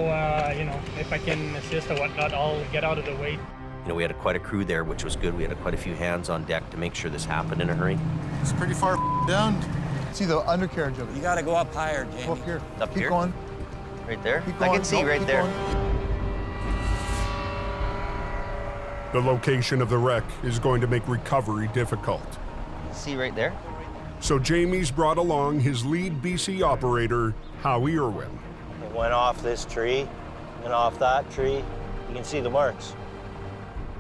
if I can assist or whatnot, I'll get out of the way. You know, we had quite a crew there, which was good. We had quite a few hands on deck to make sure this happened in a hurry. It's pretty far down. See the undercarriage of it. You gotta go up higher, Jamie. Go up here. Up Keep here? going. Right there? Keep I going. can see Nope, right keep there. going. The location of the wreck is going to make recovery difficult. See right there? So Jamie's brought along his lead BC operator, Howie Irwin. It went off this tree, went off that tree. You can see the marks.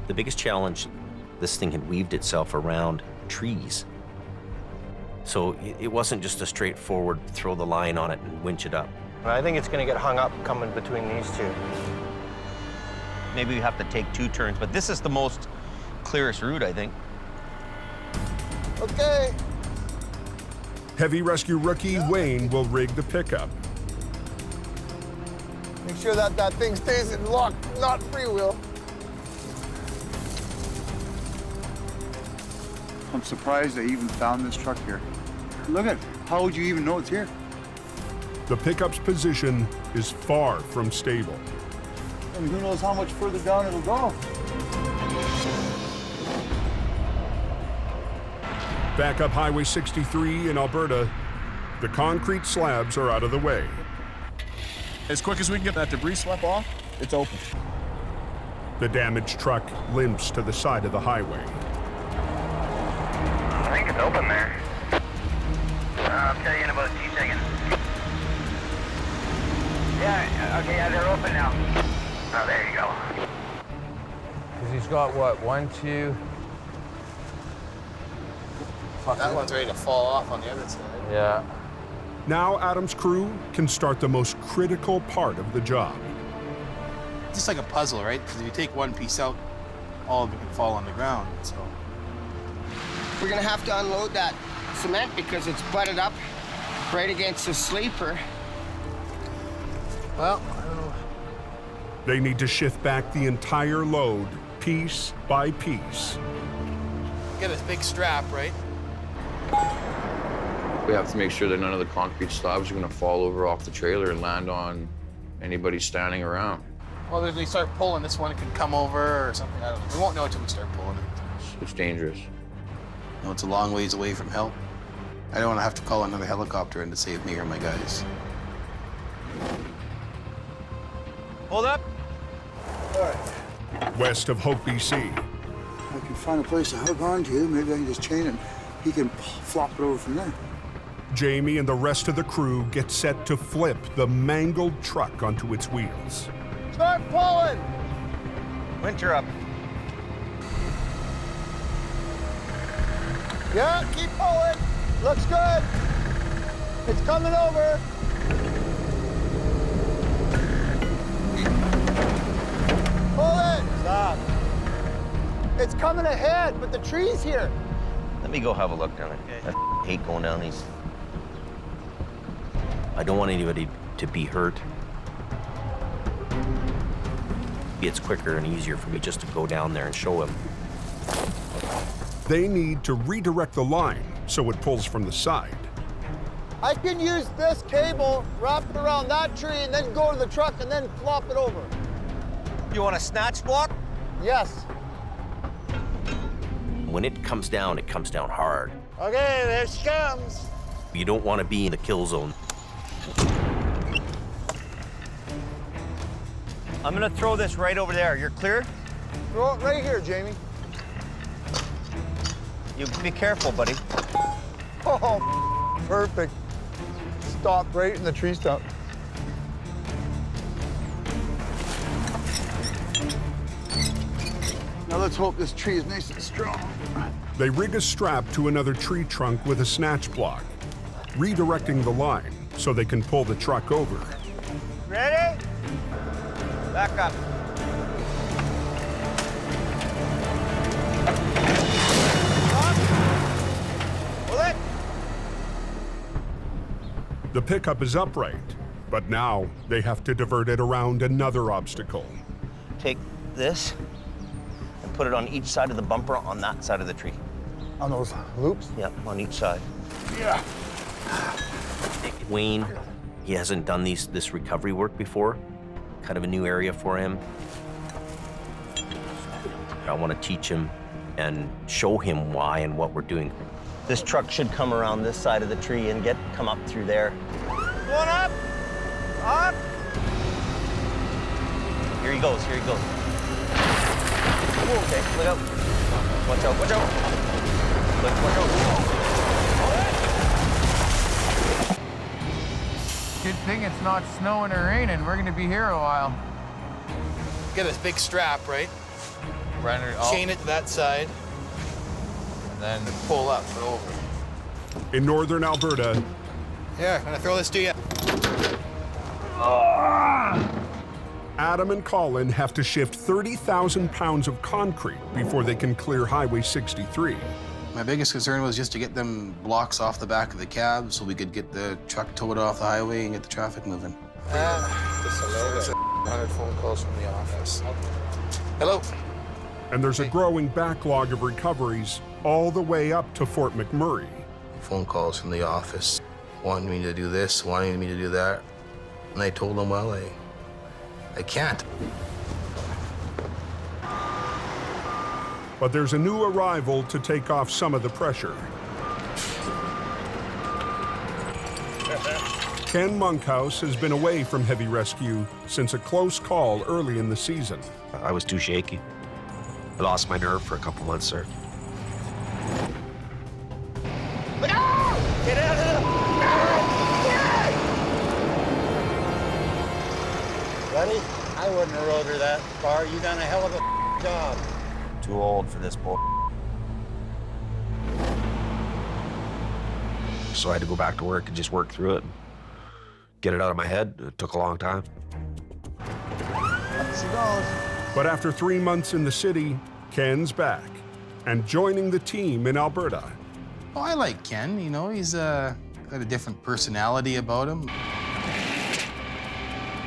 The biggest challenge, this thing had weaved itself around trees. So it wasn't just a straightforward throw the line on it and winch it up. I think it's gonna get hung up coming between these two. Maybe we have to take 2 turns, but this is the most clearest route, I think. Okay. Heavy rescue rookie Wayne will rig the pickup. Make sure that thing stays in lock, not freewheel. I'm surprised they even found this truck here. Look at it. How would you even know it's here? The pickup's position is far from stable. And who knows how much further down it'll go. Back up Highway 63 in Alberta, the concrete slabs are out of the way. As quick as we can get that debris swept off, it's open. The damaged truck limps to the side of the highway. I think it's open there. I'll tell you in about 2 seconds. Yeah, okay, yeah, they're open now. Oh, there you go. Because he's got what, 1, 2. Fuck, that one's ready to fall off on the other side. Yeah. Now Adam's crew can start the most critical part of the job. Just like a puzzle, right? Because if you take one piece out, all of it can fall on the ground, so. We're gonna have to unload that cement because it's butted up right against the sleeper. Well, I don't know. They need to shift back the entire load, piece by piece. Get this big strap, right? We have to make sure that none of the concrete slabs are going to fall over off the trailer and land on anybody standing around. Well, if they start pulling, this one could come over or something. I don't know. We won't know until we start pulling it. It's dangerous. No, it's a long ways away from help. I don't want to have to call another helicopter in to save me or my guys. Hold up. All right. West of Hope, BC. I can find a place to hook onto. Maybe I can just chain it. He can flop it over from there. Jamie and the rest of the crew get set to flip the mangled truck onto its wheels. Start pulling! Winter up. Yeah, keep pulling. Looks good. It's coming over. Pull it. Stop. It's coming ahead, but the tree's here. Let me go have a look down there. I hate going down these. I don't want anybody to be hurt. It's quicker and easier for me just to go down there and show him. They need to redirect the line so it pulls from the side. I can use this cable, wrap it around that tree, and then go to the truck and then flop it over. You want a snatch block? Yes. When it comes down hard. Okay, there she comes. You don't want to be in the kill zone. I'm gonna throw this right over there. You're clear? Throw it right here, Jamie. You be careful, buddy. Oh, perfect. Stop right in the tree stump. Now let's hope this tree is nice and strong. They rig a strap to another tree trunk with a snatch block, redirecting the line so they can pull the truck over. Ready? Back up. Pull it. The pickup is upright, but now they have to divert it around another obstacle. Take this and put it on each side of the bumper on that side of the tree. On those loops? Yep, on each side. Yeah. Wayne, he hasn't done this recovery work before. Kind of a new area for him. I want to teach him and show him why and what we're doing. This truck should come around this side of the tree and come up through there. Going up, up. Here he goes, here he goes. Whoa, okay, look out. Watch out, watch out. Look, watch out. Good thing it's not snowing or raining. We're gonna be here a while. Get this big strap, right? Run it all. Chain it to that side. And then pull up and over. In northern Alberta, Here, I'm gonna throw this to you. Adam and Colin have to shift 30,000 pounds of concrete before they can clear Highway 63. my biggest concern was just to get them blocks off the back of the cab so we could get the truck towed off the highway and get the traffic moving. Just a little bit. 100 phone calls from the office. Hello. And there's a growing backlog of recoveries all the way up to Fort McMurray. Phone calls from the office, wanting me to do this, wanting me to do that. And I told them, well, I can't. But there's a new arrival to take off some of the pressure. Ken Monkhouse has been away from heavy rescue since a close call early in the season. I was too shaky. I lost my nerve for a couple months, sir. Get out of here! Buddy, I wouldn't have rode her that far. You done a hell of a job. Too old for this bull. So I had to go back to work and just work through it and get it out of my head. It took a long time. Up she goes. But after 3 months in the city, Ken's back and joining the team in Alberta. Oh, I like Ken, you know, he's got a different personality about him.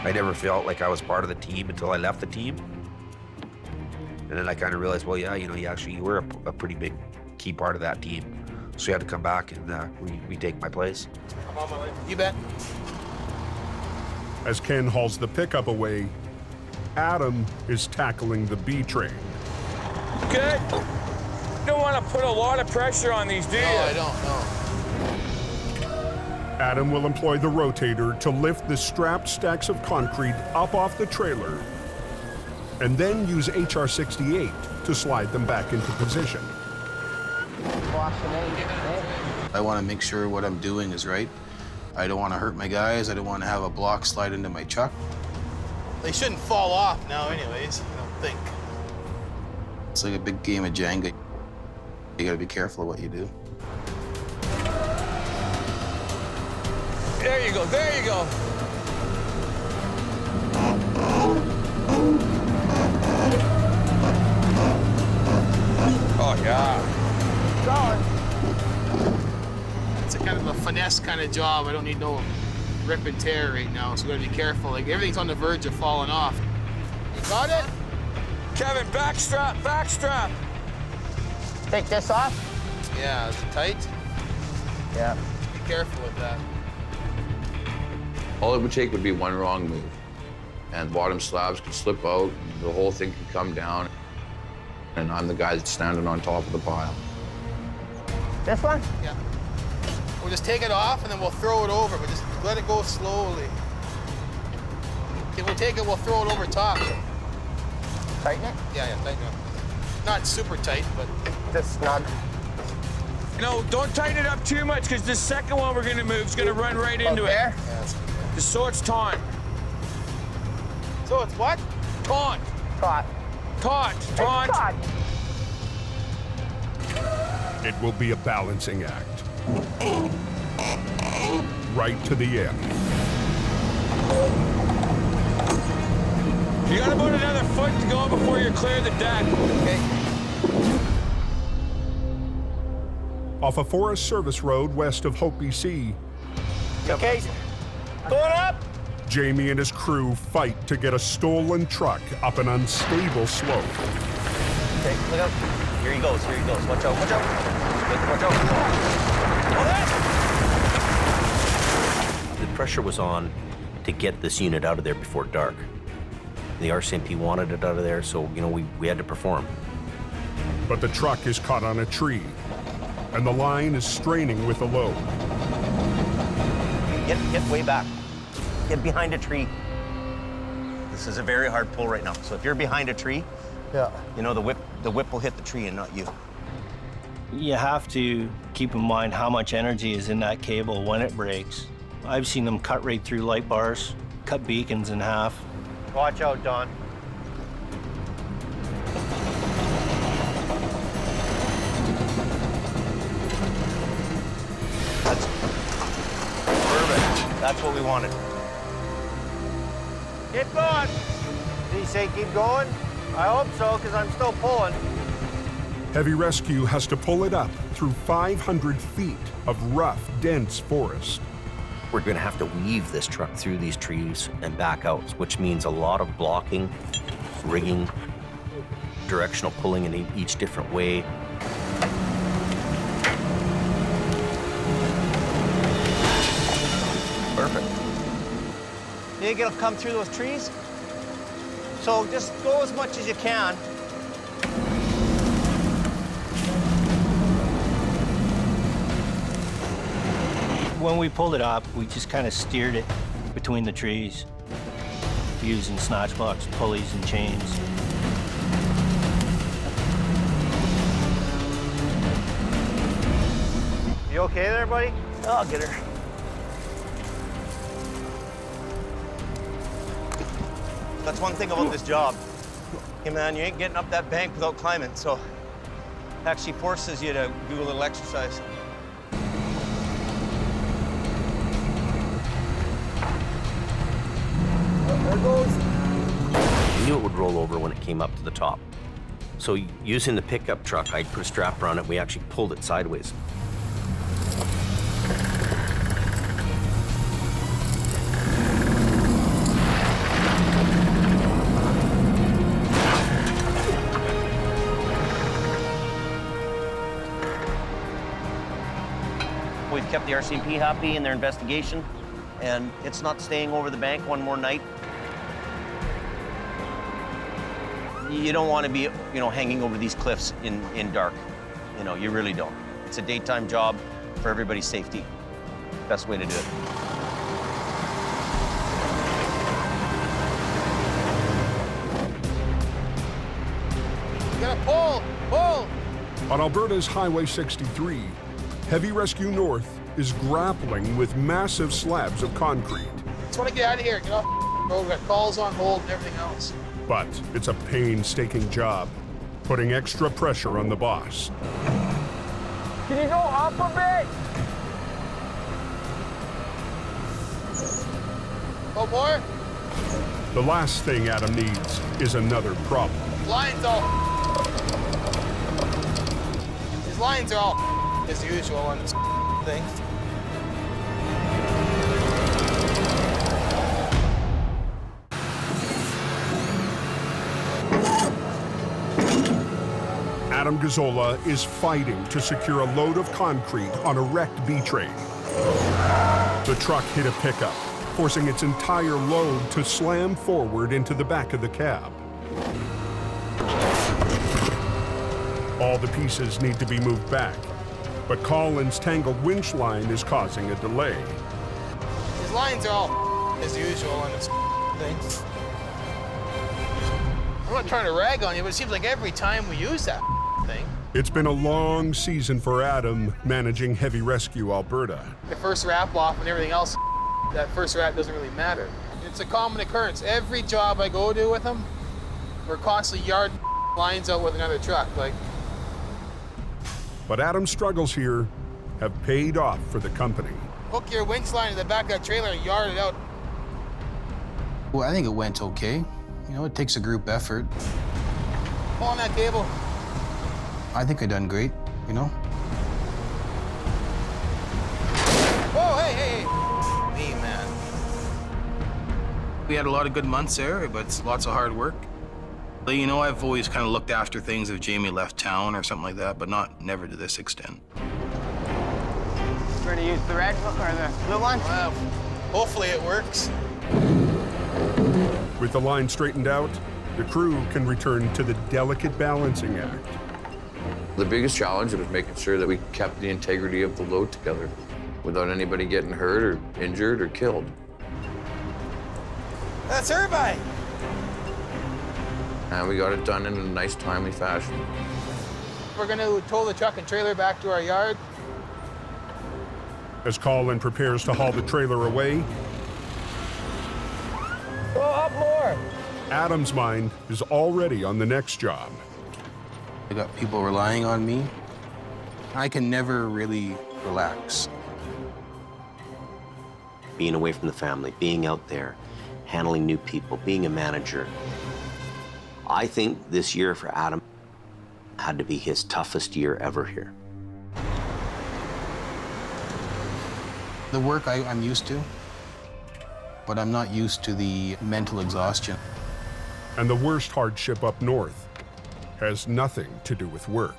I never felt like I was part of the team until I left the team. And then I kind of realized, well, yeah, you know, you were a pretty big key part of that team. So you had to come back and retake my place. I'm on my way. You bet. As Ken hauls the pickup away, Adam is tackling the B train. Good. Don't want to put a lot of pressure on these, do you? No, I don't, no. Adam will employ the rotator to lift the strapped stacks of concrete up off the trailer and then use HR-68 to slide them back into position. I want to make sure what I'm doing is right. I don't want to hurt my guys. I don't want to have a block slide into my truck. They shouldn't fall off now anyways, I don't think. It's like a big game of Jenga. You gotta be careful of what you do. There you go, there you go. Oh, yeah. It's a kind of a finesse kind of job. I don't need no rip and tear right now, so we gotta be careful. Like, everything's on the verge of falling off. You got it? Kevin, backstrap, backstrap. Take this off? Yeah, is it tight? Yeah. Be careful with that. All it would take would be one wrong move, and bottom slabs could slip out, the whole thing could come down, and I'm the guy that's standing on top of the pile. This one? Yeah. We'll just take it off and then we'll throw it over, but just let it go slowly. If we take it, we'll throw it over top. Tighten it? Yeah, tighten it. Not super tight, but just snug. No, don't tighten it up too much, because the second one we're gonna move is gonna run right into it. Yeah, Just so it's taut. So it's what? Taut. Taut. Taut. Taut. Taut. It will be a balancing act. Right to the end. You got about another foot to go before you clear the deck. Okay. Off a Forest Service road west of Hope, BC, Okay. Going up. Jamie and his crew fight to get a stolen truck up an unstable slope. Okay, look out. Here he goes, here he goes. Watch out, watch out. Watch out. The pressure was on to get this unit out of there before dark. The RCMP wanted it out of there, so, you know, we had to perform. But the truck is caught on a tree, and the line is straining with the load. Get way back. Get behind a tree. This is a very hard pull right now. So if you're behind a tree, Yeah. you know, the whip will hit the tree and not you. You have to keep in mind how much energy is in that cable when it breaks. I've seen them cut right through light bars, cut beacons in half. Watch out, Don. That's perfect. That's what we wanted. Keep going. Did he say keep going? I hope so, because I'm still pulling. Heavy rescue has to pull it up through 500 feet of rough, dense forest. We're going to have to weave this truck through these trees and back out, which means a lot of blocking, rigging, directional pulling in each different way. Perfect. You think it'll come through those trees? So just go as much as you can. When we pulled it up, we just kind of steered it between the trees using snatch blocks, pulleys, and chains. You okay there, buddy? I'll get her. That's one thing about this job. Hey man, you ain't getting up that bank without climbing, so it actually forces you to do a little exercise. There it goes. We knew it would roll over when it came up to the top. So using the pickup truck, I put a strap around it, we actually pulled it sideways. We've kept the RCMP happy in their investigation, and it's not staying over the bank one more night. You don't want to be, hanging over these cliffs in dark. You really don't. It's a daytime job for everybody's safety. Best way to do it. You gotta pull, pull. On Alberta's Highway 63, Heavy Rescue North is grappling with massive slabs of concrete. Just want to get out of here. Get off the road. We've got calls on hold and everything else. But it's a painstaking job, putting extra pressure on the boss. Can you go up a bit? Oh, more? The last thing Adam needs is another problem. Lines all. His lines are all as usual on this thing. Adam Gazzola is fighting to secure a load of concrete on a wrecked B-train. The truck hit a pickup, forcing its entire load to slam forward into the back of the cab. All the pieces need to be moved back, but Colin's tangled winch line is causing a delay. His lines are all as usual on this thing. I'm not trying to rag on you, but it seems like every time we use that thing. It's been a long season for Adam managing Heavy Rescue Alberta. The first wrap off and everything else, that first wrap doesn't really matter. It's a common occurrence. Every job I go to with him, we're constantly yarding lines out with another truck. But Adam's struggles here have paid off for the company. Hook your winch line to the back of that trailer and yard it out. Well, I think it went okay. You know, it takes a group effort. Pull on that cable. I think I done great, you know? Oh, hey. Me, man. We had a lot of good months there, but it's lots of hard work. You know, I've always kind of looked after things if Jamie left town or something like that, but never to this extent. We're gonna use the red or the blue one? Well, hopefully it works. With the line straightened out, the crew can return to the delicate balancing act. The biggest challenge was making sure that we kept the integrity of the load together without anybody getting hurt or injured or killed. That's her bike. And we got it done in a nice, timely fashion. We're gonna tow the truck and trailer back to our yard. As Colin prepares to haul the trailer away, Go up more. Adam's mind is already on the next job. I got people relying on me. I can never really relax. Being away from the family, being out there, handling new people, being a manager. I think this year for Adam had to be his toughest year ever here. The work I'm used to, but I'm not used to the mental exhaustion. And the worst hardship up north has nothing to do with work.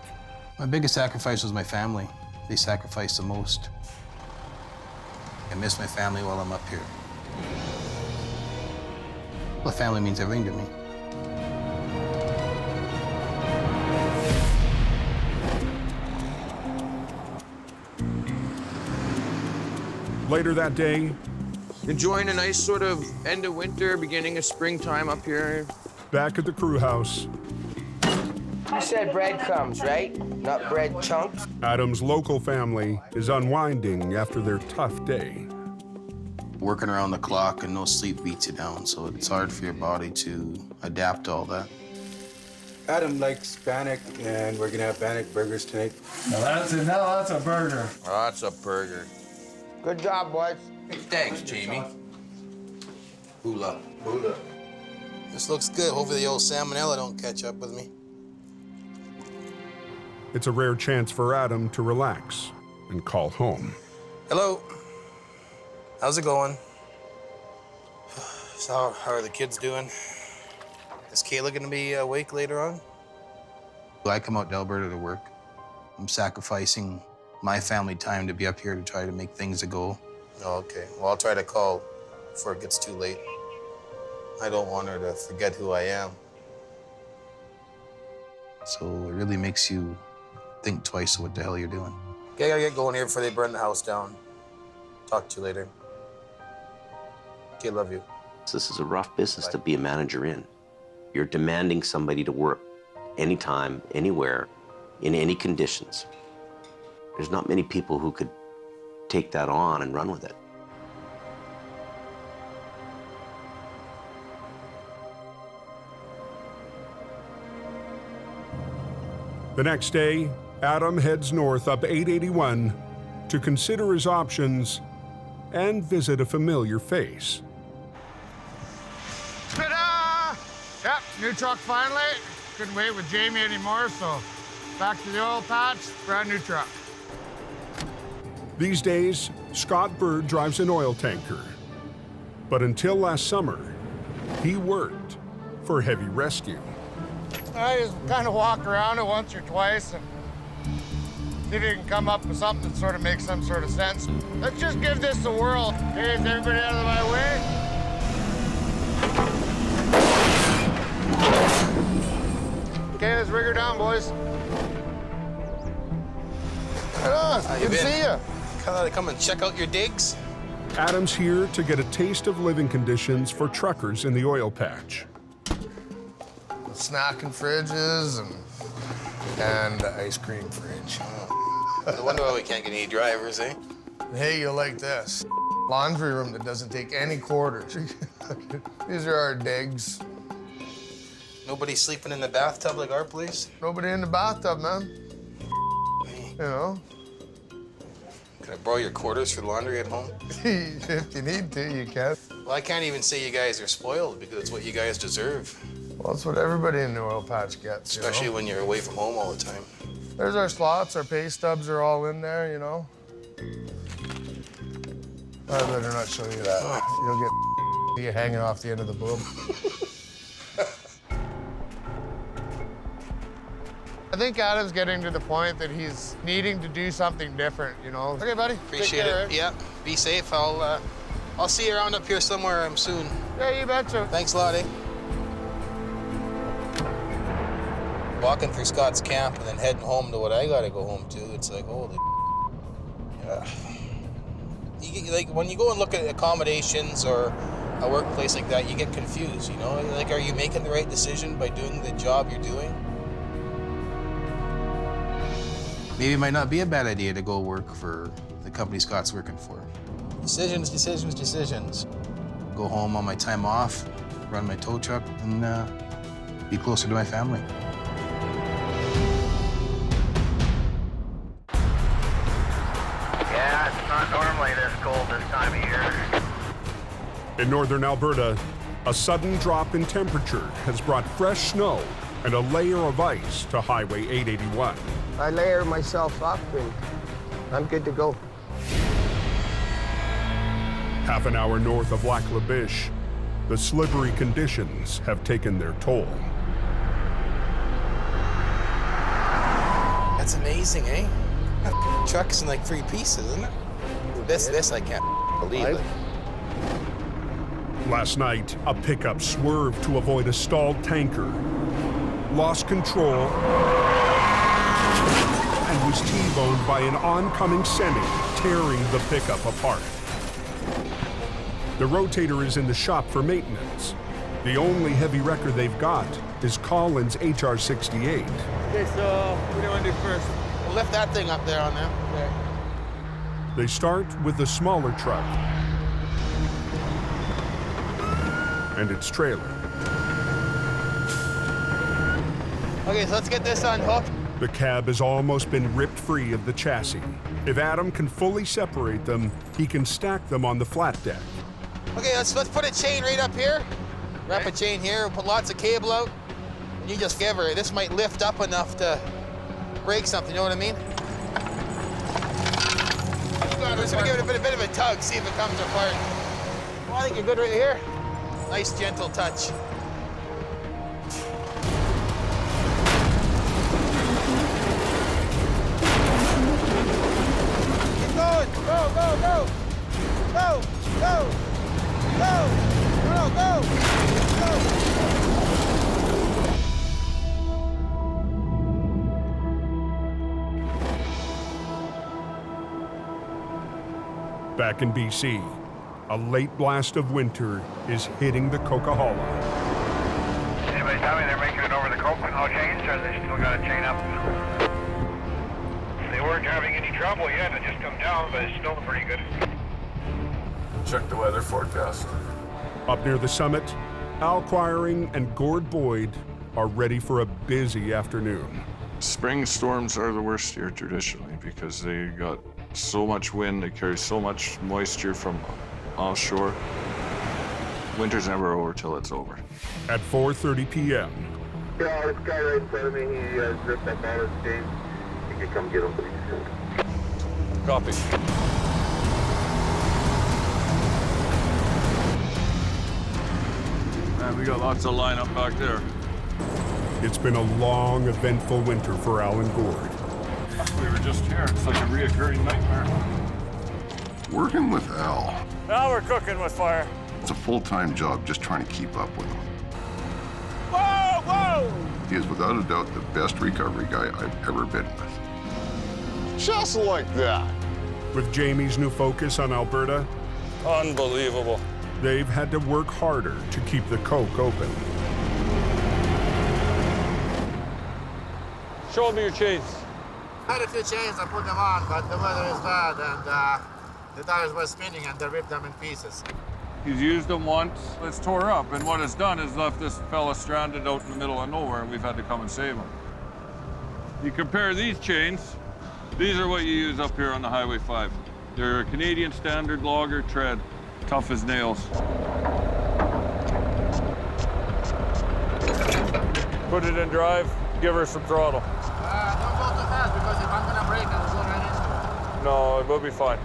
My biggest sacrifice was my family. They sacrificed the most. I miss my family while I'm up here. Well, family means everything to me. Later that day, Enjoying a nice sort of end of winter, beginning of springtime up here. back at the crew house, You said breadcrumbs, right? Not bread chunks? Adam's local family is unwinding after their tough day. Working around the clock and no sleep beats you down, so it's hard for your body to adapt to all that. Adam likes Bannock, and we're gonna have Bannock burgers tonight. Now that's a burger. Oh, that's a burger. Good job, boys. Thanks, Jamie. Hula. Hula. This looks good. Hopefully the old salmonella don't catch up with me. It's a rare chance for Adam to relax and call home. Hello. How's it going? So how are the kids doing? Is Kayla gonna be awake later on? I come out to Alberta to work. I'm sacrificing my family time to be up here to try to make things a go. Oh, okay. Well, I'll try to call before it gets too late. I don't want her to forget who I am. So it really makes you think twice of what the hell you're doing. Okay, I gotta get going here before they burn the house down. Talk to you later. Okay, love you. This is a rough business to be a manager in. You're demanding somebody to work anytime, anywhere, in any conditions. There's not many people who could take that on and run with it. The next day, Adam heads north up 881 to consider his options and visit a familiar face. Ta-da! Yep, new truck finally. Couldn't wait with Jamie anymore, so back to the oil patch, brand new truck. These days, Scott Bird drives an oil tanker. But until last summer, he worked for Heavy Rescue. I just kind of walk around it once or twice and see if you can come up with something that sort of makes some sort of sense. Let's just give this a whirl. Okay, is everybody out of my way? Okay, let's rig her down, boys. Right on. Good to see you. Come and check out your digs. Adam's here to get a taste of living conditions for truckers in the oil patch. Snacking fridges and ice cream fridge. No wonder why we can't get any drivers, eh? Hey, you'll like this. Laundry room that doesn't take any quarters. These are our digs. Nobody sleeping in the bathtub like our place? Nobody in the bathtub, man. You know? Can I borrow your quarters for laundry at home? If you need to, you can. Well, I can't even say you guys are spoiled because it's what you guys deserve. Well, that's what everybody in the oil patch gets, Especially when you're away from home all the time. There's our slots, our pay stubs are all in there, you know? I better not show you that. You'll get you hanging off the end of the boob. I think Adam's getting to the point that he's needing to do something different, you know? Okay, buddy. Appreciate it. Yeah, be safe. I'll see you around up here somewhere soon. Yeah, you betcha. Thanks a lot, eh? Walking through Scott's camp and then heading home to what I gotta go home to, it's like, holy like, when you go and look at accommodations or a workplace like that, you get confused, you know? Like, are you making the right decision by doing the job you're doing? Maybe it might not be a bad idea to go work for the company Scott's working for. Decisions, decisions, decisions. Go home on my time off, run my tow truck, and be closer to my family. Yeah, it's not normally this cold this time of year. In northern Alberta, a sudden drop in temperature has brought fresh snow and a layer of ice to Highway 881. I layer myself up and I'm good to go. Half an hour north of Lac La Biche, the slippery conditions have taken their toll. That's amazing, eh? That truck's in like 3 pieces, isn't it? This I can't believe it. Last night, a pickup swerved to avoid a stalled tanker, lost control, and was T-boned by an oncoming semi, tearing the pickup apart. The Rotator is in the shop for maintenance. The only heavy wrecker they've got is Colin's HR68. Okay, so what do you want to do first? We'll lift that thing up there on them. Okay. They start with the smaller truck and its trailer. Okay, so let's get this unhooked. The cab has almost been ripped free of the chassis. If Adam can fully separate them, he can stack them on the flat deck. Okay, let's put a chain right up here. Wrap a chain here, we'll put lots of cable out. And you just give her, this might lift up enough to break something, you know what I mean? I'm just gonna give it a bit of a tug, see if it comes apart. Well, I think you're good right here. Nice, gentle touch. Keep going, go, go, go. Go, go, go, go, go, go. Back in BC, a late blast of winter is hitting the Coquihalla. Anybody tell me they're making it over the Coke with no chains, or they still got a chain up? They weren't having any trouble yet. It just come down, but it's still pretty good. Check the weather forecast. Up near the summit, Al Quiring and Gord Boyd are ready for a busy afternoon. Spring storms are the worst here traditionally because they got so much wind, they carry so much moisture from offshore. Winter's never over till it's over. At 4:30 p.m. Yeah, this guy right in front of me, he ripped up all his skates. You can come get him, please. Copy. Man, we got lots of line up back there. It's been a long, eventful winter for Al and Gord. We were just here. It's like a reoccurring nightmare. Working with Al, Now we're cooking with fire. it's a full-time job just trying to keep up with him. Whoa, whoa! He is without a doubt the best recovery guy I've ever been with. Just like that. With Jamie's new focus on Alberta, Unbelievable. they've had to work harder to keep the coke open. Show me your chains. I had a few chains, I put them on, but the weather is bad and the tires were spinning and they ripped them in pieces. He's used them once, it's tore up, and what it's done is left this fella stranded out in the middle of nowhere, and we've had to come and save him. You compare these chains, these are what you use up here on the Highway 5. They're a Canadian standard logger tread, tough as nails. Put it in drive, give her some throttle. Don't go too fast because if I'm gonna brake, I'll go right into it. No, it will be fine.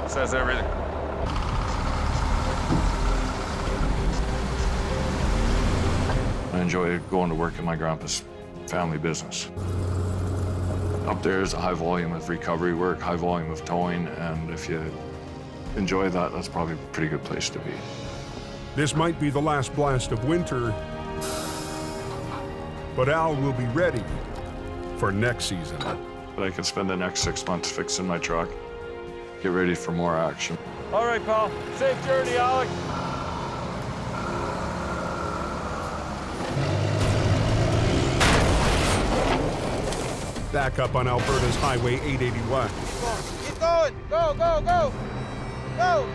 Says everything. I enjoy going to work in my grandpa's family business. Up there is a high volume of recovery work, high volume of towing, and if you enjoy that, that's probably a pretty good place to be. This might be the last blast of winter, but Al will be ready for next season. But I can spend the next 6 months fixing my truck, get ready for more action. All right, pal. Safe journey, Alec. Back up on Alberta's Highway 881. Keep going, go, go, go, go.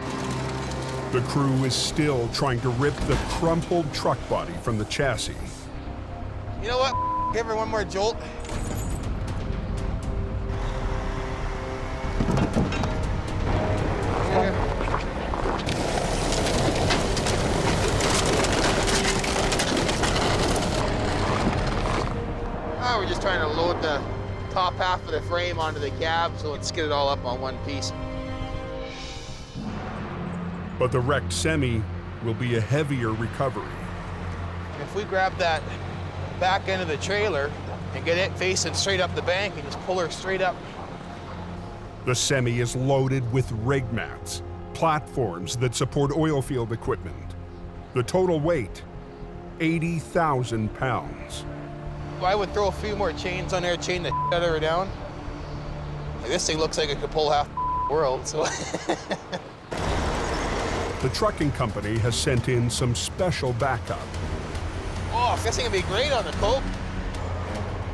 The crew is still trying to rip the crumpled truck body from the chassis. You know what? Give her one more jolt. Now we're just trying to load the top half of the frame onto the cab, so let's get it all up on one piece. But the wrecked semi will be a heavier recovery. If we grab that back end of the trailer and get it facing straight up the bank and just pull her straight up. The semi is loaded with rig mats, platforms that support oil field equipment. The total weight, 80,000 pounds. I would throw a few more chains on there, chain the shit out of her down. Like, this thing looks like it could pull half the world, so. The trucking company has sent in some special backup. Oh, this thing would be great on the coke.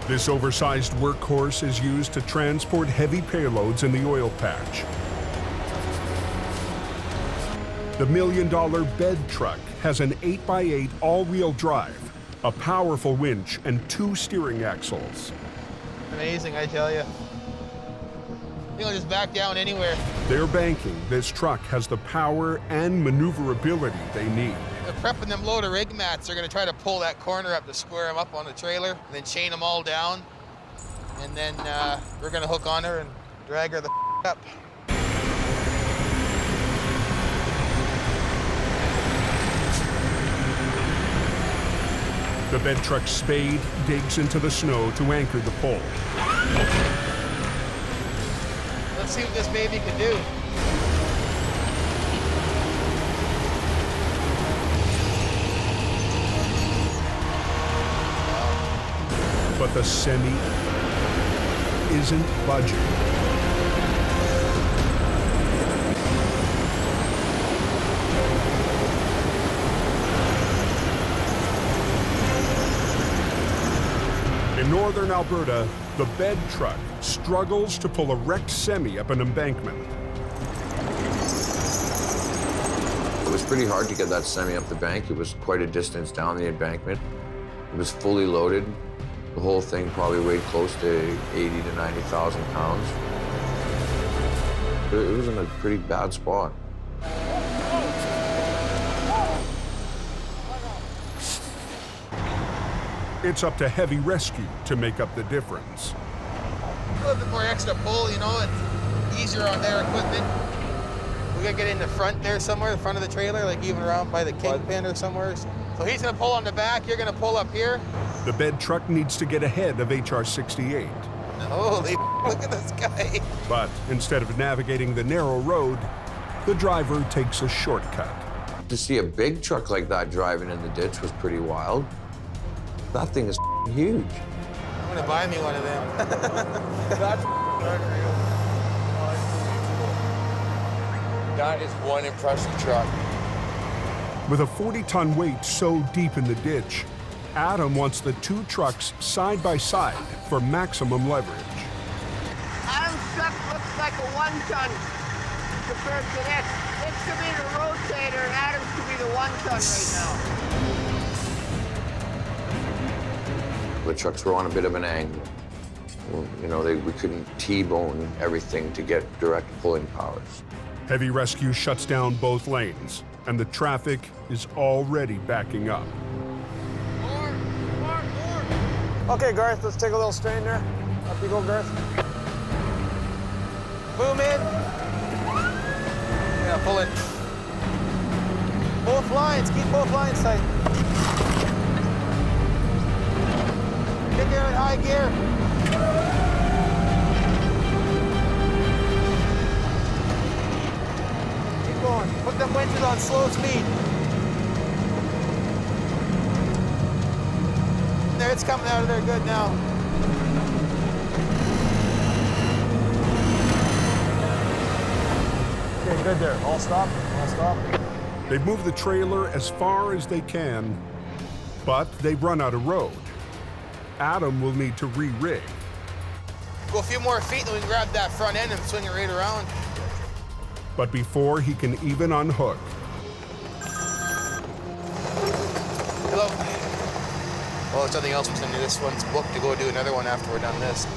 This oversized workhorse is used to transport heavy payloads in the oil patch. The $1 million bed truck has an 8x8 all-wheel drive, a powerful winch, and 2 steering axles. Amazing, I tell you. You'll just back down anywhere. They're banking this truck has the power and maneuverability they need. They're prepping them load of rig mats. They're gonna try to pull that corner up to square them up on the trailer, and then chain them all down. And then we're gonna hook on her and drag her the up. The bed truck's spade digs into the snow to anchor the pole. Let's see what this baby can do. But the semi isn't budging. In northern Alberta, the bed truck struggles to pull a wrecked semi up an embankment. It was pretty hard to get that semi up the bank. It was quite a distance down the embankment. It was fully loaded. The whole thing probably weighed close to 80 to 90,000 pounds. It was in a pretty bad spot. It's up to heavy rescue to make up the difference. A little bit more extra pull, you know, it's easier on their equipment. We gotta get in the front there somewhere, the front of the trailer, like even around by the kingpin or somewhere. So he's gonna pull on the back, you're gonna pull up here. The bed truck needs to get ahead of HR 68. Holy, look at this guy. But instead of navigating the narrow road, the driver takes a shortcut. To see a big truck like that driving in the ditch was pretty wild. That thing is huge. I'm gonna buy me one of them. That's unreal. That is one impressive truck. With a 40-ton weight so deep in the ditch, Adam wants the two trucks side by side for maximum leverage. Adam's truck looks like a 1-ton compared to this. This could be the Rotator, and Adam's could be the 1-ton right now. The trucks were on a bit of an angle. Well, you know, we couldn't T-bone everything to get direct pulling powers. Heavy rescue shuts down both lanes, and the traffic is already backing up. Okay, Garth, let's take a little strain there. Up you go, Garth. Boom in. Yeah, pull it. Both lines, keep both lines tight. Get there in high gear. Keep going. Put them winches on slow speed. There, it's coming out of there good now. Okay, good there. All stop. All stop. They've moved the trailer as far as they can, but they've run out of road. Adam will need to re-rig. Go a few more feet, then we can grab that front end and swing it right around. But before he can even unhook, Hello. Well, it's nothing else between this one's booked to go do another one after we're done this.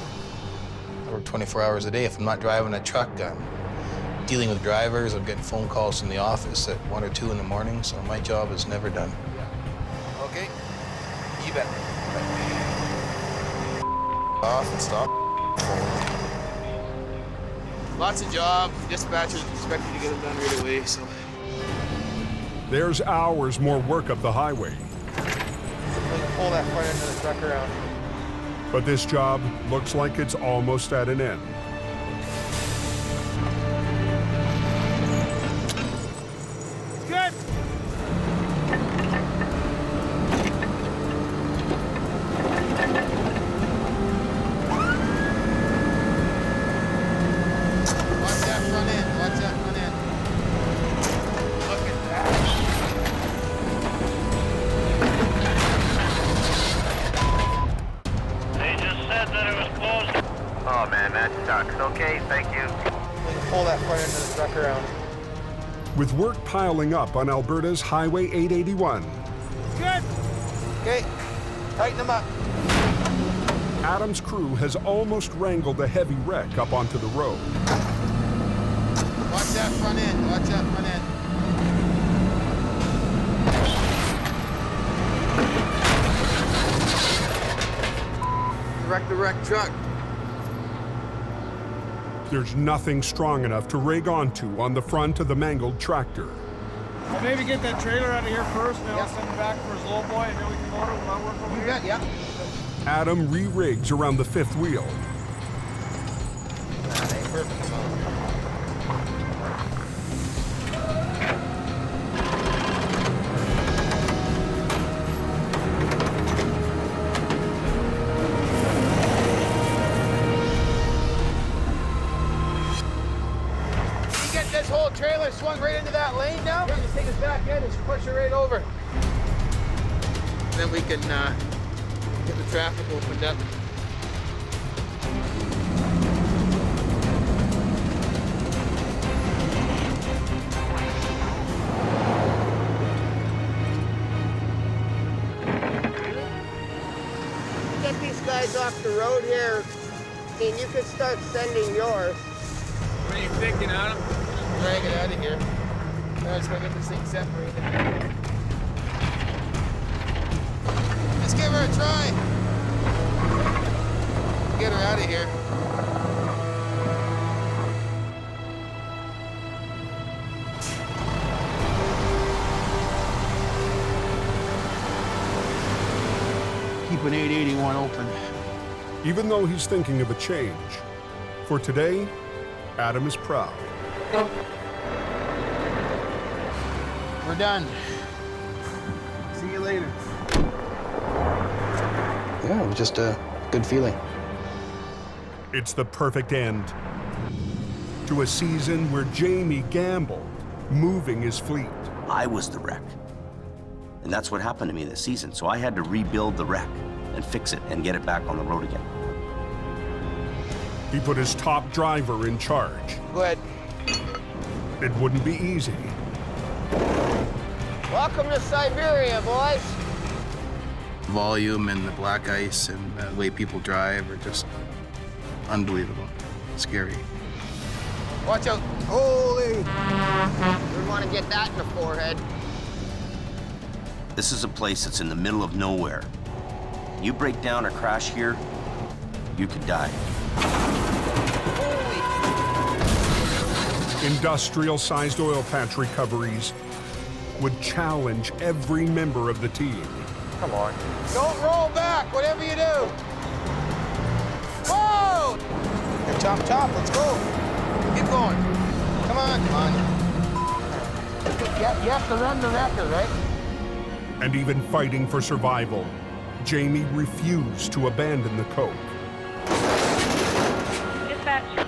I work 24 hours a day. If I'm not driving a truck, I'm dealing with drivers. I'm getting phone calls from the office at 1 or 2 in the morning, so my job is never done. Okay. You bet. Off and stop. Lots of jobs. Dispatchers expected to get them done right away, so. there's hours more work up the highway. Pull that front end of the truck around. But this job looks like it's almost at an end. Good. Watch that front end. Watch that front end. Look at that. They just said that it was closed. Oh man, that sucks. Okay, thank you. Pull that front end of the truck around. With work piling up on Alberta's Highway 881, Good. Okay. Tighten them up. Adam's crew has almost wrangled a heavy wreck up onto the road. Watch that front end. Watch that front end. Wreck the wrecked truck. There's nothing strong enough to rig onto on the front of the mangled tractor. Well, maybe get that trailer out of here first, and then I'll send him back for his low boy, and then we can load it when I work over here. Yeah. Adam re-rigs around the fifth wheel. You get this whole trailer swung right into that lane now? Yeah, just take his back end and just push it right over. Then we can get the traffic opened up. Get these guys off the road here, and you can start sending yours. What are you thinking, Adam? Drag it out of here. I just want to get this thing separated. Let's give her a try. Get her out of here. an 881 open. Even though he's thinking of a change, for today, Adam is proud. We're done. See you later. Yeah, it was just a good feeling. It's the perfect end to a season where Jamie gambled, moving his fleet. I was the wreck. And that's what happened to me this season. So I had to rebuild the wreck and fix it and get it back on the road again. He put his top driver in charge. Go ahead. It wouldn't be easy. Welcome to Siberia, boys. Volume and the black ice and the way people drive are just unbelievable. Scary. Watch out. Holy! We want to get that in the forehead. This is a place that's in the middle of nowhere. You break down or crash here, you could die. Industrial-sized oil patch recoveries would challenge every member of the team. Come on. Don't roll back, whatever you do. Whoa! Hey, chop, let's go. Keep going. Come on. You have to run the record, right? And even fighting for survival, Jamie refused to abandon the coke.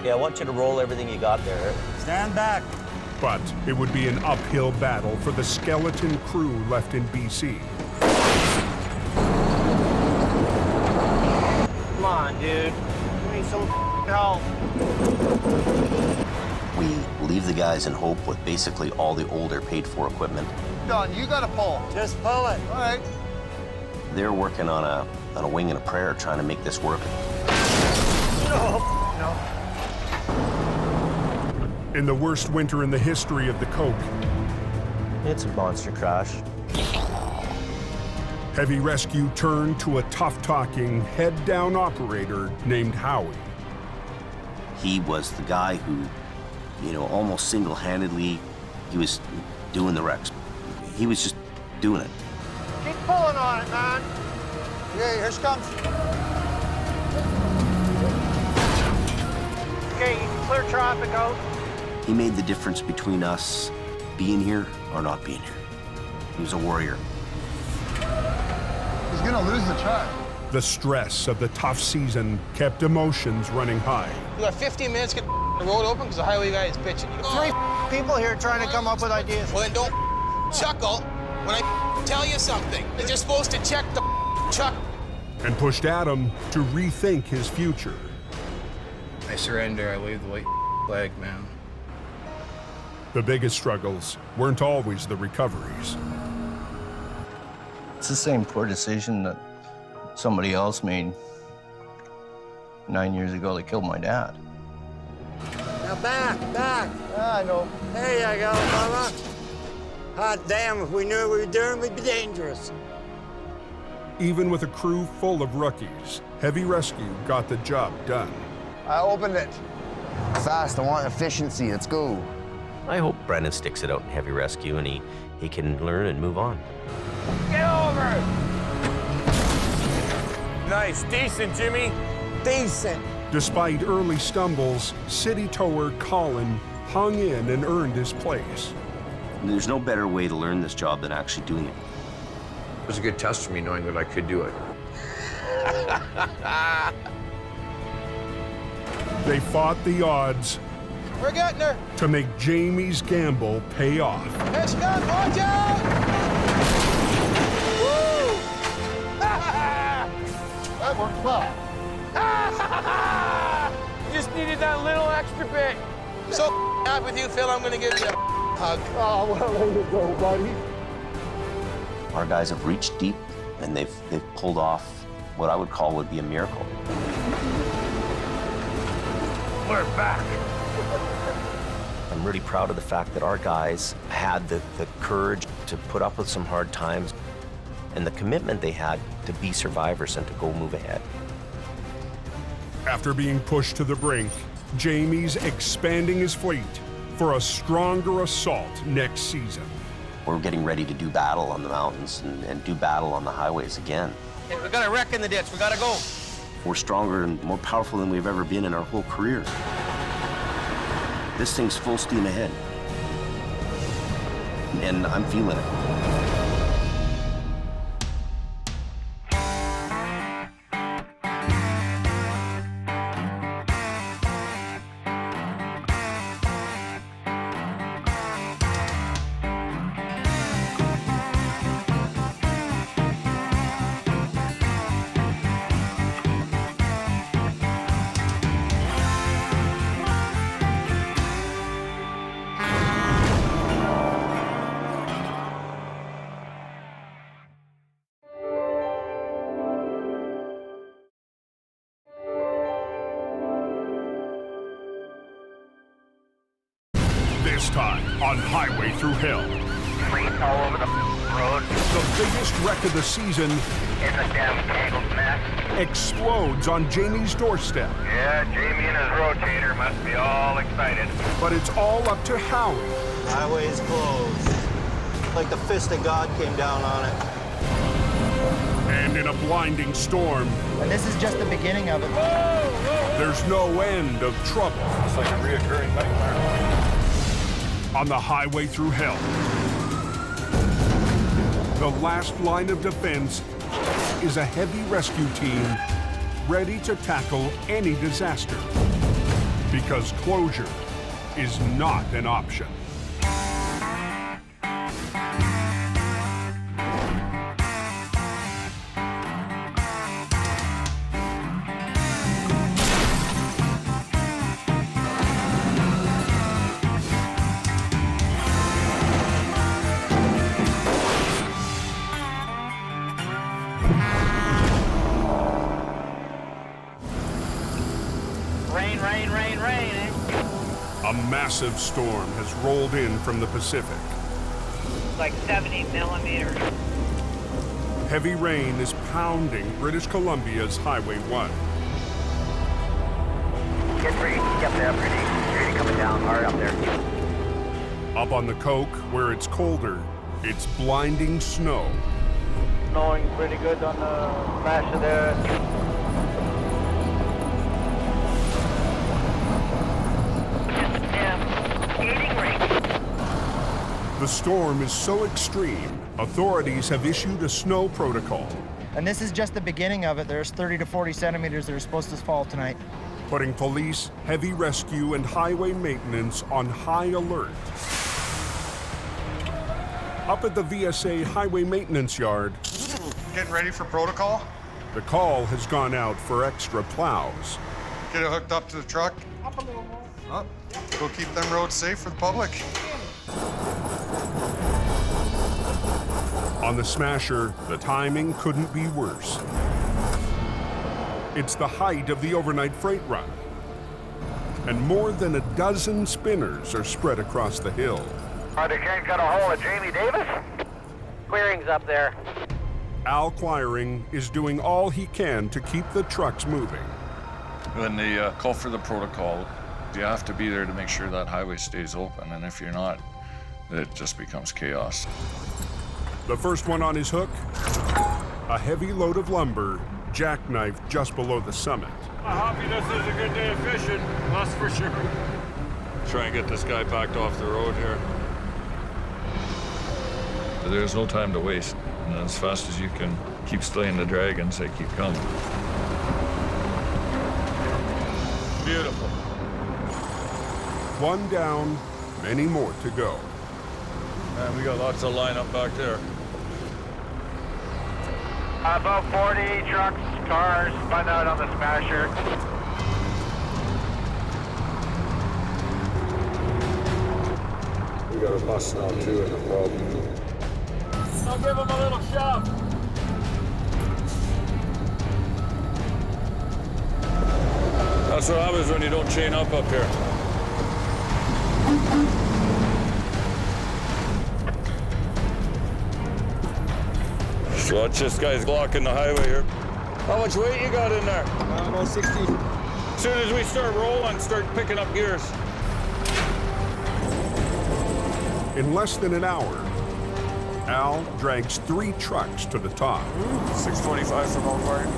Yeah, I want you to roll everything you got there. Stand back. But it would be an uphill battle for the skeleton crew left in BC. Come on, dude. Give me some help. We leave the guys in Hope with basically all the older paid-for equipment. Done. You got to pull. Just pull it. All right. They're working on a wing and a prayer trying to make this work. No. In the worst winter in the history of the coke, It's a monster crash. heavy rescue turned to a tough-talking, head-down operator named Howie. He was the guy who, almost single-handedly, he was doing the wrecks. He was just doing it. Keep pulling on it, man. Okay, here she comes. Okay, you can clear traffic out. He made the difference between us being here or not being here. He was a warrior. He's gonna lose the truck. The stress of the tough season kept emotions running high. You got 15 minutes to get the road open because the highway guy is bitching. Three people here trying to come up with ideas. Well, then don't chuckle when I tell you something. You're just supposed to check the truck. And pushed Adam to rethink his future. I surrender. I wave the white flag, man. The biggest struggles weren't always the recoveries. It's the same poor decision that somebody else made 9 years ago that killed my dad. Now back. Yeah, I know. There you go, mama. Hot damn, if we knew what we were doing, we'd be dangerous. Even with a crew full of rookies, Heavy Rescue got the job done. I opened it. Fast, I want efficiency. Let's go. I hope Brendan sticks it out in Heavy Rescue and he can learn and move on. Get over! Nice, decent, Jimmy. Decent. Despite early stumbles, city tower Colin hung in and earned his place. There's no better way to learn this job than actually doing it. It was a good test for me knowing that I could do it. They fought the odds We're getting her. to make Jamie's gamble pay off. Here she comes, watch out! Woo! That worked well. You just needed that little extra bit. So happy with you, Phil. I'm gonna give you a hug. Oh, well, there you go, buddy. Our guys have reached deep and they've pulled off what I would call would be a miracle. We're back. I'm really proud of the fact that our guys had the courage to put up with some hard times and the commitment they had to be survivors and to go move ahead. After being pushed to the brink, Jamie's expanding his fleet for a stronger assault next season. We're getting ready to do battle on the mountains and do battle on the highways again. Okay, we got a wreck in the ditch. We gotta go. We're stronger and more powerful than we've ever been in our whole career. This thing's full steam ahead. And I'm feeling it. This time on Highway Thru Hell. Fleet all over the road. The biggest wreck of the season It's a damn tangled mess. explodes on Jamie's doorstep. Yeah, Jamie and his rotator must be all excited. But it's all up to Howie. Highway's closed. Like the fist of God came down on it. And in a blinding storm, And this is just the beginning of it. there's no end of trouble. It's like a reoccurring nightmare. On the Highway Thru Hell, the last line of defense is a heavy rescue team ready to tackle any disaster. Because closure is not an option. Rain, eh? A massive storm has rolled in from the Pacific. Like 70 millimeters. Heavy rain is pounding British Columbia's Highway 1. Get ready, get there, pretty. Really coming down hard up there. Up on the Coke, where it's colder, it's blinding snow. Snowing pretty good on the smash of there. The storm is so extreme, authorities have issued a snow protocol, And this is just the beginning of it. There's 30 to 40 centimeters that are supposed to fall tonight. putting police, heavy rescue, and highway maintenance on high alert. Up at the VSA Highway Maintenance Yard, Getting ready for protocol? the call has gone out for extra plows. Get it hooked up to the truck. Up. Go keep them roads safe for the public. On the Smasher, the timing couldn't be worse. It's the height of the overnight freight run, and more than a dozen spinners are spread across the hill. They can't get a hold of Jamie Davis? Clearing's up there. Al Quiring is doing all he can to keep the trucks moving. When they call for the protocol, you have to be there to make sure that highway stays open, and if you're not, it just becomes chaos. The first one on his hook, a heavy load of lumber, jackknife just below the summit. Happy this is a good day of fishing, that's for sure. Try and get this guy backed off the road here. There's no time to waste. And as fast as you can keep slaying the dragons, they keep coming. Beautiful. One down, many more to go. And we got lots of lineup back there. About 40 trucks, cars spun out on the Smasher. We got a bus now too in the problem. I'll give him a little shove. That's what happens when you don't chain up here. So watch this guy's blocking the highway here. How much weight you got in there? About 60. As soon as we start rolling, start picking up gears. In less than an hour, Al drags 3 trucks to the top. 625 from Oakland.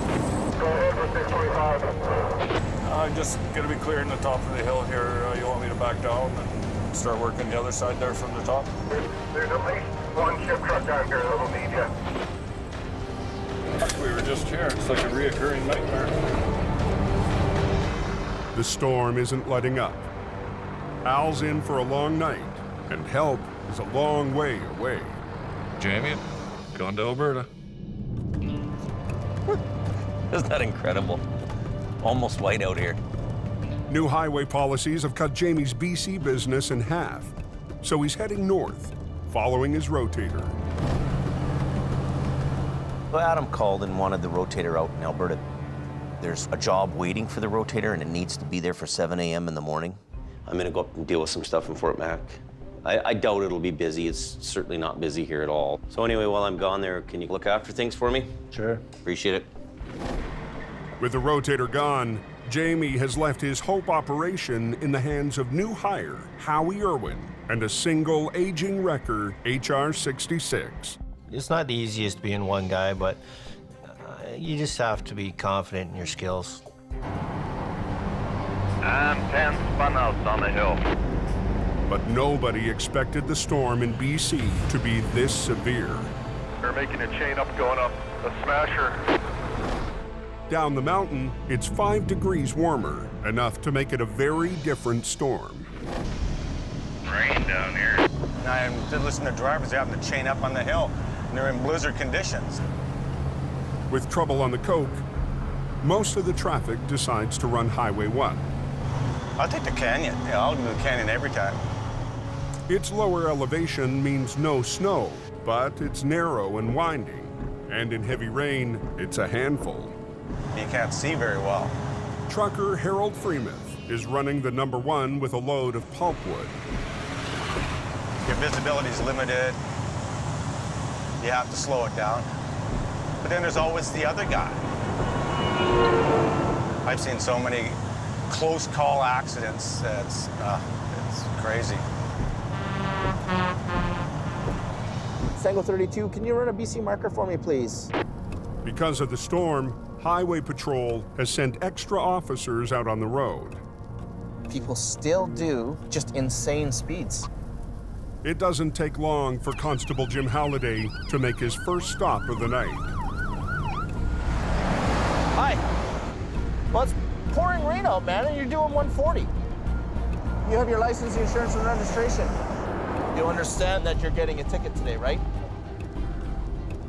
Go ahead for 625. I'm just going to be clearing the top of the hill here. You want me to back down and start working the other side there from the top? There's at least 1 ship truck down here that'll need you. We were just here. It's like a reoccurring nightmare. The storm isn't letting up. Al's in for a long night, and help is a long way away. Jamie, going to Alberta. Isn't that incredible? Almost white out here. New highway policies have cut Jamie's BC business in half, so he's heading north, following his Rotator. Well, Adam called and wanted the Rotator out in Alberta. There's a job waiting for the Rotator, and it needs to be there for 7 a.m. in the morning. I'm gonna go up and deal with some stuff in Fort Mac. I doubt it'll be busy. It's certainly not busy here at all. So anyway, while I'm gone there, can you look after things for me? Sure. Appreciate it. With the Rotator gone, Jamie has left his Hope operation in the hands of new hire, Howie Irwin, and a single aging wrecker, HR 66. It's not the easiest being one guy, but you just have to be confident in your skills. And 10 spun out on the hill. But nobody expected the storm in BC to be this severe. They're making a chain up, going up. A smasher. Down the mountain, it's 5 degrees warmer, enough to make it a very different storm. Rain down here. I did listen to drivers having to chain up on the hill, and they're in blizzard conditions. With trouble on the coke, most of the traffic decides to run Highway 1. I'll take the canyon. Yeah, I'll do the canyon every time. Its lower elevation means no snow, but it's narrow and winding. And in heavy rain, it's a handful. You can't see very well. Trucker Harold Freemuth is running the number 1 with a load of pulpwood. Your visibility's limited. You have to slow it down. But then there's always the other guy. I've seen so many close call accidents. It's crazy. Tango 32, can you run a BC marker for me, please? Because of the storm, Highway Patrol has sent extra officers out on the road. People still do just insane speeds. It doesn't take long for Constable Jim Halliday to make his first stop of the night. Hi. Well, it's pouring rain out, man, and you're doing 140. You have your license, insurance, and registration. You understand that you're getting a ticket today, right?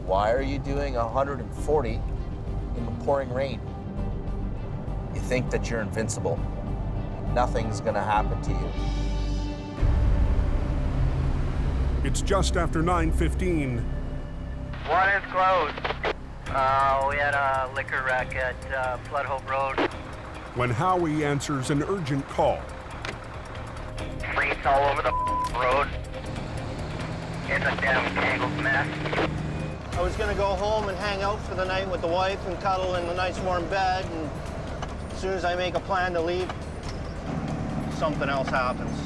Why are you doing 140 in the pouring rain? You think that you're invincible. Nothing's gonna happen to you. It's just after 9:15. One is closed. We had a liquor wreck at Flood Hope Road. When Howie answers an urgent call. Freaks all over the road. It's a damn tangled mess. I was gonna go home and hang out for the night with the wife and cuddle in a nice warm bed, and as soon as I make a plan to leave, something else happens.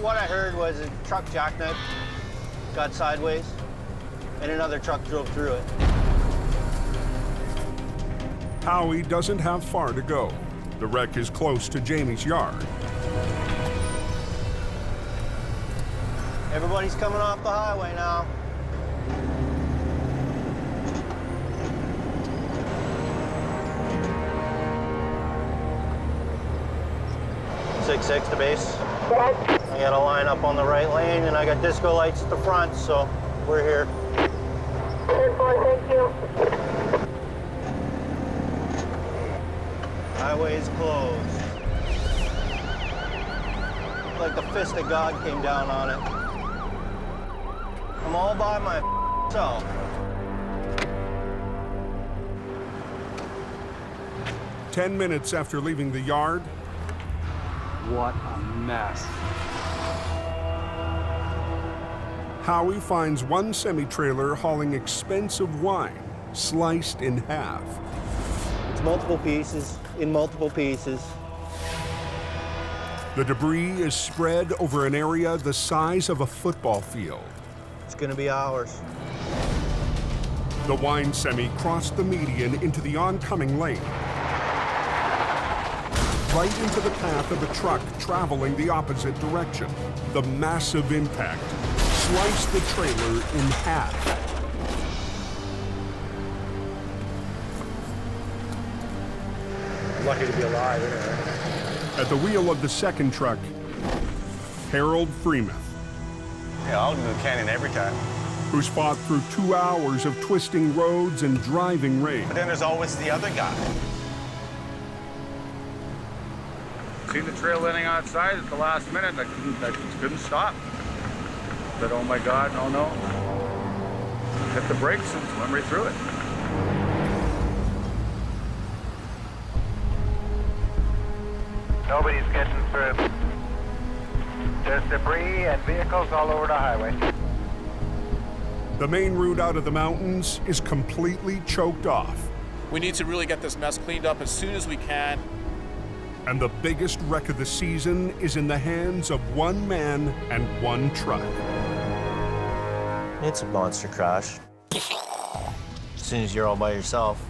What I heard was a truck jackknife got sideways, and another truck drove through it. Howie doesn't have far to go. The wreck is close to Jamie's yard. Everybody's coming off the highway now. .6 to base. I got a line up on the right lane, and I got disco lights at the front, so we're here. 10-4, thank you. Highway is closed. Like the fist of God came down on it. I'm all by myself. "10 minutes after leaving the yard. What a mess. Howie finds one semi-trailer hauling expensive wine, sliced in half. It's multiple pieces, in multiple pieces. The debris is spread over an area the size of a football field. It's gonna be ours. The wine semi crossed the median into the oncoming lane, right into the path of a truck traveling the opposite direction. The massive impact sliced the trailer in half. I'm lucky to be alive anyway. At the wheel of the second truck, Harold Freemuth. Yeah, I'll do the canyon every time. Who's fought through 2 hours of twisting roads and driving rain. But then there's always the other guy. Seen the trail ending outside at the last minute. I couldn't stop. Said, oh my God, no. Hit the brakes and went right through it. Nobody's getting through. There's debris and vehicles all over the highway. The main route out of the mountains is completely choked off. We need to really get this mess cleaned up as soon as we can. And the biggest wreck of the season is in the hands of one man and one truck. It's a monster crash. As soon as you're all by yourself,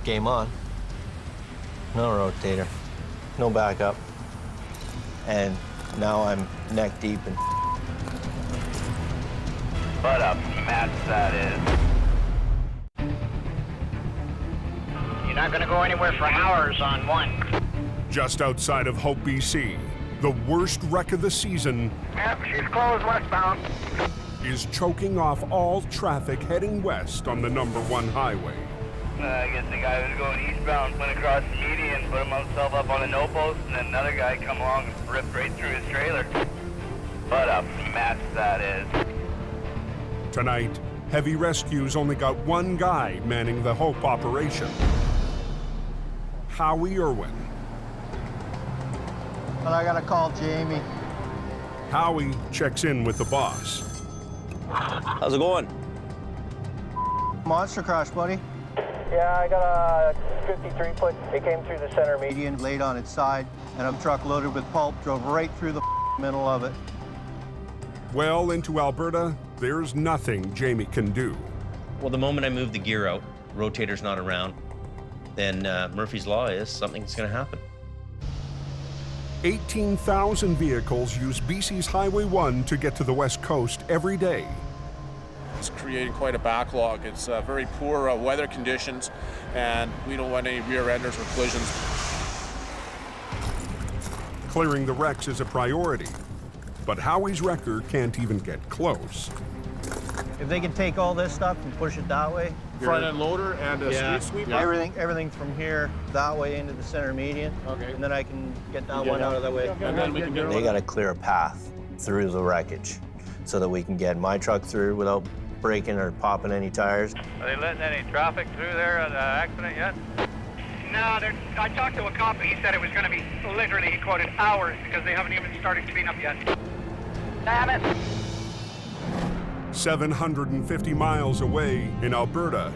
game on. No rotator, no backup. And now I'm neck deep in. What a mess that is. You're not gonna go anywhere for hours on one. Just outside of Hope, BC, the worst wreck of the season. Yep, she's closed westbound. Is choking off all traffic heading west on the #1 highway. I guess the guy was going eastbound, went across the median, put himself up on a no post, and then another guy come along and ripped right through his trailer. What a mess that is. Tonight, heavy rescues only got one guy manning the Hope operation. Howie Irwin. But I gotta call Jamie. Howie checks in with the boss. How's it going? Monster crash, buddy. Yeah, I got a 53 foot. It came through the center Median laid on its side, and a truck loaded with pulp drove right through the middle of it. Well into Alberta, there's nothing Jamie can do. Well, the moment I move the gear out, rotator's not around, then Murphy's Law is something's going to happen. 18,000 vehicles use BC's Highway 1 to get to the West Coast every day. It's creating quite a backlog. It's very poor weather conditions, and we don't want any rear enders or collisions. Clearing the wrecks is a priority, but Howie's wrecker can't even get close. If they can take all this stuff and push it that way. Front end loader and a street sweeper? Everything from here that way into the center median. Okay. And then I can get that one out of the way. And then we can get They got to clear a path through the wreckage so that we can get my truck through without breaking or popping any tires. Are they letting any traffic through there at the accident yet? No, I talked to a cop and he said it was going to be literally, he quoted, hours because they haven't even started cleanup yet. Damn it! 750 miles away in Alberta.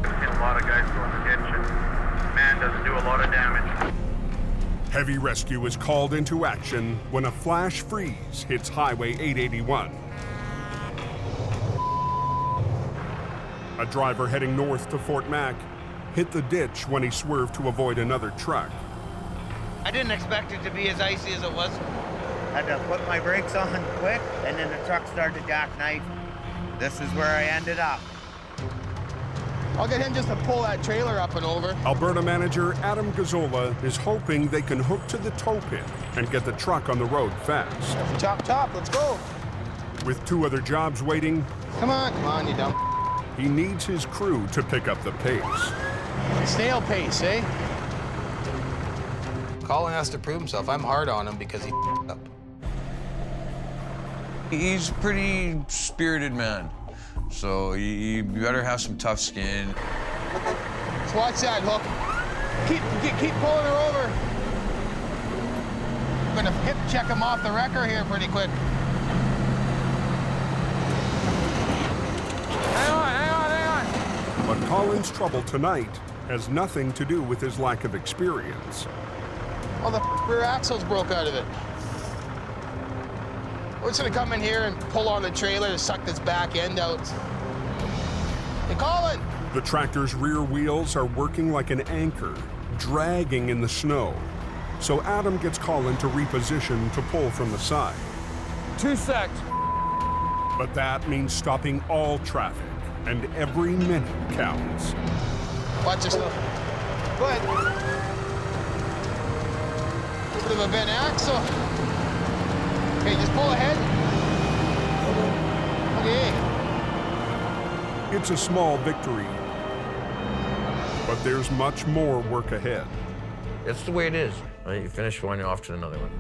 A lot of guys go in the ditch and man doesn't do a lot of damage. Heavy rescue is called into action when a flash freeze hits Highway 881. A driver heading north to Fort Mac hit the ditch when he swerved to avoid another truck. I didn't expect it to be as icy as it was. Had to put my brakes on quick, and then the truck started to jackknife. This is where I ended up. I'll get him just to pull that trailer up and over. Alberta manager Adam Gazzola is hoping they can hook to the tow pin and get the truck on the road fast. Top, let's go. With 2 other jobs waiting, Come on, you dumb. he needs his crew to pick up the pace. Snail pace, eh? Colin has to prove himself. I'm hard on him because he up. He's a pretty spirited man, so you better have some tough skin. Let's watch that hook. Keep pulling her over. I'm gonna hip check him off the wrecker here pretty quick. Hang on. But Colin's trouble tonight has nothing to do with his lack of experience. Oh, the rear axle's broke out of it. We're just gonna come in here and pull on the trailer to suck this back end out. Hey, Colin! The tractor's rear wheels are working like an anchor, dragging in the snow. So Adam gets Colin to reposition to pull from the side. 2 secs. But that means stopping all traffic, and every minute counts. Watch yourself. Go ahead. A bit of a bent axle. Okay, just pull ahead. Okay. It's a small victory, but there's much more work ahead. It's the way it is. Right? You finish one, you're off to another one.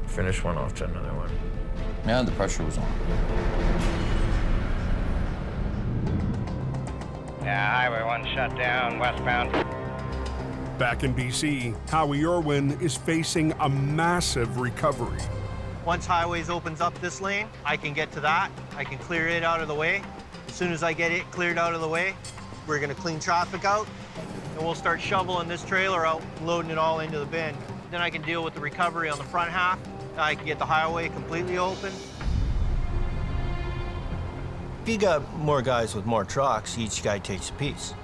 Finish one, off to another one. Man, the pressure was on. Yeah, Highway 1 shut down, westbound. Back in BC, Howie Irwin is facing a massive recovery. Once Highways opens up this lane, I can get to that. I can clear it out of the way. As soon as I get it cleared out of the way, we're gonna clean traffic out, and we'll start shoveling this trailer out, loading it all into the bin. Then I can deal with the recovery on the front half. I can get the highway completely open. If you got more guys with more trucks, each guy takes a piece.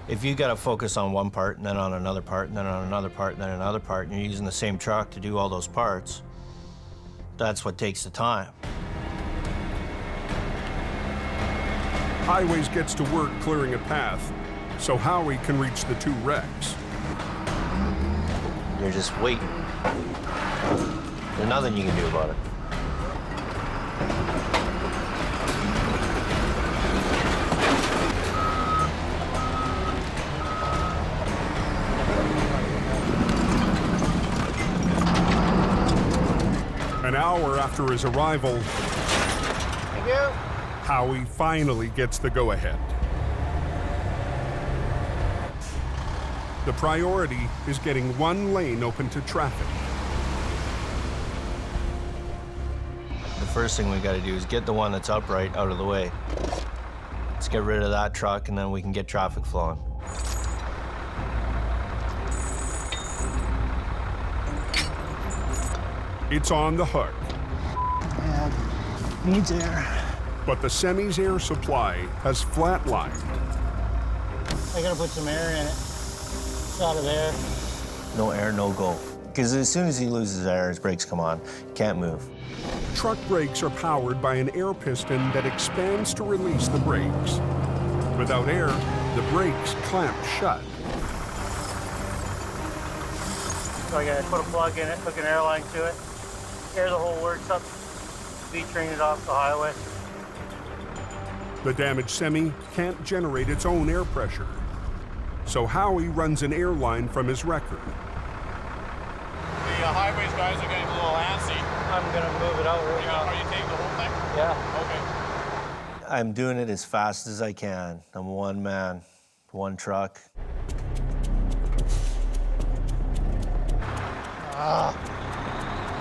If you got to focus on one part, and then on another part, and then on another part, and then another part, and you're using the same truck to do all those parts, that's what takes the time. Highways gets to work clearing a path, so Howie can reach the 2 wrecks. You're just waiting. There's nothing you can do about it. An hour after his arrival, Thank you. Howie finally gets the go-ahead. The priority is getting one lane open to traffic. The first thing we got to do is get the one that's upright out of the way. Let's get rid of that truck, and then we can get traffic flowing. It's on the hook. Yeah, needs air. But the semi's air supply has flatlined. I gotta put some air in it. It's out of there. No air, no go. Because as soon as he loses air, his brakes come on. He can't move. Truck brakes are powered by an air piston that expands to release the brakes. Without air, the brakes clamp shut. So I gotta put a plug in it, hook an airline to it, air the whole works up, V-train it off the highway. The damaged semi can't generate its own air pressure. So Howie runs an airline from his wrecker. The Highways guys are getting a little antsy. I'm gonna move it out right now. Are you taking the whole thing? Yeah. Okay. I'm doing it as fast as I can. I'm one man, one truck.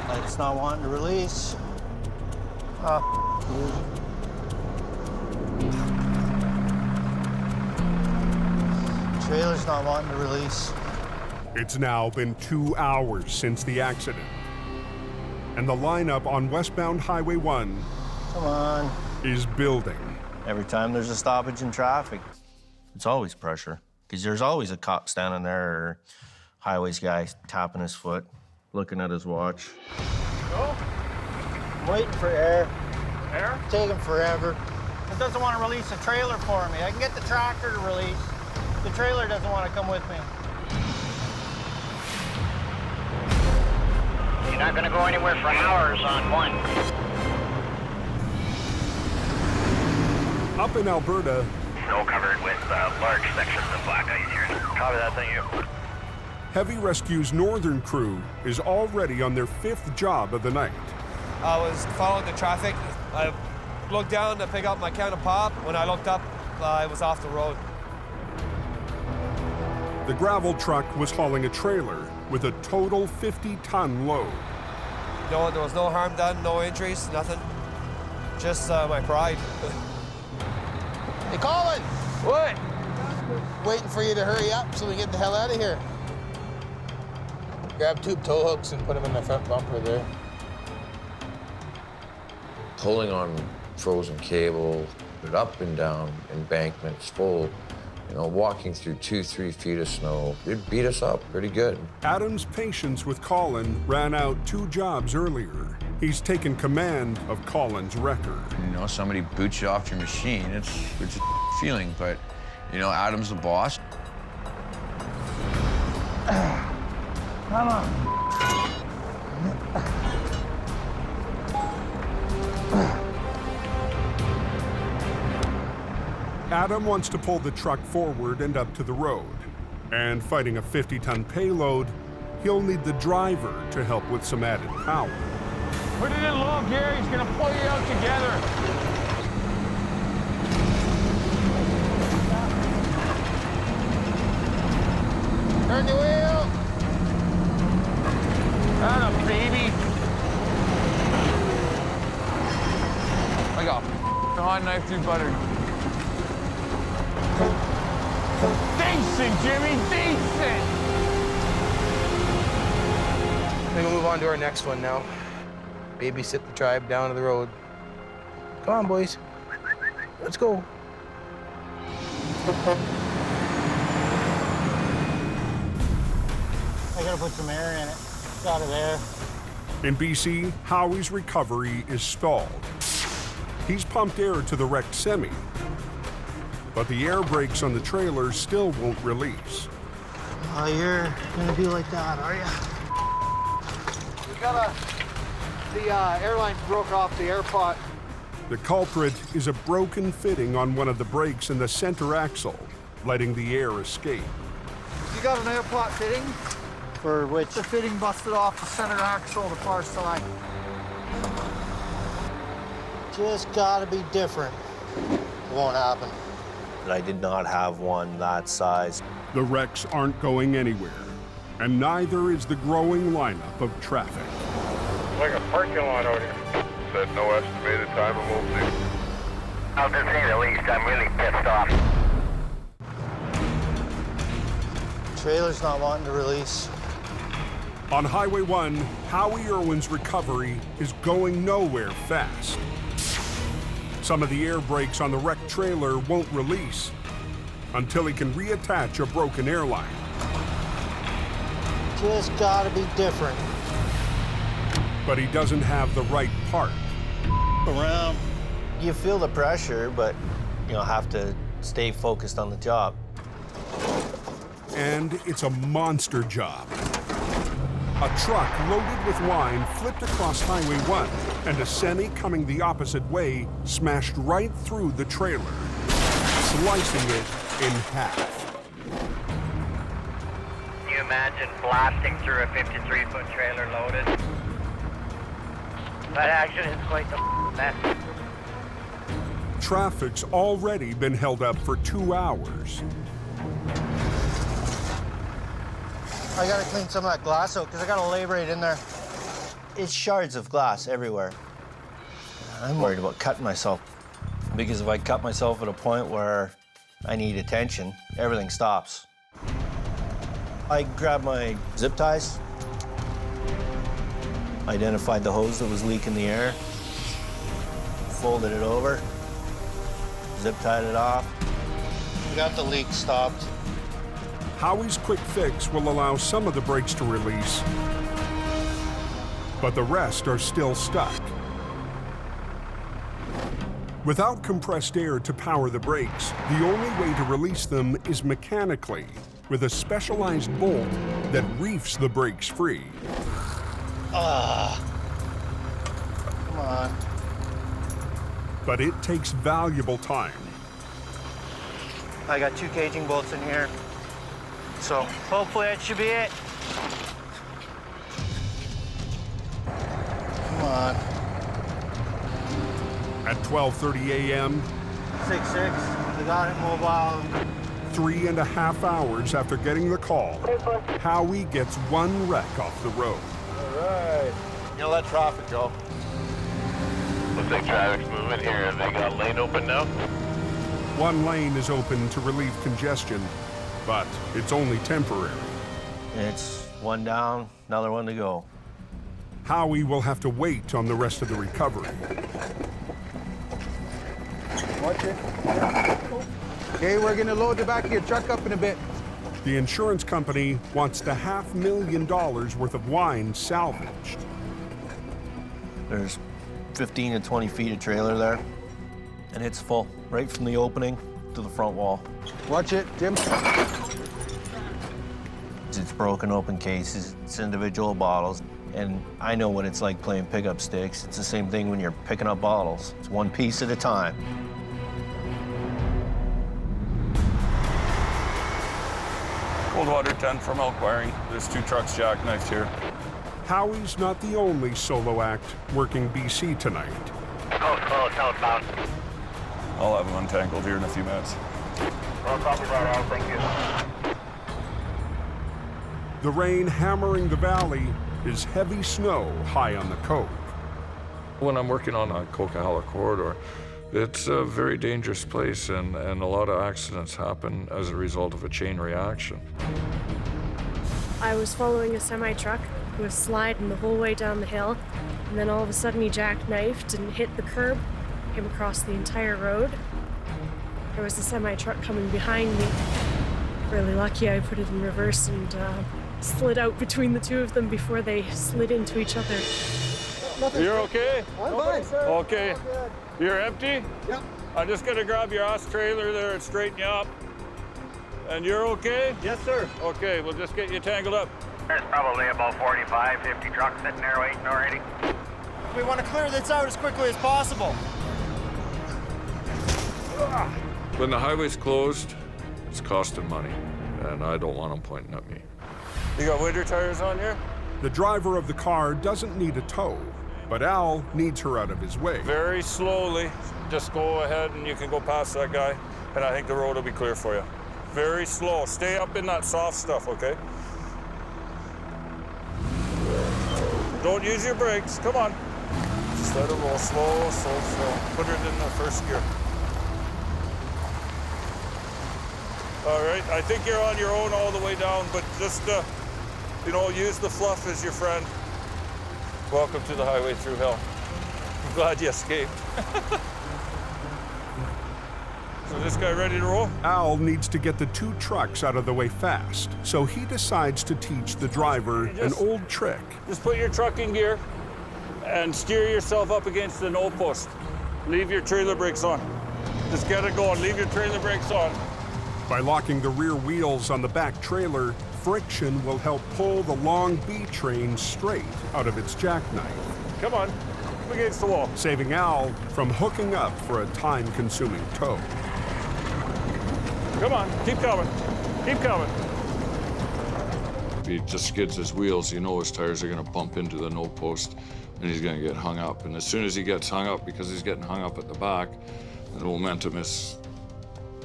Light's not wanting to release. Trailer's not wanting to release. It's now been 2 hours since the accident. And the lineup on westbound Highway 1 Come on. is building. Every time there's a stoppage in traffic, it's always pressure. Because there's always a cop standing there or highways guy tapping his foot, looking at his watch. Go. I'm waiting for air. Air? It's taking forever. It doesn't want to release a trailer for me. I can get the tractor to release. The trailer doesn't want to come with me. You're not gonna go anywhere for hours on 1. Up in Alberta, Snow covered with large sections of black ice here. Copy that, thank you. Heavy Rescue's northern crew is already on their 5th job of the night. I was following the traffic. I looked down to pick up my can of pop. When I looked up, I was off the road. The gravel truck was hauling a trailer with a total 50-ton load. No, there was no harm done, no injuries, nothing. Just my pride. Hey, Colin! What? Waiting for you to hurry up so we get the hell out of here. Grab 2 tow hooks and put them in the front bumper there. pulling on frozen cable, up and down embankments full, you know, walking through 2-3 feet of snow. It beat us up pretty good. Adam's patience with Colin ran out 2 jobs earlier. He's taken command of Colin's wrecker. You know, somebody boots you off your machine. It's a feeling, but, you know, Adam's the boss. Come on. Adam wants to pull the truck forward and up to the road. And fighting a 50-ton payload, he'll need the driver to help with some added power. Put it in low gear, he's gonna pull you out together. Turn the wheel. Atta baby. I got hot knife through butter. Decent, Jimmy, decent! I think we'll move on to our next one now. Babysit the tribe down to the road. Come on, boys. Let's go. I gotta put some air in it. Got it there. In BC, Howie's recovery is stalled. He's pumped air to the wrecked semi, but the air brakes on the trailer still won't release. Oh, you're gonna be like that, are you? We got the airline broke off the air pot. The culprit is a broken fitting on one of the brakes in the center axle, letting the air escape. You got an air pot fitting? For which? The fitting busted off the center axle, the far side. Just gotta be different. It won't happen. I did not have one that size. The wrecks aren't going anywhere, and neither is the growing lineup of traffic. Like a parking lot out here. Said no estimated time of opening. I'll just say the least, I'm really pissed off. Trailer's not wanting to release. On Highway 1, Howie Irwin's recovery is going nowhere fast. Some of the air brakes on the wrecked trailer won't release until he can reattach a broken airline. Just gotta be different. But he doesn't have the right part. Around. You feel the pressure, but you have to stay focused on the job. And it's a monster job. A truck loaded with wine flipped across Highway 1, and a semi coming the opposite way smashed right through the trailer, slicing it in half. Can you imagine blasting through a 53-foot trailer loaded? That action is quite the mess. Traffic's already been held up for 2 hours. I gotta clean some of that glass out because I gotta lay right in there. It's shards of glass everywhere. I'm worried about cutting myself, because if I cut myself at a point where I need attention, everything stops. I grabbed my zip ties, identified the hose that was leaking the air, folded it over, zip tied it off. We got the leak stopped. Howie's quick fix will allow some of the brakes to release, but the rest are still stuck. Without compressed air to power the brakes, the only way to release them is mechanically, with a specialized bolt that reefs the brakes free. Come on. But it takes valuable time. I got 2 caging bolts in here. So hopefully that should be it. Come on. At 12:30 a.m., 6-6, we got it mobile. 3.5 hours after getting the call, Howie gets one wreck off the road. All right. You know that traffic, Joe. Looks like traffic's moving here. Have they got a lane open now? One lane is open to relieve congestion, but it's only temporary. It's one down, another one to go. Howie will have to wait on the rest of the recovery. Watch it. Okay, we're gonna load the back of your truck up in a bit. The insurance company wants the $500,000 worth of wine salvaged. There's 15 to 20 feet of trailer there, and it's full, right from the opening to the front wall. Watch it, Jim. It's broken open cases, it's individual bottles, and I know what it's like playing pickup sticks. It's the same thing when you're picking up bottles. It's one piece at a time. Cold water 10 from elk wiring. There's 2 trucks jackknifed here. Howie's not the only solo act working BC tonight. Close, southbound. I'll have them untangled here in a few minutes. Well, copy that, Al. Thank you. The rain hammering the valley is heavy snow high on the cove. When I'm working on a Coquihalla corridor, it's a very dangerous place, and a lot of accidents happen as a result of a chain reaction. I was following a semi-truck who was sliding the whole way down the hill, and then all of a sudden he jackknifed and hit the curb, came across the entire road. There was a semi-truck coming behind me. Really lucky I put it in reverse and slid out between the two of them before they slid into each other. You're okay? I'm fine, sir. Okay. You're empty? Yep. I'm just gonna grab your ass trailer there and straighten you up. And you're okay? Yes, sir. Okay, we'll just get you tangled up. There's probably about 45, 50 trucks sitting there waiting already. We want to clear this out as quickly as possible. When the highway's closed, it's costing money, and I don't want them pointing at me. You got winter tires on here? The driver of the car doesn't need a tow, but Al needs her out of his way. Very slowly, just go ahead and you can go past that guy, and I think the road will be clear for you. Very slow. Stay up in that soft stuff, okay? Don't use your brakes. Come on. Just let it roll slow, slow, slow. Put it in the first gear. All right, I think you're on your own all the way down, but just, you know, use the fluff as your friend. Welcome to the Highway Thru Hell. I'm glad you escaped. So this guy ready to roll? Al needs to get the 2 trucks out of the way fast, so he decides to teach the driver an old trick. Just put your truck in gear and steer yourself up against the no post. Leave your trailer brakes on. Just get it going. Leave your trailer brakes on. By locking the rear wheels on the back trailer, friction will help pull the long B train straight out of its jackknife. Come on, up against the wall. Saving Al from hooking up for a time-consuming tow. Come on, keep coming. Keep coming. If he just skids his wheels, you know his tires are gonna bump into the no post and he's gonna get hung up. And as soon as he gets hung up, because he's getting hung up at the back, the momentum is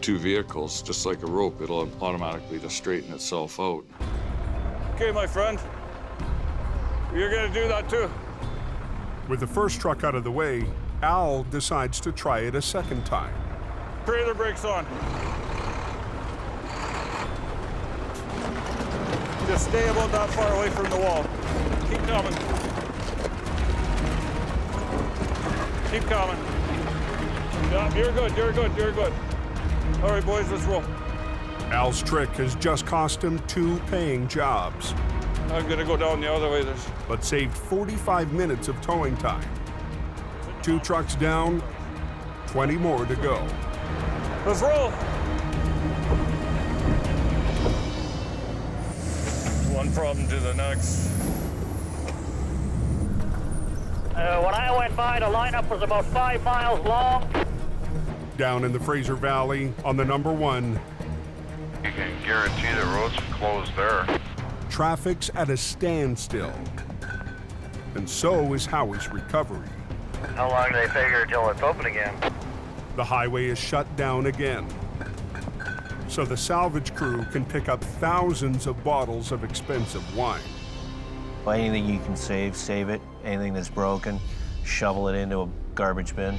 2 vehicles, just like a rope, it'll automatically just straighten itself out. Okay, my friend, you're gonna do that too. With the first truck out of the way, Al decides to try it a second time. Trailer brakes on. Just stay about that far away from the wall. Keep coming. Keep coming. Yeah, you're good, you're good, you're good. All right, boys, let's roll. Al's trick has just cost him 2 paying jobs. I'm gonna go down the other way. But saved 45 minutes of towing time. 2 trucks down, 20 more to go. Let's roll. One problem to the next. When I went by, the lineup was about 5 miles long. Down in the Fraser Valley on the number 1. You can guarantee the road's closed there. Traffic's at a standstill. And so is Howie's recovery. How long do they figure until it's open again? The highway is shut down again. So the salvage crew can pick up thousands of bottles of expensive wine. Well, anything you can save it. Anything that's broken, shovel it into a garbage bin.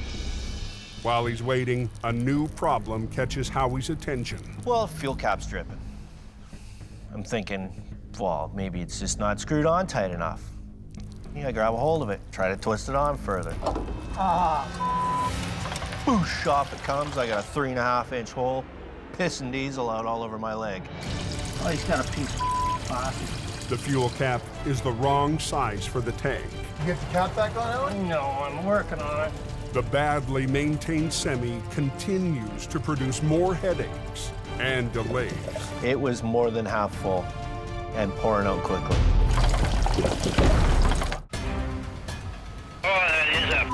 While he's waiting, a new problem catches Howie's attention. Well, fuel cap's dripping. I'm thinking, well, maybe it's just not screwed on tight enough. Yeah, grab a hold of it, try to twist it on further. Boosh, off it comes. I got a 3.5-inch hole, pissing diesel out all over my leg. Oh, he's got a piece of plastic. The fuel cap is the wrong size for the tank. You get the cap back on, Alan? No, I'm working on it. The badly maintained semi continues to produce more headaches and delays. It was more than half full and pouring out quickly. Oh, that is a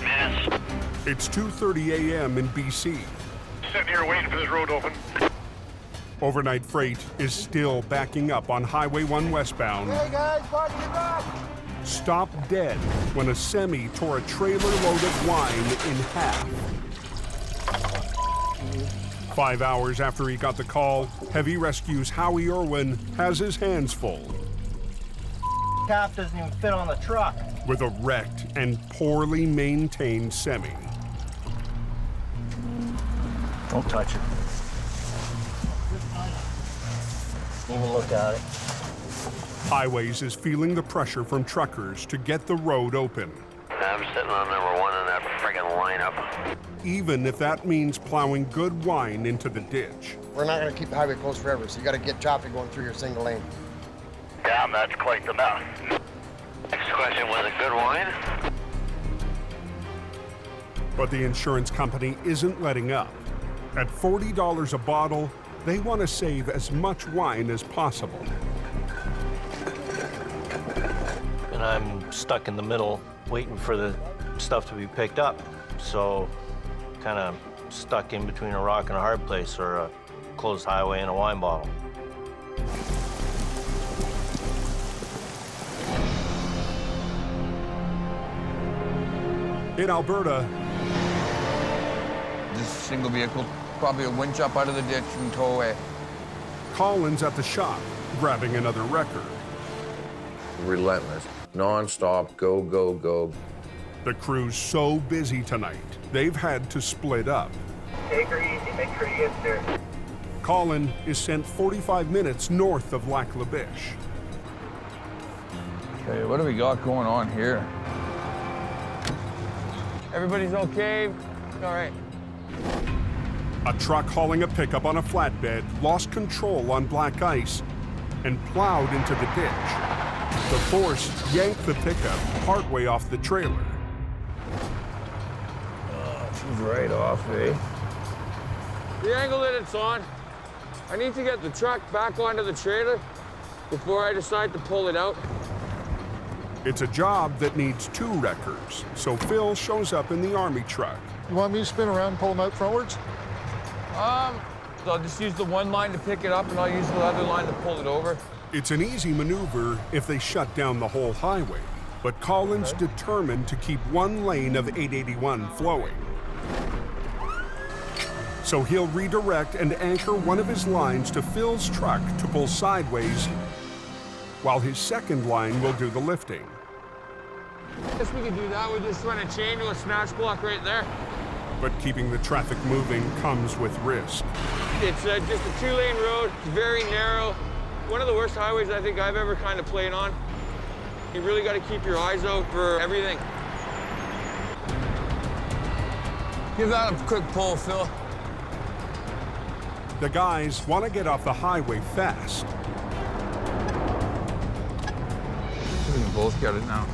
mess. It's 2:30 a.m. in BC. Sitting here waiting for this road to open. Overnight freight is still backing up on Highway 1 westbound. Hey guys, park in the back. Stopped dead when a semi tore a trailer load of wine in half. 5 hours after he got the call, Heavy Rescue's Howie Irwin has his hands full Cap doesn't even fit on the truck. with a wrecked and poorly maintained semi. Don't touch it. Even look at it. Highways is feeling the pressure from truckers to get the road open, I'm sitting on number 1 in that friggin' lineup. even if that means plowing good wine into the ditch. We're not going to keep the highway closed forever, so you got to get traffic going through your single lane. Damn, that's quite the mess. Next question, was it good wine? But the insurance company isn't letting up. At $40 a bottle, they want to save as much wine as possible. And I'm stuck in the middle waiting for the stuff to be picked up. So kind of stuck in between a rock and a hard place, or a closed highway and a wine bottle. In Alberta, This single vehicle, probably a winch up out of the ditch and tow away. Colin's at the shop, grabbing another record. Relentless, non-stop, go, go, go. The crew's so busy tonight, they've had to split up. Take her easy, make sure you get there. Colin is sent 45 minutes north of Lac La Biche. Okay, what do we got going on here? Everybody's okay? All right. A truck hauling a pickup on a flatbed lost control on black ice and plowed into the ditch. The force yanked the pickup partway off the trailer. She's right off, eh? The angle that it's on, I need to get the truck back onto the trailer before I decide to pull it out. It's a job that needs 2 wreckers, so Phil shows up in the army truck. You want me to spin around and pull them out frontwards? I'll just use the one line to pick it up, and I'll use the other line to pull it over. It's an easy maneuver if they shut down the whole highway, but Colin's determined to keep one lane of 881 flowing. So he'll redirect and anchor one of his lines to Phil's truck to pull sideways, while his second line will do the lifting. Guess we could do that. We'll just run a chain to a snatch block right there. But keeping the traffic moving comes with risk. It's just a 2-lane road. It's very narrow. One of the worst highways I think I've ever kind of played on. You really got to keep your eyes out for everything. Give that a quick pull, Phil. The guys want to get off the highway fast. We can both get it now.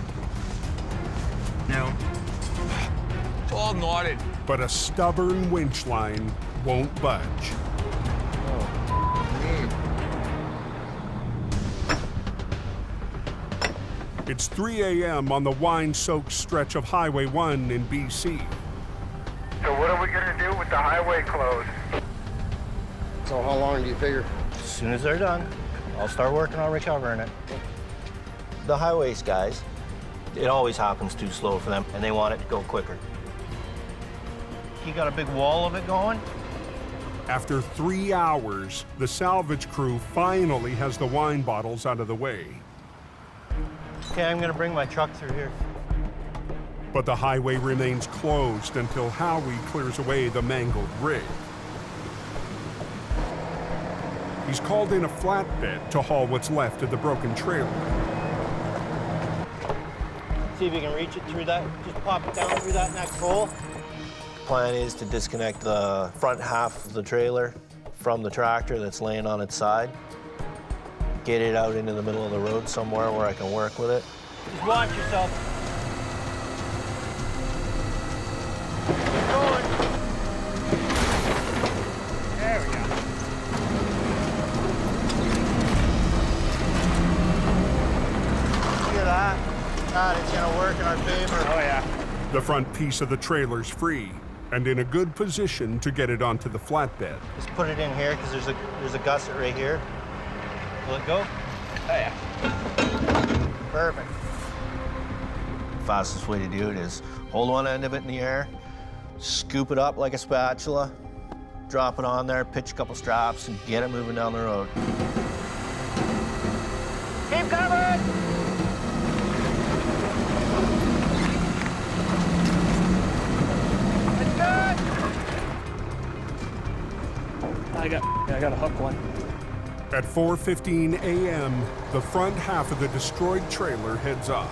No. It's all knotted. But a stubborn winch line won't budge. It's 3 a.m. on the wine-soaked stretch of Highway 1 in BC. So what are we gonna do with the highway closed? So how long do you figure? As soon as they're done, I'll start working on recovering it. The highways guys, it always happens too slow for them, and they want it to go quicker. You got a big wall of it going? After 3 hours, the salvage crew finally has the wine bottles out of the way. Okay, I'm gonna bring my truck through here. But the highway remains closed until Howie clears away the mangled rig. He's called in a flatbed to haul what's left of the broken trailer. See if you can reach it through that. Just pop it down through that next hole. Plan is to disconnect the front half of the trailer from the tractor that's laying on its side. Get it out into the middle of the road somewhere where I can work with it. Just watch yourself. Keep going. There we go. Look at that. God, it's gonna work in our favor. Oh yeah. The front piece of the trailer's free and in a good position to get it onto the flatbed. Just put it in here because there's a gusset right here. Will it go? Oh yeah. Perfect. Fastest way to do it is hold one end of it in the air, scoop it up like a spatula, drop it on there, pitch a couple straps, and get it moving down the road. Keep coming! It's good! I got a hook one. At 4:15 a.m., the front half of the destroyed trailer heads off.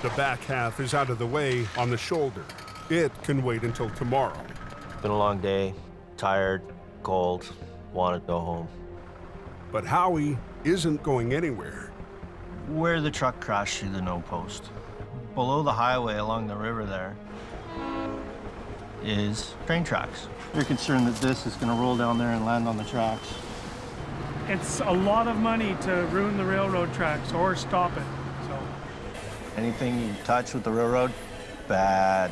The back half is out of the way on the shoulder. It can wait until tomorrow. Been a long day, tired, cold, want to go home. But Howie isn't going anywhere. Where the truck crashed through the no post, below the highway along the river there, is train tracks. They're concerned that this is going to roll down there and land on the tracks. It's a lot of money to ruin the railroad tracks or stop it. So Anything you touch with the railroad, bad.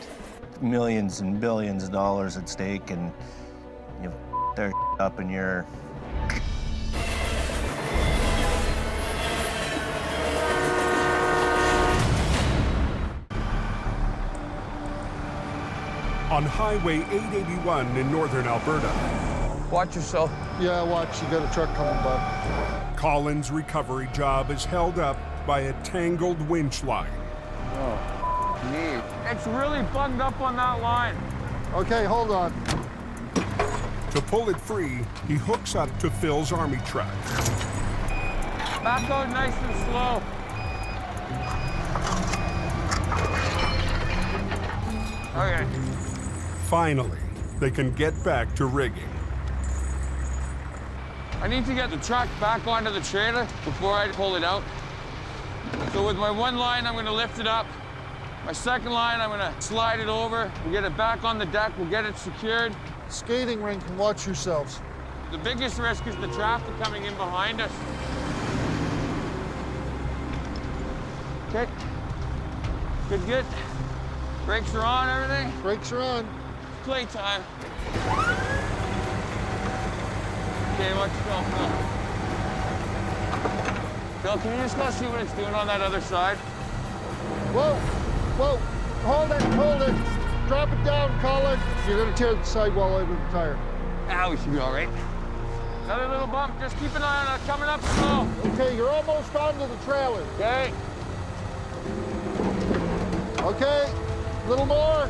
Millions and billions of dollars at stake, and you their up in your. On Highway 881 in northern Alberta. Watch yourself. Yeah, watch. You got a truck coming by. Colin's recovery job is held up by a tangled winch line. Oh, neat. It's really bugged up on that line. Okay, hold on. To pull it free, he hooks up to Phil's army truck. Back out nice and slow. Okay. Finally, they can get back to rigging. I need to get the truck back onto the trailer before I pull it out. So with my one line, I'm gonna lift it up. My second line, I'm gonna slide it over. We'll get it back on the deck, we'll get it secured. Skating rink, and watch yourselves. The biggest risk is the traffic coming in behind us. Okay. Good, good. Brakes are on, everything? Brakes are on. Playtime. Okay, watch Phil, Phil. Phil, can you just go see what it's doing on that other side? Whoa, whoa, hold it, hold it. Drop it down, Colin. You're gonna tear the sidewall out of the tire. Ah, we should be all right. Another little bump, just keep an eye on it, coming up slow. Okay, you're almost onto the trailer. Okay. Okay, little more,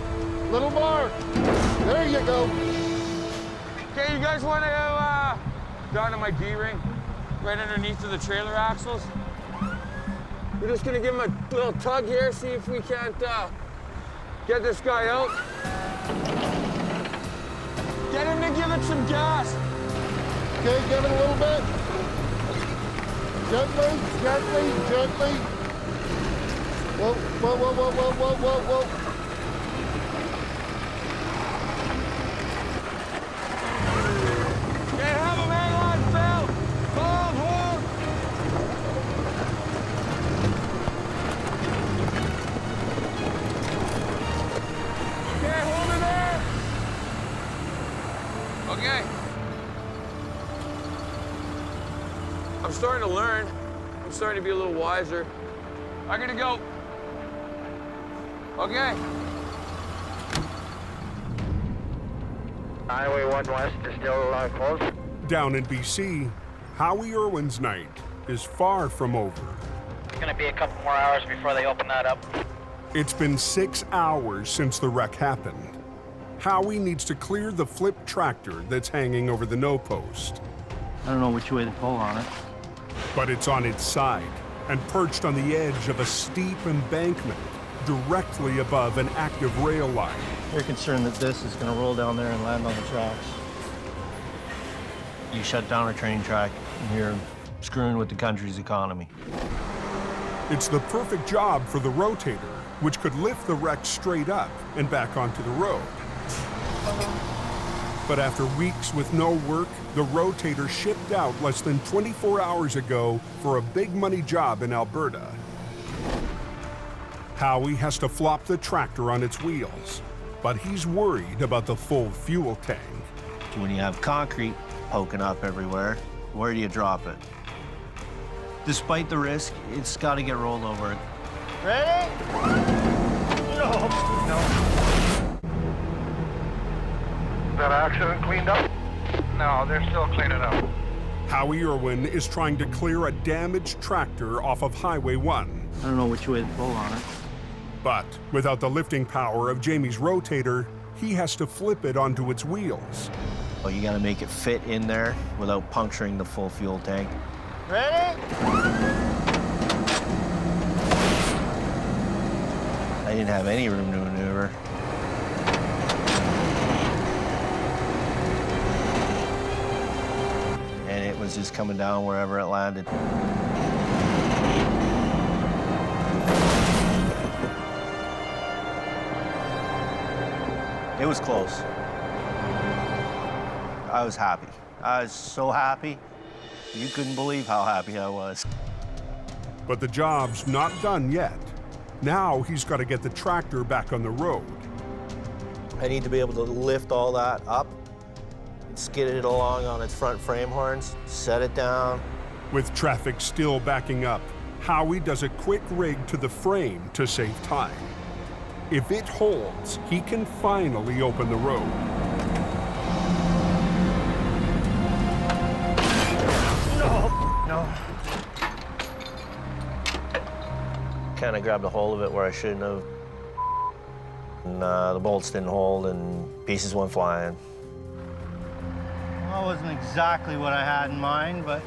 little more. There you go. Okay, you guys want to go down to my D-ring, right underneath of the trailer axles? We're just gonna give him a little tug here, see if we can't get this guy out. Get him to give it some gas. Okay, give it a little bit. Gently, gently, gently. Whoa, whoa, whoa, whoa, whoa, whoa, whoa, whoa. Can't have him hang on, Phil. Hold, hold. Okay, hold it there. Okay. I'm starting to learn. I'm starting to be a little wiser. I'm gonna go. Okay. Highway 1 West is still closed. Down in BC, Howie Irwin's night is far from over. It's gonna be a couple more hours before they open that up. It's been 6 hours since the wreck happened. Howie needs to clear the flipped tractor that's hanging over the no post. I don't know which way to pull on it. But it's on its side and perched on the edge of a steep embankment directly above an active rail line. You're concerned that this is going to roll down there and land on the tracks. You shut down a train track, and you're screwing with the country's economy. It's the perfect job for the Rotator, which could lift the wreck straight up and back onto the road. But after weeks with no work, the Rotator shipped out less than 24 hours ago for a big money job in Alberta. Howie has to flop the tractor on its wheels, but he's worried about the full fuel tank. When you have concrete poking up everywhere, where do you drop it? Despite the risk, it's got to get rolled over. Ready? No. That accident cleaned up? No, they're still cleaning up. Howie Irwin is trying to clear a damaged tractor off of Highway 1. I don't know which way to pull on it. But without the lifting power of Jamie's Rotator, he has to flip it onto its wheels. Well, you got to make it fit in there without puncturing the full fuel tank. Ready? I didn't have any room to maneuver. And it was just coming down wherever it landed. It was close. I was happy. I was so happy. You couldn't believe how happy I was. But the job's not done yet. Now he's got to get the tractor back on the road. I need to be able to lift all that up, skid it along on its front frame horns, set it down. With traffic still backing up, Howie does a quick rig to the frame to save time. If it holds, he can finally open the road. No. Kind of grabbed a hold of it where I shouldn't have. And the bolts didn't hold and pieces went flying. Well, it wasn't exactly what I had in mind, but...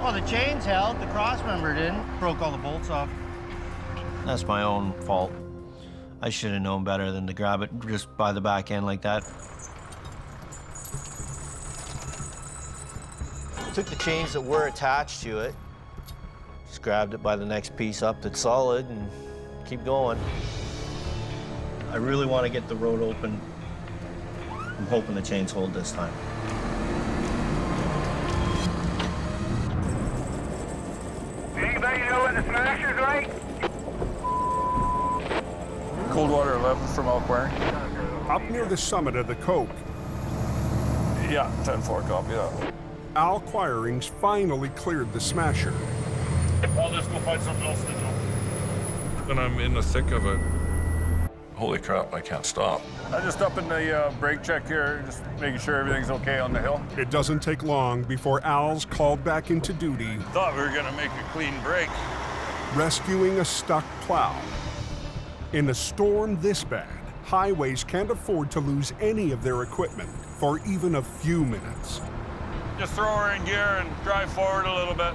Well, the chains held, the cross member didn't. Broke all the bolts off. That's my own fault. I should have known better than to grab it just by the back end like that. Took the chains that were attached to it, just grabbed it by the next piece up that's solid and keep going. I really want to get the road open. I'm hoping the chains hold this time. Anybody know when the smasher's right? Coldwater 11 from Elk Up near the summit of the Coke, Yeah, 10-4, copy that. Al Quiring's finally cleared the smasher. I'll just go find something else to do. And I'm in the thick of it. Holy crap, I can't stop. I just up in the brake check here, just making sure everything's okay on the hill. It doesn't take long before Al's called back into duty, Thought we were gonna make a clean break. rescuing a stuck plow. In a storm this bad, highways can't afford to lose any of their equipment for even a few minutes. Just throw her in gear and drive forward a little bit.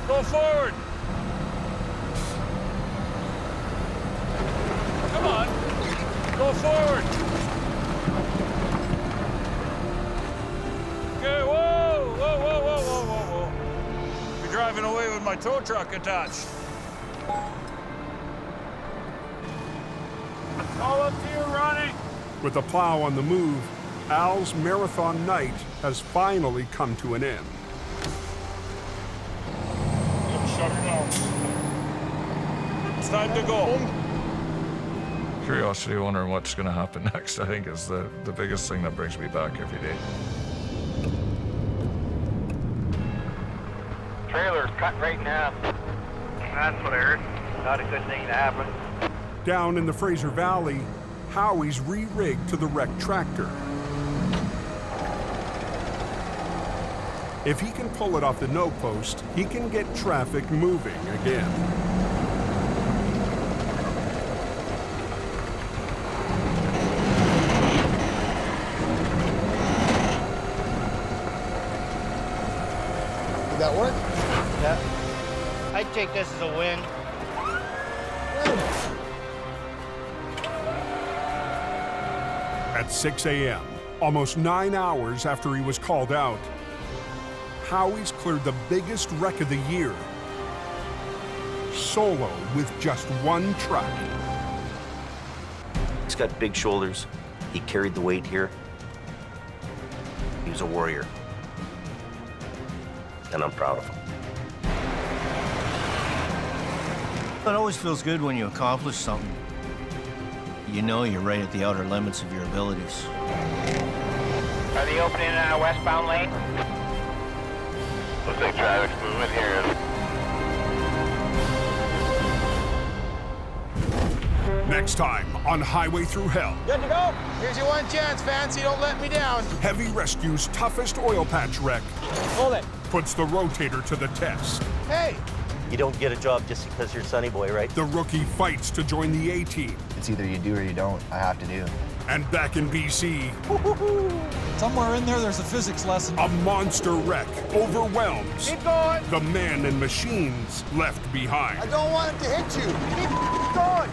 Go forward. Come on, go forward. Okay, whoa, whoa, whoa, whoa, whoa, whoa, whoa. You're driving away with my tow truck attached. All up to you, Ronnie. With the plow on the move, Al's marathon night has finally come to an end. Shut her down. It's time to go. Curiosity, wondering what's going to happen next, I think, is the biggest thing that brings me back every day. Trailer's cut right in half. That's what I heard. Not a good thing to happen. Down in the Fraser Valley, Howie's re-rigged to the wrecked tractor. If he can pull it off the no post, he can get traffic moving again. Did that work? Yeah. I this as a win. At 6 a.m., almost 9 hours after he was called out, Howie's cleared the biggest wreck of the year, solo with just one truck. He's got big shoulders. He carried the weight here. He was a warrior. And I'm proud of him. It always feels good when you accomplish something. You know you're right at the outer limits of your abilities. Are they opening in a westbound lane? Looks like traffic's moving here. Next time on Highway Thru Hell. Good to go. Here's your one chance, Fancy. Don't let me down. Heavy Rescue's toughest oil patch wreck Hold it. puts the Rotator to the test. Hey. You don't get a job just because you're Sonny Boy, right? The rookie fights to join the A-team. It's either you do or you don't. I have to do. And back in BC, somewhere in there, there's a physics lesson. A monster wreck overwhelms Keep going. the man and machines left behind. I don't want it to hit you. Keep going.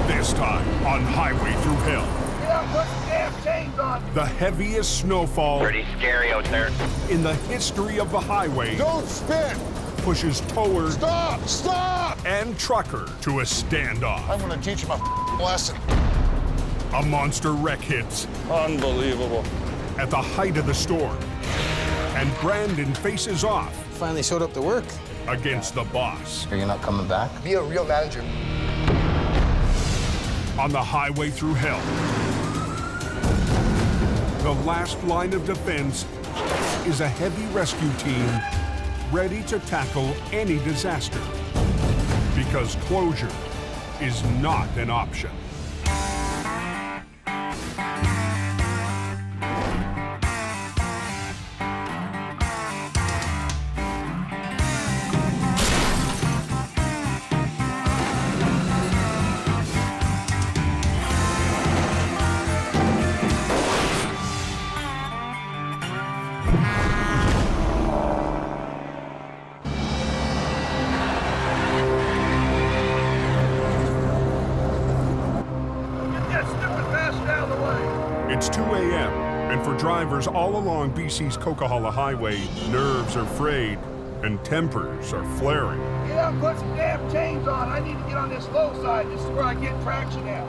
This time on Highway Thru Hell. Get out, put some damn chains on. The heaviest snowfall Pretty scary out there. in the history of the highway Don't spin. pushes tower Stop. Stop. and trucker to a standoff. I'm going to teach him a lesson. A monster wreck hits Unbelievable. at the height of the storm. And Brandon faces off Finally showed up to work. against the boss. Are you not coming back? Be a real manager. On the Highway Thru Hell. The last line of defense is a heavy rescue team ready to tackle any disaster. Because closure is not an option. It's 2 a.m., and for drivers all along BC's Coquihalla Highway, nerves are frayed and tempers are flaring. Get out, put some damn chains on. I need to get on this low side. This is where I get traction at.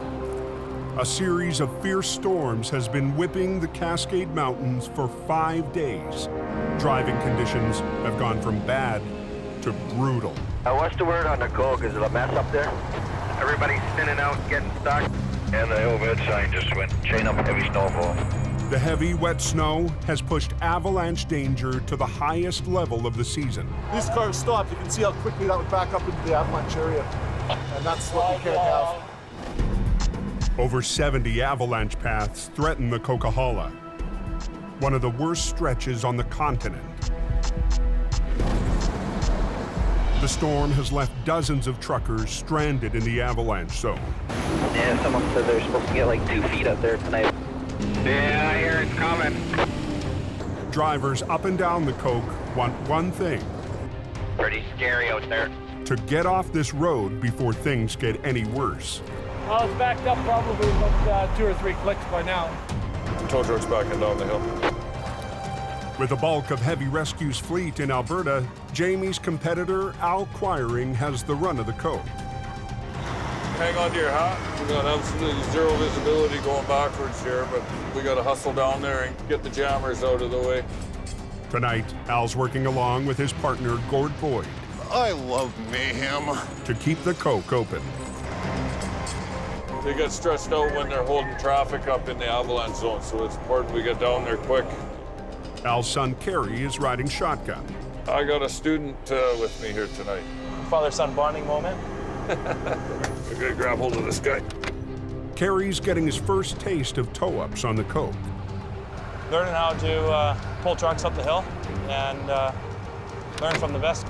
A series of fierce storms has been whipping the Cascade Mountains for 5 days. Driving conditions have gone from bad to brutal. What's the word on the coke? Is it a mess up there? Everybody's spinning out, getting stuck. And the overhead sign just went chain up heavy snowfall. The heavy, wet snow has pushed avalanche danger to the highest level of the season. These cars stopped. You can see how quickly that would back up into the avalanche area. And that's what we can't have. Over 70 avalanche paths threaten the Coquihalla, one of the worst stretches on the continent. The storm has left dozens of truckers stranded in the avalanche zone. Yeah, someone said they're supposed to get like 2 feet up there tonight. Yeah, I hear it's coming. Drivers up and down the Coke want one thing: Pretty scary out there. to get off this road before things get any worse. Well, it's backed up probably about 2 or 3 clicks by now. The tow truck's backing down the hill. With the bulk of Heavy Rescue's fleet in Alberta, Jamie's competitor, Al Quiring, has the run of the Coke. Hang on to your hat. We got absolutely zero visibility going backwards here, but we got to hustle down there and get the jammers out of the way. Tonight, Al's working along with his partner, Gord Boyd. I love mayhem. To keep the Coke open. They get stressed out when they're holding traffic up in the avalanche zone, so it's important we get down there quick. Al's son, Kerry, is riding shotgun. I got a student with me here tonight. Father-son bonding moment. We're gonna grab hold of this guy. Kerry's getting his first taste of tow-ups on the Coke. Learning how to pull trucks up the hill and learn from the best.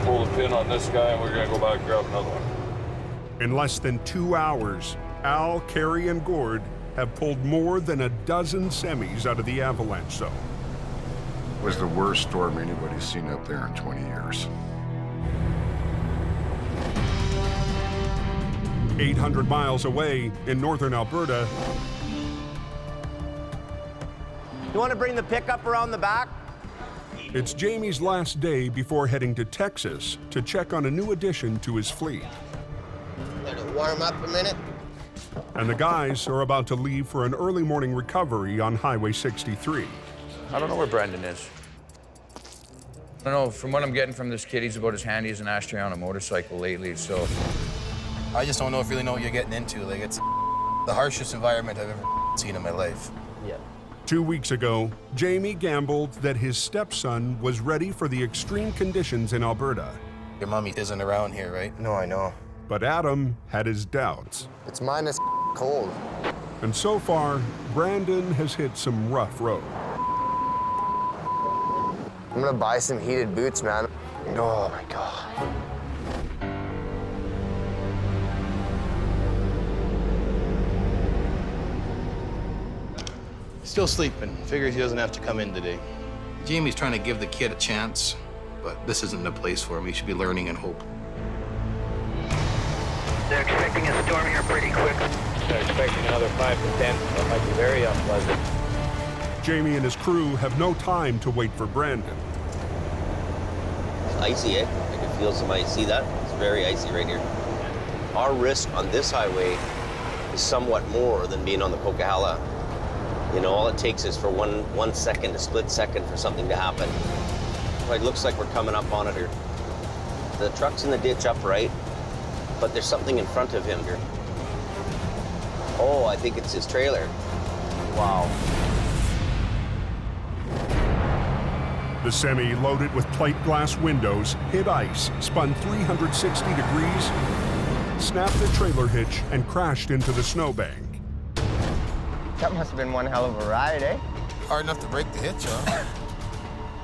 Pull the pin on this guy and we're gonna go back and grab another one. In less than 2 hours, Al, Kerry, and Gord have pulled more than a dozen semis out of the avalanche zone. It was the worst storm anybody's seen up there in 20 years. 800 miles away in northern Alberta. You want to bring the pickup around the back? It's Jamie's last day before heading to Texas to check on a new addition to his fleet. Let it warm up a minute. And the guys are about to leave for an early morning recovery on Highway 63. I don't know where Brendan is. I don't know, from what I'm getting from this kid, he's about as handy as an ashtray on a motorcycle lately, so. I just don't know if you really know what you're getting into. Like, it's the harshest environment I've ever seen in my life. Yeah. 2 weeks ago, Jamie gambled that his stepson was ready for the extreme conditions in Alberta. Your mommy isn't around here, right? No, I know. But Adam had his doubts. It's minus cold. And so far, Brandon has hit some rough road. I'm gonna buy some heated boots, man. Oh my God. Still sleeping. Figures he doesn't have to come in today. Jamie's trying to give the kid a chance, but this isn't the place for him. He should be learning and hope. They're expecting a storm here pretty quick. They're expecting another 5 to 10. That might be very unpleasant. Jamie and his crew have no time to wait for Brandon. It's icy, eh? I can feel some ice. See that? It's very icy right here. Our risk on this highway is somewhat more than being on the Coquihalla. You know, all it takes is for one second, a split second, for something to happen. Well, it looks like we're coming up on it here. The truck's in the ditch upright, but there's something in front of him here. Oh, I think it's his trailer. Wow. The semi, loaded with plate glass windows, hit ice, spun 360 degrees, snapped the trailer hitch, and crashed into the snowbank. That must have been one hell of a ride, eh? Hard enough to break the hitch, huh?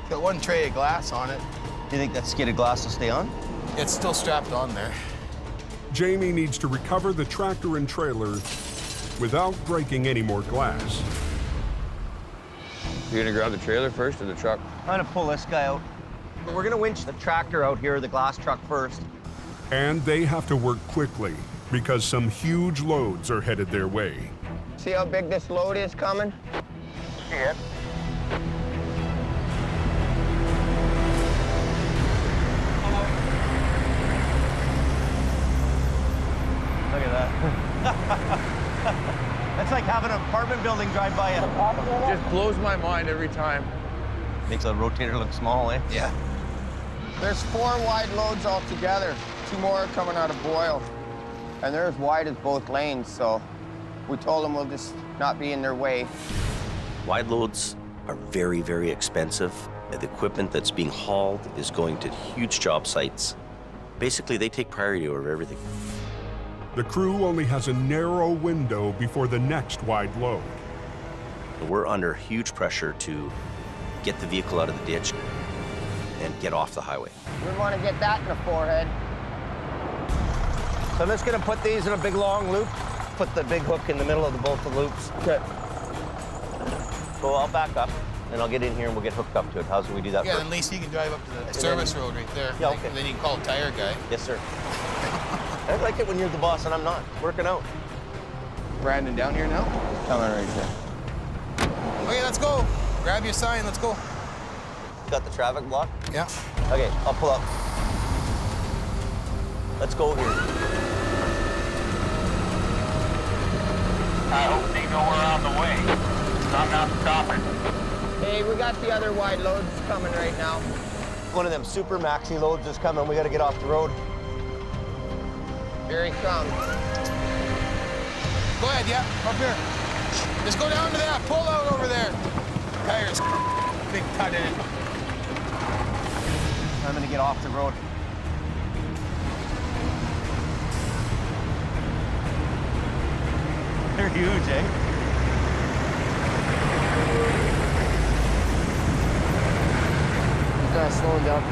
Got one tray of glass on it. Do you think that skid of glass will stay on? It's still strapped on there. Jamie needs to recover the tractor and trailer without breaking any more glass. You gonna grab the trailer first or the truck? I'm gonna pull this guy out. But we're gonna winch the tractor out here, the glass truck first. And they have to work quickly because some huge loads are headed their way. See how big this load is coming? Yeah. Look at that. That's like having an apartment building drive by you. It just blows my mind every time. Makes a rotator look small, eh? Yeah. There's 4 wide loads altogether. 2 more are coming out of Boyle. And they're as wide as both lanes, so we told them we'll just not be in their way. Wide loads are very, very expensive. The equipment that's being hauled is going to huge job sites. Basically, they take priority over everything. The crew only has a narrow window before the next wide load. We're under huge pressure to get the vehicle out of the ditch and get off the highway. We want to get that in the forehead. So I'm just gonna put these in a big long loop. Put the big hook in the middle of both the loops. Okay. So I'll back up, and I'll get in here and we'll get hooked up to it. How's we do that Yeah, first? then Lacey can drive up to the service road right there. Yeah, okay. And then you can call a tire guy. Yes, sir. I like it when you're the boss and I'm not. Working out. Brandon down here now? Coming right here. Okay, let's go. Grab your sign, let's go. Got the traffic block? Yeah. Okay, I'll pull up. Let's go here. I hope they know we're on the way. Not enough traffic. Hey, we got the other wide loads coming right now. One of them super maxi loads is coming. We got to get off the road. Here he comes. Go ahead, yeah, up here. Just go down to that pull out over there. Tires, big cut in it. I'm gonna get off the road. They're huge, eh? He's slowing down.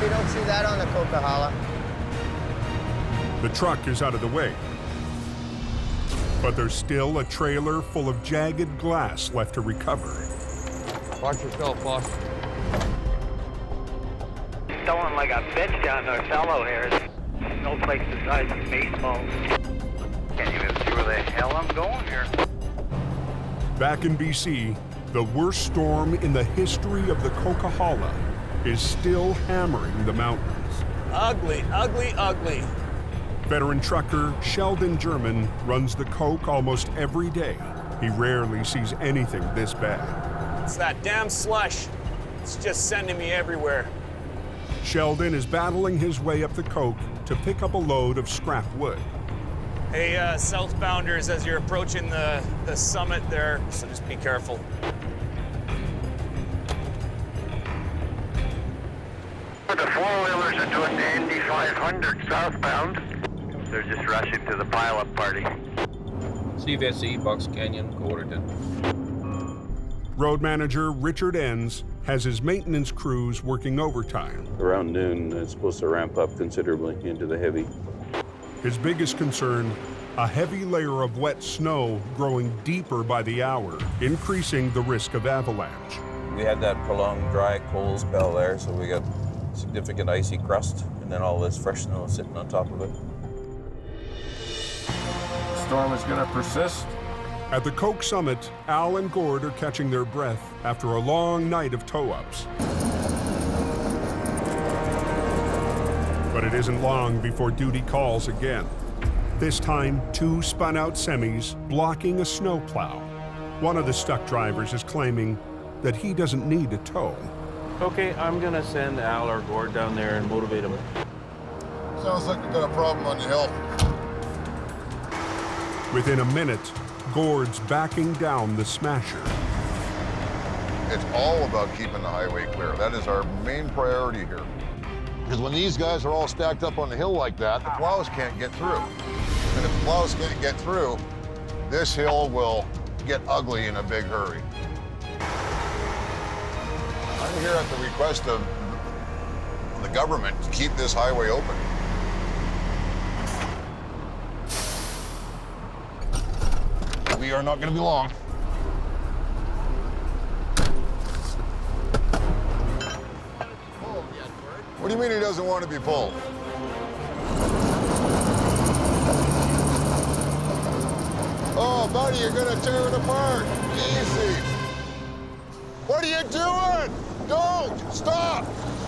You don't see that on the Coca-Cola. The truck is out of the way. But there's still a trailer full of jagged glass left to recover. Watch yourself, boss. Throwing like a bitch down there, fellow here. Snowflakes the size of baseballs. Can't even see where the hell I'm going here. Back in BC, the worst storm in the history of the Coca-Cola is still hammering the mountains. Ugly, ugly, ugly. Veteran trucker Sheldon German runs the Coke almost every day. He rarely sees anything this bad. It's that damn slush. It's just sending me everywhere. Sheldon is battling his way up the Coke to pick up a load of scrap wood. Hey, southbounders, as you're approaching the summit there, so just be careful. The four-wheelers are doing the Indy 500 southbound. They're just rushing to the pileup party. CVSE, Bucks Canyon, Coderton. Road manager Richard Enns has his maintenance crews working overtime. Around noon, it's supposed to ramp up considerably into the heavy. His biggest concern, a heavy layer of wet snow growing deeper by the hour, increasing the risk of avalanche. We had that prolonged dry, cold spell there, so we got significant icy crust, and then all this fresh snow sitting on top of it. The storm is going to persist. At the Coke Summit, Al and Gord are catching their breath after a long night of tow-ups. But it isn't long before duty calls again. This time, 2 spun-out semis blocking a snowplow. One of the stuck drivers is claiming that he doesn't need a tow. Okay, I'm gonna send Al or Gord down there and motivate him. Sounds like we got a problem on the hill. Within a minute, Gord's backing down the smasher. It's all about keeping the highway clear. That is our main priority here. Because when these guys are all stacked up on the hill like that, the plows can't get through. And if the plows can't get through, this hill will get ugly in a big hurry. I'm here at the request of the government to keep this highway open. We are not going to be long. What do you mean he doesn't want to be pulled? Oh, buddy, you're going to tear it apart. Easy. What are you doing? Don't! Stop!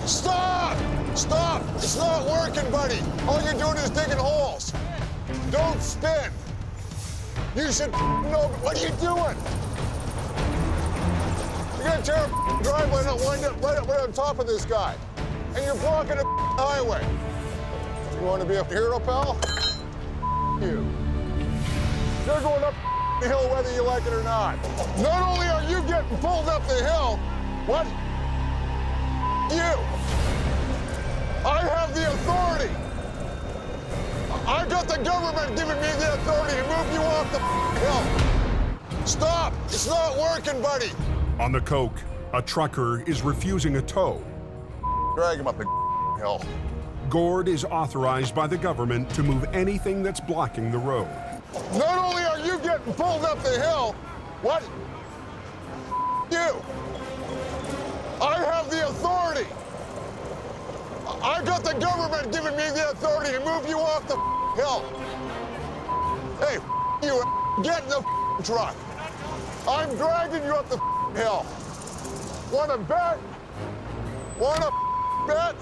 Stop! Stop! It's not working, buddy. All you're doing is digging holes. Don't spin. You should know. What are you doing? You're gonna tear a driveway and wind up right on top of this guy. And you're blocking a highway. You want to be a hero, pal? You. You're going up the hill whether you like it or not. Not only are you getting pulled up the hill, what? You. I have the authority. I got the government giving me the authority to move you off the hill. Stop! It's not working, buddy. On the Coke, a trucker is refusing a tow. Drag him up the hill. Gord is authorized by the government to move anything that's blocking the road. Not only are you getting pulled up the hill, what? You. I have the authority. I got the government giving me the authority to move you off the hill. Hey, you, get in the truck. I'm dragging you up the hill. Wanna bet? Wanna bet?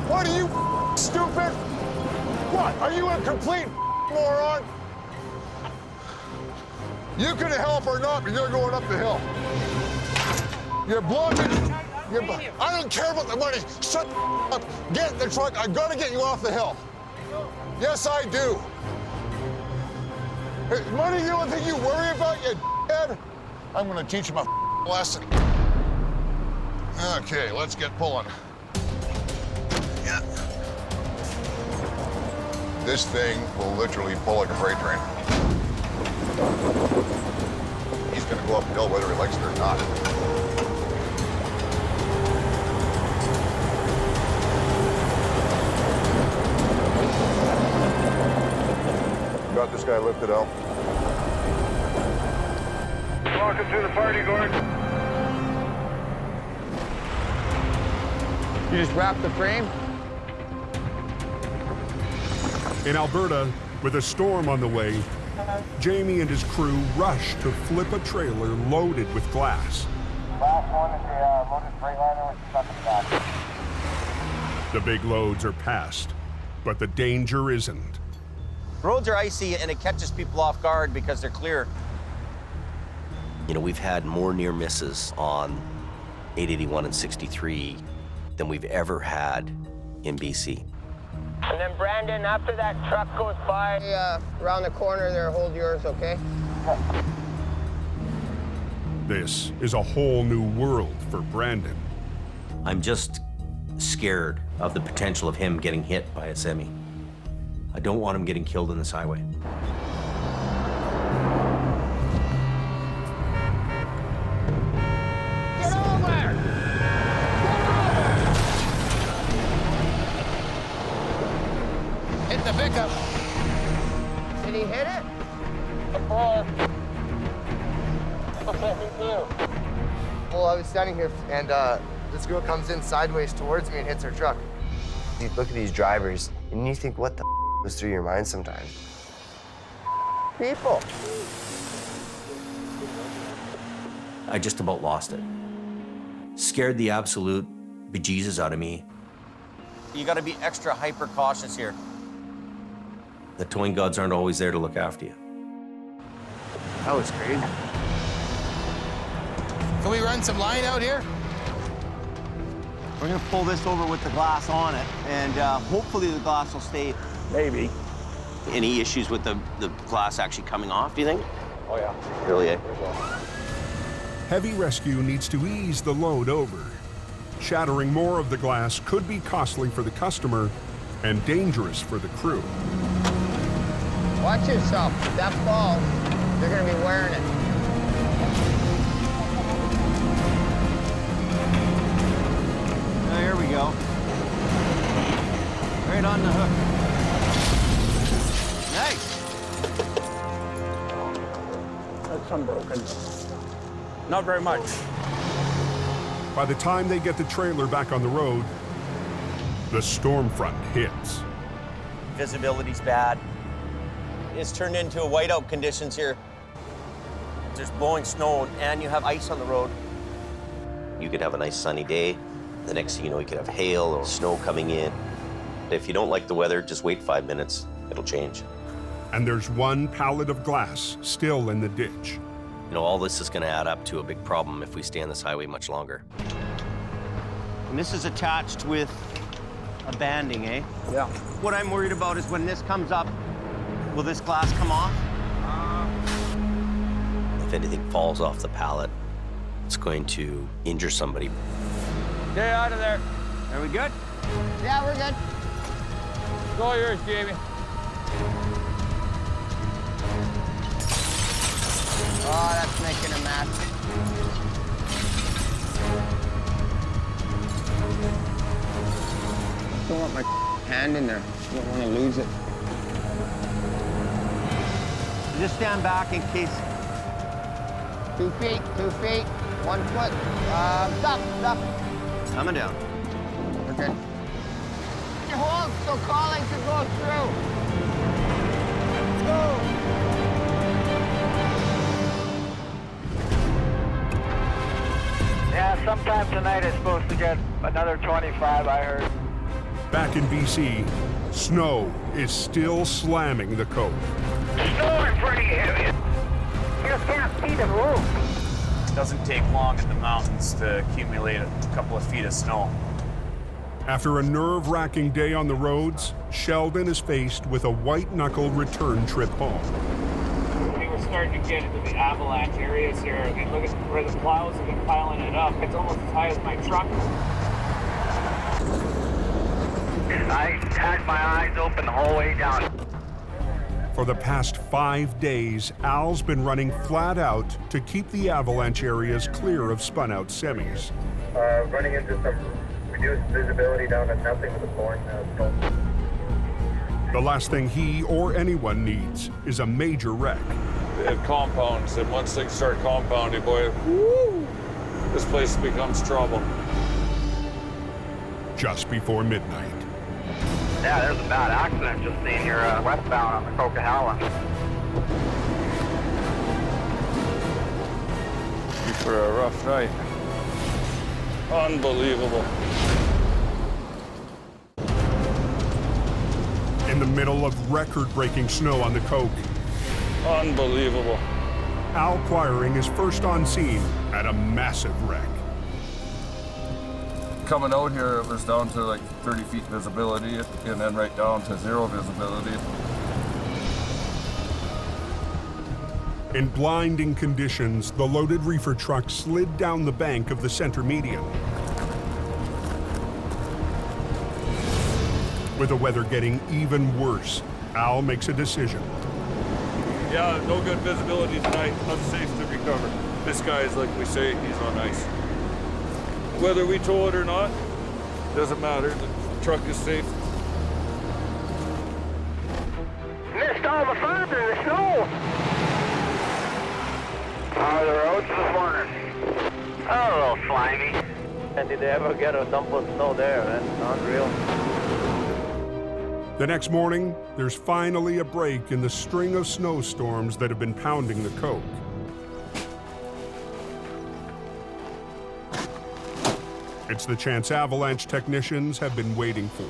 What are you, stupid? What, are you a complete moron? You can help or not, but you're going up the hill. You're blocking. I don't care about the money. Shut up. Get in the truck. I gotta get you off the hill. Yes, I do. Hey, money you don't think you worry about, you head? I'm gonna teach him a lesson. Okay, let's get pulling. Yeah. This thing will literally pull like a freight train. He's gonna go up the hill whether he likes it or not. Got this guy lifted out. Welcome to the party, Gordon. You just wrapped the frame? In Alberta, with a storm on the way, Jamie and his crew rush to flip a trailer loaded with glass. Last one is the loaded Freightliner with stuck in the back. The big loads are past, but the danger isn't. Roads are icy and it catches people off guard because they're clear. You know, we've had more near misses on 881 and 63 than we've ever had in BC. And then Brandon, after that truck goes by, around the corner there, hold yours, okay? This is a whole new world for Brandon. I'm just scared of the potential of him getting hit by a semi. I don't want him getting killed on this highway. Get over! Hit the pickup. Did he hit it? Well, I was standing here and this girl comes in sideways towards me and hits her truck. You look at these drivers and you think, what the goes through your mind sometimes? People. I just about lost it. Scared the absolute bejesus out of me. You gotta be extra hyper cautious here. The towing gods aren't always there to look after you. That was crazy. Can we run some line out here? We're gonna pull this over with the glass on it, and hopefully the glass will stay. Maybe. Any issues with the glass actually coming off, do you think? Oh, yeah. Really, eh? Heavy rescue needs to ease the load over. Shattering more of the glass could be costly for the customer and dangerous for the crew. Watch yourself. If that falls, you're gonna be wearing it. Oh, here we go. Right on the hook. Nice. That's unbroken. Not very much. By the time they get the trailer back on the road, the storm front hits. Visibility's bad. It's turned into a whiteout conditions here. There's blowing snow and you have ice on the road. You could have a nice sunny day. The next thing you know, you could have hail or snow coming in. If you don't like the weather, just wait 5 minutes. It'll change. And there's one pallet of glass still in the ditch. You know, all this is going to add up to a big problem if we stay on this highway much longer. And this is attached with a banding, eh? Yeah. What I'm worried about is when this comes up, will this glass come off? If anything falls off the pallet, it's going to injure somebody. Stay out of there. Are we good? Yeah, we're good. It's all yours, Jamie. Oh, that's making a mess. Don't want my hand in there. Don't want to lose it. Just stand back in case. 2 feet, 2 feet, 1 foot. Stop. Coming down. We're good. Hold so Colin can go through. Let's go. Yeah, sometime tonight it's supposed to get another 25, I heard. Back in BC, snow is still slamming the coke. Snow is pretty heavy. You just can't see the roof. It doesn't take long in the mountains to accumulate a couple of feet of snow. After a nerve-wracking day on the roads, Sheldon is faced with a white-knuckle return trip home. We're starting to get into the avalanche areas here, and look at where the plows have been piling it up. It's almost as high as my truck. I had my eyes open the whole way down. For the past 5 days, Al's been running flat out to keep the avalanche areas clear of spun-out semis. Running into some reduced visibility down to nothing with the pouring snow. The last thing he or anyone needs is a major wreck. It compounds, and once things start compounding, boy, woo, this place becomes trouble. Just before midnight. Yeah, there's a bad accident just seen here westbound on the Coquihalla. For a rough night. Unbelievable. In the middle of record-breaking snow on the Coke, unbelievable. Al Quiring is first on scene at a massive wreck. Coming out here, it was down to like 30 feet visibility, and then right down to 0 visibility. In blinding conditions, the loaded reefer truck slid down the bank of the center median. With the weather getting even worse, Al makes a decision. Yeah, no good visibility tonight, unsafe to recover. This guy is, like we say, he's on ice. Whether we tow it or not, doesn't matter. The truck is safe. Missed all the fun in the snow. How are the roads this morning? Oh, a little slimy. And did they ever get a dump of snow there? That's unreal. The next morning, there's finally a break in the string of snowstorms that have been pounding the Coke. It's the chance avalanche technicians have been waiting for.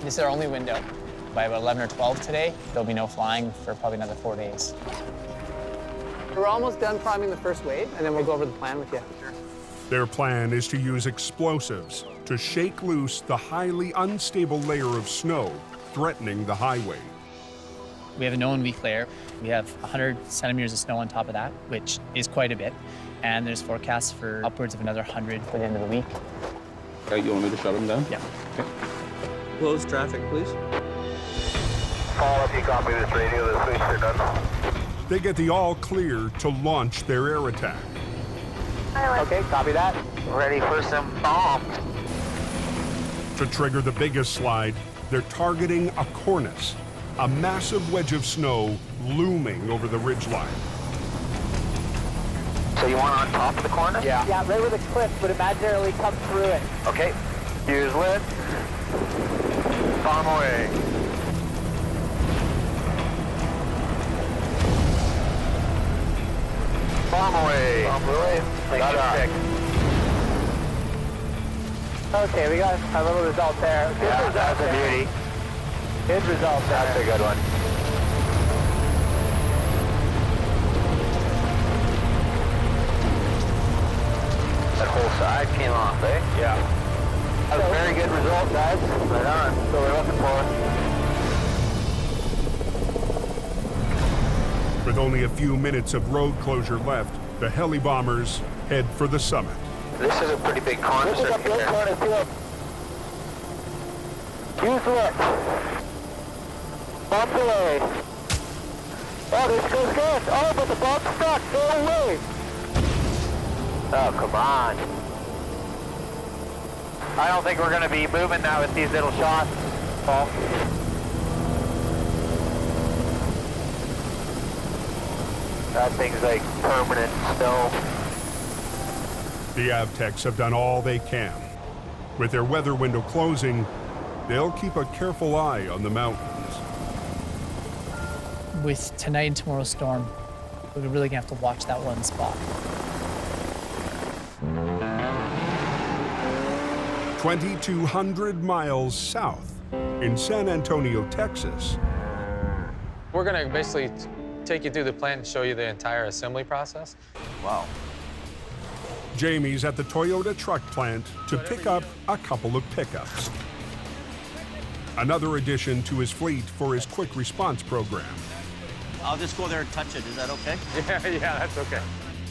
This is our only window. By about 11 or 12 today, there'll be no flying for probably another 4 days. We're almost done priming the first wave, and then we'll go over the plan with you. Sure. Their plan is to use explosives to shake loose the highly unstable layer of snow threatening the highway. We have a known weak layer. We have 100 centimeters of snow on top of that, which is quite a bit. And there's forecasts for upwards of another 100 by the end of the week. Okay, you want me to shut them down? Yeah. Okay. Close traffic, please. Paul, if you copy this radio, the switch are done. They get the all clear to launch their air attack. Okay, copy that. Ready for some bombs. To trigger the biggest slide, they're targeting a cornice, a massive wedge of snow looming over the ridgeline. So you want on top of the corner? Yeah. Yeah, right where the cliff would imaginarily come through it. Okay. Here's lid. Bomb away. Bomb away. Bomb away. Got it. Okay, we got a little result there. Good result that's there. A beauty. Good result there. That's a good one. That whole side came off, eh? Yeah. That was a very good result, guys. Right on. So we're looking for. With only a few minutes of road closure left, the heli bombers head for the summit. This is a pretty big corner. This is a big corner, too. Use left. Bump away. Oh, this goes good. Oh, but the bump's stuck. Go away. Oh, come on. I don't think we're going to be moving now with these little shots, Paul. That thing's like permanent snow. The Avtechs have done all they can. With their weather window closing, they'll keep a careful eye on the mountains. With tonight and tomorrow's storm, we're really gonna have to watch that one spot. 2,200 miles south in San Antonio, Texas. We're gonna basically take you through the plant and show you the entire assembly process. Wow. Jamie's at the Toyota truck plant to pick up a couple of pickups. Another addition to his fleet for his quick response program. I'll just go there and touch it. Is that okay? Yeah, that's okay.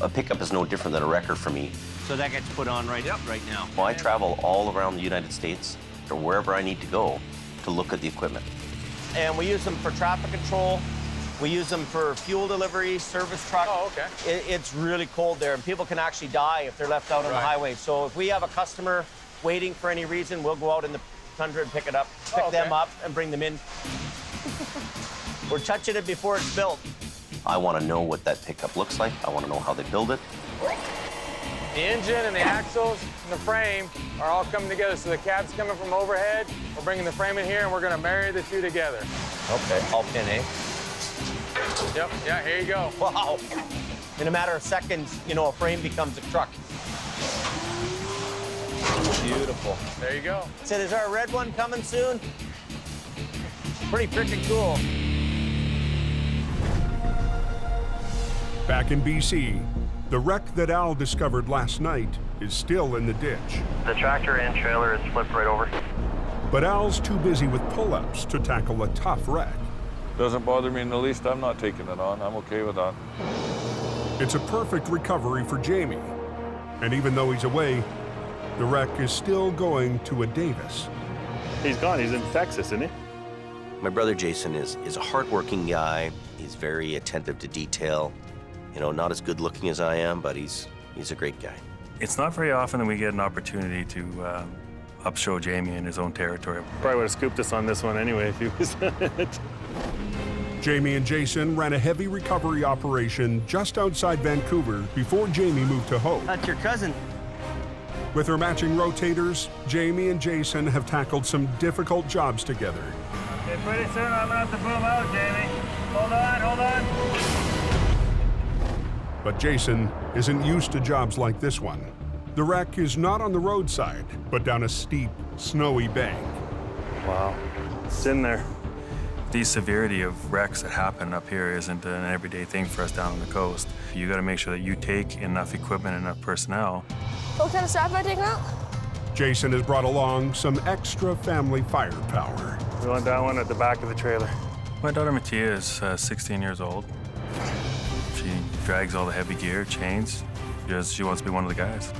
A pickup is no different than a wrecker for me. So that gets put on right now. Well, I travel all around the United States or wherever I need to go to look at the equipment. And we use them for traffic control. We use them for fuel delivery, service truck. Oh, okay. It's really cold there, and people can actually die if they're left out on the highway. So if we have a customer waiting for any reason, we'll go out in the tundra and pick them up and bring them in. We're touching it before it's built. I want to know what that pickup looks like. I want to know how they build it. The engine and the axles and the frame are all coming together. So the cab's coming from overhead. We're bringing the frame in here, and we're going to marry the two together. Okay, all pin, eh? Yep, yeah, here you go. Wow. In a matter of seconds, you know, a frame becomes a truck. Beautiful. There you go. So is our red one coming soon? Pretty freaking cool. Back in BC, the wreck that Al discovered last night is still in the ditch. The tractor and trailer is flipped right over. But Al's too busy with pull-ups to tackle a tough wreck. Doesn't bother me in the least. I'm not taking it on. I'm okay with that. It's a perfect recovery for Jamie. And even though he's away, the wreck is still going to a Davis. He's gone. He's in Texas, isn't he? My brother Jason is a hardworking guy. He's very attentive to detail. You know, not as good looking as I am, but he's a great guy. It's not very often that we get an opportunity to upshow Jamie in his own territory. Probably would have scooped us on this one anyway if he was on it. Jamie and Jason ran a heavy recovery operation just outside Vancouver before Jamie moved to Hope. That's your cousin. With her matching rotators, Jamie and Jason have tackled some difficult jobs together. Okay, pretty soon I'm gonna have to boom out, Jamie. Hold on. But Jason isn't used to jobs like this one. The wreck is not on the roadside, but down a steep, snowy bank. Wow, it's in there. The severity of wrecks that happen up here isn't an everyday thing for us down on the coast. You got to make sure that you take enough equipment, enough personnel. What kind of stuff am I taking out? Jason has brought along some extra family firepower. We want that one at the back of the trailer. My daughter Mattia is 16 years old. She drags all the heavy gear, chains, because she wants to be one of the guys.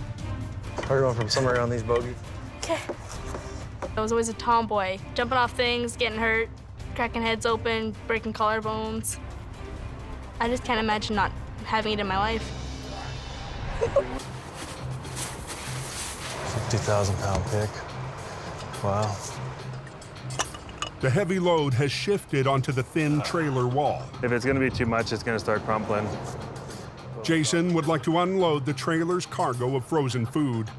We're going from somewhere around these bogies. Okay. I was always a tomboy, jumping off things, getting hurt, cracking heads open, breaking collarbones. I just can't imagine not having it in my life. 50,000-pound pick. Wow. The heavy load has shifted onto the thin trailer wall. If it's gonna be too much, it's gonna start crumpling. Jason would like to unload the trailer's cargo of frozen food,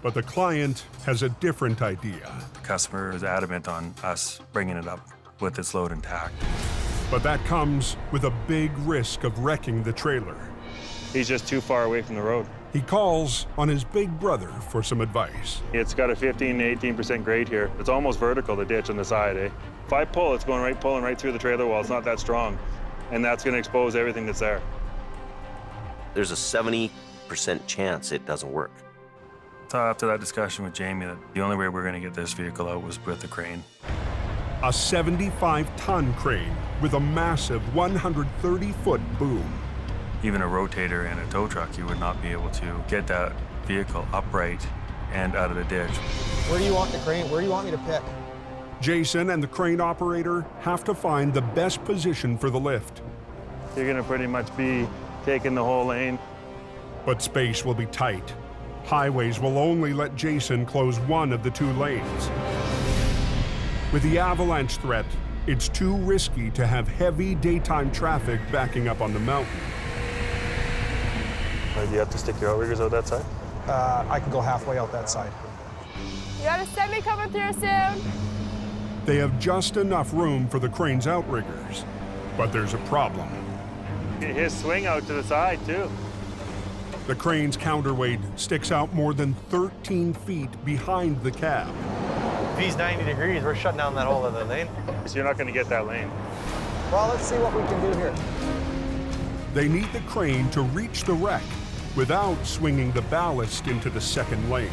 but the client has a different idea. The customer is adamant on us bringing it up with its load intact. But that comes with a big risk of wrecking the trailer. He's just too far away from the road. He calls on his big brother for some advice. It's got a 15 to 18% grade here. It's almost vertical, the ditch on the side, eh? If I pull, it's pulling right through the trailer wall. It's not that strong. And that's gonna expose everything that's there. There's a 70% chance it doesn't work. So after that discussion with Jamie, that the only way we're gonna get this vehicle out was with a crane. A 75-ton crane with a massive 130-foot boom. Even a rotator and a tow truck, you would not be able to get that vehicle upright and out of the ditch. Where do you want the crane? Where do you want me to pick? Jason and the crane operator have to find the best position for the lift. You're gonna pretty much be taking the whole lane. But space will be tight. Highways will only let Jason close one of the two lanes. With the avalanche threat, it's too risky to have heavy daytime traffic backing up on the mountain. Do you have to stick your outriggers out that side? I can go halfway out that side. You got a semi coming through soon? They have just enough room for the crane's outriggers, but there's a problem. His swing out to the side, too. The crane's counterweight sticks out more than 13 feet behind the cab. If he's 90 degrees, we're shutting down that whole other lane. So you're not going to get that lane. Well, let's see what we can do here. They need the crane to reach the wreck without swinging the ballast into the second lane.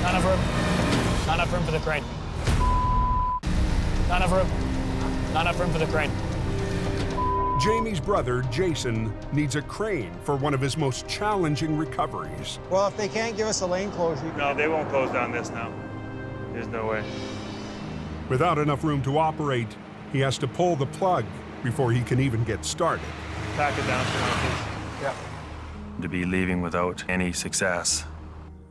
Not enough room. Not enough room for the crane. Not enough room. Not enough room for the crane. Jamie's brother, Jason, needs a crane for one of his most challenging recoveries. Well, if they can't give us a lane closure... No, they won't close down this now. There's no way. Without enough room to operate, he has to pull the plug before he can even get started. Pack it down for now, please. Yeah. To be leaving without any success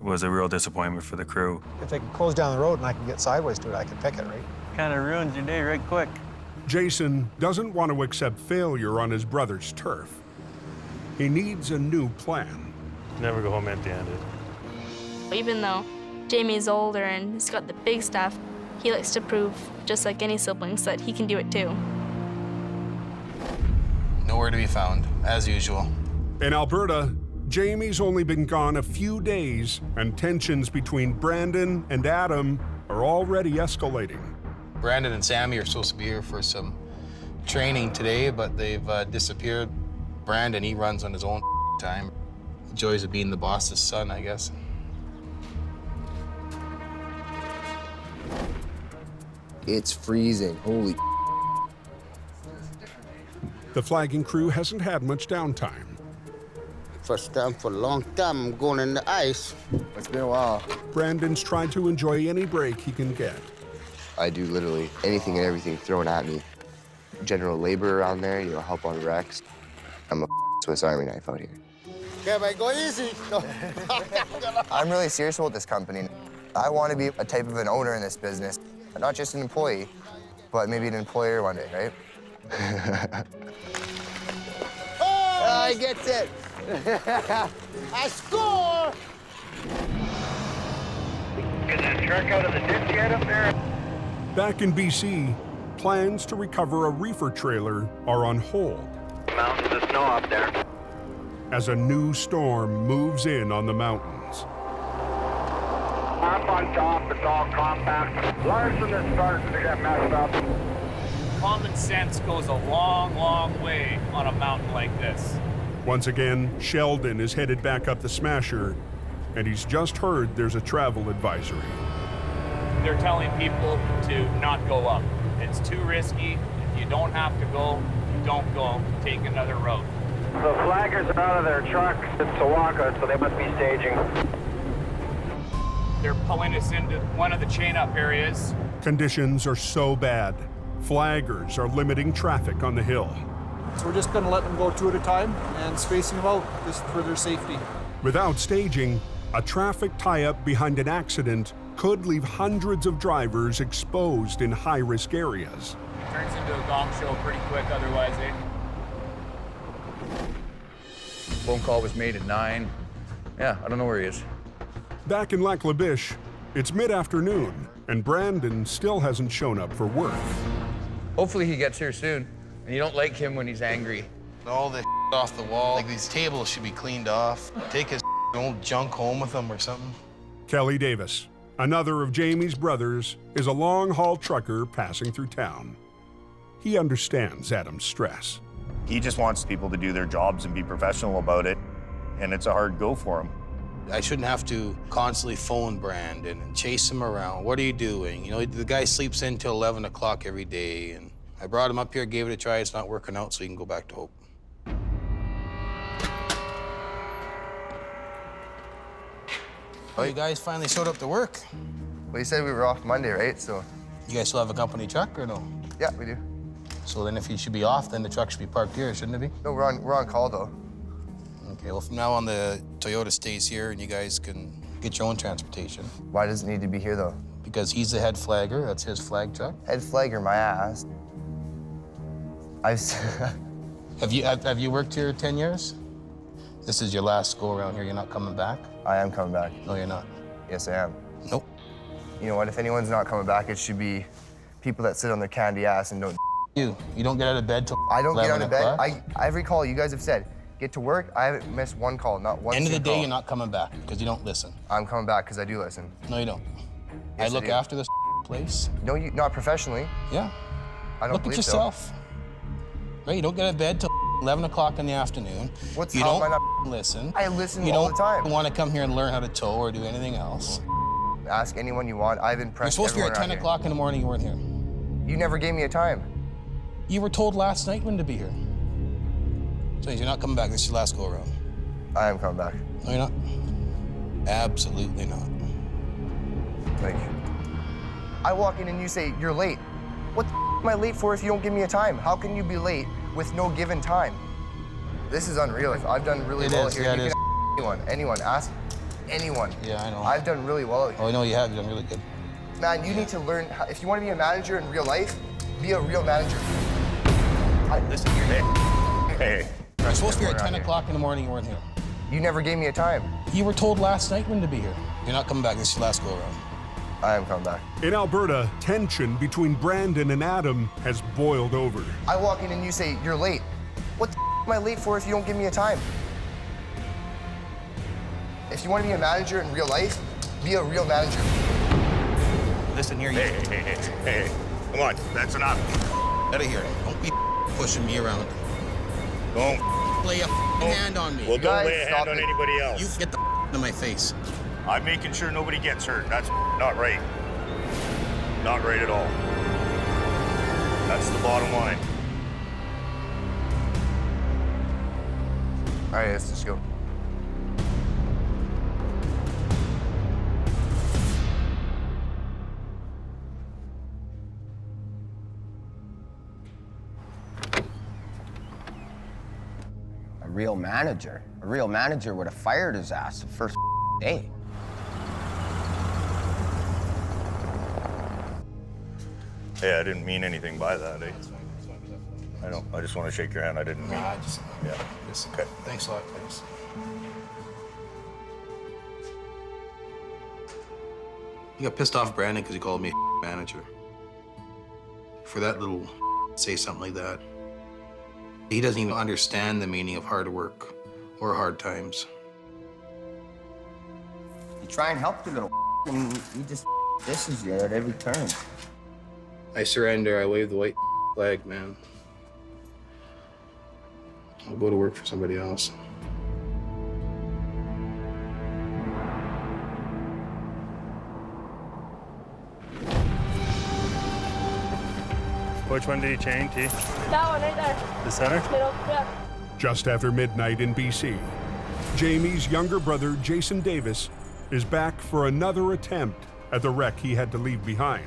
was a real disappointment for the crew. If they can close down the road and I can get sideways to it, I can pick it, right? Kind of ruins your day right quick. Jason doesn't want to accept failure on his brother's turf. He needs a new plan. Never go home empty-handed. Even though Jamie's older and he's got the big stuff, he likes to prove, just like any siblings, that he can do it too. Nowhere to be found, as usual. In Alberta, Jamie's only been gone a few days, and tensions between Brandon and Adam are already escalating. Brandon and Sammy are supposed to be here for some training today, but they've disappeared. Brandon, he runs on his own time. The joys of being the boss's son, I guess. It's freezing, holy. The flagging crew hasn't had much downtime. First time for a long time I'm going in the ice. It's been a while. Brandon's tried to enjoy any break he can get. I do literally anything and everything thrown at me. General labor around there, help on wrecks. I'm a Swiss Army knife out here. Okay, but go easy. I'm really serious about this company. I want to be a type of an owner in this business. Not just an employee, but maybe an employer one day, right? Oh, I get it. I score! Get that truck out of the ditch yet up there? Back in BC, plans to recover a reefer trailer are on hold. Mountains of snow up there. As a new storm moves in on the mountains. Up on top, it's all compact. Larson is starting to get messed up. Common sense goes a long, long way on a mountain like this. Once again, Sheldon is headed back up the Smasher, and he's just heard there's a travel advisory. They're telling people to not go up. It's too risky. If you don't have to go, don't go. Take another road. The flaggers are out of their trucks in Sawaka, so they must be staging. They're pulling us into one of the chain-up areas. Conditions are so bad, flaggers are limiting traffic on the hill. So we're just gonna let them go two at a time and spacing them out just for their safety. Without staging, a traffic tie-up behind an accident could leave hundreds of drivers exposed in high-risk areas. Turns into a gong show pretty quick otherwise, eh? Phone call was made at 9. Yeah, I don't know where he is. Back in Lac La Biche, it's mid-afternoon, and Brandon still hasn't shown up for work. Hopefully he gets here soon. And you don't like him when he's angry. All this off the wall. Like, these tables should be cleaned off. Take his old junk home with him or something. Kelly Davis, another of Jamie's brothers, is a long-haul trucker passing through town. He understands Adam's stress. He just wants people to do their jobs and be professional about it, and it's a hard go for him. I shouldn't have to constantly phone Brandon and chase him around. What are you doing? You know, the guy sleeps in till 11 o'clock every day, and I brought him up here, gave it a try. It's not working out, so he can go back to Hope. Oh, you guys finally showed up to work. Well, you said we were off Monday, right? So. You guys still have a company truck or no? Yeah, we do. So then if you should be off, then the truck should be parked here, shouldn't it be? No, we're on call, though. Okay, well, from now on, the Toyota stays here, and you guys can get your own transportation. Why does it need to be here, though? Because he's the head flagger. That's his flag truck. Head flagger, my ass. Have you worked here 10 years? This is your last go around here. You're not coming back? I am coming back. No, you're not. Yes, I am. Nope. You know what? If anyone's not coming back, it should be people that sit on their candy ass and don't. you. You don't get out of bed till I don't get out of bed. o'clock? Every call you guys have said, get to work. I haven't missed one call, not one End of the day, call. you're not coming back because you don't listen. I'm coming back because I do listen. No, you don't. Yes, I look do. after this place. No, you not professionally. Yeah. I don't Look at believe yourself. Right? You don't get out of bed till 11 o'clock in the afternoon. You how don't am I not listen. I listen you all don't the time. want to come here and learn how to tow or do anything else. Ask anyone you want. I've You're impressed supposed to be here at everyone 10 around o'clock in the morning. You weren't here. here. You never gave me a time. You were told last night when to be here. So you're not coming back. This is your last go around. I am coming back. No, you're not. Absolutely not. Thank you. I walk in and you say, you're late. What the am I late for if you don't give me a time? How can you be late with no given time? This is unreal. I've done really well here. You can ask anyone, ask anyone. Yeah, I know. I've done really well here. Oh, I know you have. You've done really good. Man, you need to learn, if you want to be a manager in real life, be a real manager. Listen here. Hey. You're supposed to be here at 10 o'clock in the morning. You weren't here. You never gave me a time. You were told last night when to be here. You're not coming back. This is your last go around. I am coming back. In Alberta, tension between Brandon and Adam has boiled over. I walk in and you say, you're late. What the am I late for if you don't give me a time? If you want to be a manager in real life, be a real manager. Listen here, Hey, come on, that's enough. Out of here. Don't be pushing me around. Don't lay a hand on me. Well, don't lay a hand on anybody else. You get the out of my face. I'm making sure nobody gets hurt. That's not right. Not right at all. That's the bottom line. All right, let's just go. A real manager. A real manager would have fired his ass the first day. Hey, I didn't mean anything by that, eh? I don't. I just want to shake your hand. I didn't mean. Yeah. Okay. Thanks a lot. Thanks. You got pissed off Brandon because he called me a manager. For that little say something like that. He doesn't even understand the meaning of hard work or hard times. You try and help the little and he just disses you at every turn. I surrender. I wave the white flag, man. I'll go to work for somebody else. Which one did he chain, T? That one right there. The center? Middle, yeah. Just after midnight in BC, Jamie's younger brother, Jason Davis, is back for another attempt at the wreck he had to leave behind.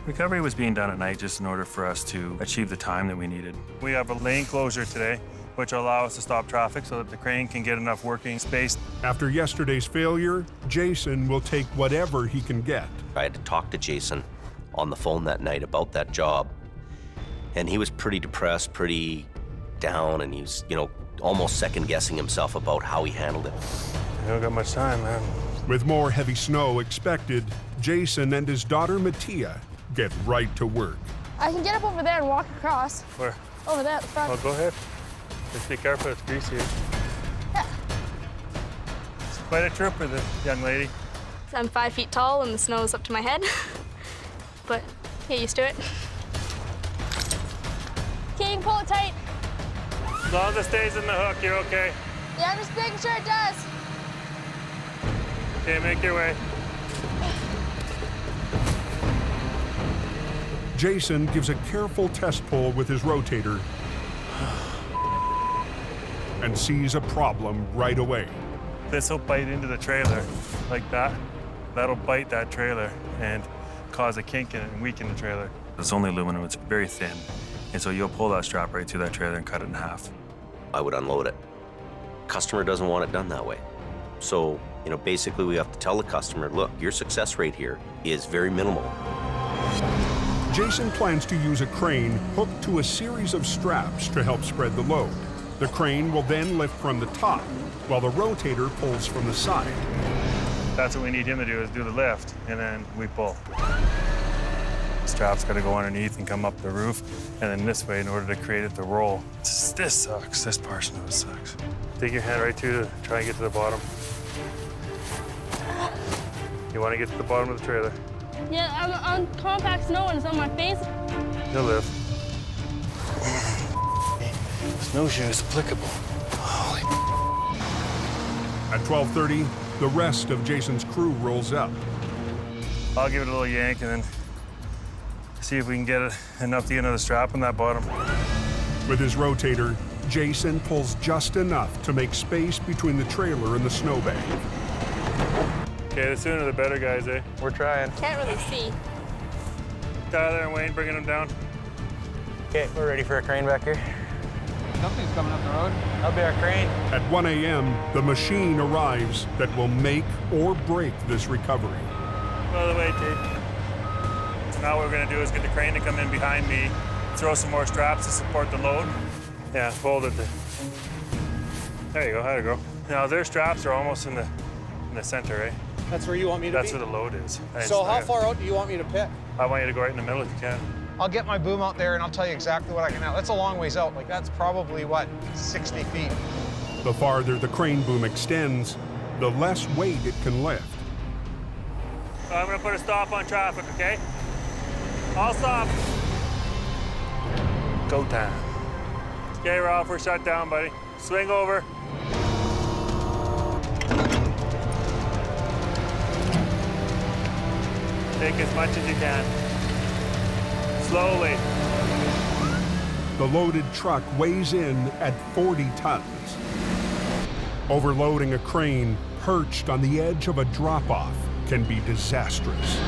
Recovery was being done at night just in order for us to achieve the time that we needed. We have a lane closure today, which will allow us to stop traffic so that the crane can get enough working space. After yesterday's failure, Jason will take whatever he can get. I had to talk to Jason on the phone that night about that job, and he was pretty depressed, pretty down, and he was, almost second-guessing himself about how he handled it. I don't got much time, man. With more heavy snow expected, Jason and his daughter, Mattia, get right to work. I can get up over there and walk across. Where? Over there at the front. Oh, go ahead. Just be careful, it's greasy. Yeah. It's quite a trooper, this young lady. I'm 5 feet tall and the snow is up to my head. But get used to it. Okay, you can pull it tight. As long as it stays in the hook, you're okay. Yeah, I'm just making sure it does. Okay, make your way. Jason gives a careful test pull with his rotator and sees a problem right away. This will bite into the trailer like that. That'll bite that trailer and cause a kink in it and weaken the trailer. It's only aluminum, it's very thin. And so you'll pull that strap right through that trailer and cut it in half. I would unload it. Customer doesn't want it done that way. So, basically we have to tell the customer, look, your success rate here is very minimal. Jason plans to use a crane hooked to a series of straps to help spread the load. The crane will then lift from the top, while the rotator pulls from the side. That's what we need him to do, is do the lift, and then we pull. Strap's got to go underneath and come up the roof, and then this way in order to create it to roll. This sucks. This portion of it sucks. Dig your hand right through to try and get to the bottom. You want to get to the bottom of the trailer. Yeah, I'm on compact snow and it's on my face. You'll live. Snowshoe is applicable. Holy. At 12:30, the rest of Jason's crew rolls up. I'll give it a little yank and then see if we can get enough to get another strap on that bottom. With his rotator, Jason pulls just enough to make space between the trailer and the snowbank. Okay, the sooner the better, guys, eh? We're trying. Can't really see. Tyler and Wayne bringing them down. Okay, we're ready for a crane back here. Something's coming up the road. That'll be our crane. At 1 a.m., the machine arrives that will make or break this recovery. By the way, Tate, now what we're gonna do is get the crane to come in behind me, throw some more straps to support the load. Yeah, fold it. There you go, how'd it go? Now their straps are almost in the center, eh? That's where you want me to That's be? where the load is. So how far out do you want me to pick? I want you to go right in the middle if you can. I'll get my boom out there and I'll tell you exactly what I can. That's a long ways out. Like that's probably what, 60 feet. The farther the crane boom extends, the less weight it can lift. I'm gonna put a stop on traffic, okay? I'll stop. Go time. Okay, Ralph, we're shut down, buddy. Swing over. Take as much as you can. Slowly. The loaded truck weighs in at 40 tons. Overloading a crane perched on the edge of a drop-off can be disastrous.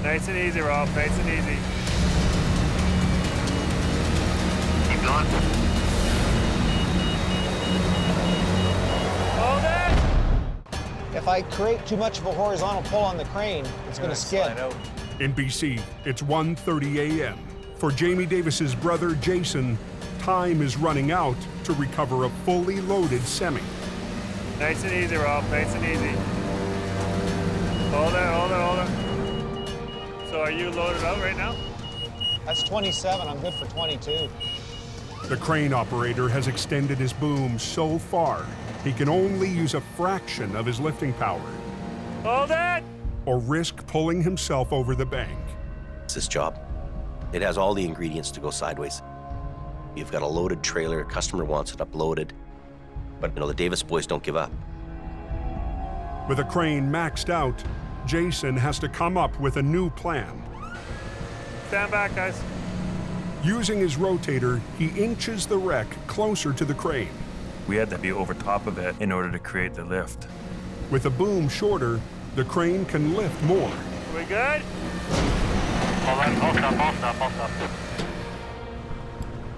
Nice and easy, Ralph, nice and easy. Keep going. Hold it! If I create too much of a horizontal pull on the crane, it's going to skid. In BC, it's 1:30 a.m. For Jamie Davis's brother, Jason, time is running out to recover a fully loaded semi. Nice and easy, Ralph, nice and easy. Hold it, hold it, hold it. So are you loaded out right now? That's 27. I'm good for 22. The crane operator has extended his boom so far, he can only use a fraction of his lifting power. Hold it! Or risk pulling himself over the bank. It's this job. It has all the ingredients to go sideways. You've got a loaded trailer, a customer wants it uploaded, but the Davis boys don't give up. With a crane maxed out, Jason has to come up with a new plan. Stand back, guys. Using his rotator, he inches the wreck closer to the crane. We had to be over top of it in order to create the lift. With the boom shorter, the crane can lift more. Are we good? Hold on, I'll stop.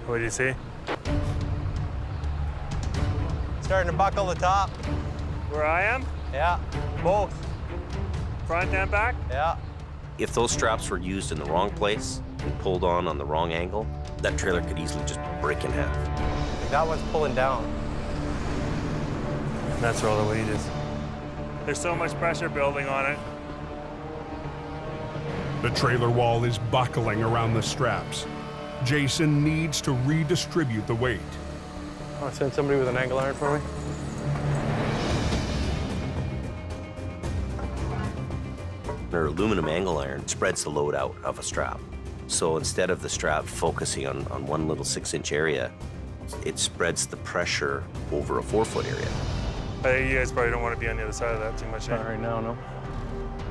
What do you see? Starting to buckle the top. Where I am? Yeah, both. Front and back? Yeah. If those straps were used in the wrong place and pulled on the wrong angle, that trailer could easily just break in half. That one's pulling down. And that's where all the weight is. There's so much pressure building on it. The trailer wall is buckling around the straps. Jason needs to redistribute the weight. I'll send somebody with an angle iron for me. Our aluminum angle iron spreads the load out of a strap. So instead of the strap focusing on one little 6-inch area, it spreads the pressure over a 4-foot area. I think you guys probably don't want to be on the other side of that too much. Not right now, no.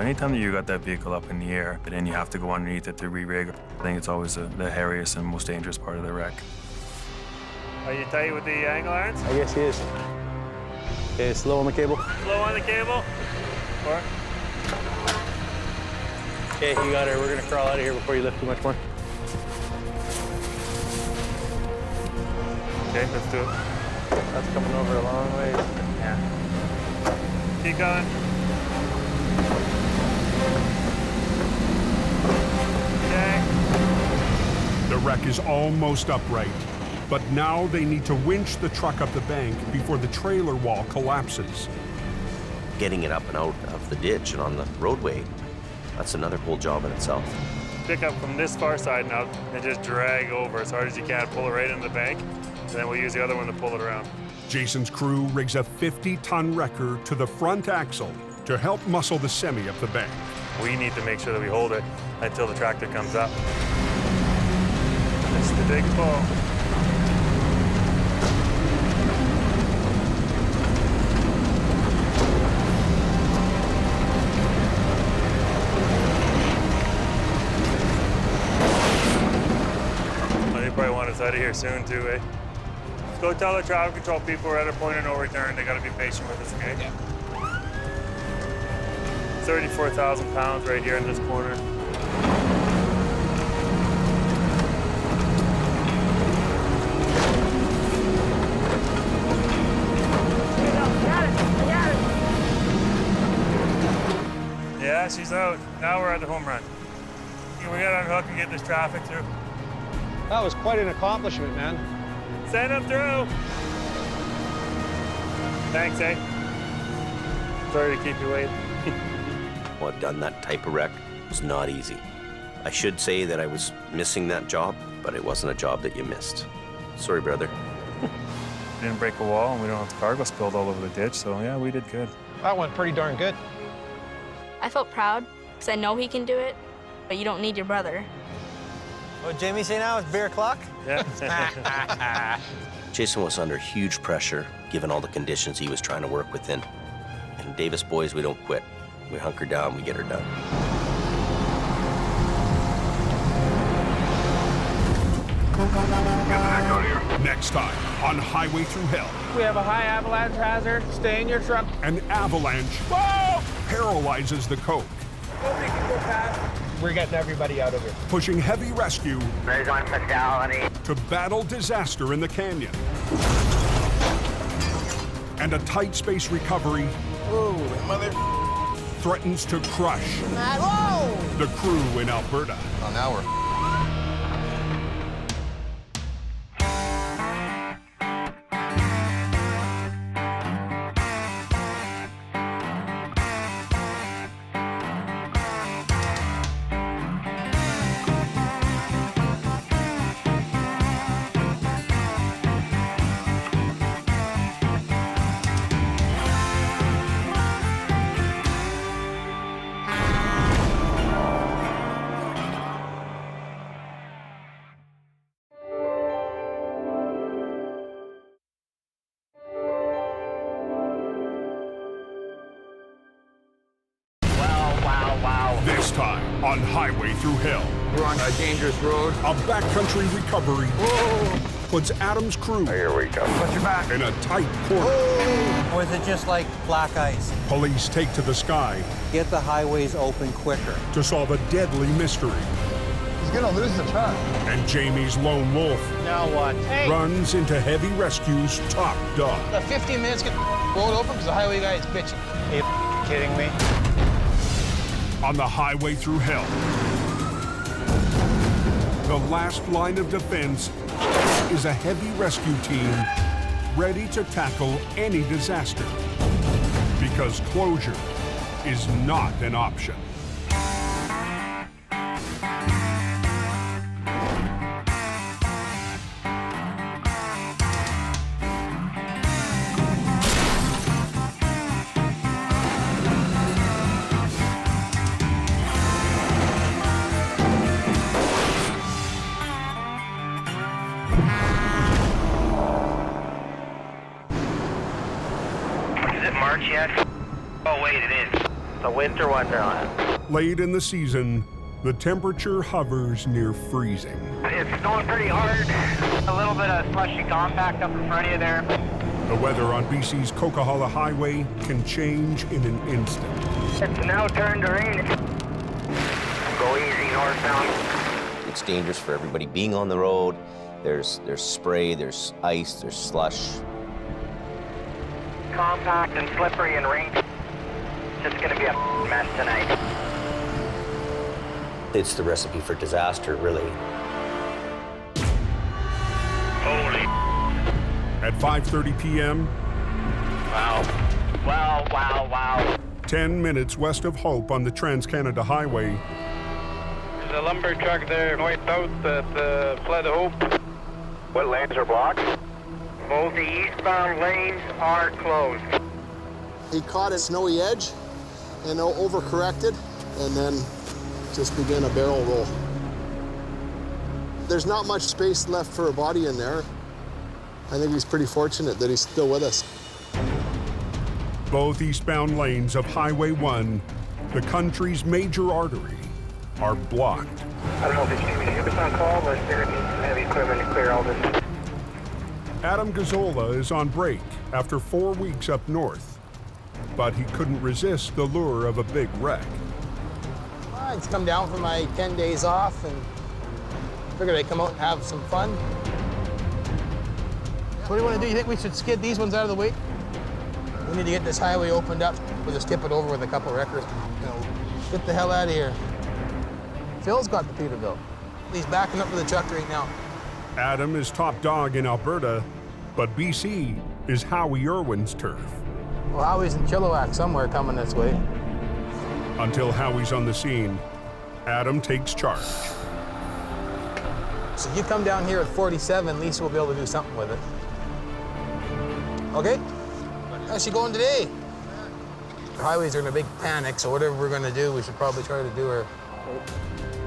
Anytime that you got that vehicle up in the air, but then you have to go underneath it to re-rig, I think it's always the hairiest and most dangerous part of the wreck. Are you tight with the angle irons? I guess he is. Okay, slow on the cable. Slow on the cable. Or? Okay, you got her. We're gonna crawl out of here before you lift too much more. Okay, let's do it. That's coming over a long ways. Yeah. Keep going. The wreck is almost upright, but now they need to winch the truck up the bank before the trailer wall collapses. Getting it up and out of the ditch and on the roadway, that's another whole job in itself. Pick up from this far side now and just drag over as hard as you can, pull it right into the bank, and then we'll use the other one to pull it around. Jason's crew rigs a 50-ton wrecker to the front axle to help muscle the semi up the bank. We need to make sure that we hold it until the tractor comes up. It's the big pull. They probably want us out of here soon too, eh? Go tell the traffic control people we're at a point of no return. They gotta be patient with us, okay? Yeah. 34,000 pounds right here in this corner. Yeah, she's out. Now we're at the home run. We gotta unhook and get this traffic through. That was quite an accomplishment, man. Send them through. Thanks, eh? Sorry to keep you waiting. Well, I've done that type of wreck. It was not easy. I should say that I was missing that job, but it wasn't a job that you missed. Sorry, brother. Didn't break a wall, and we don't have the cargo spilled all over the ditch, so yeah, we did good. That went pretty darn good. I felt proud because I know he can do it, but you don't need your brother. What Jamie say now? It's beer o'clock? Yeah. Jason was under huge pressure, given all the conditions he was trying to work within. And Davis boys, we don't quit. We hunker down, we get her done. Next time on Highway Thru Hell. We have a high avalanche hazard. Stay in your truck. An avalanche paralyzes the coke, Nobody can go past. We're getting everybody out of here. pushing heavy rescue There's one fatality. to battle disaster in the canyon. And a tight space recovery Ooh, mother. threatens to crush Whoa! the crew in Alberta. Oh, now we're... This time on Highway Thru Hell. We're on a dangerous road. A backcountry recovery puts Adam's crew Here we go. Watch your back. in a tight corner. Or is it just like black ice? Police take to the sky Get the highways open quicker. to solve a deadly mystery. He's gonna lose the truck. And Jamie's lone wolf Now what? Hey, runs into Heavy Rescue's top dog. got 15 minutes to get the road open because the highway guy is bitching. Are you kidding me? On the Highway Thru Hell, the last line of defense is a heavy rescue team ready to tackle any disaster, because closure is not an option. Is it March yet? Oh, wait, it is. The winter wonderland. Late in the season, the temperature hovers near freezing. It's snowing pretty hard. A little bit of slushy compact up in front of you there. The weather on BC's Coquihalla Highway can change in an instant. It's now turned to rain. Go easy northbound. It's dangerous for everybody being on the road. There's spray, there's ice, there's slush. Compact and slippery and rain. It's gonna be a mess tonight. It's the recipe for disaster, really. At 5:30 p.m., Wow. 10 minutes west of Hope on the Trans-Canada Highway, There's a lumber truck there north-south that fled Hope. What lanes are blocked? Both the eastbound lanes are closed. He caught a snowy edge and overcorrected and then just began a barrel roll. There's not much space left for a body in there. I think he's pretty fortunate that he's still with us. both eastbound lanes of Highway 1, the country's major artery, are blocked. I don't know if it's going to be shippers on call, but they're going to need some heavy equipment to clear all this. Adam Gazzola is on break after 4 weeks up north, but he couldn't resist the lure of a big wreck. I just come down for my 10 days off and figured I'd come out and have some fun. What do you want to do? You think we should skid these ones out of the way? We need to get this highway opened up. We'll just tip it over with a couple of wreckers. You know, get the hell out of here. Phil's got the Peterbilt. He's backing up to the truck right now. Adam is top dog in Alberta, but BC is Howie Irwin's turf. Well, Howie's in Chilliwack somewhere coming this way. Until Howie's on the scene, Adam takes charge. So you come down here at 47, at least we'll be able to do something with it. Okay? How's she going today? The highways are in a big panic, so whatever we're gonna do, we should probably try to do her.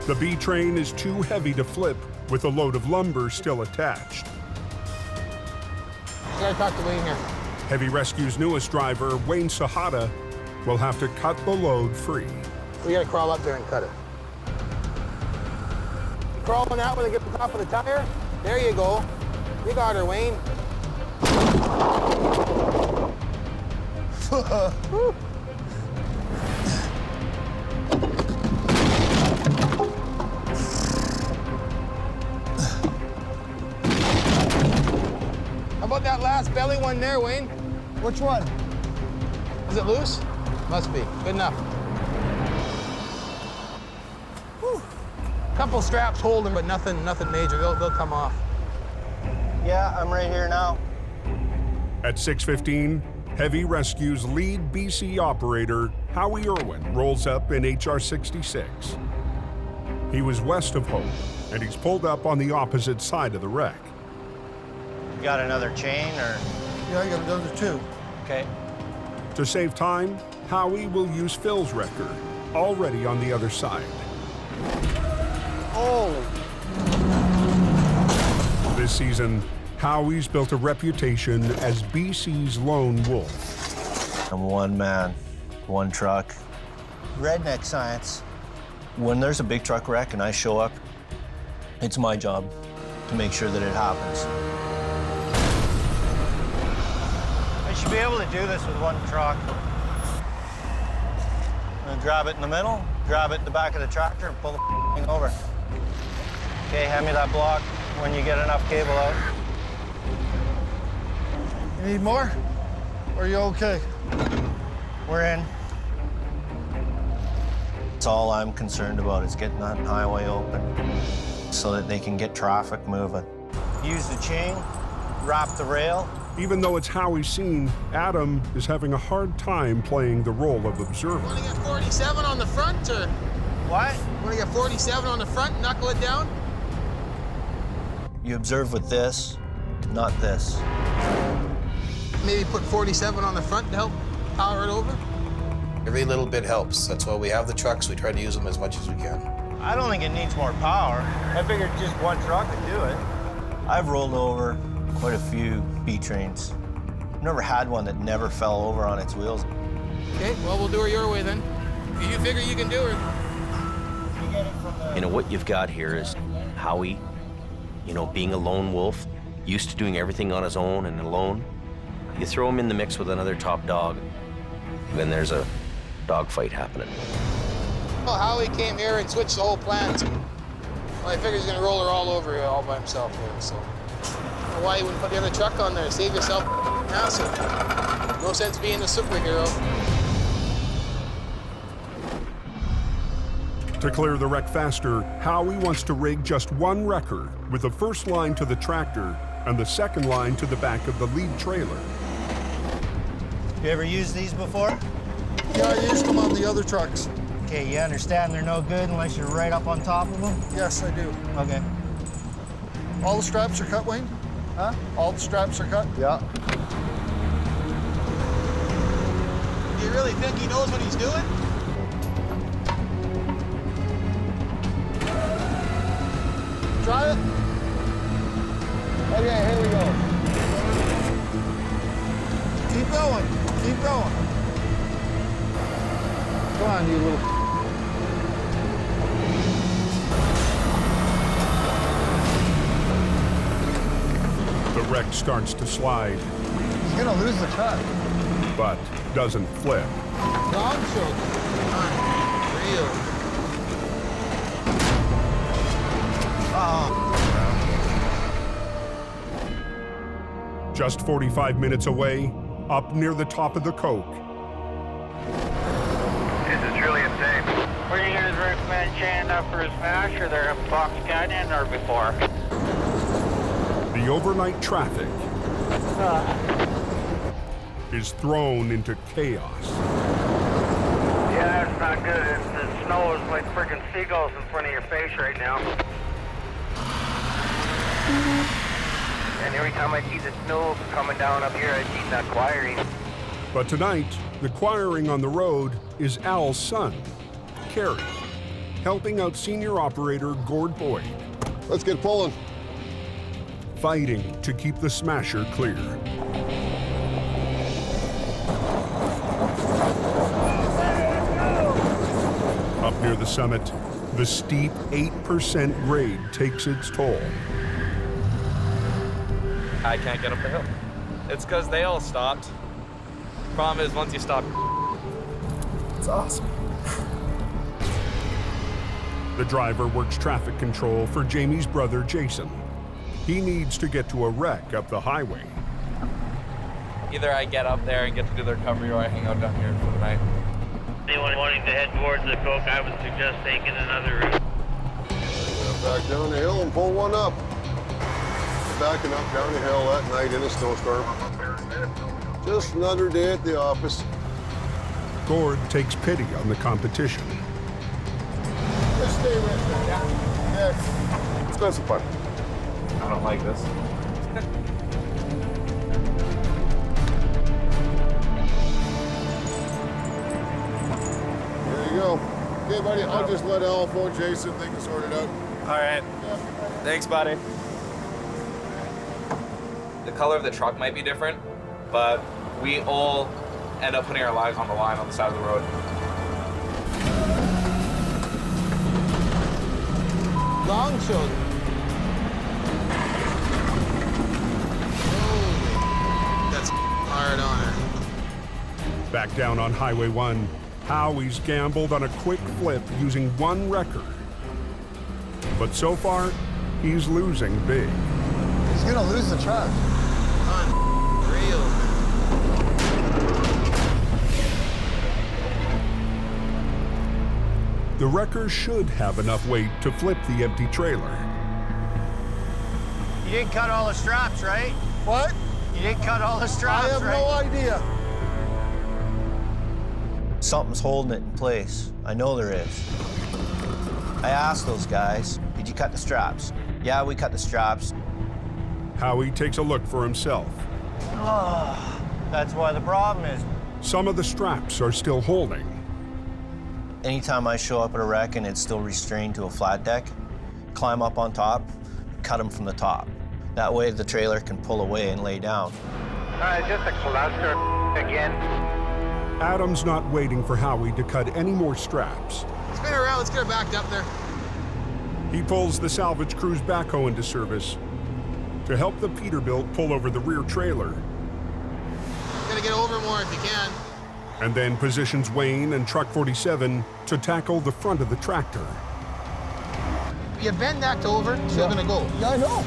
The B train is too heavy to flip with a load of lumber still attached. You gotta talk to Wayne here. Heavy Rescue's newest driver, Wayne Sahata, will have to cut the load free. We gotta crawl up there and cut it. You crawling out when they get to the top of the tire? There you go. You got her, Wayne. How about that last belly one there, Wayne? Which one? Is it loose? Must be. Good enough. Whew. Couple straps holding, but nothing major. They'll come off. Yeah, I'm right here now. At 6:15, Heavy Rescue's lead BC operator, Howie Irwin, rolls up in HR 66. He was west of Hope, and he's pulled up on the opposite side of the wreck. You got another chain, or? Yeah, I got another two. Okay. To save time, Howie will use Phil's wrecker, already on the other side. Holy. This season, Howie's built a reputation as BC's lone wolf. I'm one man, one truck. Redneck science. When there's a big truck wreck and I show up, it's my job to make sure that it happens. I should be able to do this with one truck. I'm gonna grab it in the middle, grab it in the back of the tractor, and pull the thing over. Okay, hand me that block when you get enough cable out. You need more? Or are you okay? We're in. That's all I'm concerned about is getting that highway open so that they can get traffic moving. Use the chain, wrap the rail. Even though it's Howie's scene, Adam is having a hard time playing the role of observer. Want to get 47 on the front, or? What? Want to get 47 on the front and knuckle it down? You observe with this, not this. Maybe put 47 on the front to help power it over? Every little bit helps. That's why we have the trucks. We try to use them as much as we can. I don't think it needs more power. I figured just one truck could do it. I've rolled over quite a few B trains. I've never had one that never fell over on its wheels. Okay, well, we'll do her your way then. If you figure you can do her. You know, what you've got here is Howie, you know, being a lone wolf, used to doing everything on his own and alone. You throw him in the mix with another top dog, then there's a dogfight happening. Well, Howie came here and switched the whole plan. Well, I figured he's gonna roll her all over here all by himself here, so. I don't know why you wouldn't put the other truck on there. Save yourself hassle. No sense being a superhero. To clear the wreck faster, Howie wants to rig just one wrecker with the first line to the tractor and the second line to the back of the lead trailer. You ever used these before? Yeah, I used them on the other trucks. Okay, you understand they're no good unless you're right up on top of them? Yes, I do. Okay. All the straps are cut, Wayne? Huh? All the straps are cut? Yeah. Do you really think he knows what he's doing? Try it. Okay, here we go. Keep going. Keep going. Come on, you little... The wreck starts to slide, He's gonna lose the truck. but doesn't flip. Dog shoulder. Unreal. Just 45 minutes away, up near the top of the Coke, This is truly insane. Where do you guys recommend chaining up for a smash, or they're a box cut in or before? the overnight traffic is thrown into chaos. Yeah, it's not good. The snow is like freaking seagulls in front of your face right now. And every time I see the snow coming down up here, I see that quiring. But tonight, the quiring on the road is Al's son, Kerry, helping out senior operator Gord Boyd. Let's get pulling. Fighting to keep the smasher clear. Up near the summit, the steep 8% grade takes its toll. I can't get up the hill. It's because they all stopped. Problem is, once you stop, It's awesome. The driver works traffic control for Jamie's brother, Jason. He needs to get to a wreck up the highway. either I get up there and get to do the recovery, or I hang out down here for the night. Anyone wanting to head towards the Coke, I would suggest taking another route. Back down the hill and pull one up. Backing up down the hill that night in a snowstorm. Just another day at the office. Gord takes pity on the competition. Just stay with me. Yeah. Yes. Let's go some fun. I don't like this. There you go. Okay, buddy, I'll just let Al phone Jason. They can sort it out. All right. Thanks, buddy. The color of the truck might be different, but we all end up putting our lives on the line on the side of the road. Long shoulder. Holy, that's hard on her. Back down on Highway 1, Howie's gambled on a quick flip using one wrecker. But so far, he's losing big. He's gonna lose the truck. Unreal. The wrecker should have enough weight to flip the empty trailer. You didn't cut all the straps, right? What? You didn't cut all the straps, I have right? no idea. Something's holding it in place. I know there is. I asked those guys, did you cut the straps? Yeah, we cut the straps. Howie takes a look for himself. Oh, that's why the problem is. Some of the straps are still holding. Anytime I show up at a wreck and it's still restrained to a flat deck, climb up on top, cut them from the top. That way the trailer can pull away and lay down. All right, just a cluster again. Adam's not waiting for Howie to cut any more straps. Spin her around, let's get her backed up there. He pulls the salvage crew's backhoe into service to help the Peterbilt pull over the rear trailer, You gotta get over more if you can. and then positions Wayne and Truck 47 to tackle the front of the tractor. You bend that over, so you're gonna go. Yeah, I know.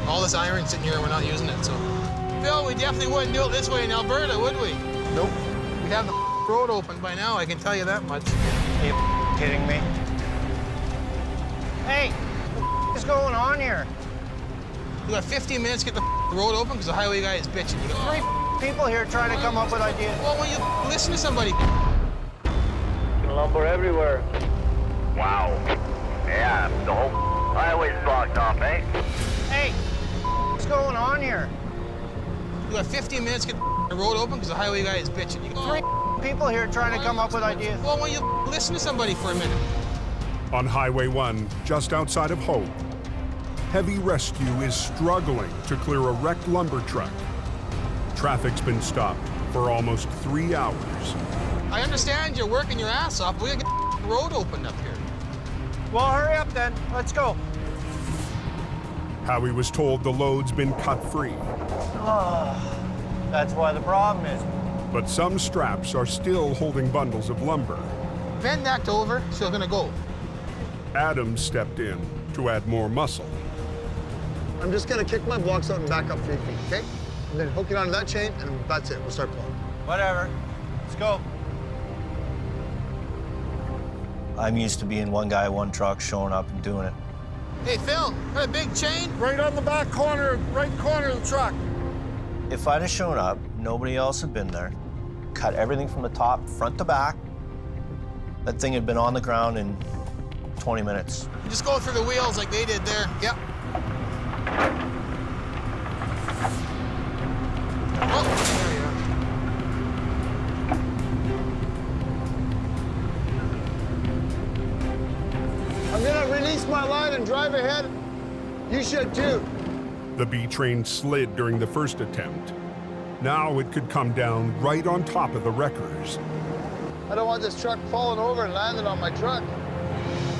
All this iron sitting here, we're not using it, so. Phil, we definitely wouldn't do it this way in Alberta, would we? Nope. We'd have the road open by now, I can tell you that much. Are you kidding me? Hey, what is going on here? You got 15 minutes to get the road open because the highway guy is bitching. You got 3 people here trying to come up with ideas. Well, when you listen to somebody. Lumber everywhere. Wow. Yeah, the whole highway's blocked off, eh? Hey, what's going on here? You got 15 minutes to get the road open because the highway guy is bitching. You got 3 people here trying to come up with ideas. Well, when you listen to somebody for a minute. On Highway 1, just outside of Hope, heavy rescue is struggling to clear a wrecked lumber truck. Traffic's been stopped for almost 3 hours. I understand you're working your ass off, but we gotta get the road opened up here. Well, hurry up then. Let's go. Howie was told the load's been cut free. Oh, that's why the problem is. But some straps are still holding bundles of lumber. Bend that over, so it's gonna go. Adam stepped in to add more muscle. I'm just gonna kick my blocks out and back up 3 feet, okay? And then hook it onto that chain, and that's it. We'll start pulling. Whatever. Let's go. I'm used to being one guy, one truck, showing up and doing it. Hey, Phil, got a big chain? Right on the back corner, right corner of the truck. If I'd have shown up, nobody else had been there, cut everything from the top, front to back, that thing had been on the ground in 20 minutes. You just go through the wheels like they did there. Yep. Oh, there you are. I'm gonna release my line and drive ahead. You should too. The B train slid during the first attempt. Now it could come down right on top of the wreckers. I don't want this truck falling over and landing on my truck.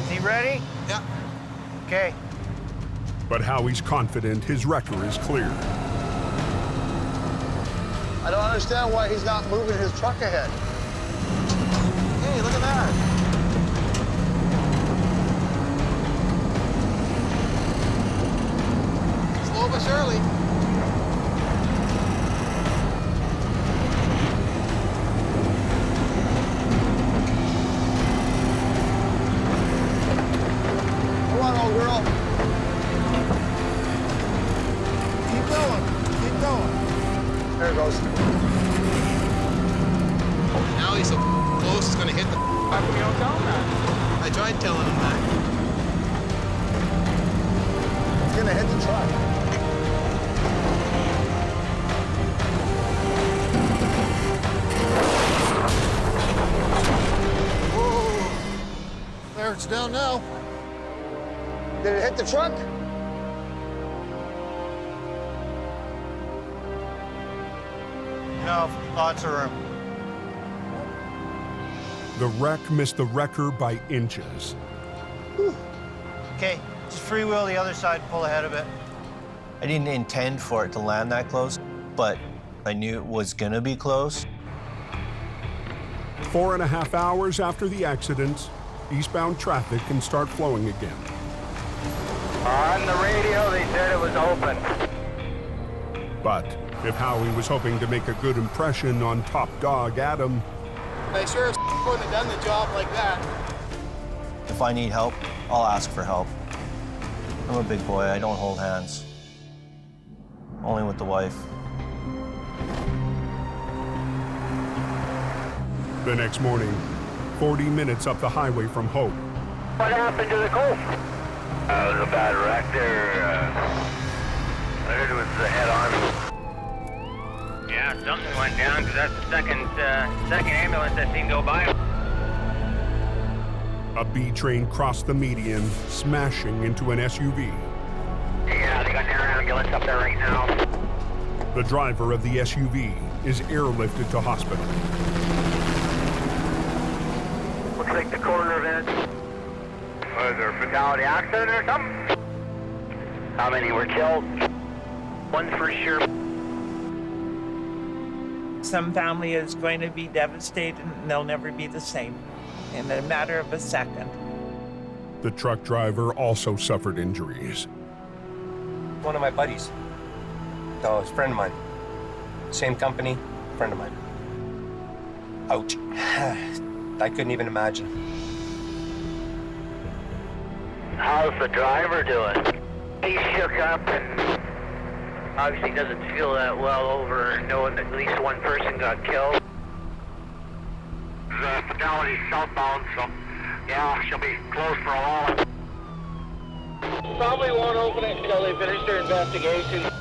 Is he ready? Yeah. Okay. But Howie's confident his wrecker is clear. I don't understand why he's not moving his truck ahead. Hey, look at that. Slow but surely. Come on, old girl. Keep going. Keep going. There it goes. Now he's so close, he's gonna hit the. How come you don't tell him that? I tried telling him that. He's gonna hit the truck. Whoa. There, it's down now. Did it hit the truck? No, lots of room. The wreck missed the wrecker by inches. Okay, just freewheel the other side, pull ahead of it. I didn't intend for it to land that close, but I knew it was gonna be close. 4.5 hours after the accident, eastbound traffic can start flowing again. On the radio, they said it was open. But if Howie was hoping to make a good impression on top dog Adam, I sure as wouldn't have done the job like that. If I need help, I'll ask for help. I'm a big boy, I don't hold hands. Only with the wife. the next morning, 40 minutes up the highway from Hope. What happened to the Colt? It was a bad wreck there. I heard it was head-on. Yeah, something went down because that's the second ambulance I've seen go by. A B train crossed the median, smashing into an SUV. Yeah, they got their ambulance up there right now. The driver of the SUV is airlifted to hospital. Looks like the coroner event. Was there a fatality accident or something? How many were killed? One for sure. Some family is going to be devastated and they'll never be the same in a matter of a second. The truck driver also suffered injuries. One of my buddies. No, it's a friend of mine. Same company, friend of mine. Ouch. I couldn't even imagine. How's the driver doing? He's shook up and obviously doesn't feel that well over knowing that at least one person got killed. The fatality southbound, so yeah, she'll be closed for a while. Probably won't open it until they finish their investigation.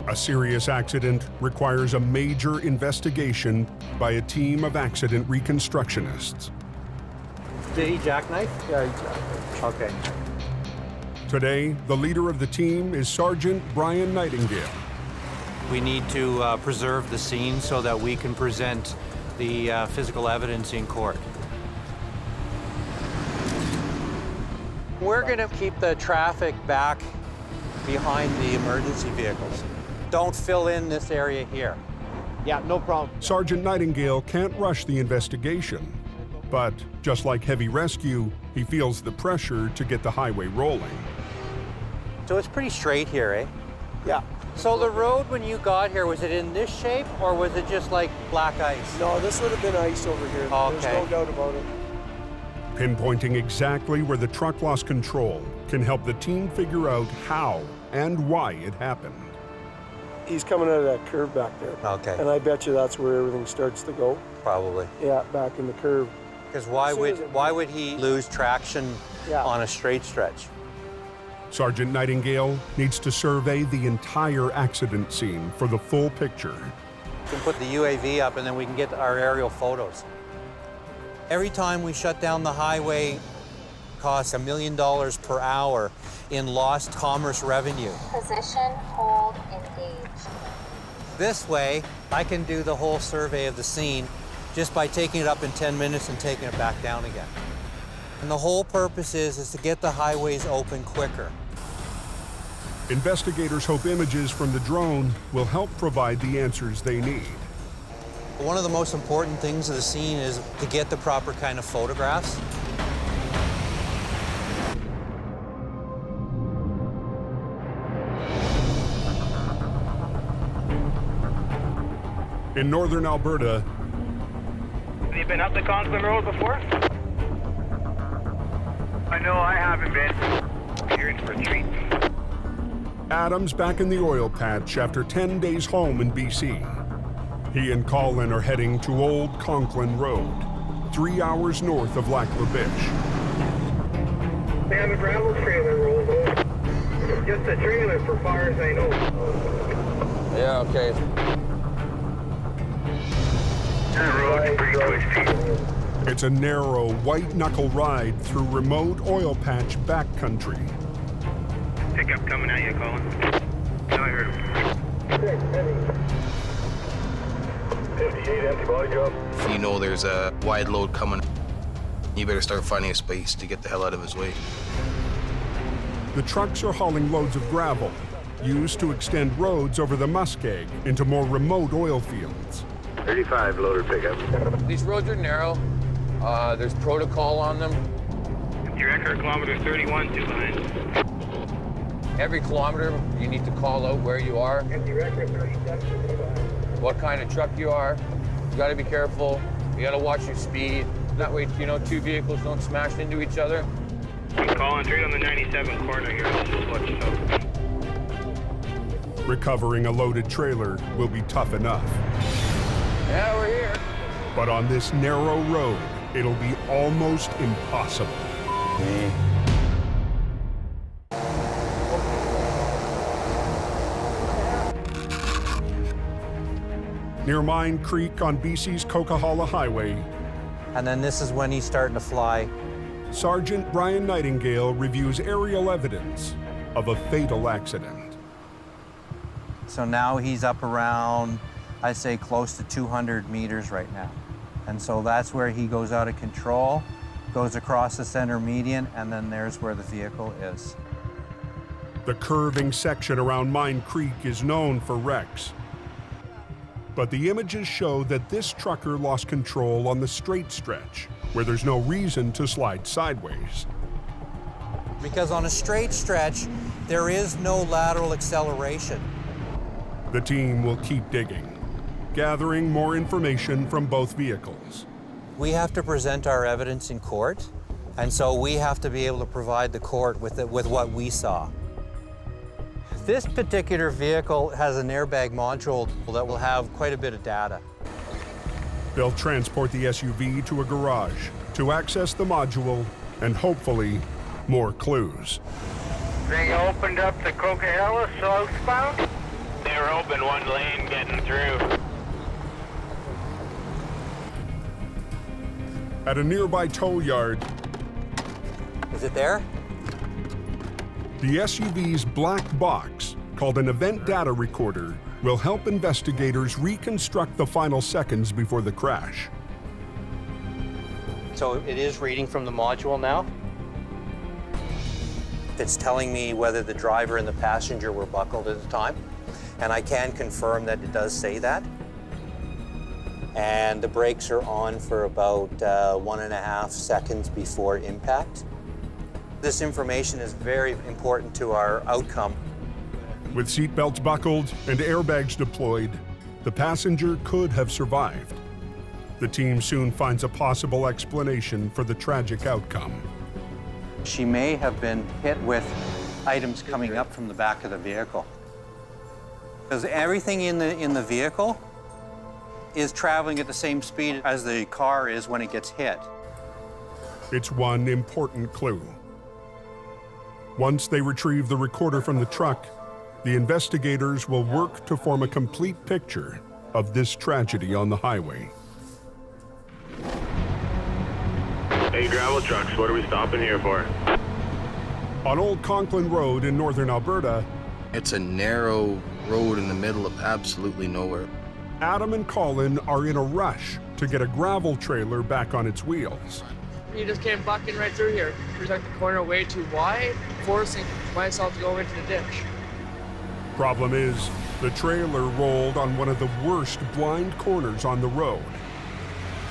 A serious accident requires a major investigation by a team of accident reconstructionists. Did he jackknife? Yeah, he jackknife. Okay. Today, the leader of the team is Sergeant Brian Nightingale. We need to preserve the scene so that we can present the physical evidence in court. We're going to keep the traffic back behind the emergency vehicles. Don't fill in this area here. Yeah, no problem. Sergeant Nightingale can't rush the investigation, but just like heavy rescue, he feels the pressure to get the highway rolling. So it's pretty straight here, eh? Yeah. So the road, when you got here, was it in this shape or was it just like black ice? No, this would have been ice over here. Okay. There's no doubt about it. Pinpointing exactly where the truck lost control can help the team figure out how and why it happened. He's coming out of that curve back there. Okay. And I bet you that's where everything starts to go. Probably. Yeah, back in the curve. Because why would he lose traction on a straight stretch? Sergeant Nightingale needs to survey the entire accident scene for the full picture. We can put the UAV up and then we can get our aerial photos. Every time we shut down the highway, costs $1 million per hour in lost commerce revenue. Position, hold, engage. This way, I can do the whole survey of the scene just by taking it up in 10 minutes and taking it back down again. And the whole purpose is to get the highways open quicker. Investigators hope images from the drone will help provide the answers they need. One of the most important things of the scene is to get the proper kind of photographs. In northern Alberta, Have you been up the Conklin Road before? I know I haven't been. You're in for a treat. Adam's back in the oil patch after 10 days home in BC. He and Colin are heading to Old Conklin Road, 3 hours north of Lac La Biche. They have a gravel trailer rolled over. Just a trailer for far as I know. Yeah, okay. It's a narrow, white-knuckle ride through remote oil patch backcountry. Pickup coming at you, Colin. No, I heard him. 58 empty body drop. If you know there's a wide load coming, you better start finding a space to get the hell out of his way. The trucks are hauling loads of gravel, used to extend roads over the muskeg into more remote oil fields. 35 loader pickup. These roads are narrow. There's protocol on them. Your record kilometer 31 to line. Every kilometer, you need to call out where you are, what kind of truck you are. You gotta be careful. You gotta watch your speed. That way, you know, two vehicles don't smash into each other. I'm calling straight on the 97 corner here. Just watch it out. Recovering a loaded trailer will be tough enough. Yeah, we're here. But on this narrow road, it'll be almost impossible. Near Mine Creek on BC's Coquihalla Highway. And then this is when he's starting to fly. Sergeant Brian Nightingale reviews aerial evidence of a fatal accident. So now he's up around, I'd say close to 200 meters right now. And so that's where he goes out of control, goes across the center median, and then there's where the vehicle is. The curving section around Mine Creek is known for wrecks. But the images show that this trucker lost control on the straight stretch, where there's no reason to slide sideways. Because on a straight stretch, there is no lateral acceleration. The team will keep digging, gathering more information from both vehicles. We have to present our evidence in court, and so we have to be able to provide the court with what we saw. This particular vehicle has an airbag module that will have quite a bit of data. They'll transport the SUV to a garage to access the module and hopefully more clues. They opened up the Coquihalla southbound? They were open one lane getting through. At a nearby tow yard, is it there? The SUV's black box, called an event data recorder, will help investigators reconstruct the final seconds before the crash. So it is reading from the module now? It's telling me whether the driver and the passenger were buckled at the time, and I can confirm that it does say that. And the brakes are on for about 1.5 seconds before impact. This information is very important to our outcome. With seatbelts buckled and airbags deployed, the passenger could have survived. The team soon finds a possible explanation for the tragic outcome. She may have been hit with items coming up from the back of the vehicle. Because everything in the vehicle is traveling at the same speed as the car is when it gets hit. It's one important clue. Once they retrieve the recorder from the truck, the investigators will work to form a complete picture of this tragedy on the highway. Hey, gravel trucks, what are we stopping here for? On Old Conklin Road in northern Alberta, it's a narrow road in the middle of absolutely nowhere. Adam and Colin are in a rush to get a gravel trailer back on its wheels. You just came bucking right through here. We took the corner way too wide, forcing myself to go into the ditch. Problem is, the trailer rolled on one of the worst blind corners on the road.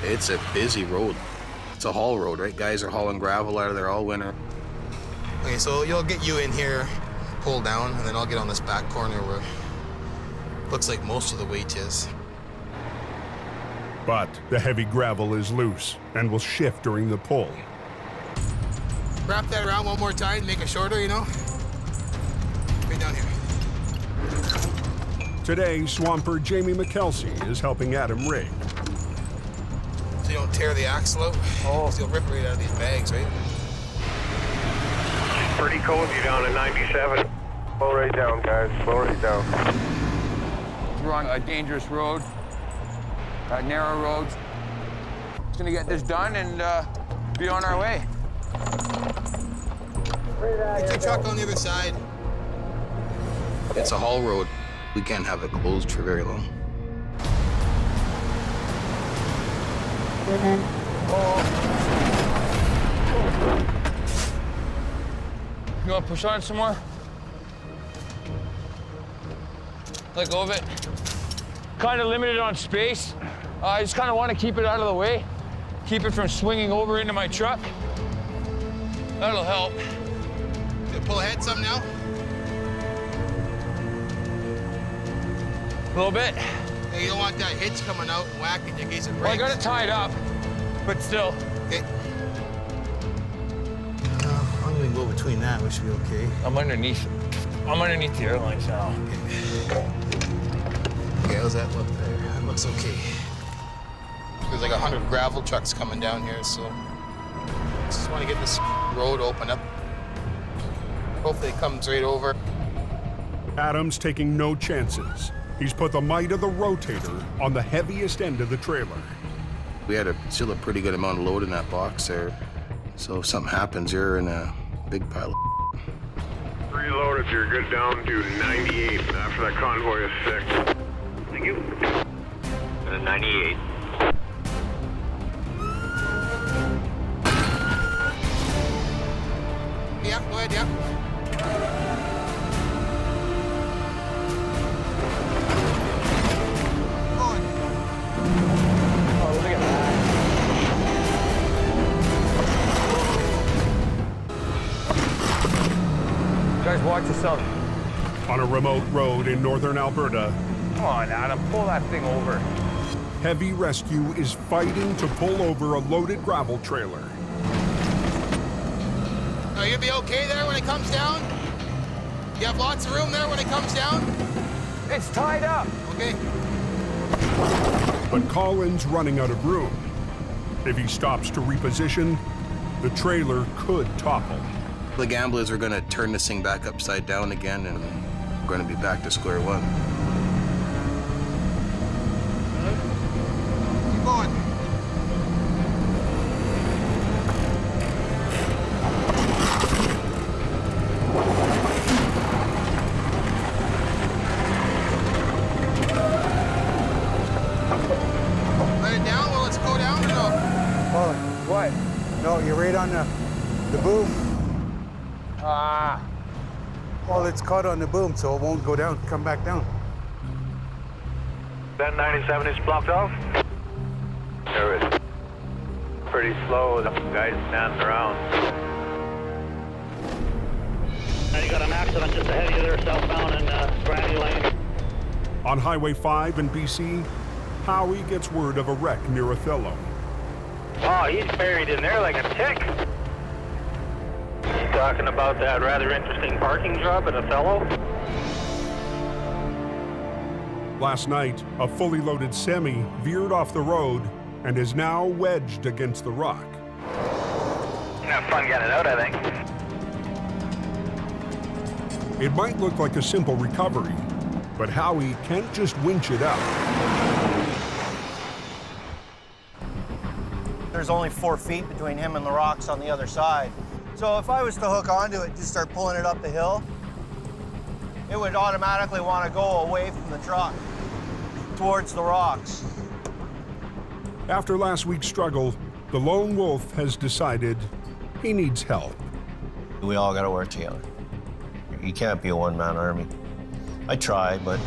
It's a busy road. It's a haul road, right? Guys are hauling gravel out of there all winter. Okay, so you'll get you in here, pull down, and then I'll get on this back corner where looks like most of the weight is. But the heavy gravel is loose and will shift during the pull. Wrap that around one more time, make it shorter, you know? Right down here. Today, swamper Jamie McKelsey is helping Adam rig. So you don't tear the axle out? Oh. So you'll rip it right out of these bags, right? Pretty cold, you down at 97. Slow right down, guys, slow right down. We're on a dangerous road, narrow roads. Just gonna get this done and be on our way. Get your truck on the other side. It's a haul road. We can't have it closed for very long. You want to push on some more? Let go of it. Kind of limited on space. I just kind of want to keep it out of the way. Keep it from swinging over into my truck. That'll help. You pull ahead some now? A little bit. Hey, you don't want that hitch coming out and whacking you in case it breaks. Well, I got it tied up, but still. Okay. I'm gonna go between that, we should be okay. I'm underneath the airlines now. Okay, how's that look there? That looks okay. There's like 100 gravel trucks coming down here, so just want to get this road open up. Hopefully it comes right over. Adam's taking no chances. He's put the might of the rotator on the heaviest end of the trailer. We had still a pretty good amount of load in that box there. So if something happens, you're in a big pile of Reload if you're good down to 98 after that convoy is sick. Thank you. 98. Yeah, go ahead, yeah. Guys, watch yourself. On a remote road in northern Alberta. Come on, Adam, pull that thing over. Heavy Rescue is fighting to pull over a loaded gravel trailer. Are you be okay there when it comes down? You have lots of room there when it comes down? It's tied up. Okay. But Colin's running out of room. If he stops to reposition, the trailer could topple. The gamblers are going to turn this thing back upside down again, and we're going to be back to square one. Keep going. Let it down? Will it go down or no? Oh, what? No, you're right on the boom. Ah. Well, it's caught on the boom, so it won't go down, come back down. That 97 is blocked off. There is. Pretty slow, the guy's standing around. Now you got an accident just ahead of you there, southbound in Granny Lane. On Highway 5 in BC, Howie gets word of a wreck near Othello. Oh, he's buried in there like a tick. He's talking about that rather interesting parking job at Othello. Last night, a fully loaded semi veered off the road and is now wedged against the rock. Have fun getting it out, I think. It might look like a simple recovery, but Howie can't just winch it out. There's only 4 feet between him and the rocks on the other side. So if I was to hook onto it, just start pulling it up the hill, it would automatically want to go away from the truck towards the rocks. After last week's struggle, the lone wolf has decided he needs help. We all got to work together. You can't be a one-man army. I try, but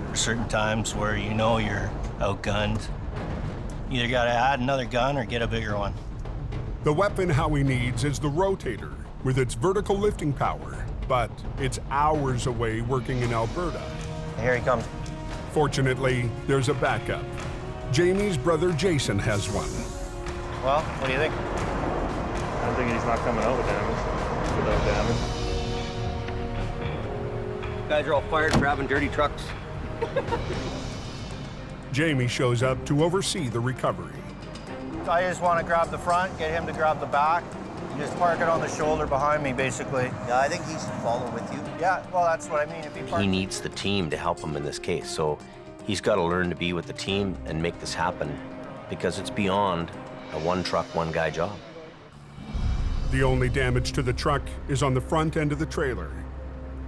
there's certain times where you know you're outgunned. You either got to add another gun or get a bigger one. The weapon Howie needs is the Rotator, with its vertical lifting power, but it's hours away working in Alberta. Here he comes. Fortunately, there's a backup. Jamie's brother Jason has one. Well, what do you think? I'm thinking he's not coming out with damage, without damage. Guys are all fired for having dirty trucks. Jamie shows up to oversee the recovery. I just want to grab the front, get him to grab the back, and just park it on the shoulder behind me, basically. Yeah, I think he should follow with you. Yeah, well, that's what I mean. If He needs the team to help him in this case, so he's got to learn to be with the team and make this happen, because it's beyond a one truck, one guy job. The only damage to the truck is on the front end of the trailer,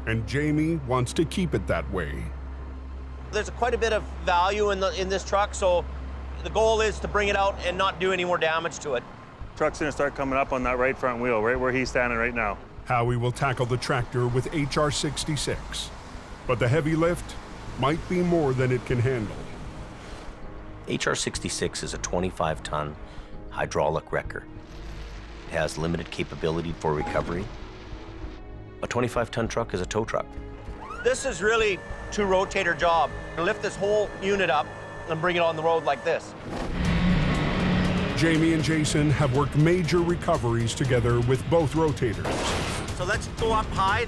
and Jamie wants to keep it that way. There's quite a bit of value in this truck, so the goal is to bring it out and not do any more damage to it. Truck's gonna start coming up on that right front wheel, right where he's standing right now. Howie will tackle the tractor with HR-66, but the heavy lift might be more than it can handle. HR-66 is a 25-ton hydraulic wrecker. It has limited capability for recovery. A 25-ton truck is a tow truck. This is really two rotator job. To lift this whole unit up and bring it on the road like this. Jamie and Jason have worked major recoveries together with both rotators. So let's go up high.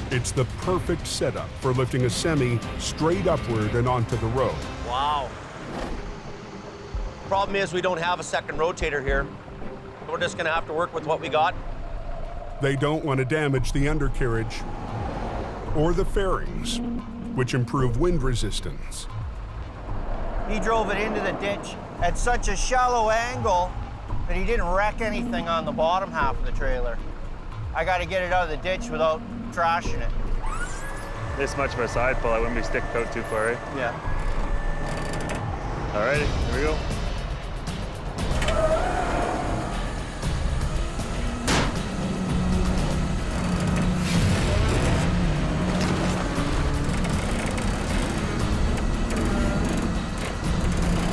It's the perfect setup for lifting a semi straight upward and onto the road. Wow. Problem is we don't have a second rotator here. We're just gonna have to work with what we got. They don't want to damage the undercarriage or the fairings, which improve wind resistance. He drove it into the ditch at such a shallow angle that he didn't wreck anything on the bottom half of the trailer. I got to get it out of the ditch without trashing it. This much of a side pull, I wouldn't be sticking out too far, right? Yeah. All righty, here we go.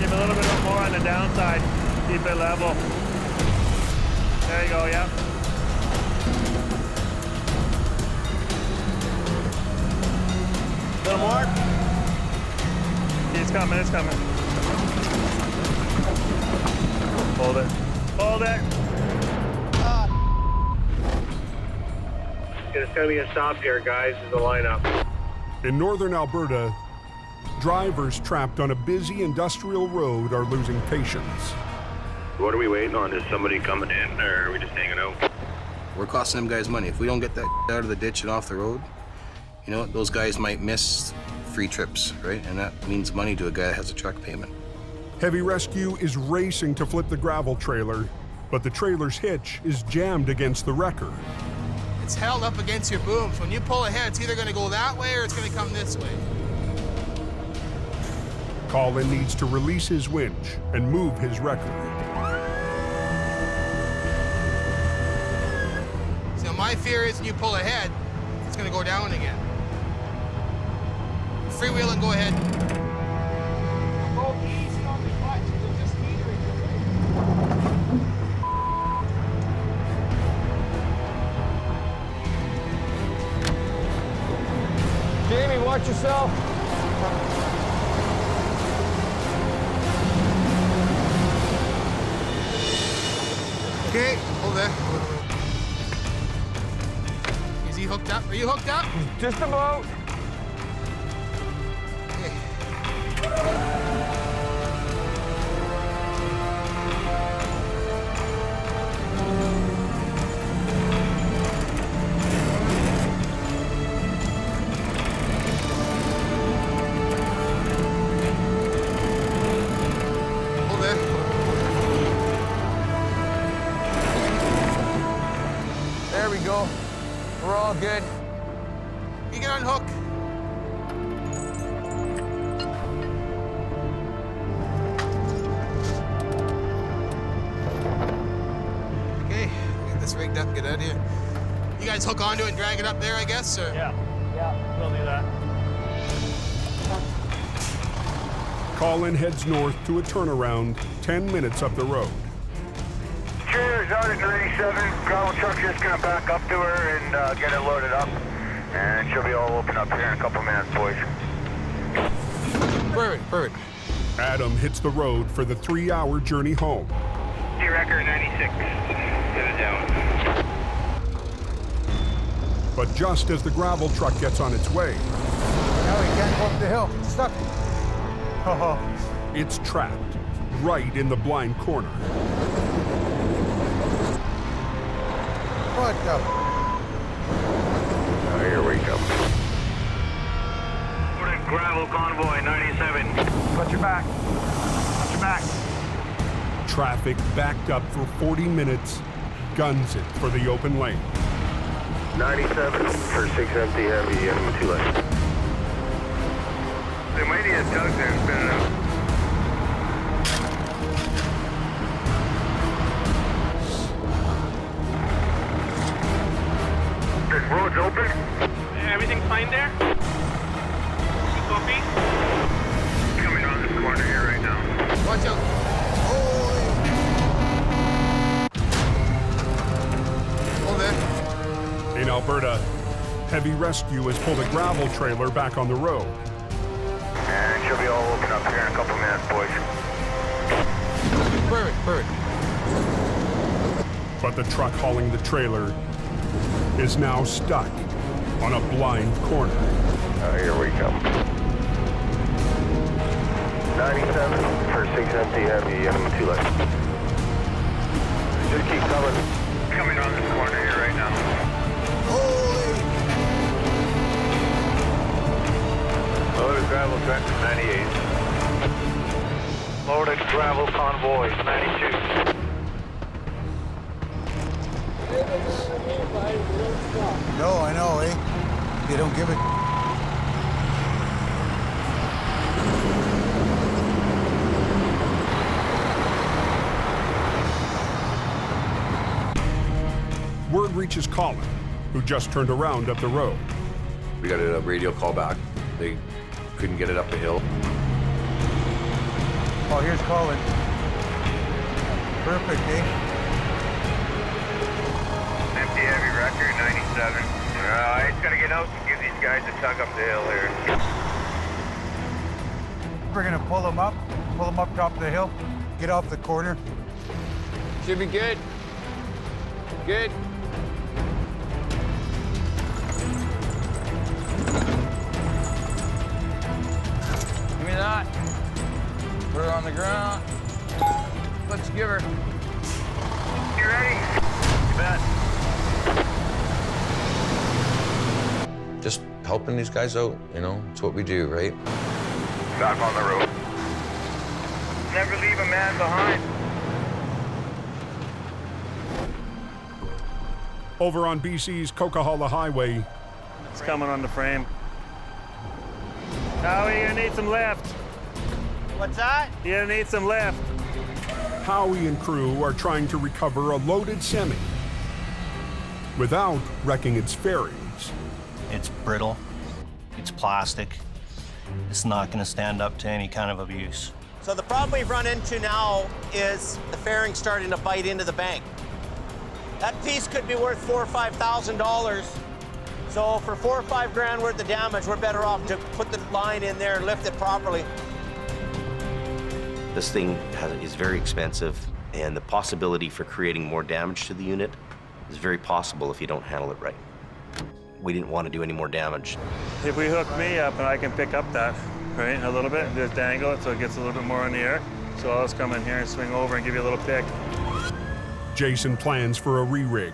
Give a little bit more on the downside. Keep it level. There you go, yeah. A little more. It's coming, it's coming. Hold it. Hold it. It's gonna be a stop here, guys, in the lineup. In northern Alberta, drivers trapped on a busy industrial road are losing patience. What are we waiting on? Is somebody coming in, or are we just hanging out? We're costing them guys money. If we don't get that out of the ditch and off the road, you know what? Those guys might miss free trips, right? And that means money to a guy that has a truck payment. Heavy Rescue is racing to flip the gravel trailer, but the trailer's hitch is jammed against the wrecker. It's held up against your boom, so when you pull ahead, it's either gonna go that way or it's gonna come this way. Colin needs to release his winch and move his wrecker. So my fear is when you pull ahead, it's gonna go down again. Freewheel and go ahead. Go easy on the clutch, you'll just metering it. Jamie, watch yourself. Okay, hold there. Is he hooked up? Are you hooked up? Just about. There we go. We're all good. You can unhook. Okay, get this rigged up, get out of here. You guys hook onto it and drag it up there, I guess, or? Yeah, we'll do that. Colin heads north to a turnaround 10 minutes up the road. Trailer's out at 97. Gravel truck's just gonna back up to her and get it loaded up. And she'll be all open up here in a couple minutes, boys. Perfect. Adam hits the road for the 3-hour journey home. D-Record 96. Get it down. But just as the gravel truck gets on its way, Now he can't go up the hill. It's stuck. it's trapped right in the blind corner. What the? Here we go. We're in gravel convoy 97. Watch your back. Watch your back. Traffic backed up for 40 minutes, guns it for the open lane. 97 for 6 empty heavy and 2 left. They might need a tug there and spin it out. This road's open. Everything fine there? You copy? Coming on this corner here right now. Watch out. Hold there. In Alberta, Heavy Rescue has pulled a gravel trailer back on the road. And she'll be all open up here in a couple minutes, boys. Perfect. But the truck hauling the trailer is now stuck on a blind corner. Here we come. 97 for 6 empty heavy and 2 left. Just keep coming. Coming on this corner here right now. Loaded gravel tractor 98. Loaded gravel convoy 92. No, I know, eh? They don't give it. Word reaches Colin, who just turned around up the road. We got a radio call back. They couldn't get it up the hill. Oh, here's Colin. Perfect, eh? Empty heavy record 97. I just gotta get out and give these guys a tug up the hill here. We're gonna pull them up top of the hill, get off the corner. Should be good. Good. Give me that. Put it on the ground. Let's give her. You ready? You bet. Just helping these guys out, you know, it's what we do, right? Back on the road. Never leave a man behind. Over on BC's Coquihalla Highway, It's coming on the frame. Howie, you're gonna need some lift. What's that? You're gonna need some lift. Howie and crew are trying to recover a loaded semi without wrecking its fairings. It's brittle, it's plastic, it's not gonna stand up to any kind of abuse. So the problem we've run into now is the fairing starting to bite into the bank. That piece could be worth $4,000 or $5,000. So for $4 or $5 grand worth of damage, we're better off to put the line in there and lift it properly. This thing is very expensive, and the possibility for creating more damage to the unit is very possible if you don't handle it right. We didn't want to do any more damage. If we hook me up and I can pick up that, right, a little bit, and just dangle it so it gets a little bit more in the air. So I'll just come in here and swing over and give you a little pick. Jason plans for a re-rig,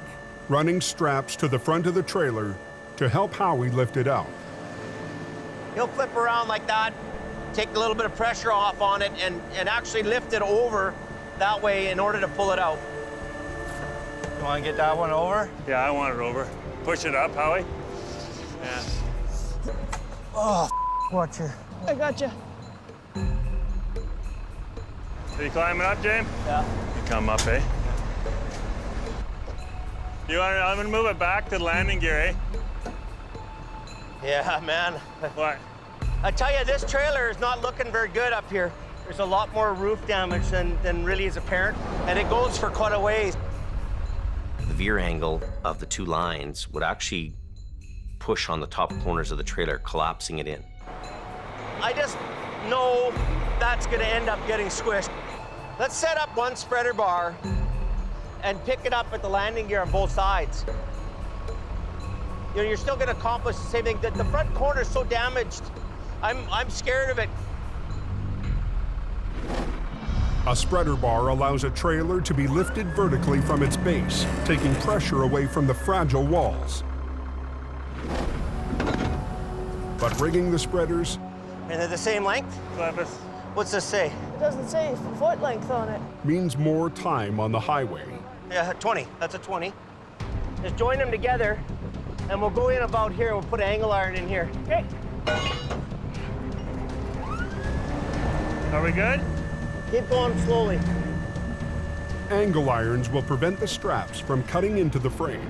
running straps to the front of the trailer to help Howie lift it out. He'll flip around like that, take a little bit of pressure off on it, and actually lift it over that way in order to pull it out. You want to get that one over? Yeah, I want it over. Push it up, Howie. Yeah. Oh, watch her. I got you. Are you climbing up, James? Yeah. You come up, eh? I'm gonna move it back to the landing gear, eh? Yeah, man. What? I tell you, this trailer is not looking very good up here. There's a lot more roof damage than really is apparent, and it goes for quite a ways. The veer angle of the two lines would actually push on the top corners of the trailer, collapsing it in. I just know that's gonna end up getting squished. Let's set up one spreader bar and pick it up at the landing gear on both sides. You know, you're still gonna accomplish the same thing. The front corner is so damaged. I'm scared of it. A spreader bar allows a trailer to be lifted vertically from its base, taking pressure away from the fragile walls. But rigging the spreaders... And they're the same length? What's this say? It doesn't say foot length on it. means more time on the highway. Yeah, 20. That's a 20. Just join them together, and we'll go in about here, and we'll put an angle iron in here. Okay. Are we good? Keep going slowly. Angle irons will prevent the straps from cutting into the frame.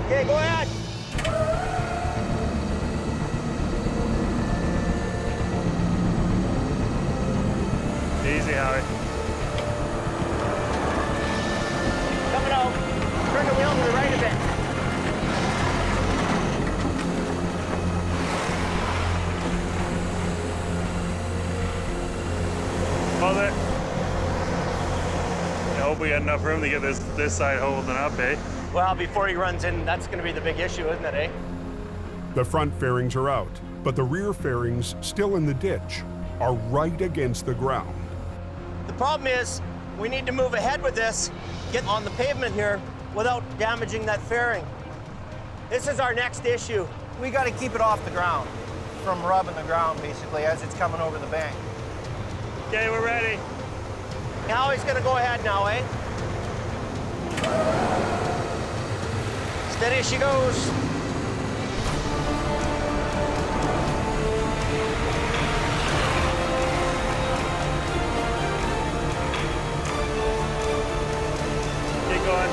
Okay, go ahead. Easy, Howie. Coming out. Turn the wheel to the right a bit. Hold it. I hope we got enough room to get this side holding up, eh? Well, before he runs in, that's going to be the big issue, isn't it, eh? The front fairings are out, but the rear fairings, still in the ditch, are right against the ground. The problem is, we need to move ahead with this, get on the pavement here, without damaging that fairing. This is our next issue. We got to keep it off the ground, from rubbing the ground, basically, as it's coming over the bank. Okay, we're ready. Now he's gonna go ahead now, eh? Steady as she goes. Keep going.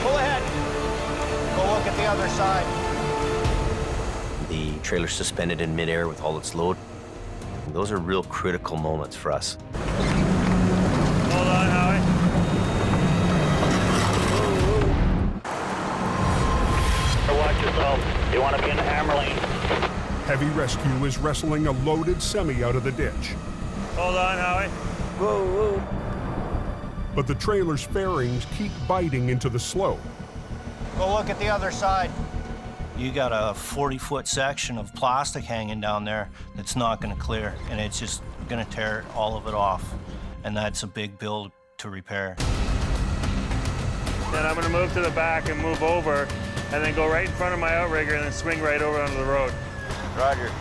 Pull ahead. Go look at the other side. The trailer's suspended in midair with all its load. Those are real critical moments for us. Hold on, Howie. Watch yourself. You want to be in the hammer lane. Heavy rescue is wrestling a loaded semi out of the ditch. Hold on, Howie. Whoa, whoa. but the trailer's fairings keep biting into the slope. Go look at the other side. You got a 40-foot section of plastic hanging down there that's not going to clear, and it's just going to tear all of it off, and that's a big bill to repair. Then I'm going to move to the back and move over, and then go right in front of my outrigger and then swing right over onto the road. Roger.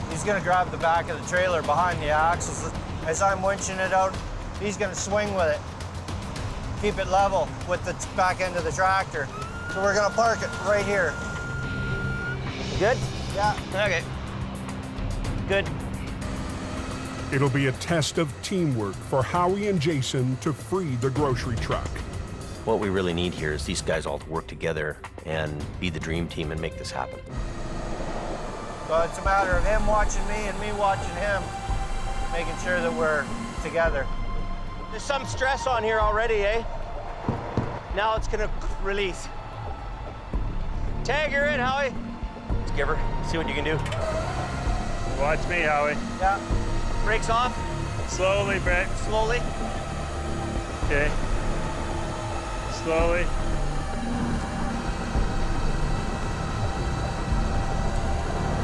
He's gonna grab the back of the trailer behind the axles. As I'm winching it out, he's gonna swing with it. Keep it level with the back end of the tractor. So we're gonna park it right here. Good? Yeah. Okay. Good. It'll be a test of teamwork for Howie and Jason to free the grocery truck. What we really need here is these guys all to work together and be the dream team and make this happen. So it's a matter of him watching me and me watching him, making sure that we're together. There's some stress on here already, eh? Now it's gonna release. Tag her in, Howie. Let's give her, see what you can do. Watch me, Howie. Yeah. Brakes off. Slowly, Brett. Slowly. Okay. Slowly.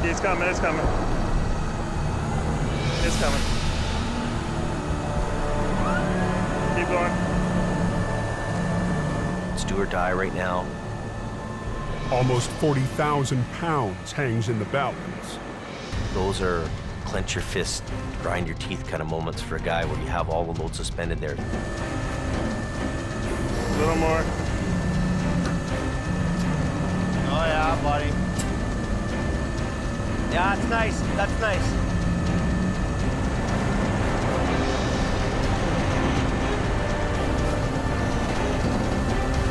It's coming, it's coming. It's coming. Keep going. It's do or die right now. Almost 40,000 pounds hangs in the balance. Those are clench your fist, grind your teeth kind of moments for a guy where you have all the load suspended there. A little more. Oh yeah, buddy. Yeah, that's nice. That's nice.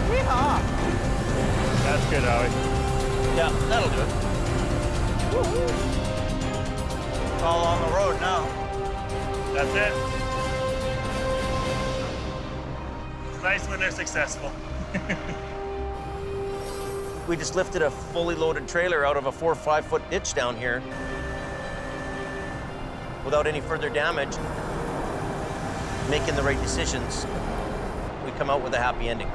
Yeehaw! That's good, Howie. Yeah, that'll do it. Woo-hoo. It's all on the road now. That's it. It's nice when they're successful. We just lifted a fully loaded trailer out of a 4 or 5 foot ditch down here without any further damage. Making the right decisions, we come out with a happy ending.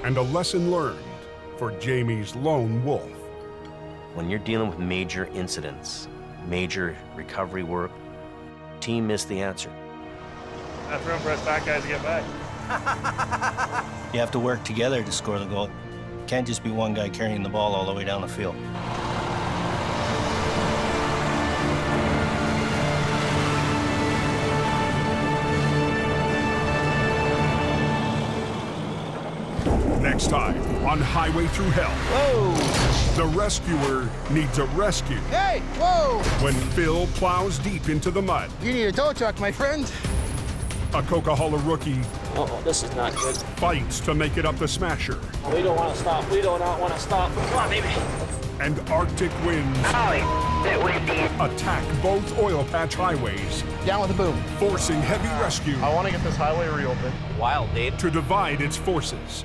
And a lesson learned for Jamie's lone wolf. When you're dealing with major incidents, major recovery work, team is the answer. Enough room for us fat guys to get by. You have to work together to score the goal. Can't just be one guy carrying the ball all the way down the field. Next time on Highway Thru Hell. Whoa! The rescuer needs a rescue. Hey, whoa! When Phil plows deep into the mud. You need a tow truck, my friend. A Coca-Cola rookie Uh-oh, this is not good. fights to make it up the Smasher. We don't want to stop. We do not want to stop. Come on, baby. And Arctic winds attack both oil patch highways. Down with the boom. Forcing heavy rescue I want to get this highway reopened. Wild, Dave. to divide its forces.